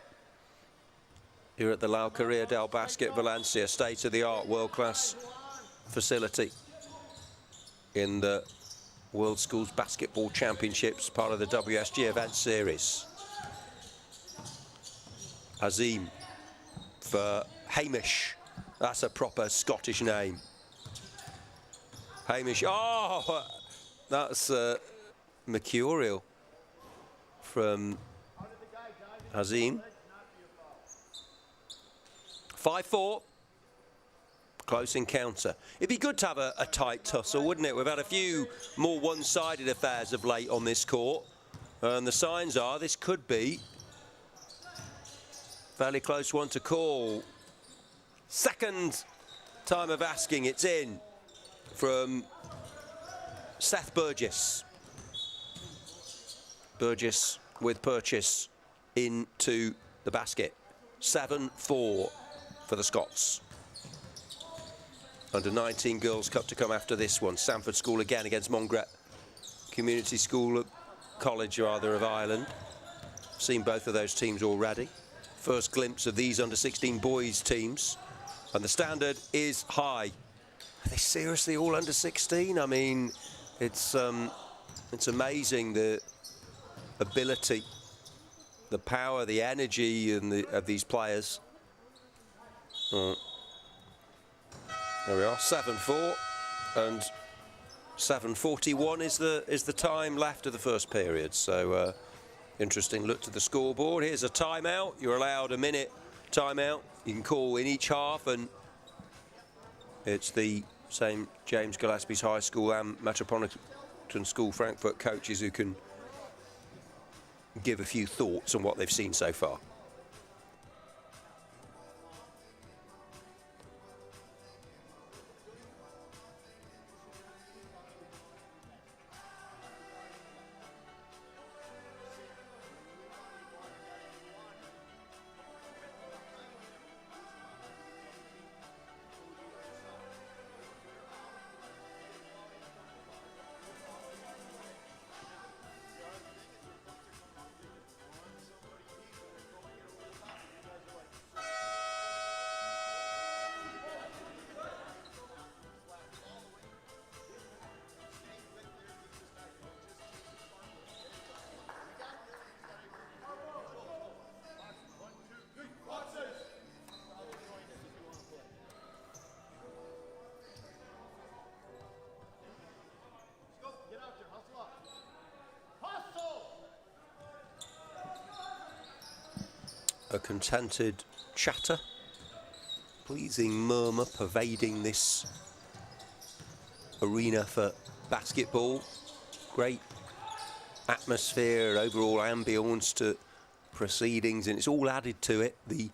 here at the La Alquería del Basket Valencia, state-of-the-art, world-class facility in the World Schools Basketball Championships, part of the WSG event series. Hazim for Hamish. That's a proper Scottish name. Hamish. Oh, that's mercurial from Hazim. 5-4. Close encounter. It'd be good to have a tight tussle, wouldn't it? We've had a few more one-sided affairs of late on this court. And the signs are this could be a fairly close one to call. Second time of asking, it's in from Seth Burgess. Burgess with Purchase into the basket. 7-4 for the Scots. Under 19 Girls Cup to come after this one. Sandford School again against Mungret Community School, College rather, of Ireland. Seen both of those teams already. First glimpse of these under 16 boys teams. And the standard is high. Are they seriously all under 16? I mean, it's amazing the ability, the power, the energy of these players. There we are, 7-4, and 7:41 is the time left of the first period. So interesting look to the scoreboard. Here's a timeout. You're allowed a minute timeout. You can call in each half, and it's the same James Gillespie's High School and Metropolitan School Frankfurt coaches who can give a few thoughts on what they've seen so far. A contented chatter, pleasing murmur pervading this arena for basketball. Great atmosphere, overall ambience to proceedings, and it's all added to it. The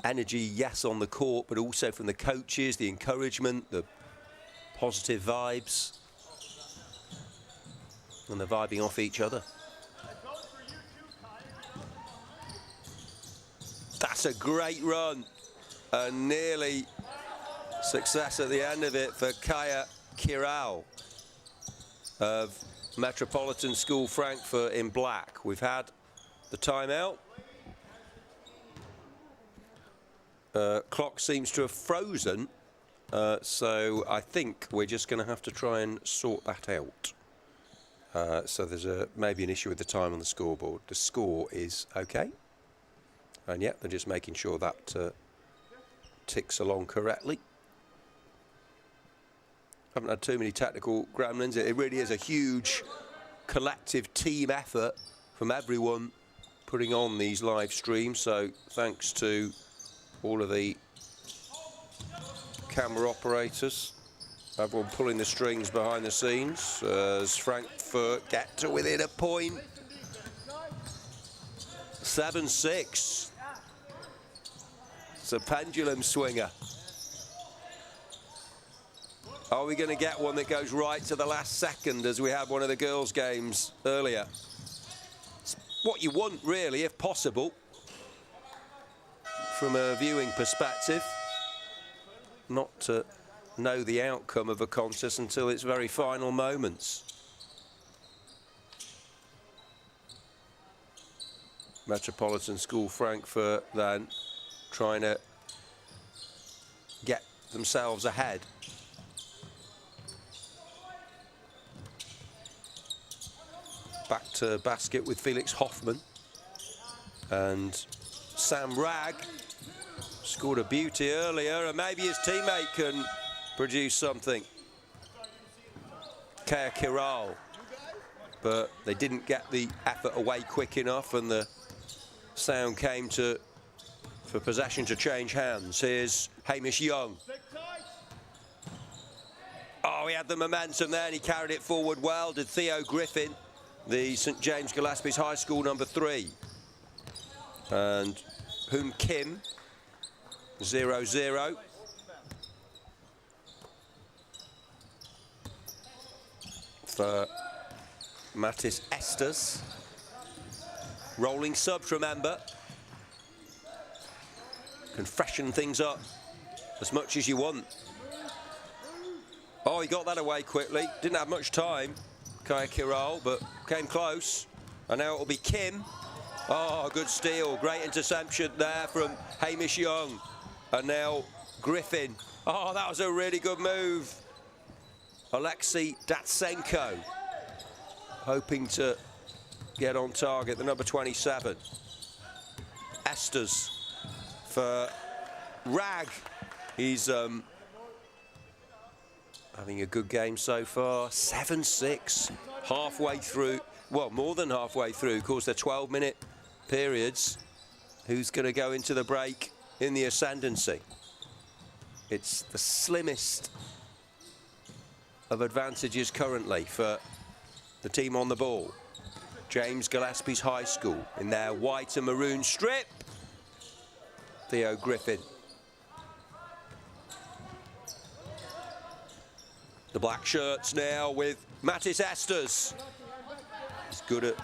energy, yes, on the court, but also from the coaches, the encouragement, the positive vibes, and they're vibing off each other. That's a great run, and nearly success at the end of it for Kaya Kiral of Metropolitan School Frankfurt in black. We've had the timeout. Clock seems to have frozen, so I think we're just going to have to try and sort that out. So there's maybe an issue with the time on the scoreboard. The score is okay. And yet they're just making sure that ticks along correctly. Haven't had too many technical gremlins. It really is a huge collective team effort from everyone putting on these live streams. So thanks to all of the camera operators, everyone pulling the strings behind the scenes as Frankfurt get to within a point. 7-6. It's a pendulum swinger. Are we going to get one that goes right to the last second as we had one of the girls' games earlier? It's what you want, really, if possible, from a viewing perspective. Not to know the outcome of a contest until its very final moments. Metropolitan School Frankfurt then trying to get themselves ahead. Back to basket with Felix Hoffman, and Sam Ragg scored a beauty earlier, and maybe his teammate can produce something. Kaya Kiral, but they didn't get the effort away quick enough, and the sound came for possession to change hands. Here's Hamish Young. Oh, he had the momentum there and he carried it forward well. Did Theo Griffin, the St James Gillespie's High School #3. And Hoon Kim, 0-0. For Mattis Estes. Rolling subs, remember. Can freshen things up as much as you want. Oh, he got that away quickly. Didn't have much time, Kaya Kiral, but came close. And now it'll be Kim. Oh, good steal. Great interception there from Hamish Young. And now Griffin. Oh, that was a really good move. Alexei Datsenko hoping to get on target, the number 27. Estes for Ragg. He's having a good game so far. 7-6, halfway through. Well, more than halfway through. Of course, they're 12-minute periods. Who's going to go into the break in the ascendancy? It's the slimmest of advantages currently for the team on the ball. James Gillespie's High School in their white and maroon strip. Theo Griffin. The black shirts now with Mattis Esters. He's good at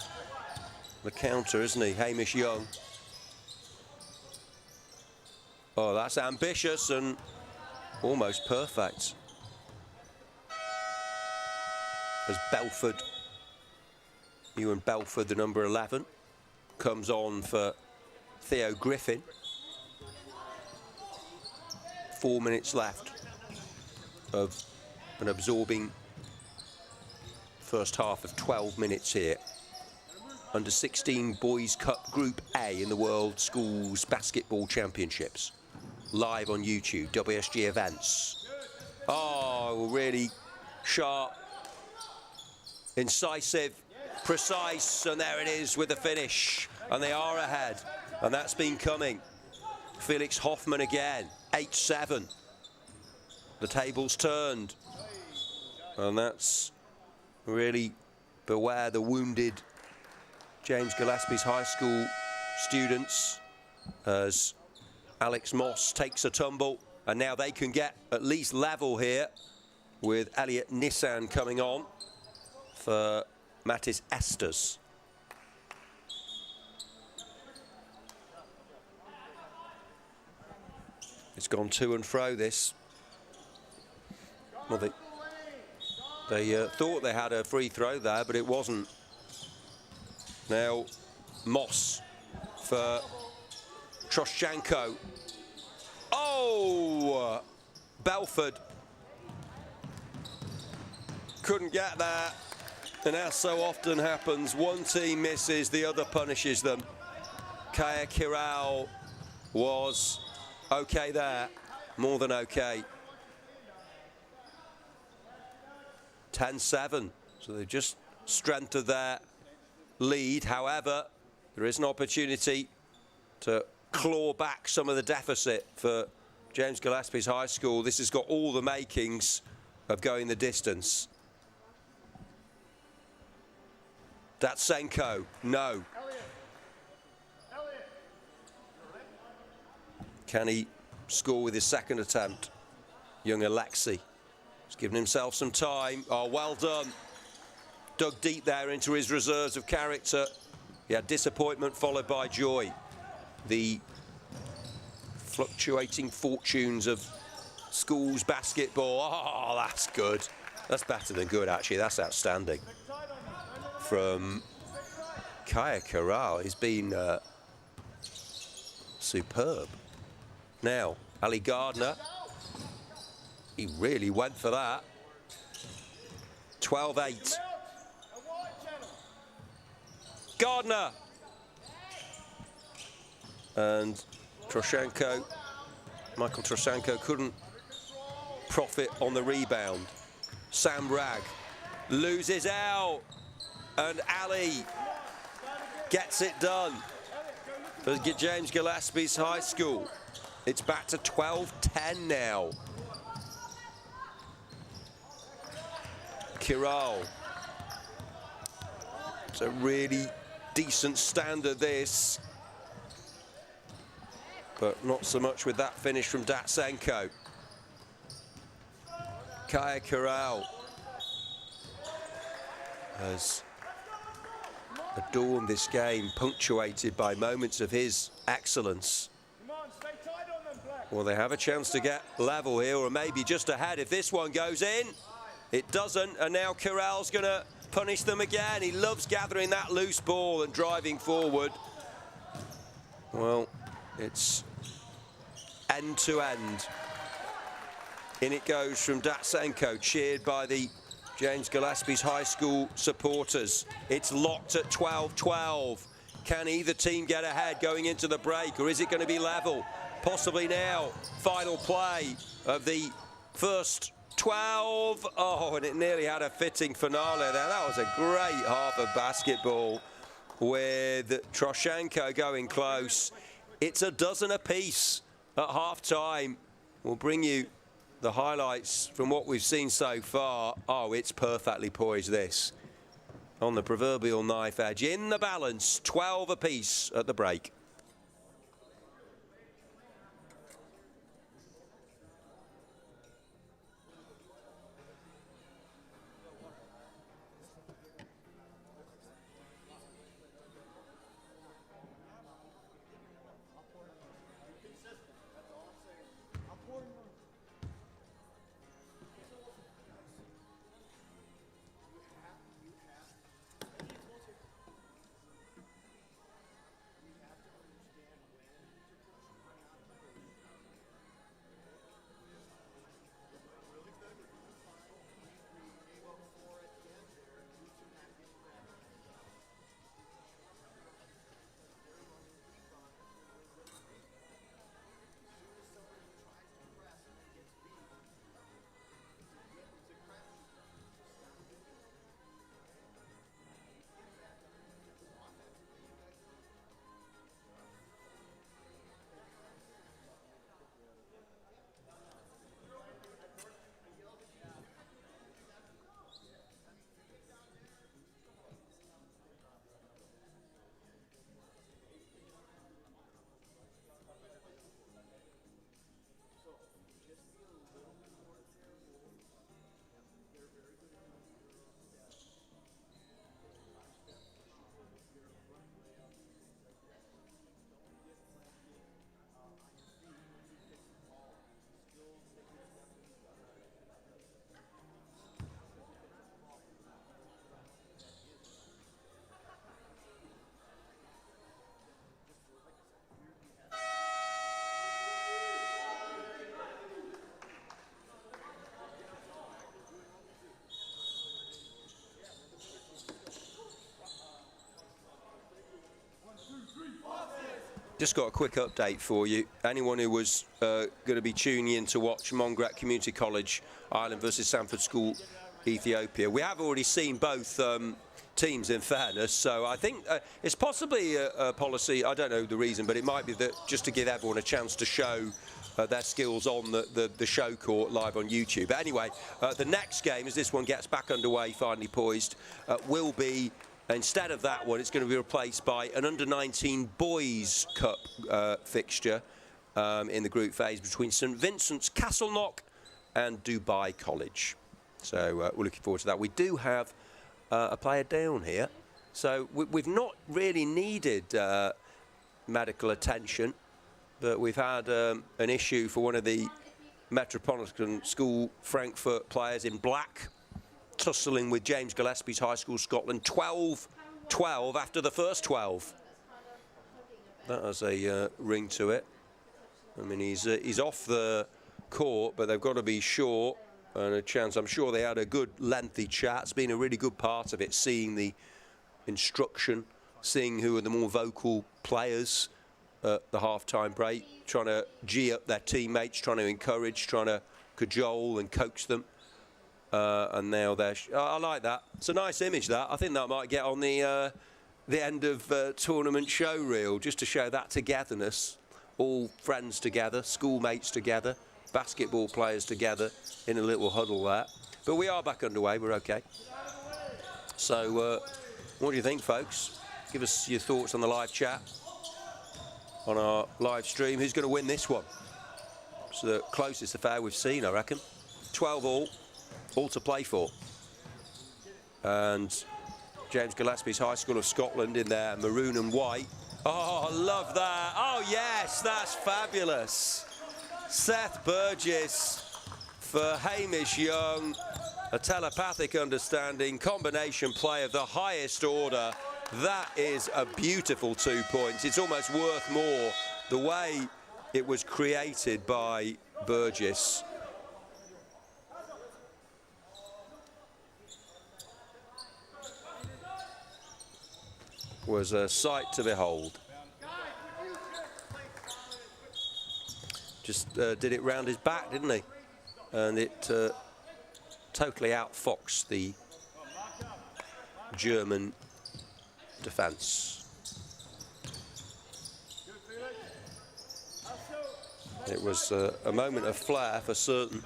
the counter, isn't he? Hamish Young. Oh, that's ambitious and almost perfect. As Belford, Ewan Belford, the number 11, comes on for Theo Griffin. 4 minutes left of an absorbing first half of 12 minutes here. Under 16 Boys Cup Group A in the World Schools Basketball Championships. Live on YouTube, WSG Events. Oh, really sharp, incisive, precise, and there it is with the finish. And they are ahead, and that's been coming. Felix Hoffmann again, 8-7. The table's turned. And that's really beware the wounded James Gillespie's High School students as Alex Moss takes a tumble, and now they can get at least level here with Elliot Nissan coming on for Mattis Esters. It's gone to and fro, this. Well, they thought they had a free throw there, but it wasn't. Now, Moss for Troshchenko. Oh! Belford couldn't get that. And as so often happens, one team misses, the other punishes them. Kaya Kiral was okay there, more than okay. 10-7, so they just strengthened their lead. However, there is an opportunity to claw back some of the deficit for James Gillespie's High School. This has got all the makings of going the distance. Datsenko, no. Can he score with his second attempt? Young Alexei. He's given himself some time. Oh, well done. Dug deep there into his reserves of character. He had disappointment followed by joy. The fluctuating fortunes of schools basketball. Oh, that's good. That's better than good, actually. That's outstanding. From Kaya Kiral, he's been superb. Now, Ali Gardner. He really went for that. 12-8. Gardner. And Troshchenko, Michael Troshchenko couldn't profit on the rebound. Sam Ragg loses out. And Ali gets it done for James Gillespie's High School. It's back to 12-10 now. Kiral. It's a really decent standard, this. But not so much with that finish from Datsenko. Kaya Kiral has adorned this game, punctuated by moments of his excellence. Well, they have a chance to get level here, or maybe just ahead if this one goes in. It doesn't, and now Kiral's going to punish them again. He loves gathering that loose ball and driving forward. Well, it's end to end. In it goes from Datsenko, cheered by the James Gillespie's High School supporters. It's locked at 12-12. Can either team get ahead going into the break, or is it going to be level? Possibly now. Final play of the first 12. Oh, and it nearly had a fitting finale there. That was a great half of basketball with Troshenko going close. It's a dozen apiece at half-time. We'll bring you the highlights from what we've seen so far. Oh, it's perfectly poised, this. On the proverbial knife edge. In the balance, 12 apiece at the break. Just got a quick update for you. Anyone who was going to be tuning in to watch Mungret Community College Ireland versus Sandford School Ethiopia, we have already seen both teams, in fairness, so I think it's possibly a policy, I don't know the reason, but it might be that just to give everyone a chance to show their skills on the show court live on YouTube. But anyway, the next game, as this one gets back underway, finally poised, will be, instead of that one, it's going to be replaced by an under-19 Boys Cup fixture in the group phase between St Vincent's Castleknock and Dubai College. So we're looking forward to that. We do have a player down here, so we've not really needed medical attention, but we've had an issue for one of the Metropolitan School Frankfurt players in black, tussling with James Gillespie's High School Scotland. 12-12 after the first 12. That has a ring to it. I mean, he's off the court, but they've got to be sure and a chance. I'm sure they had a good lengthy chat. It's been a really good part of it, seeing the instruction, seeing who are the more vocal players at the half-time break, trying to gee up their teammates, trying to encourage, trying to cajole and coax them. And now they're... I like that. It's a nice image, that. I think that might get on the end of tournament show reel, just to show that togetherness. All friends together, schoolmates together, basketball players together in a little huddle there. But we are back underway. We're OK. So what do you think, folks? Give us your thoughts on the live chat, on our live stream. Who's going to win this one? It's the closest affair we've seen, I reckon. 12 all to play for. And James Gillespie's High School of Scotland in their maroon and white. Oh, I love that. Oh, yes, that's fabulous. Seth Burgess for Hamish Young. A telepathic understanding, combination play of the highest order. That is a beautiful 2 points. It's almost worth more the way it was created by Burgess. Was a sight to behold. Just did it round his back, didn't he? And it totally outfoxed the German defence. It was a moment of flair for certain.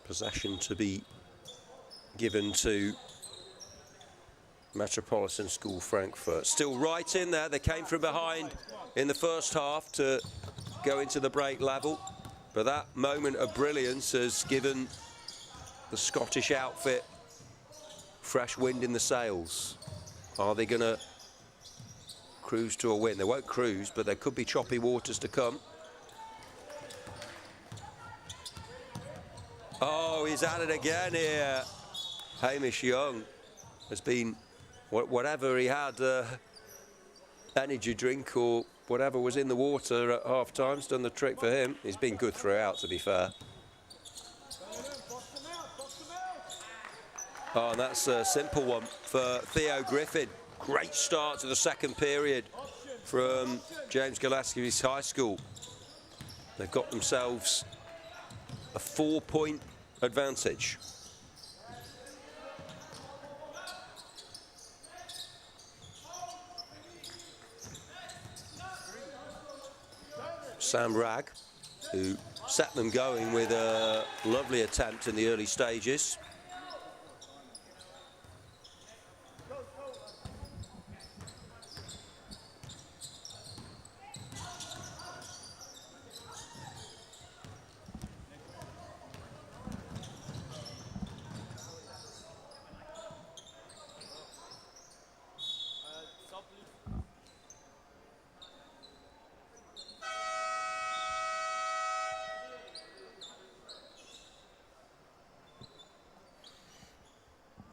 Possession to be given to Metropolitan School Frankfurt. Still right in there. They came from behind in the first half to go into the break level. But that moment of brilliance has given the Scottish outfit fresh wind in the sails. Are they going to cruise to a win? They won't cruise, but there could be choppy waters to come. Oh, he's at it again here. Hamish Young has been, whatever he had, energy drink or whatever was in the water at half time, has done the trick for him. He's been good throughout, to be fair. Oh, and that's a simple one for Theo Griffin. Great start to the second period from James Gillespie's high school. They've got themselves a 4-point advantage. Sam Ragg, who set them going with a lovely attempt in the early stages.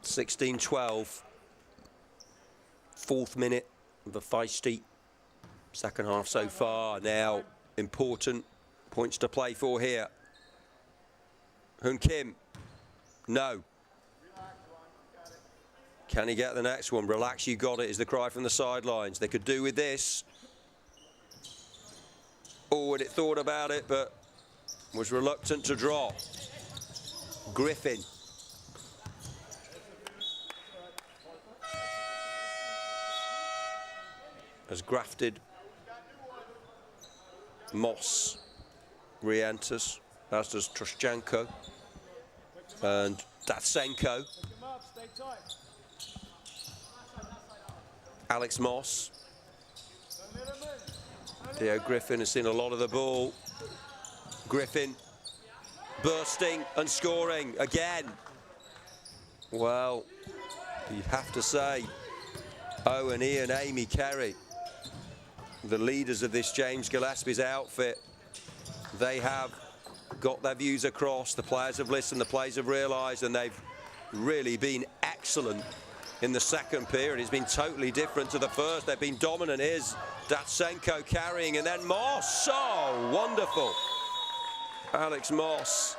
(16-12), fourth minute of a feisty second half so far. Now important points to play for here. Hun Kim, no. Can he get the next one? Relax, you got it, is the cry from the sidelines. They could do with this. Oh, and it thought about it, but was reluctant to draw. Griffin. As grafted Moss re-enters, as does Troshchenko and Datsenko. Alex Moss. Theo Griffin has seen a lot of the ball. Griffin bursting and scoring again. Well, you have to say, Owen, Ian, Amy, Kerry, the leaders of this James Gillespie's outfit, they have got their views across. The players have listened, the players have realised, and they've really been excellent in the second period. It's been totally different to the first. They've been dominant. Here's Datsenko carrying, and then Moss. Oh, wonderful. Alex Moss.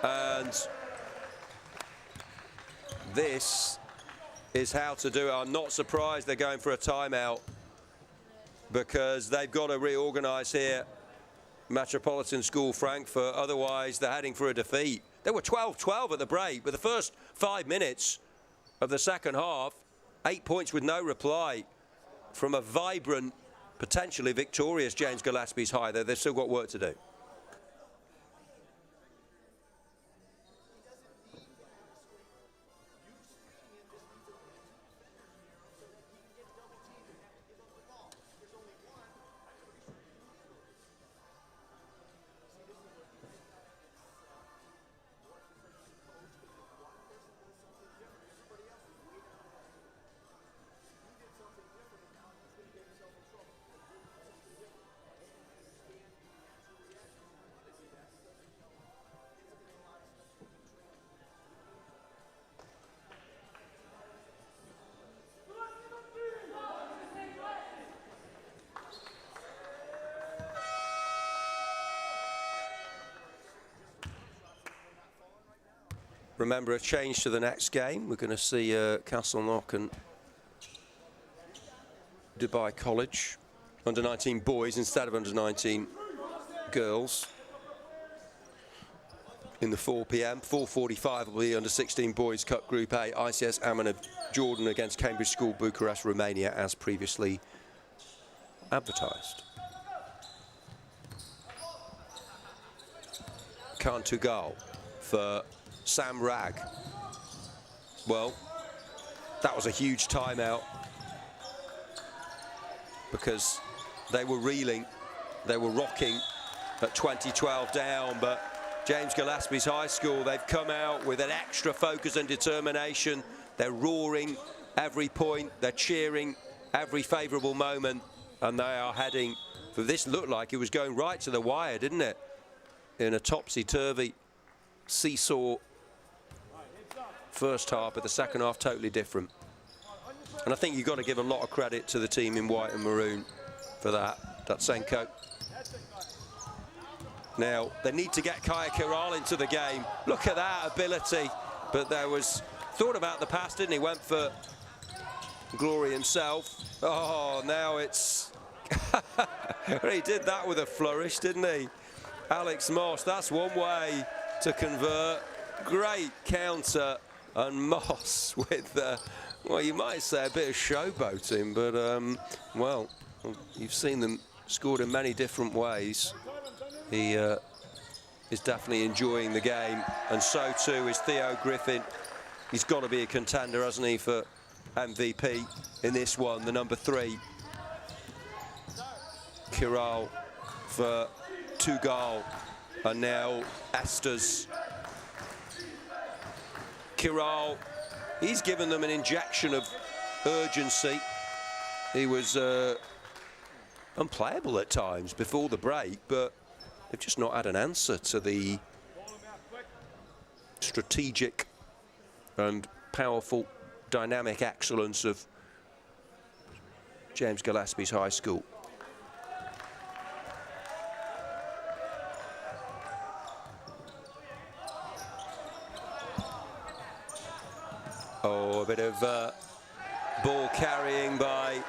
And this is how to do it. I'm not surprised they're going for a timeout, because they've got to reorganise here, Metropolitan School Frankfurt, otherwise they're heading for a defeat. They were 12-12 at the break, but the first 5 minutes of the second half, 8 points with no reply from a vibrant, potentially victorious James Gillespie's high. They've still got work to do. Remember, a change to the next game. We're going to see Castleknock and Dubai College. Under 19 boys instead of under 19 girls. In the 4 p.m. 4:45 will be under 16 boys Cup Group A. ICS Amman of Jordan against Cambridge School Bucharest, Romania, as previously advertised. Cantugal for Sam Ragg. Well, that was a huge timeout because they were reeling, they were rocking at 20-12 down, but James Gillespie's High School, they've come out with an extra focus and determination. They're roaring every point, they're cheering every favourable moment, and they are heading for this. Looked like it was going right to the wire, didn't it? In a topsy-turvy seesaw first half, but the second half totally different. And I think you've got to give a lot of credit to the team in white and maroon for that. Datsenko. Now, they need to get Kaya Kiral into the game. Look at that ability. But there was thought about the pass, didn't he? Went for glory himself. Oh, now it's... He did that with a flourish, didn't he? Alex Moss, that's one way to convert. Great counter. And Moss with, well, you might say a bit of showboating, but, well, you've seen them scored in many different ways. He is definitely enjoying the game, and so too is Theo Griffin. He's got to be a contender, hasn't he, for MVP in this one, the number 3. Kiral for Tugal, and now Estes. Kiral, he's given them an injection of urgency. He was unplayable at times before the break, but they've just not had an answer to the strategic and powerful, dynamic excellence of James Gillespie's High School. Oh, a bit of ball carrying by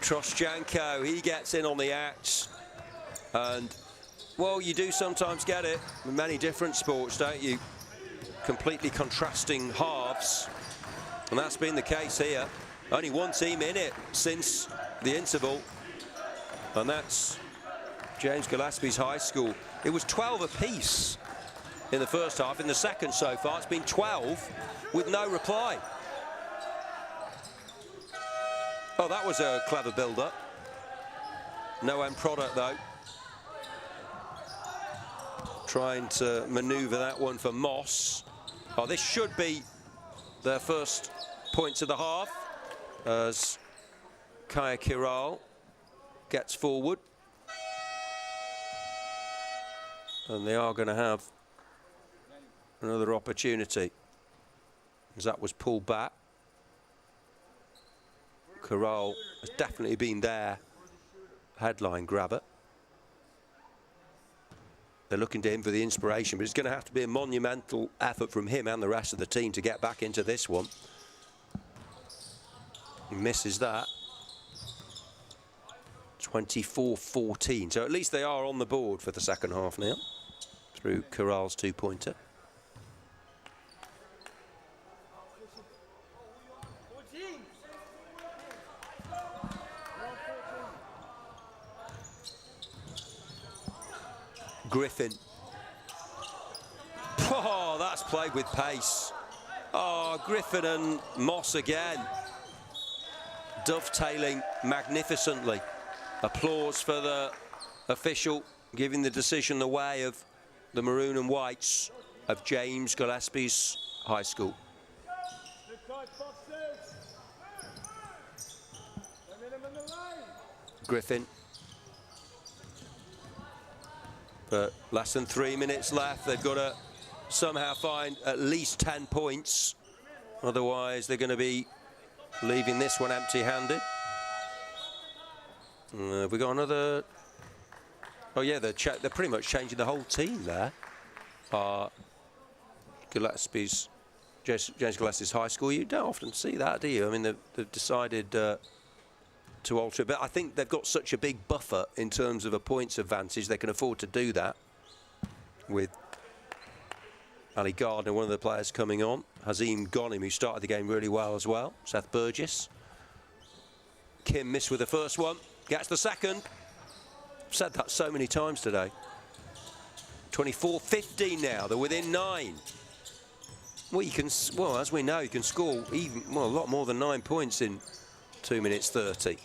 Troszczenko. He gets in on the act, and well, you do sometimes get it in many different sports, don't you? Completely contrasting halves, and that's been the case here. Only one team in it since the interval, and that's James Gillespie's High School. It was 12 apiece in the first half. In the second so far, it's been 12 with no reply. Oh, that was a clever build-up. No end product, though. Trying to manoeuvre that one for Moss. Oh, this should be their first points of the half as Kaya Kiral gets forward. And they are going to have another opportunity, as that was pulled back. Kiral has definitely been their headline grabber. They're looking to him for the inspiration, but it's going to have to be a monumental effort from him and the rest of the team to get back into this one. He misses that. 24-14. So at least they are on the board for the second half now, through Kiral's two-pointer. Griffin. Oh, that's played with pace. Oh, Griffin and Moss again. Dovetailing magnificently. Applause for the official giving the decision the way of the maroon and whites of James Gillespie's High School. Griffin. But less than 3 minutes left. They've got to somehow find at least 10 points. Otherwise, they're going to be leaving this one empty-handed. Have we got another? Oh, yeah, they're pretty much changing the whole team there. Gillespie's, James Gillespie's High School. You don't often see that, do you? I mean, they've decided to alter it. But I think they've got such a big buffer in terms of a points advantage, they can afford to do that with Ali Gardner, one of the players coming on. Hazim Ghanem, who started the game really well as well. Seth Burgess. Kim missed with the first one, gets the second. I've said that so many times today. 24-15 now, they're within 9. Well, you can, well, as we know, you can score even, well, a lot more than 9 points in 2 minutes 30.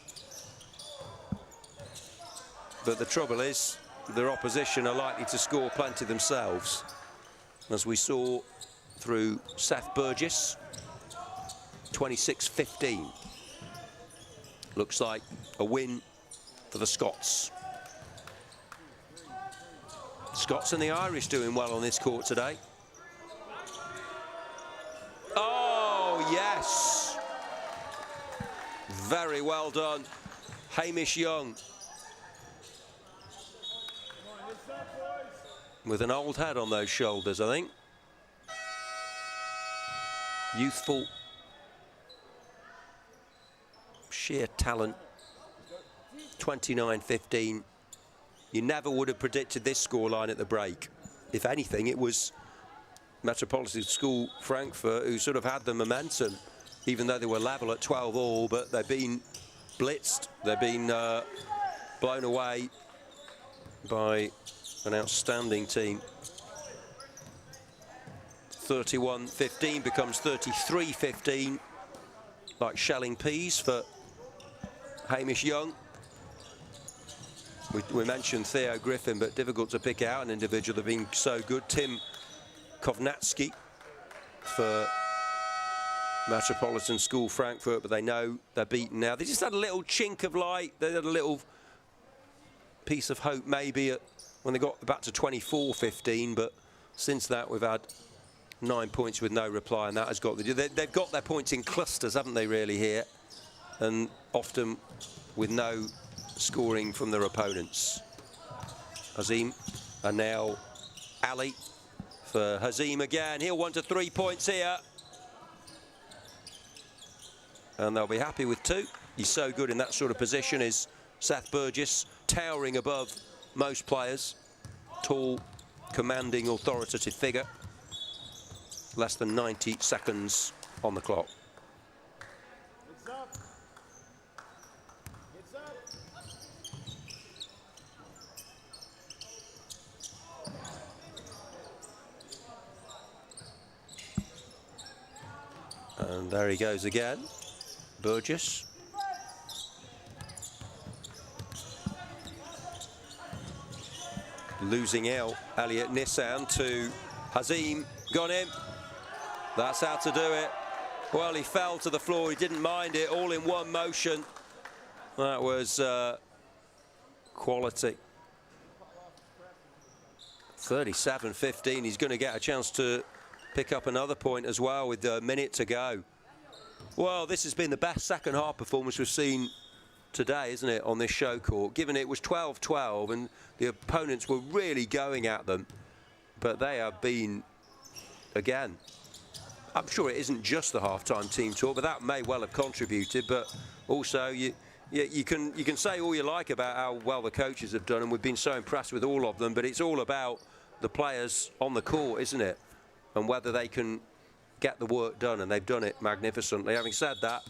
But the trouble is, their opposition are likely to score plenty themselves, as we saw through Seth Burgess. 26-15. Looks like a win for the Scots. Scots and the Irish doing well on this court today. Oh, yes. Very well done. Hamish Young. With an old head on those shoulders, I think. Youthful. Sheer talent. 29-15. You never would have predicted this scoreline at the break. If anything, it was Metropolitan School Frankfurt who sort of had the momentum, even though they were level at 12 all, but they've been blitzed. They've been blown away by an outstanding team. 31-15 becomes 33-15, like shelling peas for Hamish Young. We mentioned Theo Griffin, but difficult to pick out an individual that have been so good. Tim Kovnatsky for Metropolitan School Frankfurt, but they know they're beaten now. They just had a little chink of light. They had a little piece of hope maybe when they got back to 24-15, but since that we've had 9 points with no reply, and that has got they've got their points in clusters, haven't they, really, here, and often with no scoring from their opponents. Hazim, and now Ali for Hazim again. He'll want 3 points here, and they'll be happy with 2. He's so good in that sort of position, is Seth Burgess, towering above most players. Tall, commanding, authoritative figure. Less than 90 seconds on the clock. It's up. It's up. And there he goes again, Burgess. Losing out Elliot Nissan to Hazim Ghanem. That's how to do it. Well, he fell to the floor, he didn't mind it, all in one motion. That was quality. 37-15, he's going to get a chance to pick up another point as well with a minute to go. Well, this has been the best second half performance we've seen today, isn't it, on this show court, given it was 12-12 and the opponents were really going at them, but they have been, again, I'm sure it isn't just the half-time team talk, but that may well have contributed, but also you can say all you like about how well the coaches have done, and we've been so impressed with all of them, but it's all about the players on the court, isn't it, and whether they can get the work done, and they've done it magnificently. Having said that,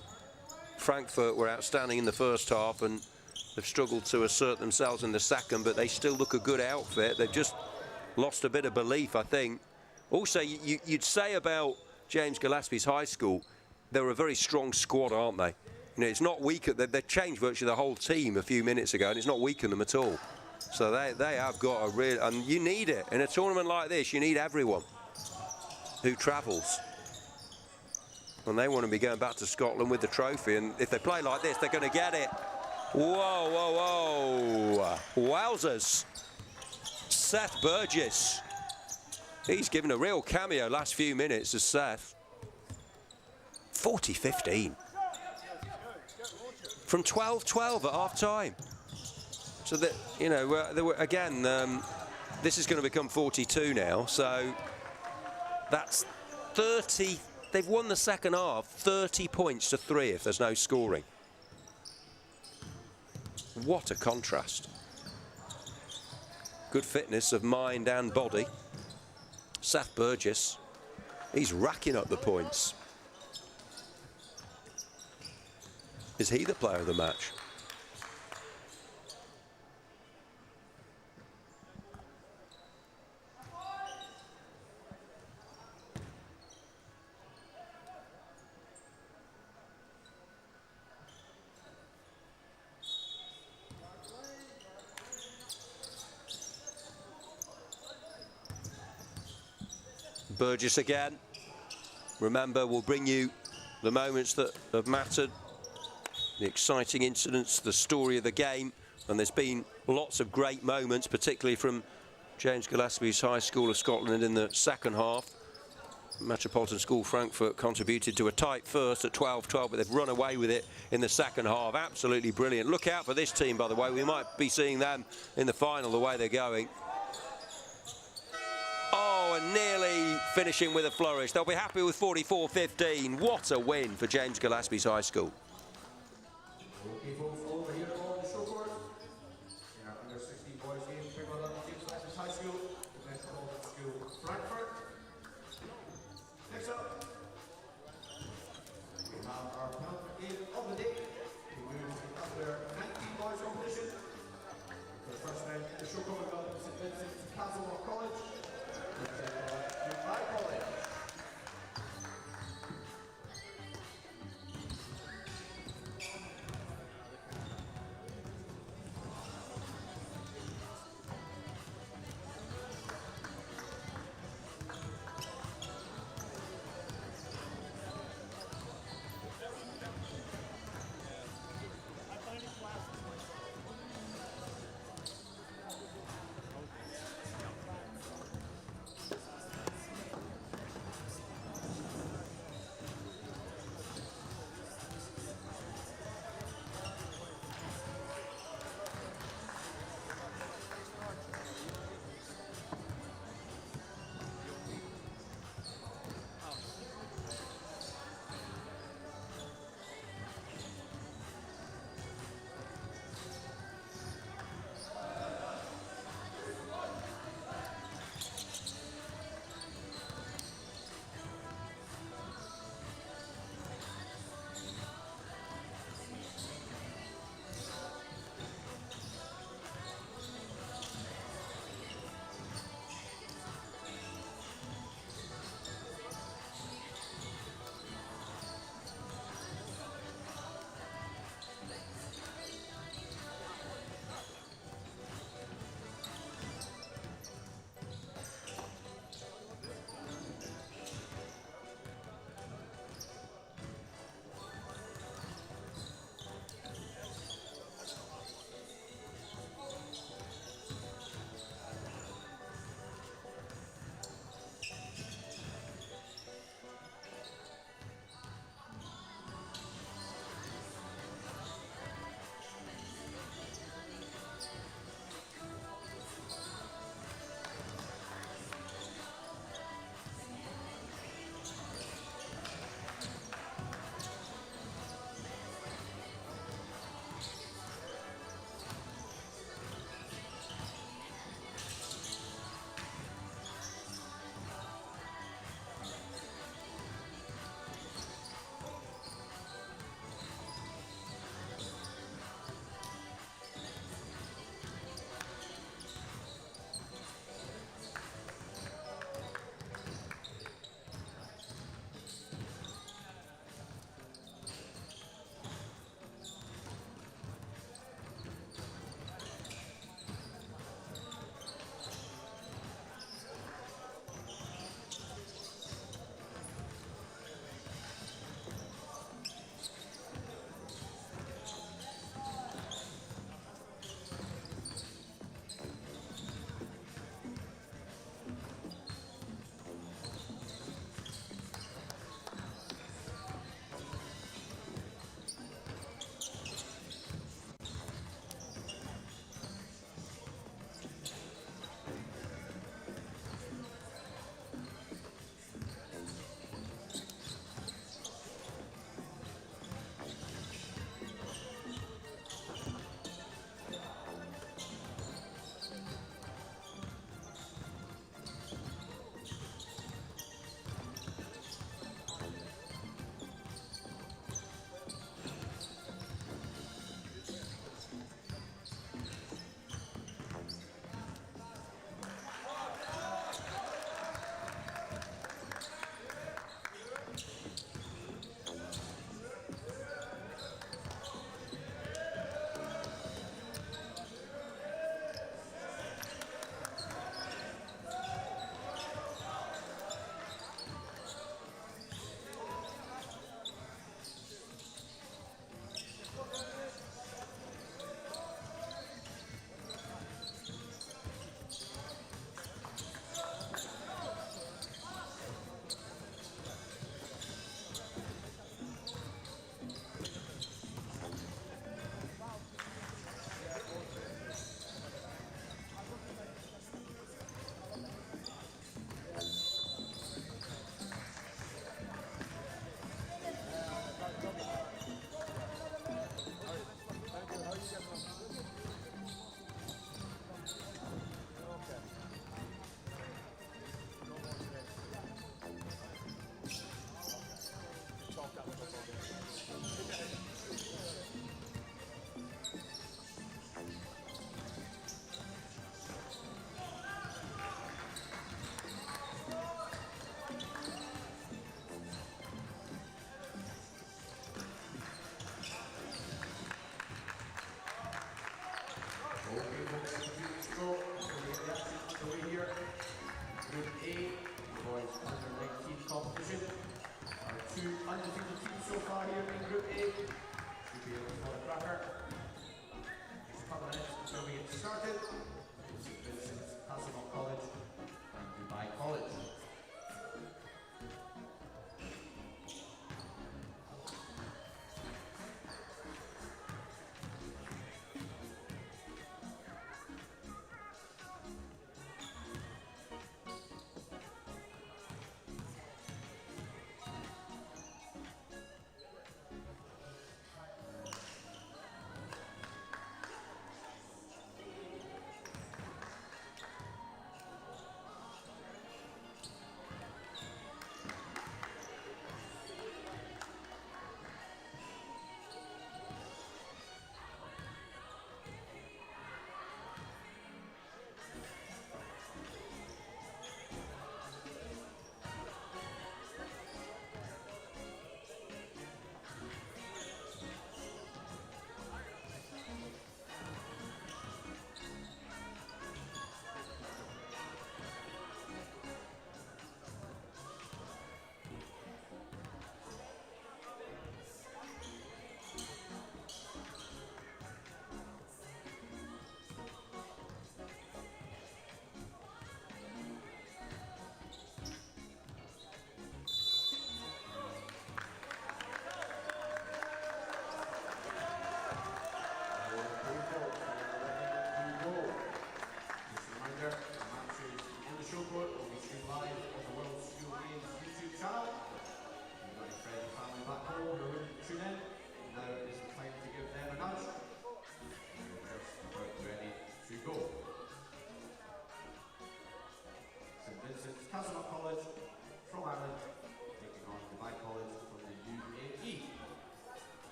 Frankfurt were outstanding in the first half and they've struggled to assert themselves in the second, but they still look a good outfit. They've just lost a bit of belief, I think. Also, you'd say about James Gillespie's high school, they're a very strong squad, aren't they? You know, it's not weaker. They've changed virtually the whole team a few minutes ago, and it's not weakened them at all. So they have got a real, and you need it in a tournament like this. You need everyone who travels. And they want to be going back to Scotland with the trophy, and if they play like this, they're going to get it. Whoa, whoa, whoa. Wowzers. Seth Burgess. He's given a real cameo last few minutes as Seth. 40-15. From 12-12 at half-time. So that, you know, there were, again, this is going to become 42 now, so that's 30. They've won the second half, 30 points to 3 if there's no scoring. What a contrast. Good fitness of mind and body. Seth Burgess, he's racking up the points. Is he the player of the match? Burgess again. Remember, we'll bring you the moments that have mattered, the exciting incidents, the story of the game, and there's been lots of great moments, particularly from James Gillespie's High School of Scotland in the second half. Metropolitan School Frankfurt contributed to a tight first at 12-12, but they've run away with it in the second half. Absolutely brilliant. Look out for this team, by the way. We might be seeing them in the final the way they're going. Oh, and nearly finishing with a flourish. They'll be happy with 44-15. What a win for James Gillespie's High School. Okay, folks, over here on the show court. In our under 16 boys game, James Gillespie's High School, the Metropolitan School Frankfurt. Next up, we have our penultimate game of the day. We will take up their 19 boys competition. For the first time, the show coming up in St. Vincent's Castle College.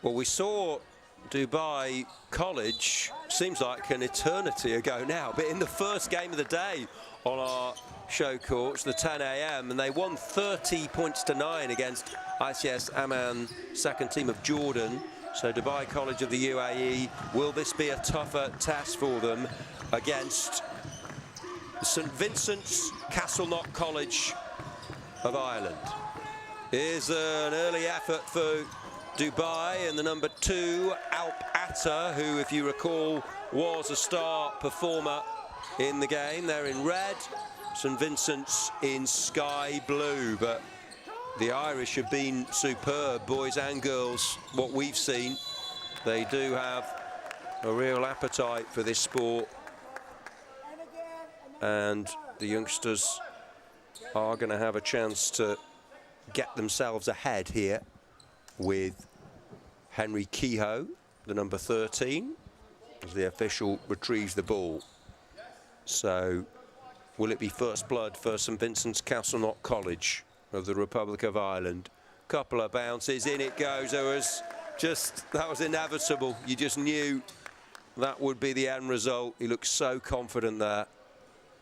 Well, we saw Dubai College, seems like an eternity ago now, but in the first game of the day on our show courts, the 10 a.m., and they won 30 points to 9 against ICS Amman, second team of Jordan. So Dubai College of the UAE, will this be a tougher test for them against St Vincent's Castleknock College of Ireland? Here's an early effort for Dubai and the number 2, Alp Atta, who, if you recall, was a star performer in the game. They're in red, St Vincent's in sky blue, but the Irish have been superb, boys and girls, what we've seen. They do have a real appetite for this sport, and the youngsters are going to have a chance to get themselves ahead here with Henry Kehoe, the number 13, as the official retrieves the ball. So will it be first blood for St Vincent's Castleknock College of the Republic of Ireland? Couple of bounces, in it goes. That was inevitable. You just knew that would be the end result. He looked so confident there,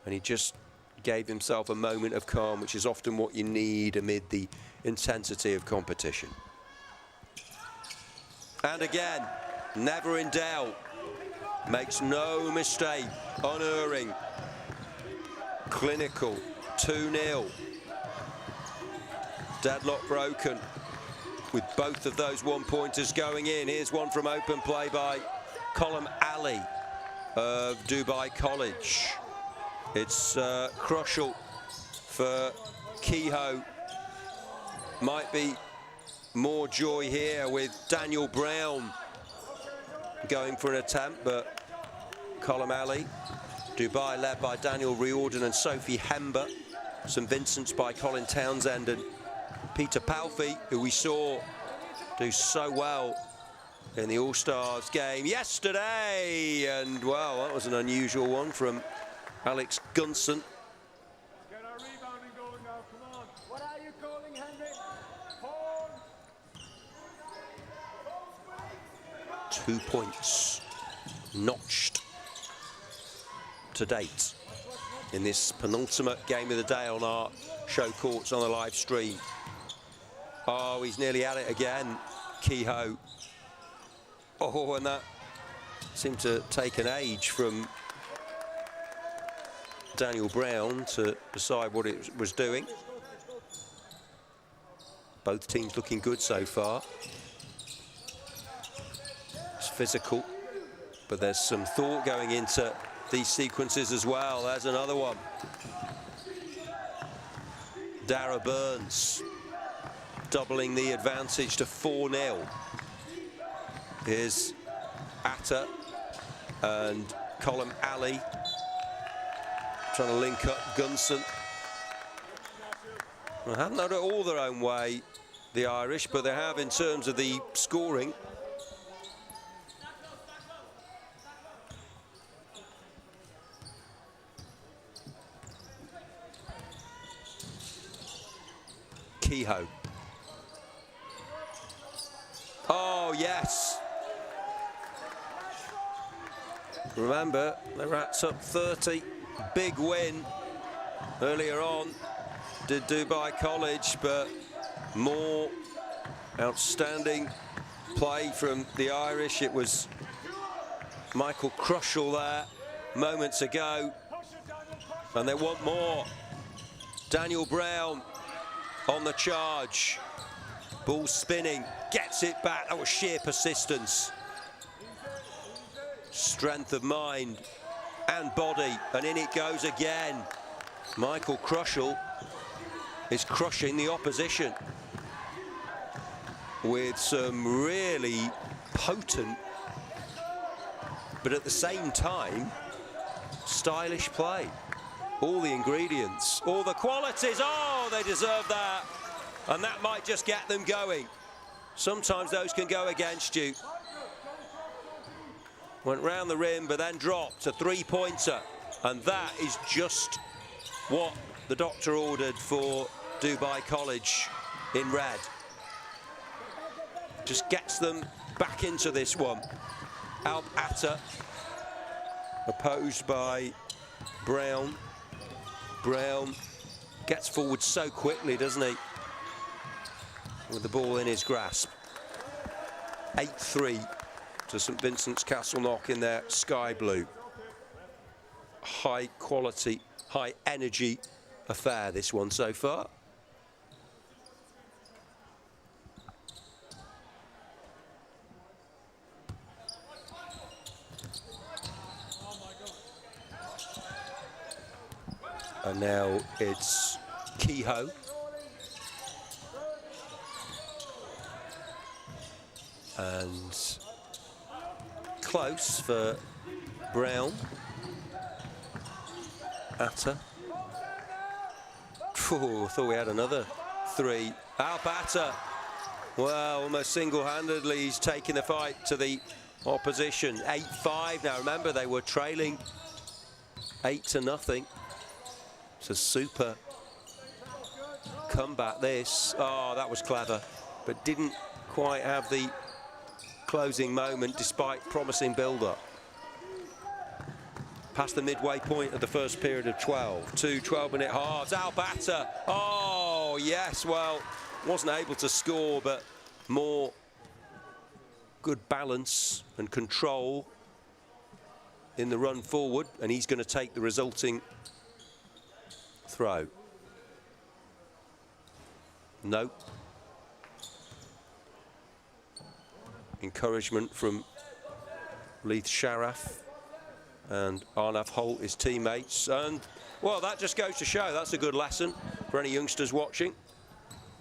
and he just gave himself a moment of calm, which is often what you need amid the intensity of competition. And again, never in doubt, makes no mistake, unerring, clinical, 2-0. Deadlock broken with both of those one-pointers going in. Here's one from open play by Colm Ali of Dubai College. It's crucial for Kehoe. Might be more joy here with Daniel Brown going for an attempt, but Colm Ali, Dubai led by Daniel Riordan and Sophie Hember. St Vincent's by Colin Townsend and Peter Palfy, who we saw do so well in the All-Stars game yesterday. And, well, that was an unusual one from Alex Gunson. Get our rebounding going now, come on. What are you calling, Henry? 2 points notched to date in this penultimate game of the day on our show courts on the live stream. Oh, he's nearly at it again, Kehoe. Oh, and that seemed to take an age from Daniel Brown to decide what it was doing. Both teams looking good so far. It's physical, but there's some thought going into these sequences as well. There's another one. Dara Burns doubling the advantage to 4-0. Here's Atta and Colm Ali trying to link up Gunson. Well, haven't had it all their own way, the Irish, but they have in terms of the scoring. Kehoe. Oh, yes. Remember, they wrapped up 30. Big win earlier on, did Dubai College, but more outstanding play from the Irish. It was Michael Crushall there moments ago, and they want more. Daniel Brown on the charge. Ball spinning, gets it back. That was sheer persistence. Strength of mind and body, and in it goes again. Michael Crushall is crushing the opposition with some really potent, but at the same time, stylish play. All the ingredients, all the qualities. Oh, they deserve that. And that might just get them going. Sometimes those can go against you. Went round the rim, but then dropped a three-pointer. And that is just what the doctor ordered for Dubai College in red. Just gets them back into this one. Alp Atta, opposed by Brown. Brown gets forward so quickly, doesn't he? With the ball in his grasp. 8-3 to St Vincent's Castleknock in their sky blue. High quality, high energy affair, this one so far. And now it's Kehoe. And close for Brown. Atta. Phew, thought we had another three. Alp Atta. Well, almost single-handedly he's taking the fight to the opposition. 8-5 now. Remember, they were trailing 8-0. It's a super comeback, this. Oh, that was clever, but didn't quite have the closing moment despite promising build-up. Past the midway point of the first period of 12. 2 12-minute halves. Alp Atta. Oh, yes, well, wasn't able to score, but more good balance and control in the run forward, and he's going to take the resulting throw. Nope. Encouragement from Leith Sharaf and Arnav Holt, his teammates. And, well, that just goes to show that's a good lesson for any youngsters watching.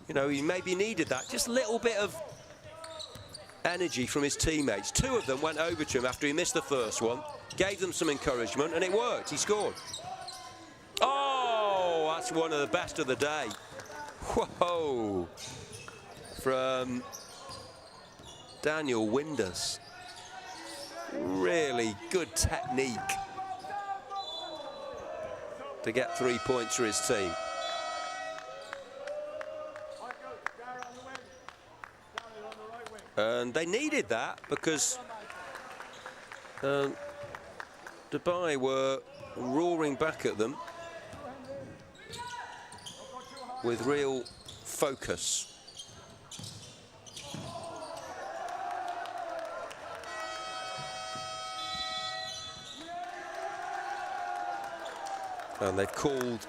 You know, he maybe needed that. Just a little bit of energy from his teammates. 2 of them went over to him after he missed the first one, gave them some encouragement, and it worked. He scored. Oh, that's one of the best of the day. Whoa. From Daniel Winders. Really good technique to get 3 points for his team. And they needed that because Dubai were roaring back at them with real focus. And they've called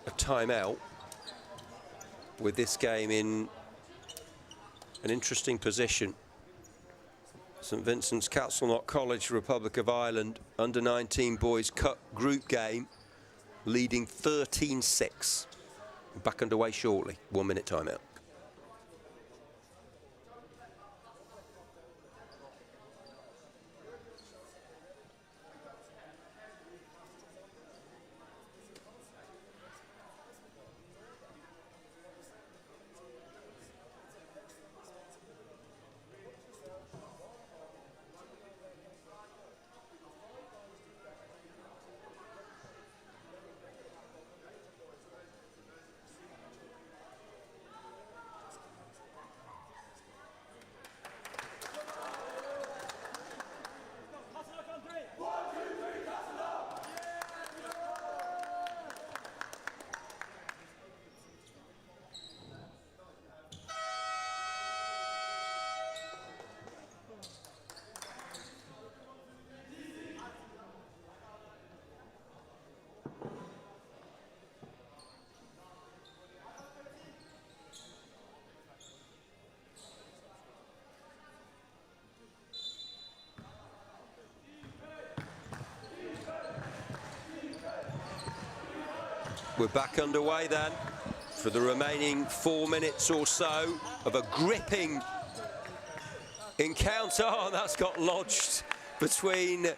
a timeout with this game in an interesting position. St Vincent's Castleknock College, Republic of Ireland, under-19 boys cup group game, leading 13-6. Back underway shortly. 1 minute timeout. We're back underway then for the remaining 4 minutes or so of a gripping encounter. Oh, that's got lodged between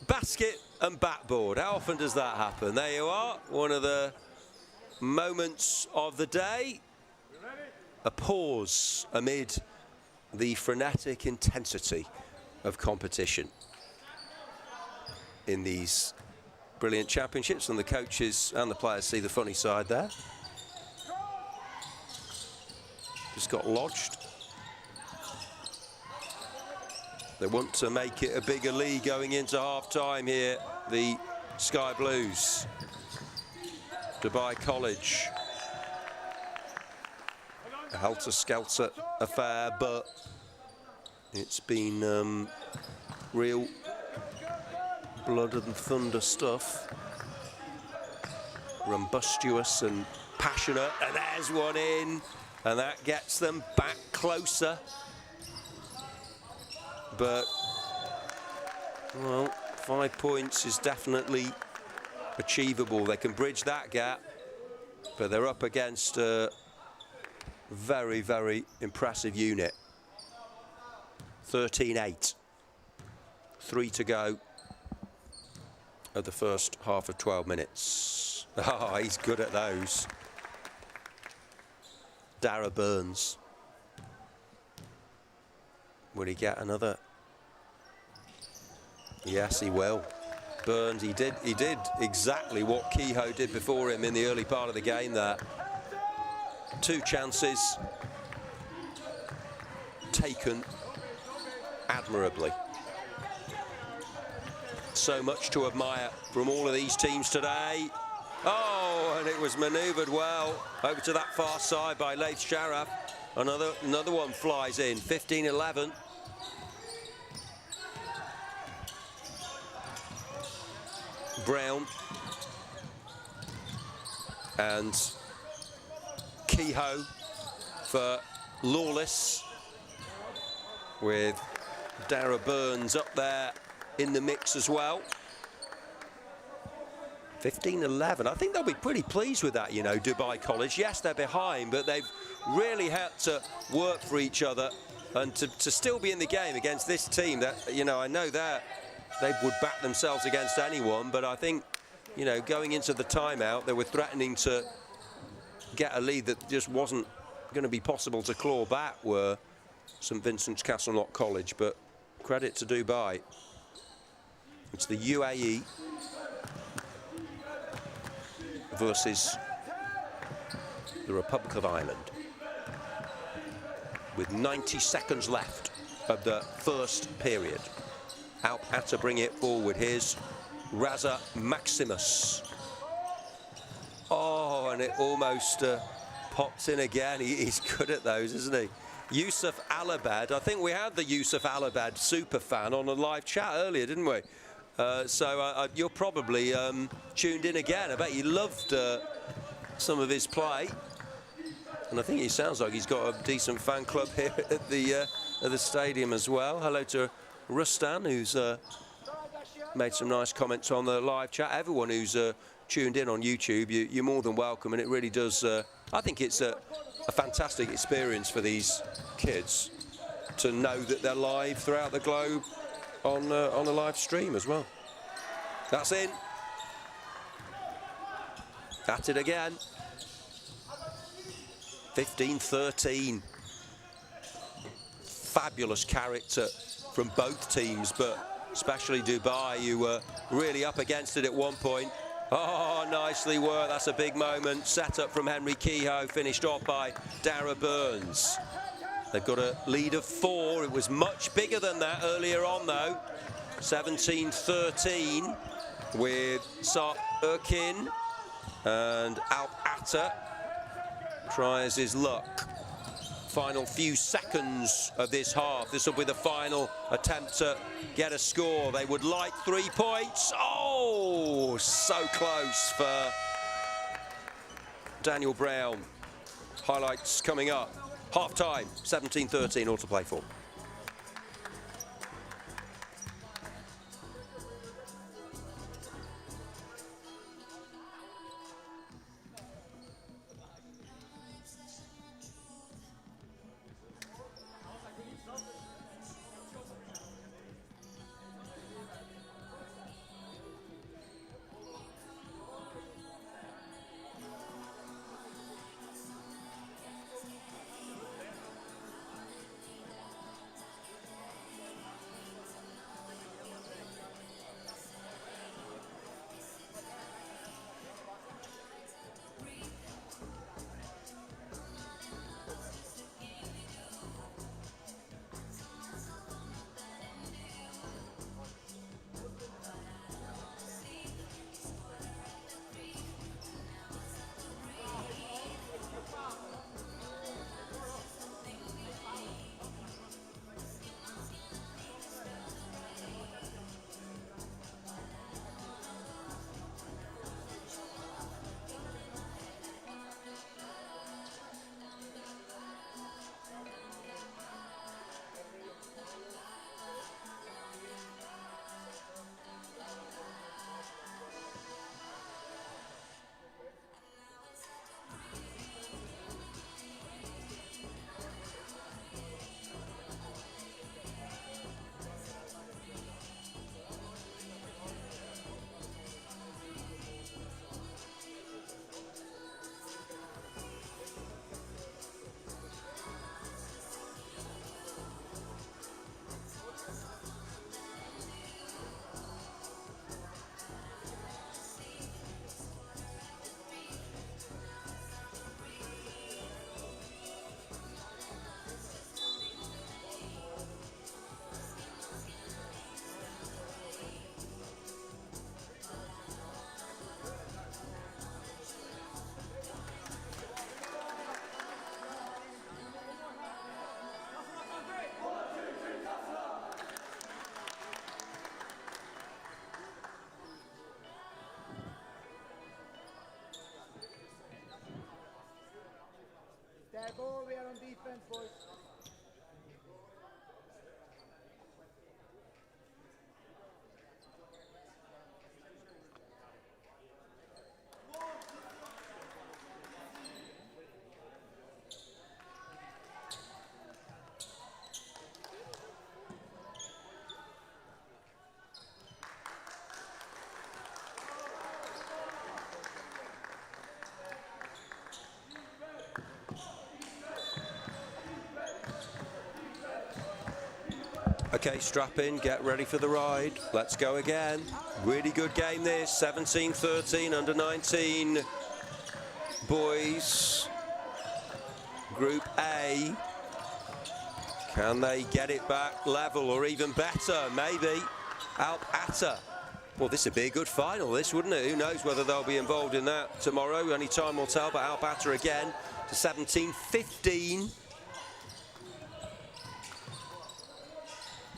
basket and backboard. How often does that happen? There you are, one of the moments of the day. A pause amid the frenetic intensity of competition in these brilliant championships, and the coaches and the players see the funny side there. Just got lodged. They want to make it a bigger lead going into half-time here, the Sky Blues. Dubai College. A helter-skelter affair, but it's been real blood and thunder stuff. Rumbustious and passionate, and there's one in, and that gets them back closer. But, well, 5 points is definitely achievable. They can bridge that gap, but they're up against a very, very impressive unit. 13-8. 3 to go of the first half of 12 minutes. Oh, he's good at those. Dara Burns. Will he get another? Yes, he will. Burns, he did exactly what Kehoe did before him in the early part of the game there. 2 chances taken admirably. So much to admire from all of these teams today. Oh, and it was manoeuvred well over to that far side by Laith Sharaf. Another one flies in. 15-11. Brown and Kehoe for Lawless, with Dara Burns up there in the mix as well. 15-11. I think they'll be pretty pleased with that, you know, Dubai College. Yes, they're behind, but they've really had to work for each other, and to still be in the game against this team that, you know, I know that they would back themselves against anyone, but I think, you know, going into the timeout, they were threatening to get a lead that just wasn't going to be possible to claw back, were St Vincent's Castleknock College. But credit to Dubai. It's the UAE versus the Republic of Ireland, with 90 seconds left of the first period. Alp had to bring it forward. Here's Raza Maximus. Oh, and it almost pops in again. He's good at those, isn't he? Yusuf Alabad. I think we had the Yusuf Alabad super fan on a live chat earlier, didn't we? So you're probably tuned in again. I bet you loved some of his play. And I think he sounds like he's got a decent fan club here at the stadium as well. Hello to Rustan, who's made some nice comments on the live chat. Everyone who's tuned in on YouTube, you're more than welcome, and it really does. I think it's a fantastic experience for these kids to know that they're live throughout the globe on a live stream as well. That's in. At it again. 15-13. Fabulous character from both teams, but especially Dubai, who were really up against it at one point. Oh, nicely worked. That's a big moment. Set up from Henry Kehoe, finished off by Dara Burns. They've got a lead of 4. It was much bigger than that earlier on, though. 17-13 with Sark Erkin, and Alp Atta tries his luck. Final few seconds of this half. This will be the final attempt to get a score. They would like 3 points. Oh, so close for Daniel Brown. Highlights coming up. Half time, 17-13, all to play for. Okay, strap in, get ready for the ride. Let's go again. Really good game this, 17-13, under 19 boys. Group A. Can they get it back level or even better? Maybe. Alp-Atta. Well, this would be a good final, this, wouldn't it? Who knows whether they'll be involved in that tomorrow. Only time will tell, but Alp-Atta again to 17-15.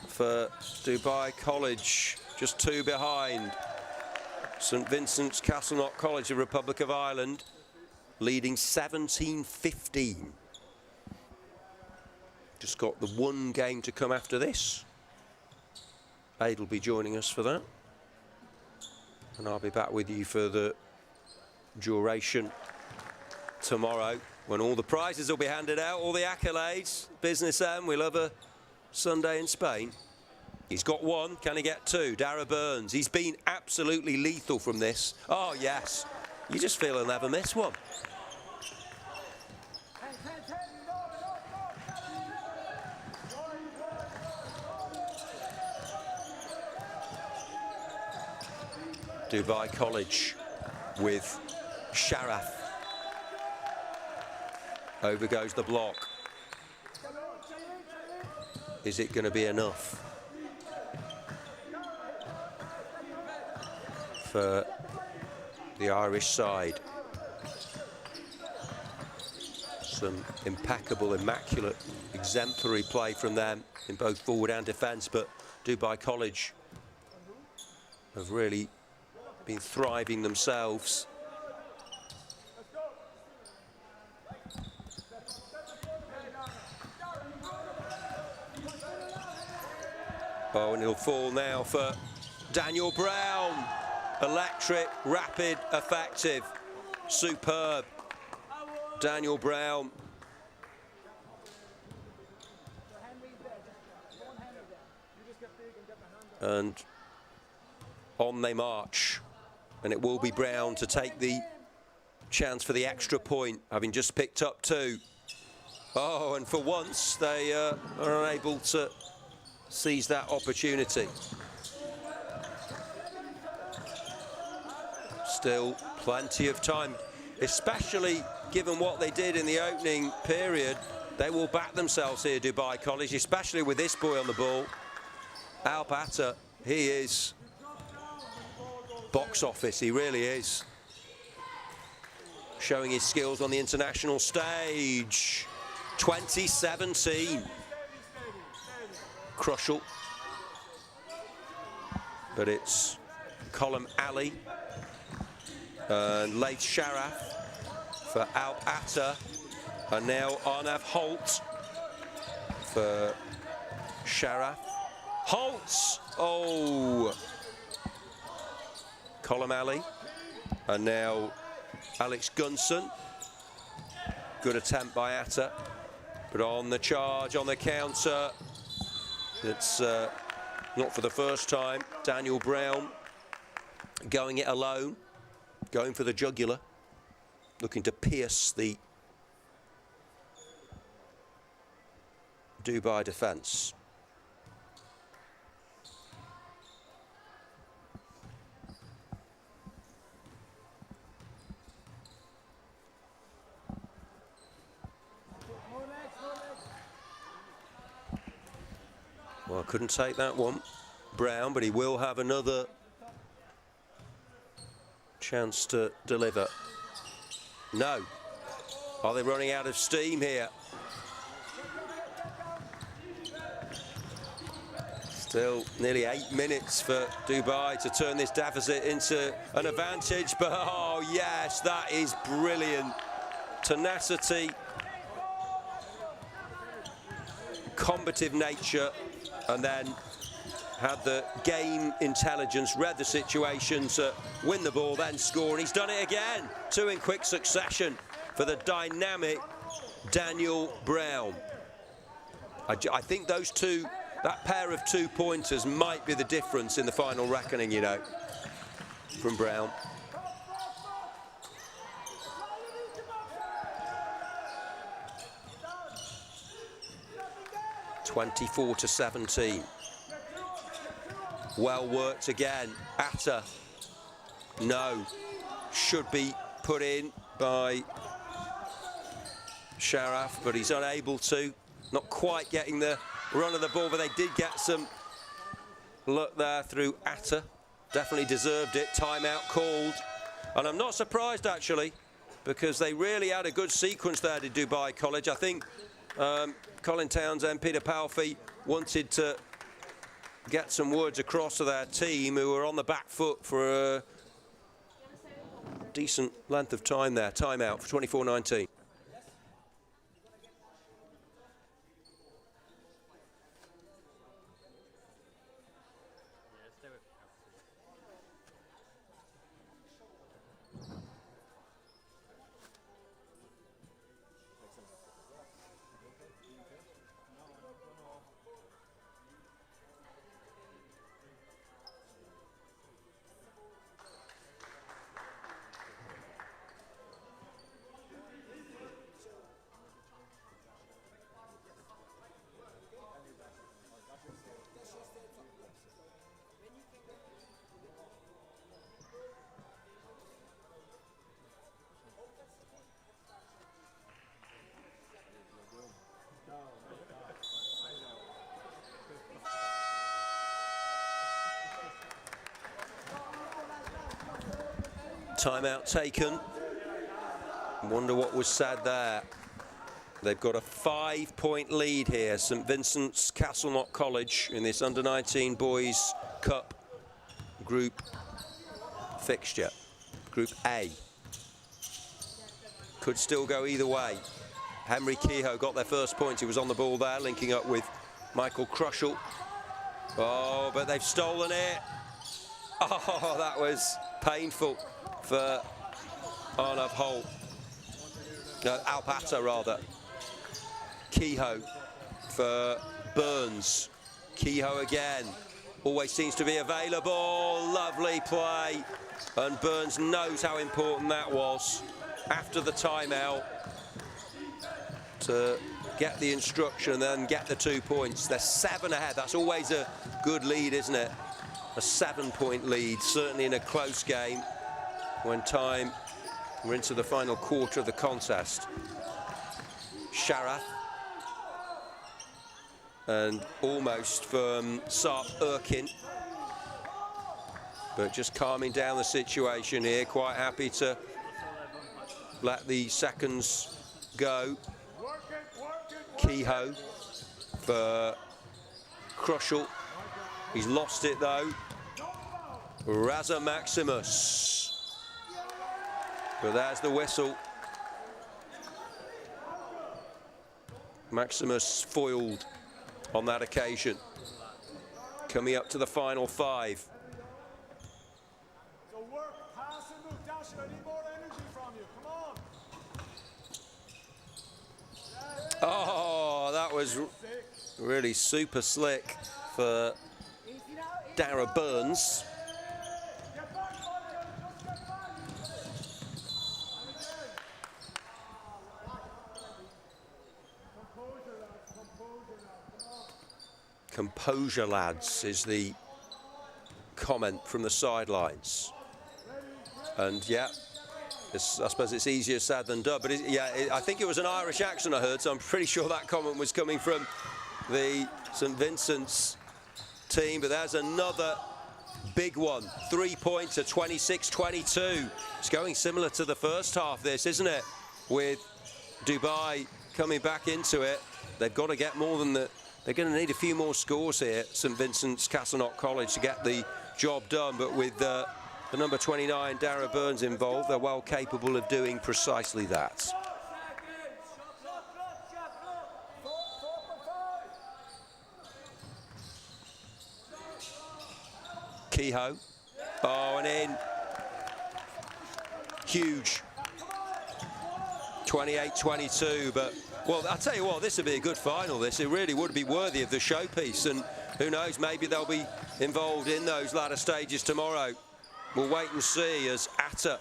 For Dubai College, just 2 behind. St Vincent's Castleknock College, the Republic of Ireland, leading 17-15. Just got the one game to come after this. Aid will be joining us for that. And I'll be back with you for the duration tomorrow, when all the prizes will be handed out, all the accolades. Business end, we love a Sunday in Spain. He's got one. Can he get two? Dara Burns. He's been absolutely lethal from this. Oh, yes. You just feel he'll never miss one. Dubai College with Sharaf. Over goes the block. Is it going to be enough for the Irish side? Some impeccable, immaculate, exemplary play from them in both forward and defence, but Dubai College have really been thriving themselves. Oh, and it'll fall now for Daniel Brown. Electric, rapid, effective, superb. Daniel Brown. And on they march. And it will be Brown to take the chance for the extra point, having just picked up 2. Oh, and for once they are unable to seize that opportunity. Still plenty of time, especially given what they did in the opening period. They will back themselves here, Dubai College, especially with this boy on the ball. Alp-Atta, he is box office, he really is. Showing his skills on the international stage. 2017. Crucial. But it's Colm Ali and Laith Sharaf for Alp-Atta, and now Arnav Holt for Sharaf. Holtz! Oh! Colm Ali, and now Alex Gunson. Good attempt by Atta, but on the charge, on the counter, it's not for the first time. Daniel Brown going it alone, going for the jugular, looking to pierce the Dubai defence. Well, couldn't take that one, Brown, but he will have another chance to deliver. No. Are they running out of steam here? Still nearly 8 minutes for Dubai to turn this deficit into an advantage, but oh yes, that is brilliant. Tenacity combative nature, and then had the game intelligence, read the situation to win the ball, then score, and he's done it again. 2 in quick succession for the dynamic Daniel Brown. I think those two, that pair of 2-pointers might be the difference in the final reckoning, you know, from Brown. (24-17). Well worked again. Atta, no, should be put in by Sharaf, but he's unable to. Not quite getting the run of the ball, but they did get some luck there through Atta. Definitely deserved it. Timeout called. And I'm not surprised, actually, because they really had a good sequence there to Dubai College. I think Colin Townsend, Peter Palfy wanted to get some words across to their team, who were on the back foot for a decent length of time there. Timeout for 24-19. Timeout taken. Wonder what was said there. They've got a 5-point lead here, St Vincent's Castleknock College, in this Under-19 Boys Cup group fixture. Group A. Could still go either way. Henry Kehoe got their first point. He was on the ball there, linking up with Michael Crushell. Oh, but they've stolen it. Oh, that was painful for Arnav Holt. No, Alpata, rather. Kehoe for Burns. Kehoe again. Always seems to be available. Lovely play. And Burns knows how important that was after the timeout to get the instruction and then get the 2 points. They're 7 ahead. That's always a good lead, isn't it? A 7-point lead, certainly in a close game. When we're into the final quarter of the contest. Sharath. And almost from Sarp Erkin. But just calming down the situation here. Quite happy to let the seconds go. Kehoe for Crushell. He's lost it though. Raza Maximus. But there's the whistle. Maximus foiled on that occasion. Coming up to the final 5. So work, pass and move, Dasher. I need more energy from you. Come on. Oh, that was really super slick for Dara Burns. Composure, lads, is the comment from the sidelines. And yeah, I suppose it's easier said than done. But I think it was an Irish accent I heard, so I'm pretty sure that comment was coming from the St Vincent's team. But there's another big one. 3-pointer, 26-22. It's going similar to the first half, this, isn't it? With Dubai coming back into it. They've got to get more than the... They're going to need a few more scores here, St Vincent's Castleknock College, to get the job done. But with the number 29, Dara Burns, involved, they're well capable of doing precisely that. hee-ho. Oh, and in. Huge. 28-22, but, well, I'll tell you what, this would be a good final, this. It really would be worthy of the showpiece, and who knows, maybe they'll be involved in those latter stages tomorrow. We'll wait and see as Atta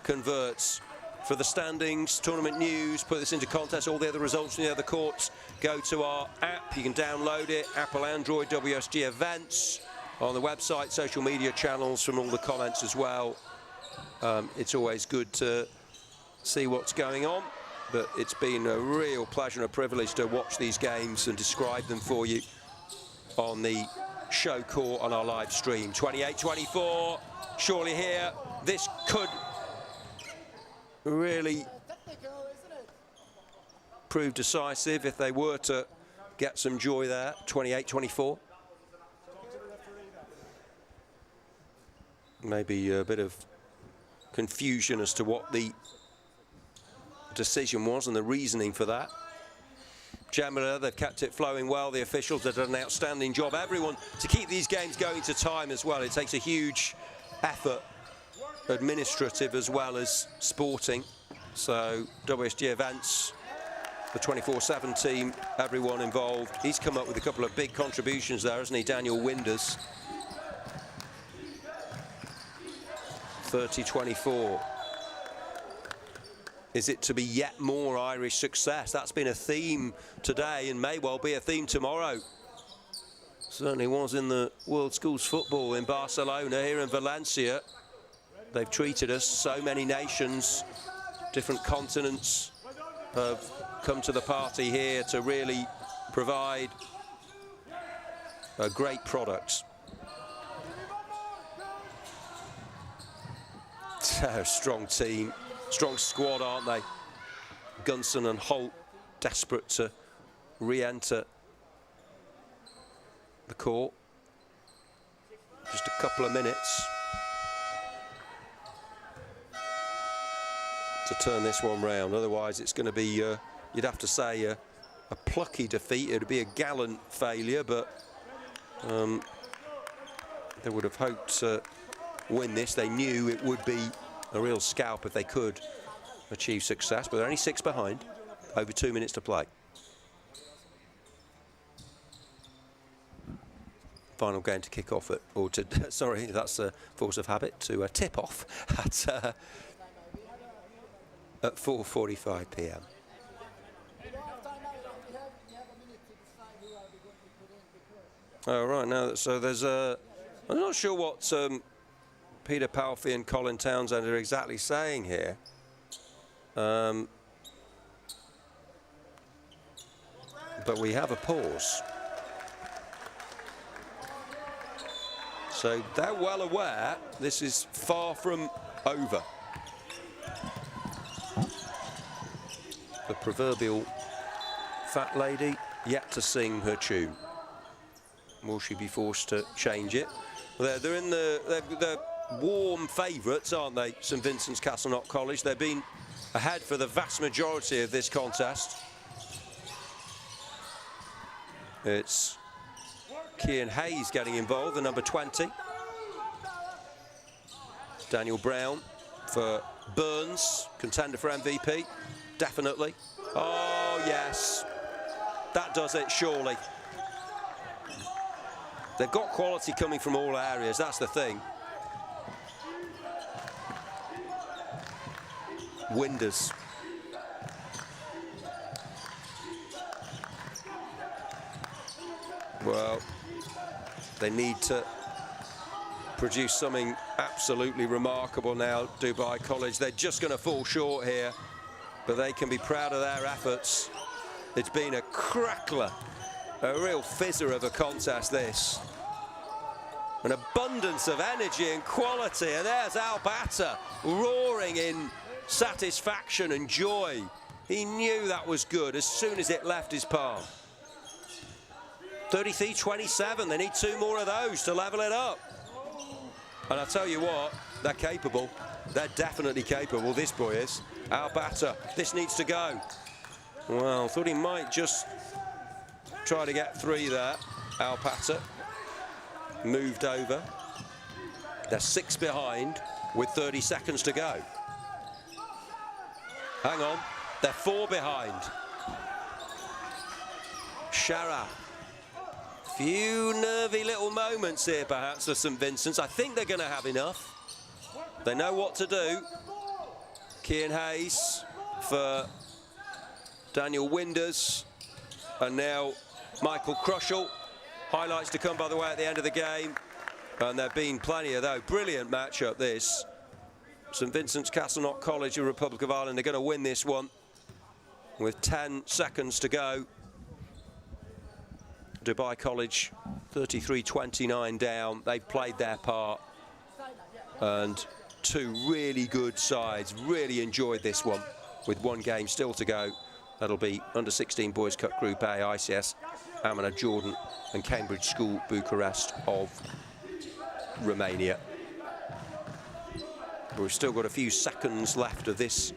converts. For the standings, tournament news, put this into context, all the other results from the other courts, go to our app. You can download it, Apple, Android, WSG Events, on the website, social media channels, from all the comments as well. It's always good to see what's going on, but it's been a real pleasure and a privilege to watch these games and describe them for you on the show court on our live stream. 28-24, surely here, this could really prove decisive if they were to get some joy there. 28-24. Maybe a bit of confusion as to what the decision was and the reasoning for that. Generally, they've kept it flowing well. The officials have done an outstanding job. Everyone, to keep these games going to time as well, it takes a huge effort, administrative as well as sporting. So WSG Events, the 24/7 team, everyone involved. He's come up with a couple of big contributions there, hasn't he, Daniel Winders? 30-24. Is it to be yet more Irish success? That's been a theme today and may well be a theme tomorrow. Certainly was in the World Schools Football in Barcelona, here in Valencia. They've treated us, so many nations, different continents have come to the party here to really provide a great product. Strong team, strong squad, aren't they? Gunson and Holt desperate to re-enter the court. Just a couple of minutes to turn this one round. Otherwise, it's going to be, you'd have to say, a plucky defeat. It would be a gallant failure, but they would have hoped to win this. They knew it would be a real scalp if they could achieve success, but they're only 6 behind, over 2 minutes to play. Final game to kick off at, or to, sorry, that's a force of habit, to tip off at 4:45 p.m. Oh, right, now, so there's a, I'm not sure what Peter Palfy and Colin Townsend are exactly saying here. But we have a pause. So they're well aware this is far from over. The proverbial fat lady yet to sing her tune. Will she be forced to change it? They're in they're warm favourites, aren't they, St Vincent's Castleknock College? They've been ahead for the vast majority of this contest. It's Cian Hayes getting involved, the number 20. Daniel Brown for Burns, contender for MVP, definitely. Oh, yes, that does it, surely. They've got quality coming from all areas, that's the thing. Winders. Well, they need to produce something absolutely remarkable now, Dubai College. They're just going to fall short here, but they can be proud of their efforts. It's been a crackler, a real fizzer of a contest, this. An abundance of energy and quality, and there's Al-Batta roaring in satisfaction and joy. He knew that was good as soon as it left his palm. 33-27, they need 2 more of those to level it up. And I'll tell you what, they're capable. They're definitely capable, this boy is. Al-Batta, this needs to go. Well, thought he might just try to get 3 there. Al-Batta moved over. They're 6 behind with 30 seconds to go. Hang on, they're 4 behind. Shara. Few nervy little moments here perhaps for St Vincent's. I think they're going to have enough. They know what to do. Hayes for Daniel Winders, and now Michael Crushall. Highlights to come, by the way, at the end of the game, and there have been plenty of those. Brilliant matchup this. St Vincent's Castleknock College of Republic of Ireland are going to win this one with 10 seconds to go. Dubai College 33-29 down. They've played their part, and 2 really good sides. Really enjoyed this one with 1 game still to go. That'll be under-16 Boys Cup Group A, ICS, Amman, Jordan and Cambridge School Bucharest of Romania. But we've still got a few seconds left of this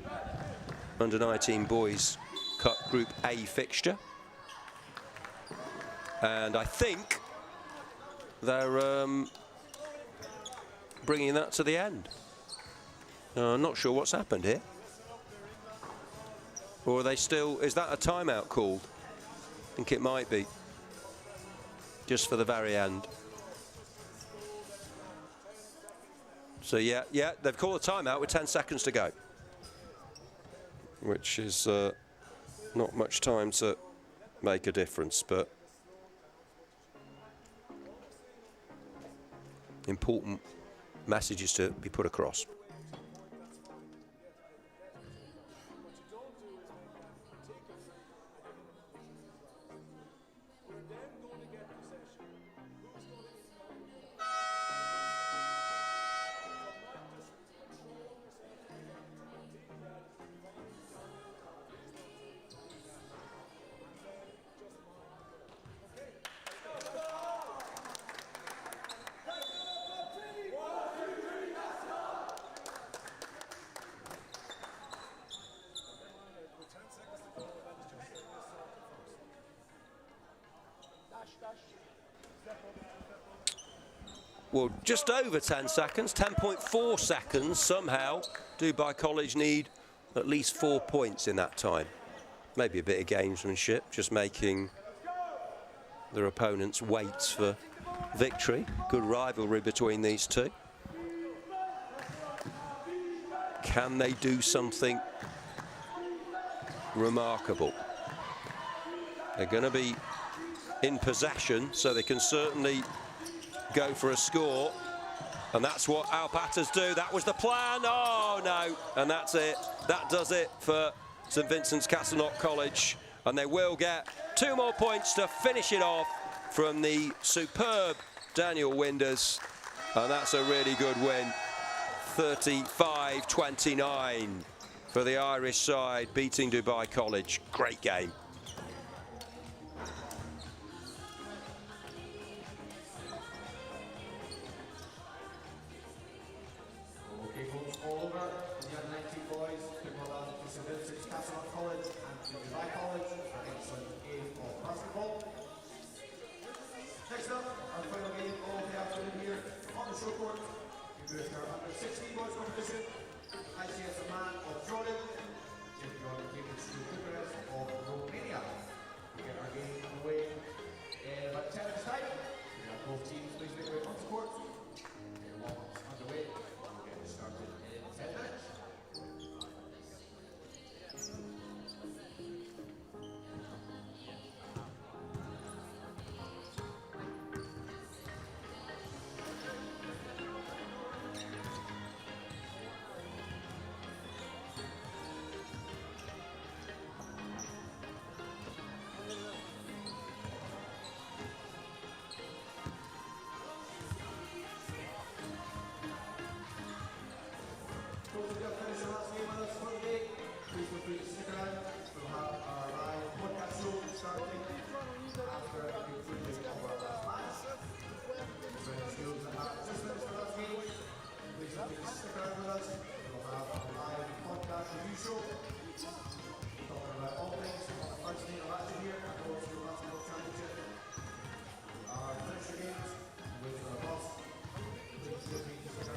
under-19 Boys Cup Group A fixture. And I think they're bringing that to the end. I'm not sure what's happened here. Or are they still, is that a timeout called? I think it might be. Just for the very end. So yeah, they've called a timeout with 10 seconds to go. Which is not much time to make a difference, but important messages to be put across. Well, just over 10 seconds, 10.4 seconds somehow. Dubai College need at least 4 points in that time. Maybe a bit of gamesmanship, just making their opponents wait for victory. Good rivalry between these two. Can they do something remarkable? They're going to be in possession, so they can certainly go for a score, and that's what Alpatas do. That was the plan. Oh no, and that's it. That does it for St Vincent's Castleknock College, and they will get 2 more points to finish it off from the superb Daniel Winders, and that's a really good win. 35-29 for the Irish side, beating Dubai College. Great game. ICS Amman of Jordan, taking on Cambridge School Bucharest of Romania. We get our game underway in about 10 minutes time. We have both teams please make way on support. Your warm-ups underway. We'll get this started in 10 minutes. Our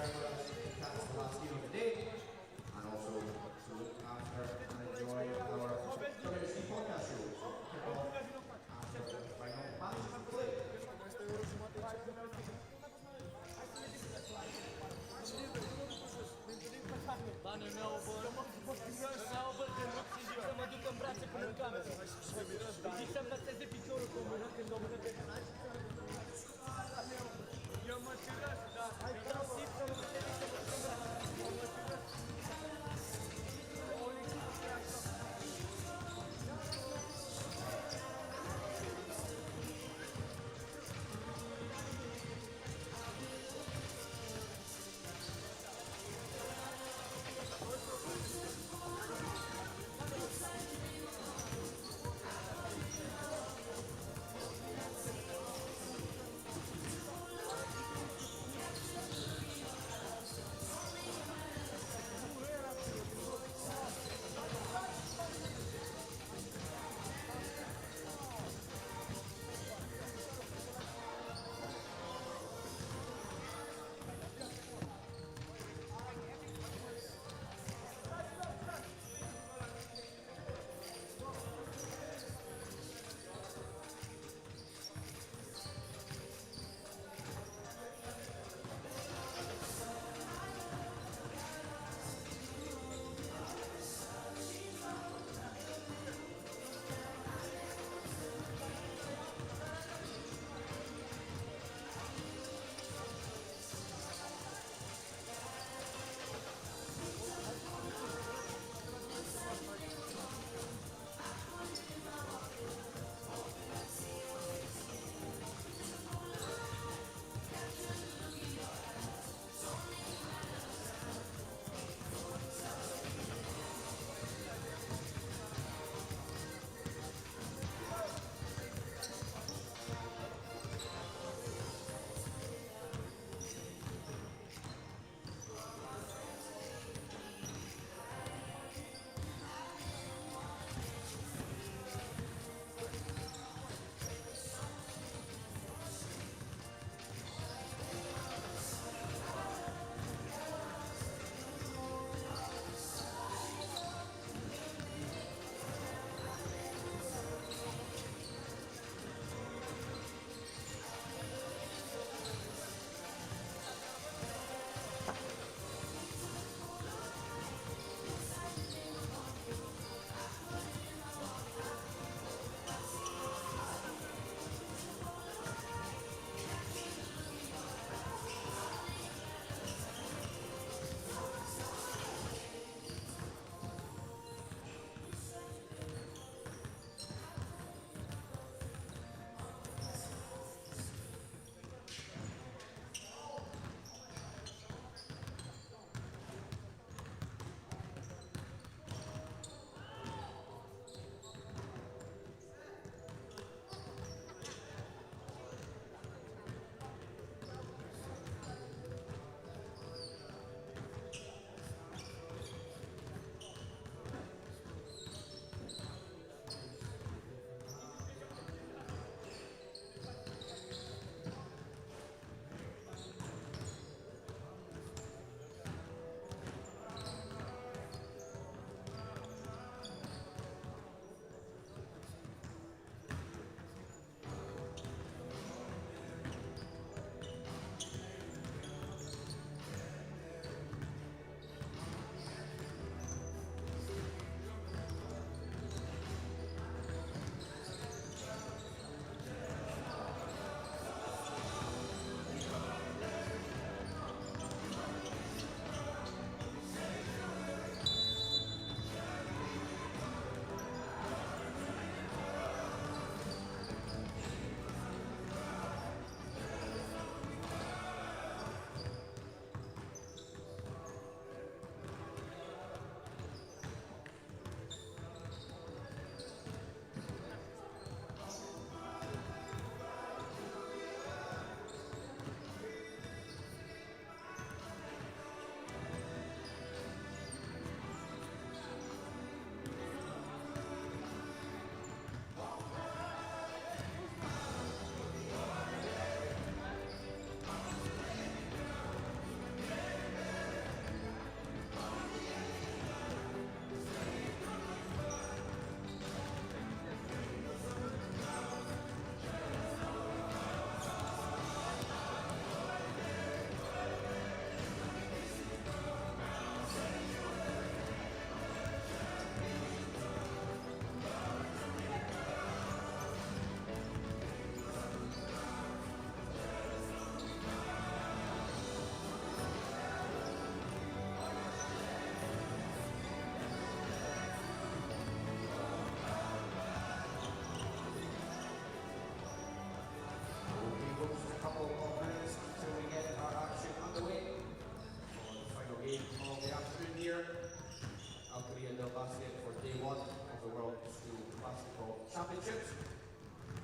World School Basketball Championships.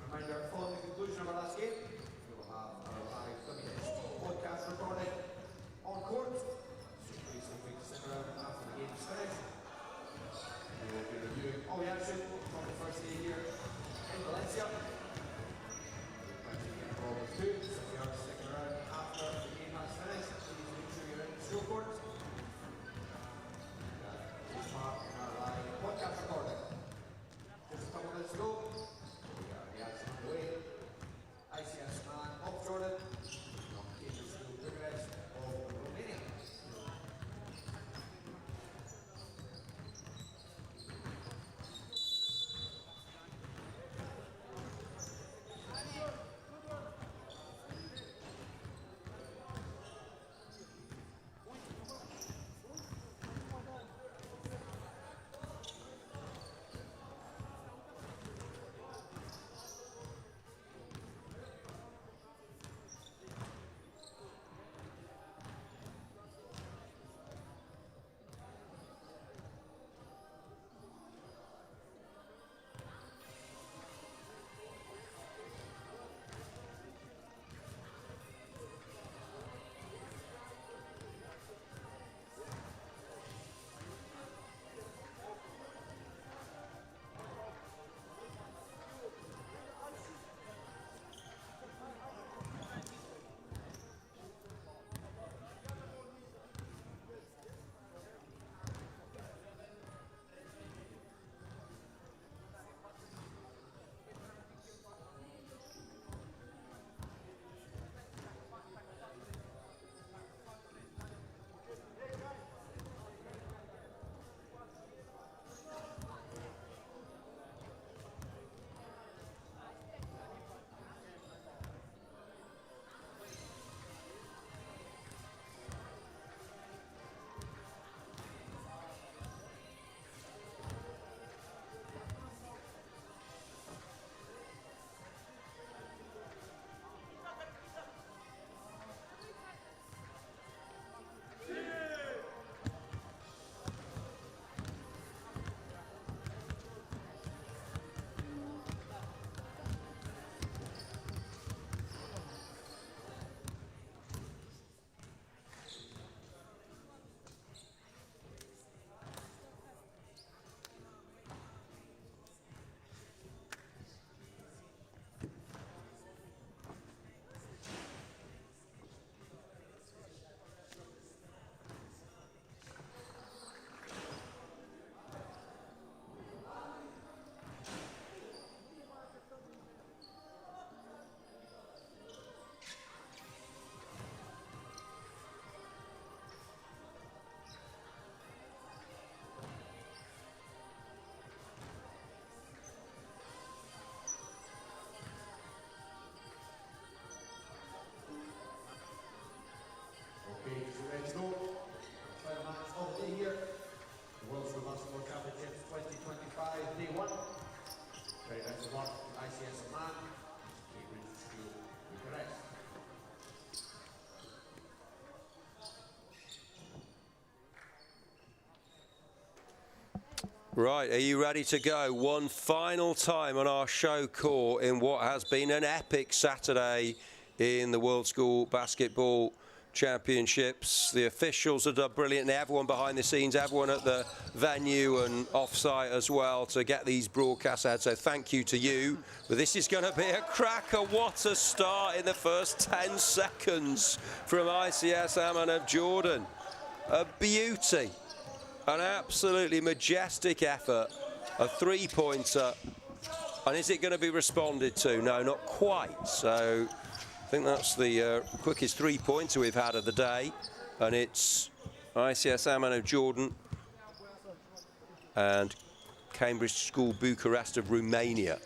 Reminder, following the conclusion of our last game, we will have our live WHT podcast recorded on court. So please feel free to stick around after the game is finished. We will be reviewing all the action from the first day here in Valencia. So if you are sticking around after the game has finished, please make sure you're in the school court. Please mark our live podcast recording. Just a couple minutes ago, we got the action underway. ICS man of Jordan, from Cathays to Bucharest of Romania. Right, are you ready to go? One final time on our show court in what has been an epic Saturday in the World School Basketball Championships. The officials have done brilliant, and everyone behind the scenes, everyone at the venue and off-site as well to get these broadcasts out. So thank you to you. But this is going to be a cracker. What a start in the first 10 seconds from ICS Amman of Jordan. A beauty. An absolutely majestic effort, a three-pointer, and is it going to be responded to? No, not quite. So I think that's the quickest three-pointer we've had of the day, and it's ICS Amman of Jordan and Cambridge School Bucharest of Romania.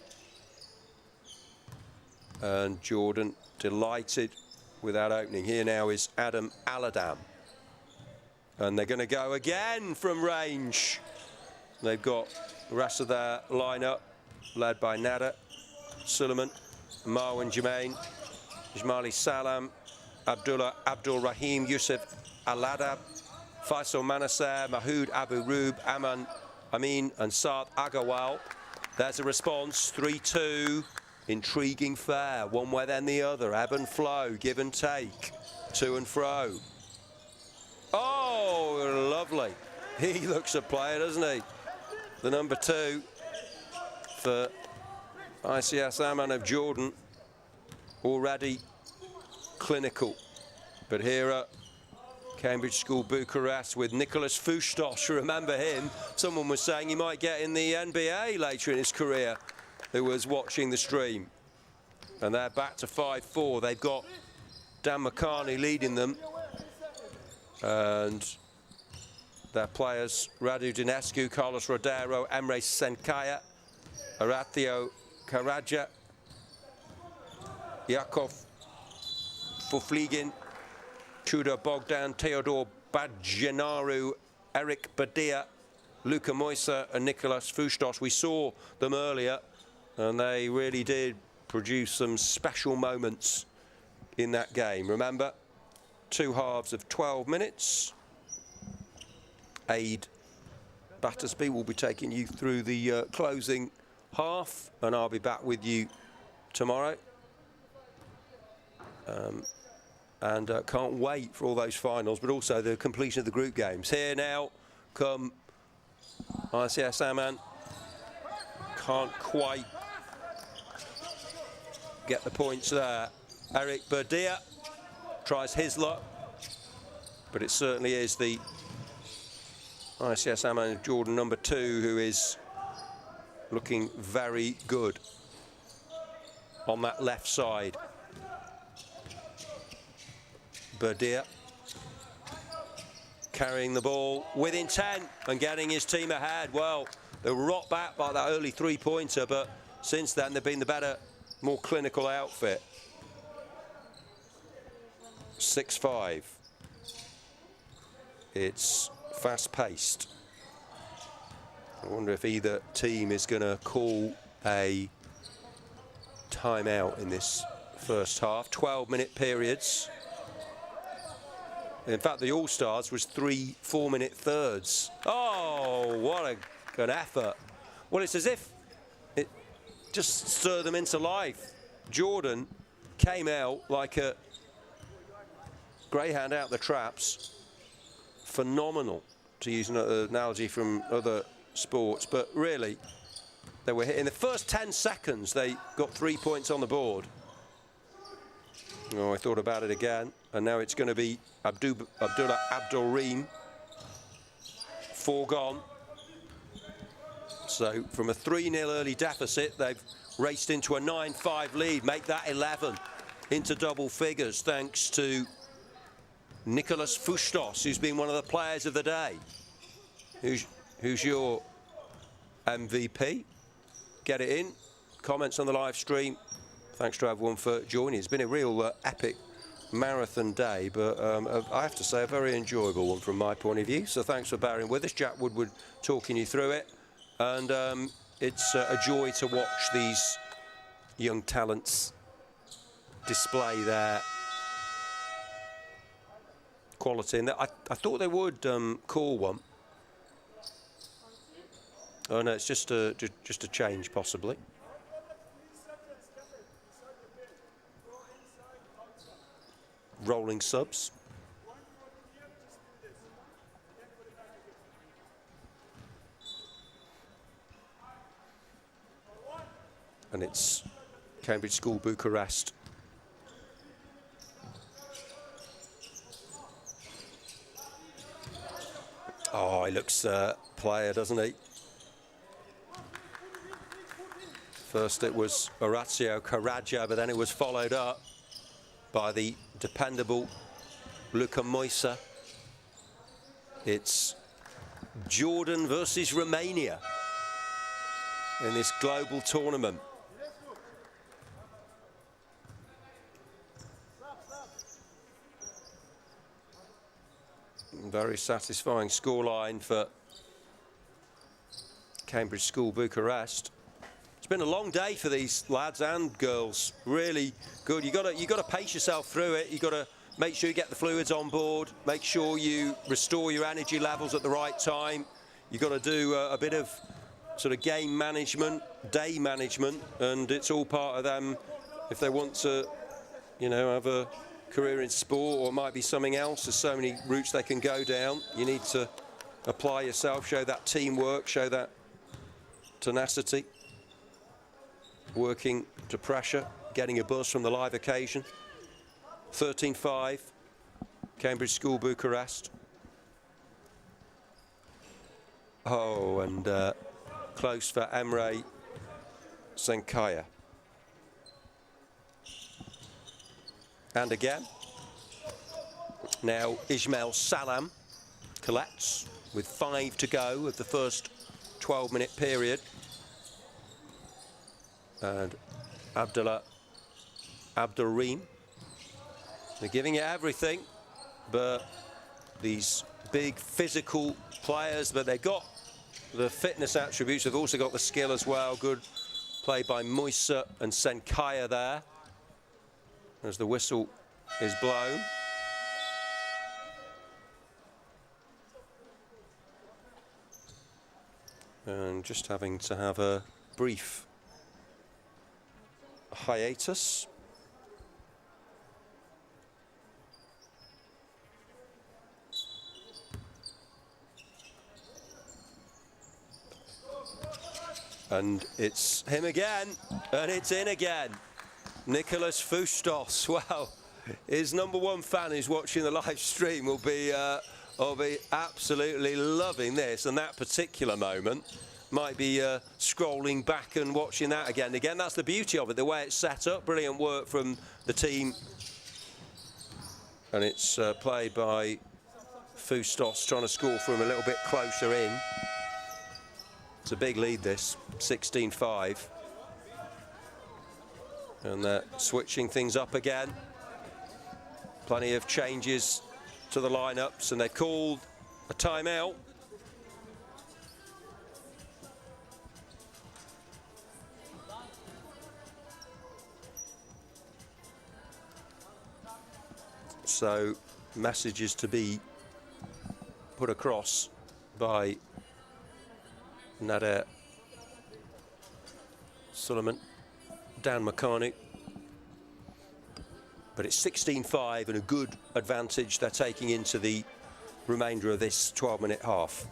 And Jordan delighted with that opening. Here now is Adam Aladam. And they're going to go again from range. They've got the rest of their lineup, led by Nada, Suleiman, Marwan Jermaine, Ismaili Salam, Abdullah Abdul Rahim, Yusuf Aladab, Faisal Manasser, Mahoud Abu Rub, Aman Amin and Saad Agawal. There's a response, 3-2. Intriguing fair, one way then the other. Ebb and flow, give and take, to and fro. Oh, lovely. He looks a player, doesn't he? The number 2 for ICS Amman of Jordan, already clinical. But here at Cambridge School Bucharest with Nicholas Fustos, remember him? Someone was saying he might get in the NBA later in his career, who was watching the stream. And they're back to 5-4. They've got Dan McCartney leading them. And their players, Radu Dinescu, Carlos Rodero, Emre Senkaya, Horatio Karaja, Yakov Fufligin, Tudor Bogdan, Theodore Badgenaru, Eric Badia, Luka Moisa and Nicholas Fustos. We saw them earlier and they really did produce some special moments in that game. Remember, 2 halves of 12 minutes. Aid Battersby will be taking you through the closing half, and I'll be back with you tomorrow. And can't wait for all those finals, but also the completion of the group games. Here now come ICS Amman. Can't quite get the points there. Eric Badia tries his luck, but it certainly is the ICS Amman of Jordan number 2 who is looking very good on that left side. Badia carrying the ball with intent and getting his team ahead. Well, they were rocked back by that early 3-pointer, but since then they've been the better, more clinical outfit. 6-5. It's fast-paced. I wonder if either team is going to call a timeout in this first half. 12-minute periods. In fact, the All-Stars was 3 4-minute thirds. Oh, what an effort. Well, it's as if it just stirred them into life. Jordan came out like a greyhound out the traps. Phenomenal, to use an analogy from other sports, but really, they were hit. In the first 10 seconds, they got 3 points on the board. Oh, I thought about it again, and now it's going to be Abdullah Abdulreem. 4 gone. So from a 3-0 early deficit, they've raced into a 9-5 lead, make that 11 into double figures, thanks to Nicholas Fustos, who's been one of the players of the day. Who's your MVP? Get it in. Comments on the live stream. Thanks to everyone for joining. It's been a real epic marathon day, but I have to say a very enjoyable one from my point of view. So thanks for bearing with us. Jack Woodward talking you through it. And it's a joy to watch these young talents display their quality. And I thought they would call one. Oh no, it's just a change possibly. Rolling subs. And it's Cambridge School Bucharest. Oh, he looks player, doesn't he? First it was Horatio Karaja, but then it was followed up by the dependable Luka Moisa. It's Jordan versus Romania in this global tournament. Very satisfying scoreline for Cambridge School Bucharest. It's been a long day for these lads and girls. Really good. You got to pace yourself through it. You got to make sure you get the fluids on board. Make sure you restore your energy levels at the right time. You've got to do a bit of sort of game management, day management, and it's all part of them if they want to, you know, have a career in sport, or it might be something else. There's so many routes they can go down. You need to apply yourself, show that teamwork, show that tenacity, working to pressure, getting a buzz from the live occasion. 13-5, Cambridge School, Bucharest. Oh, and close for Emre Senkaya. And again. Now Ismail Salam collects with 5 to go of the first 12-minute period. And Abdullah Abdurrahim. They're giving it everything, but these big physical players, but they've got the fitness attributes. They've also got the skill as well. Good play by Musa and Senkaya there as the whistle is blown. And just having to have a brief hiatus. And it's him again, and it's in again. Nicholas Fustos. Wow, his #1 fan who's watching the live stream will be absolutely loving this, and that particular moment. Might be scrolling back and watching that again. Again, that's the beauty of it, the way it's set up. Brilliant work from the team. And it's played by Fustos, trying to score from a little bit closer in. It's a big lead, this, 16-5. And they're switching things up again. Plenty of changes to the lineups, and they've called a timeout. So messages to be put across by Nader Suleiman, Dan McCarney. But it's 16-5 and a good advantage they're taking into the remainder of this 12-minute half.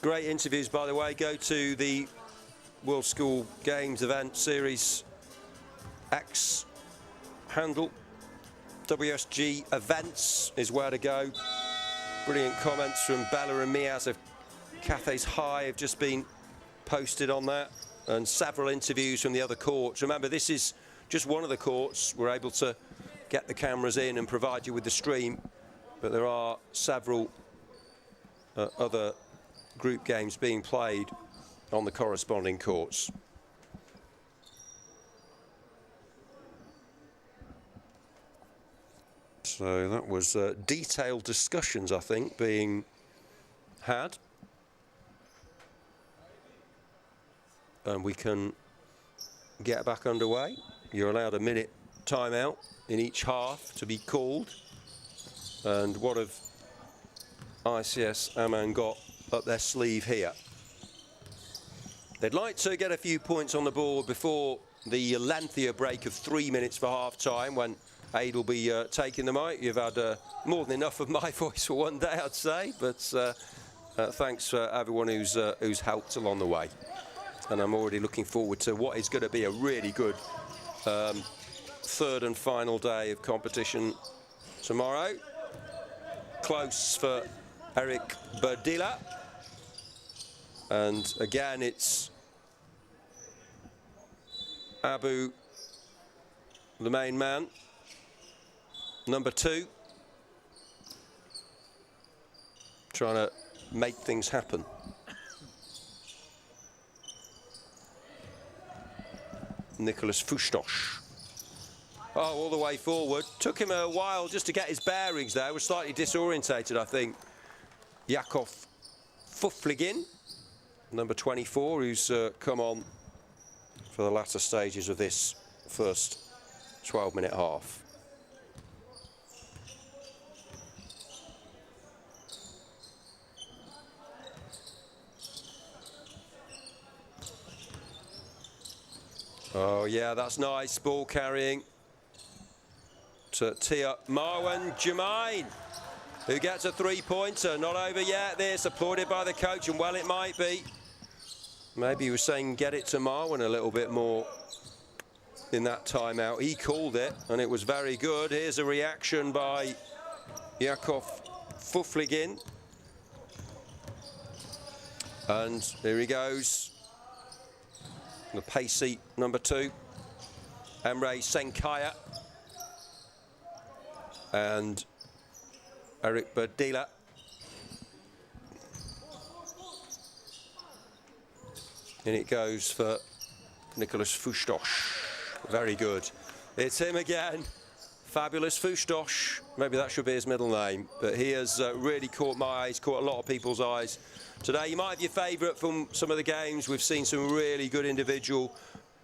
Great interviews, by the way. Go to the World School Games event series X handle. WSG events is where to go. Brilliant comments from Bella and Miaz of Cathays High have just been posted on that, and several interviews from the other courts. Remember, this is just one of the courts. We're able to get the cameras in and provide you with the stream, but there are several other group games being played on the corresponding courts. So that was detailed discussions, I think, being had. And we can get back underway. You're allowed a minute timeout in each half to be called. And what have ICS Amman got up their sleeve here? They'd like to get a few points on the board before the lengthier break of 3 minutes for half-time, when Aid will be taking the mic. You've had more than enough of my voice for one day, I'd say, but thanks for everyone who's helped along the way. And I'm already looking forward to what is going to be a really good third and final day of competition tomorrow. Close for Eric Berdila. And again, it's Abu, the main man, #2, trying to make things happen. Nicholas Fustos. Oh, all the way forward. Took him a while just to get his bearings there. Was slightly disorientated, I think. Yakov Fufligin, #24, who's come on for the latter stages of this first 12-minute half. Oh yeah, that's nice ball carrying to Tia Marwan Jermaine, who gets a three-pointer. Not over yet, this, applauded by the coach, and well it might be. Maybe he was saying get it to Marwan a little bit more in that timeout. He called it, and it was very good. Here's a reaction by Jakov Fufligin. And here he goes. The pacey number 2, Emre Senkaya. And Eric Berdila. And it goes for Nicholas Fustosh. Very good. It's him again. Fabulous Fustosh. Maybe that should be his middle name. But he has really caught my eyes, caught a lot of people's eyes today. You might have your favourite from some of the games. We've seen some really good individual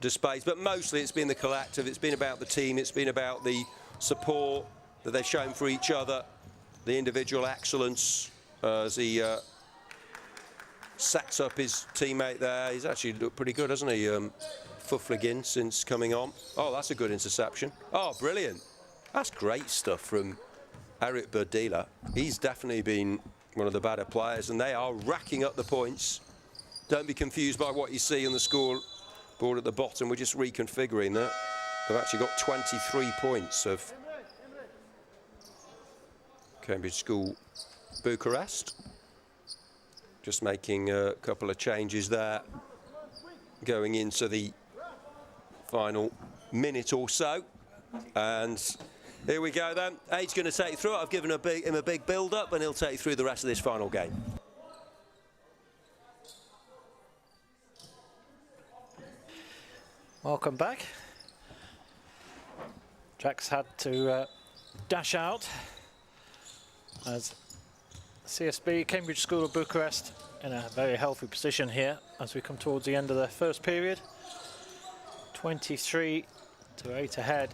displays, but mostly it's been the collective. It's been about the team. It's been about the support that they've shown for each other, the individual excellence as he sets up his teammate there. He's actually looked pretty good, hasn't he, Fufligin, since coming on. Oh, that's a good interception. Oh, brilliant. That's great stuff from Eric Berdila. He's definitely been one of the better players, and they are racking up the points. Don't be confused by what you see on the scoreboard at the bottom. We're just reconfiguring that. They've actually got 23 points of Cambridge School Bucharest. Just making a couple of changes there, going into the final minute or so. And here we go then. Aid's going to take you through it. I've given him a big build-up, and he'll take you through the rest of this final game. Welcome back. Jack's had to dash out as CSB, Cambridge School of Bucharest, in a very healthy position here as we come towards the end of the first period. 23-8 ahead.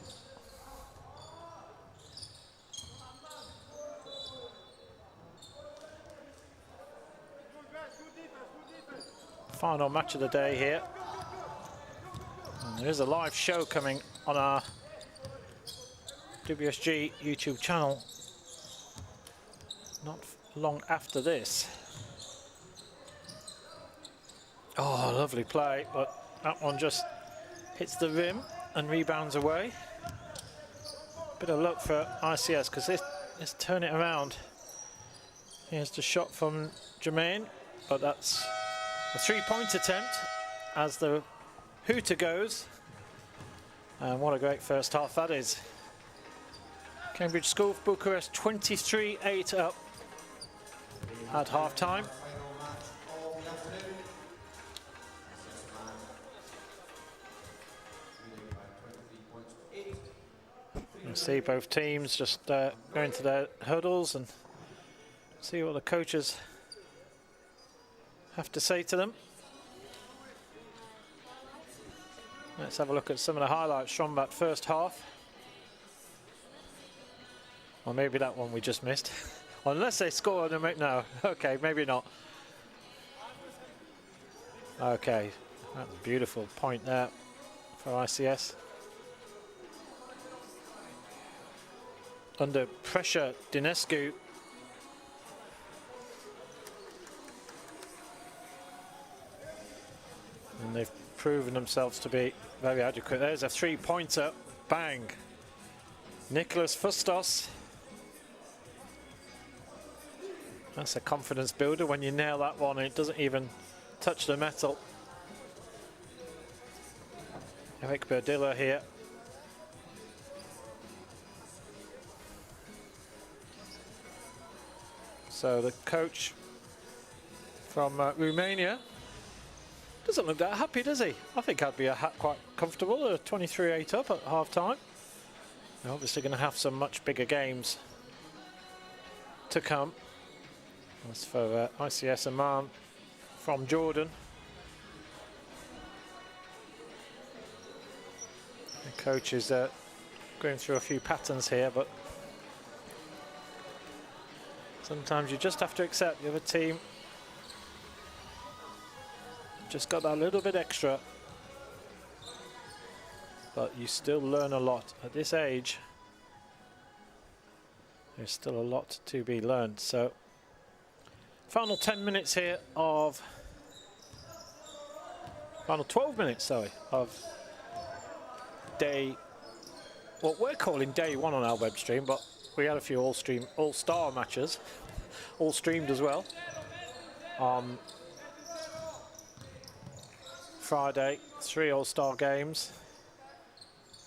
Final match of the day here. And there is a live show coming on our WSG YouTube channel not long after this. Oh, lovely play, but that one just hits the rim and rebounds away. Bit of luck for ICS, because let's turn it around. Here's the shot from Jermaine, but that's a three-point attempt as the hooter goes. And what a great first half that is. Cambridge School of Bucharest 23-8 up at half-time. You see both teams just going to their huddles and see what the coaches have to say to them. Let's have a look at some of the highlights from that first half. Or maybe that one we just missed. Unless they score on the no. Okay, maybe not. Okay, that's a beautiful point there for ICS. Under pressure, Dinescu. And they've proven themselves to be very adequate. There's a three-pointer. Bang. Nicholas Fustos. That's a confidence builder when you nail that one and it doesn't even touch the metal. Eric Berdila here. So the coach from Romania doesn't look that happy, does he? I think I'd be quite comfortable. 23-8 up at half-time. They're obviously going to have some much bigger games to come. That's for ICS Amman from Jordan. Here Coach is going through a few patterns here, but sometimes you just have to accept the other team just got that little bit extra. But you still learn a lot at this age. There's still a lot to be learned. So, final 10 minutes here of, final 12 minutes, sorry, of day, what we're calling day one on our web stream, but we had a few all-star matches, all streamed as well. On Friday, 3 all-star games.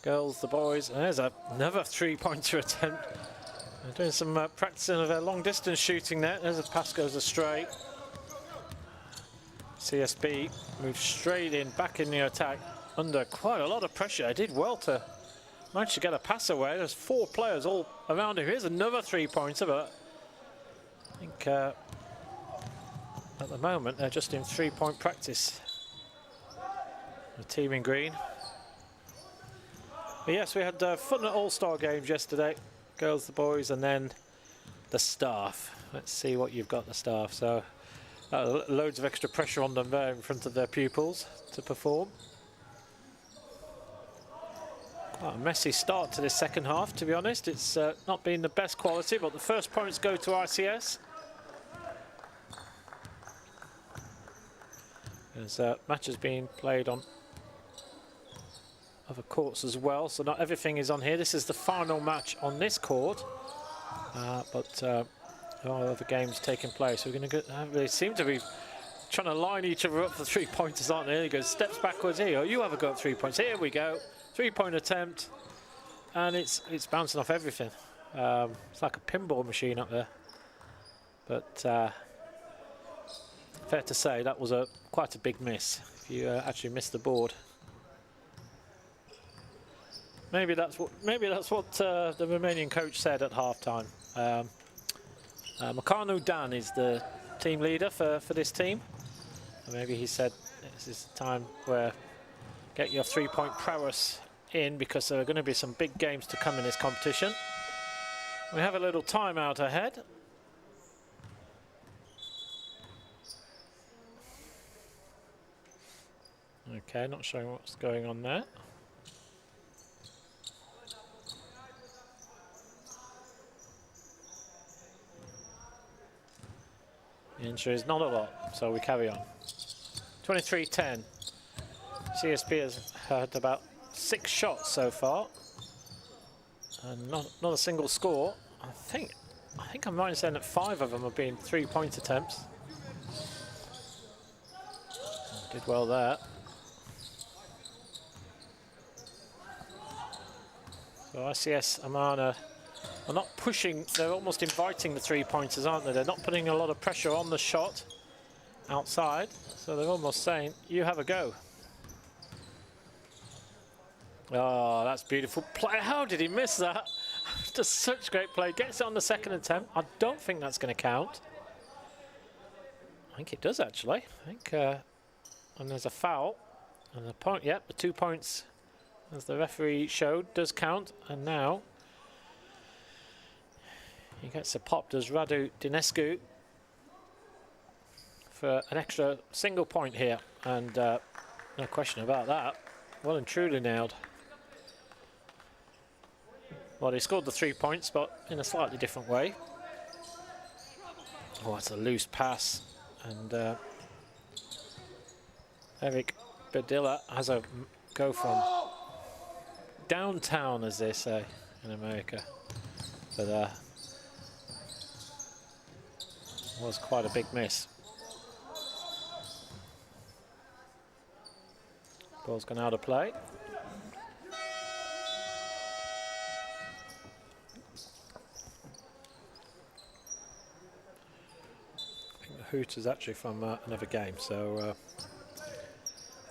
Girls, the boys, and there's another 3-pointer attempt. They're doing some practicing of their long-distance shooting there. There's a pass goes astray. CSB moves straight in, back in the attack, under quite a lot of pressure. They did well to manage to get a pass away. There's 4 players all around him. Here's another 3-pointer, but I think at the moment they're just in 3-point practice. The team in green. But yes, we had fun at all-star games yesterday. Girls, the boys, and then the staff. Let's see what you've got, the staff. So loads of extra pressure on them there in front of their pupils to perform. Quite a messy start to this second half, to be honest. It's not been the best quality, but the first points go to ICS. There's matches being played on other courts as well, so not everything is on here. This is the final match on this court, but there are other games taking place. We're going to go. They seem to be trying to line each other up for 3-pointers, aren't they? He goes steps backwards. Here, you have a go at 3 points. Here we go, 3-point attempt, and it's bouncing off everything. It's like a pinball machine up there. But fair to say that was quite a big miss. If you actually missed the board. Maybe that's what the Romanian coach said at halftime. Măcanu Dan is the team leader for this team. And maybe he said this is the time where get your 3-point prowess in, because there are going to be some big games to come in this competition. We have a little timeout ahead. Okay, not showing what's going on there. The injury is not a lot, so we carry on. 23-10. CSB has had about 6 shots so far, and not a single score. I think I'm right in saying that 5 of them have been 3-point attempts. Did well there. So ICS Amman are not pushing, they're almost inviting the 3-pointers, aren't they? They're not putting a lot of pressure on the shot outside, so they're almost saying, you have a go. Oh, that's beautiful play. How did he miss that? Just such great play. Gets it on the second attempt. I don't think that's going to count. I think it does, actually. I think, and there's a foul. And the point, yep, the 2 points, as the referee showed, does count. And now he gets a pop, does Radu Dinescu, for an extra single point here. And no question about that. Well and truly nailed. Well, he scored the 3 points, but in a slightly different way. Oh, that's a loose pass. And Eric Bedilla has a go from downtown, as they say in America. But was quite a big miss. Ball's gone out of play. I think the hoot is actually from another game, so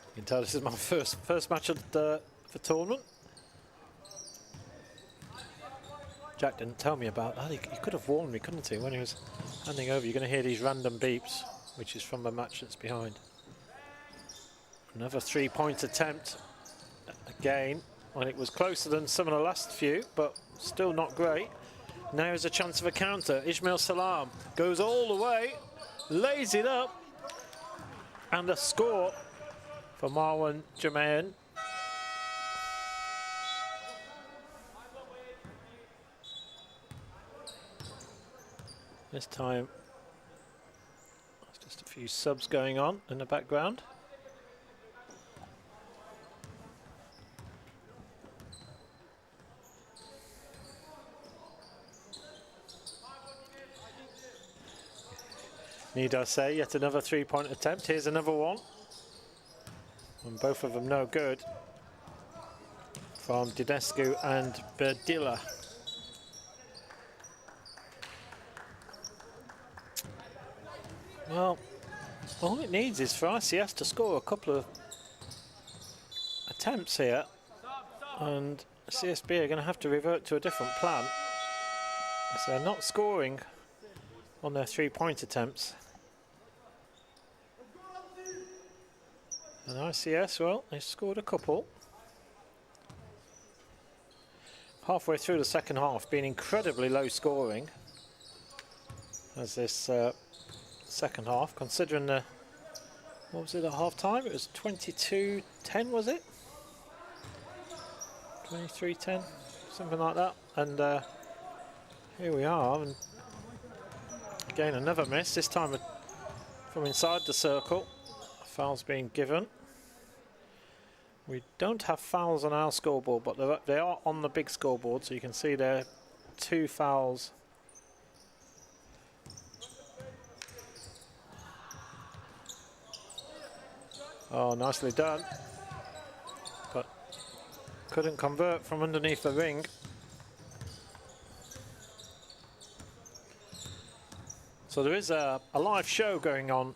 you can tell this is my first match of the tournament. Jack didn't tell me about that. He could have warned me, couldn't he, when he was handing over? You're going to hear these random beeps, which is from the match that's behind. Another 3-point attempt. Again, Well, it was closer than some of the last few, but still not great. Now is a chance of a counter. Ismail Salam goes all the way, lays it up, and a score for Marwan Jermaine. This time, there's just a few subs going on in the background. Need I say, yet another three-point attempt. Here's another one. And both of them no good. From Didescu and Berdilla. Well, all it needs is for ICS to score a couple of attempts here. And CSB are going to have to revert to a different plan. So they're not scoring on their three-point attempts. And ICS, well, they scored a couple. Halfway through the second half, been incredibly low scoring. As this second half, considering the, what was it at half time? It was 22-10, was it? 23-10, something like that. And here we are. And again, another miss, this time from inside the circle. Fouls being given. We don't have fouls on our scoreboard, but they are on the big scoreboard, so you can see there are 2 fouls. Oh, nicely done. But couldn't convert from underneath the ring. So there is a live show going on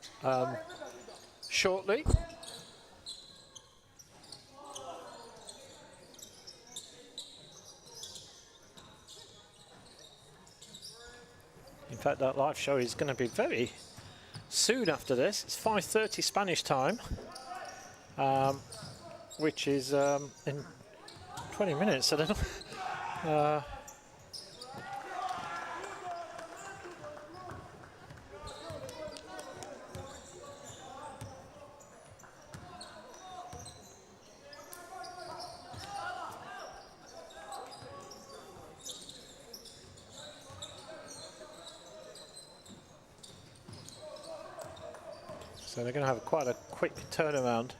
shortly. In fact, that live show is going to be very soon after this. It's 5:30 Spanish time, which is in 20 minutes. I don't know. So they're going to have quite a quick turnaround.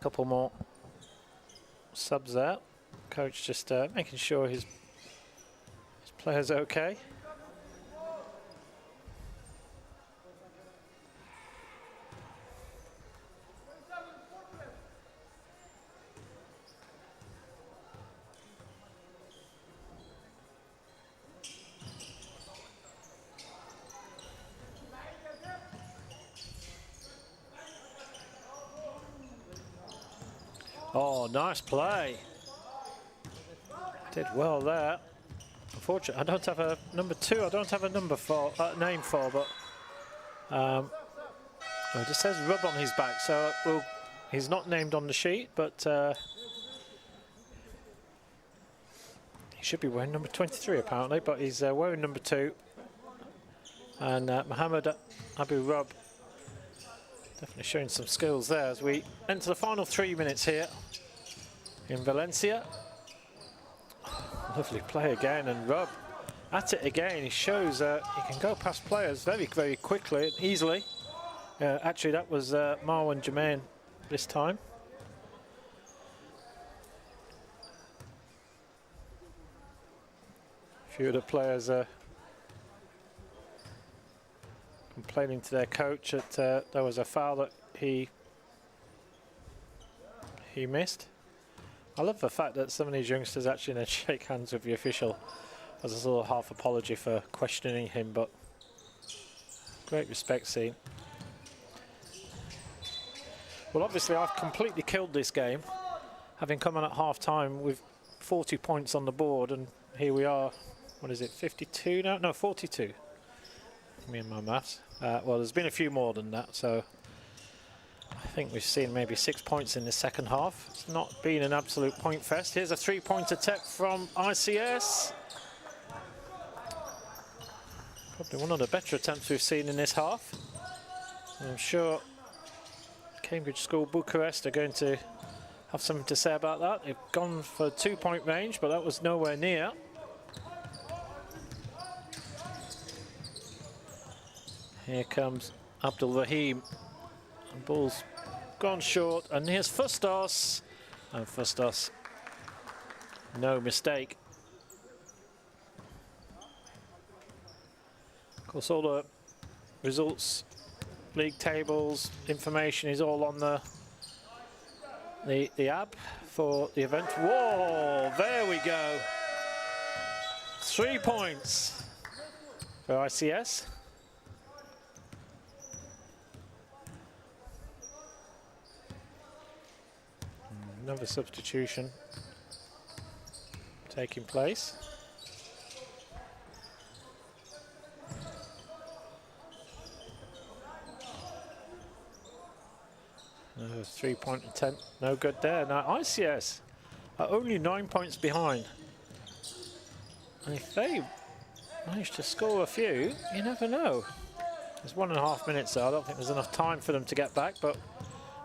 Couple more subs there. Coach just making sure his players are okay. Oh, nice play. Did well there. Unfortunately, I don't have a number 2. I don't have a number for name for, but well, it just says Rub on his back, so he's not named on the sheet, but he should be wearing number 23 apparently, but he's wearing number 2. And Mohammed Abu Rub definitely showing some skills there as we enter the final 3 minutes here in Valencia. Lovely play again, and Rub at it again. He shows he can go past players very, very quickly and easily. Actually, that was Marwan Jermaine this time. A few of the players complaining to their coach that there was a foul that he missed. I love the fact that some of these youngsters actually then shake hands with the official as a sort of half apology for questioning him, but great respect scene. Well, obviously I've completely killed this game, having come on at half-time with 40 points on the board, and here we are, what is it, 52 now? No, 42. Me and my maths. Well, there's been a few more than that, so I think we've seen maybe 6 points in the second half. It's not been an absolute point fest. Here's a three-point attempt from ICS. Probably one of the better attempts we've seen in this half. I'm sure Cambridge School Bucharest are going to have something to say about that. They've gone for 2-point range, but that was nowhere near. Here comes Abdul Rahim. And ball's gone short, and here's Fustos. And Fustos, no mistake. Of course, all the results, league tables, information is all on the app for the event. Whoa, there we go. 3 points for ICS. Another substitution taking place. Another 3-point attempt, no good there. Now ICS are only 9 points behind. And if they manage to score a few, you never know. There's 1.5 minutes there. I don't think there's enough time for them to get back, but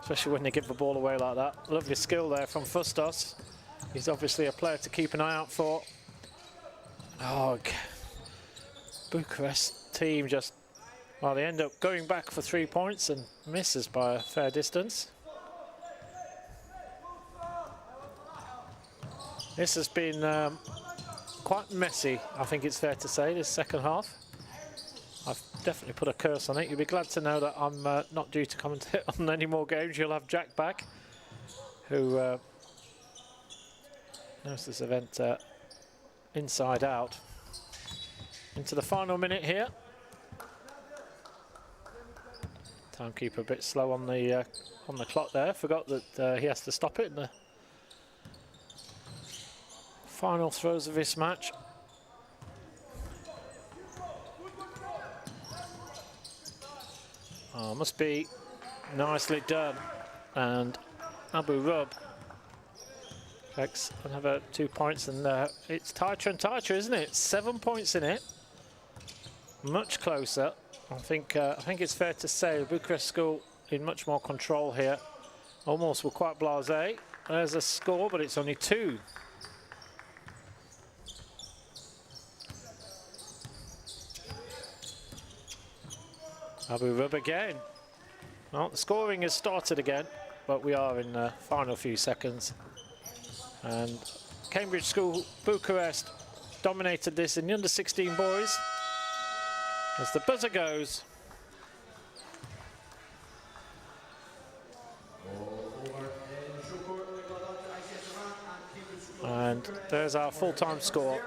especially when they give the ball away like that. Lovely skill there from Fustos. He's obviously a player to keep an eye out for. Oh, Bucharest team just, well, they end up going back for 3 points and misses by a fair distance. This has been quite messy, I think it's fair to say, this second half. I've definitely put a curse on it. You'll be glad to know that I'm not due to commentate on any more games. You'll have Jack back, who knows this event inside out. Into the final minute here. Timekeeper a bit slow on the clock there. Forgot that he has to stop it in the final throws of this match. Oh, must be nicely done. And Abu Rub takes another 2 points, and it's tighter and tighter, isn't it? 7 points in it. Much closer. I think it's fair to say the Bucharest School in much more control here. Almost were quite blasé. There's a score, but it's only 2. Abu Rub again. Well, the scoring has started again, but we are in the final few seconds. And Cambridge School Bucharest dominated this in the under-16 boys. As the buzzer goes. And there's our full-time score.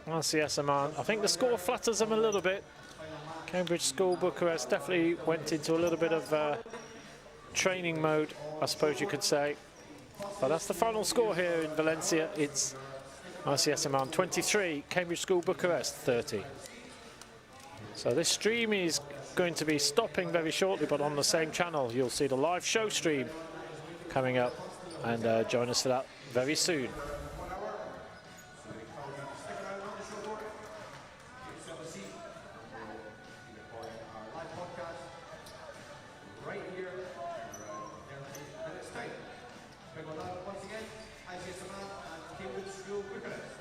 ICS Amman. I think the score flatters them a little bit. Cambridge School Bucharest definitely went into a little bit of training mode, I suppose you could say. But that's the final score here in Valencia. It's ICS Amman 23, Cambridge School Bucharest 30. So this stream is going to be stopping very shortly, but on the same channel you'll see the live show stream coming up, and join us for that very soon. Once again, ICS Amman and Cambridge School Bucharest.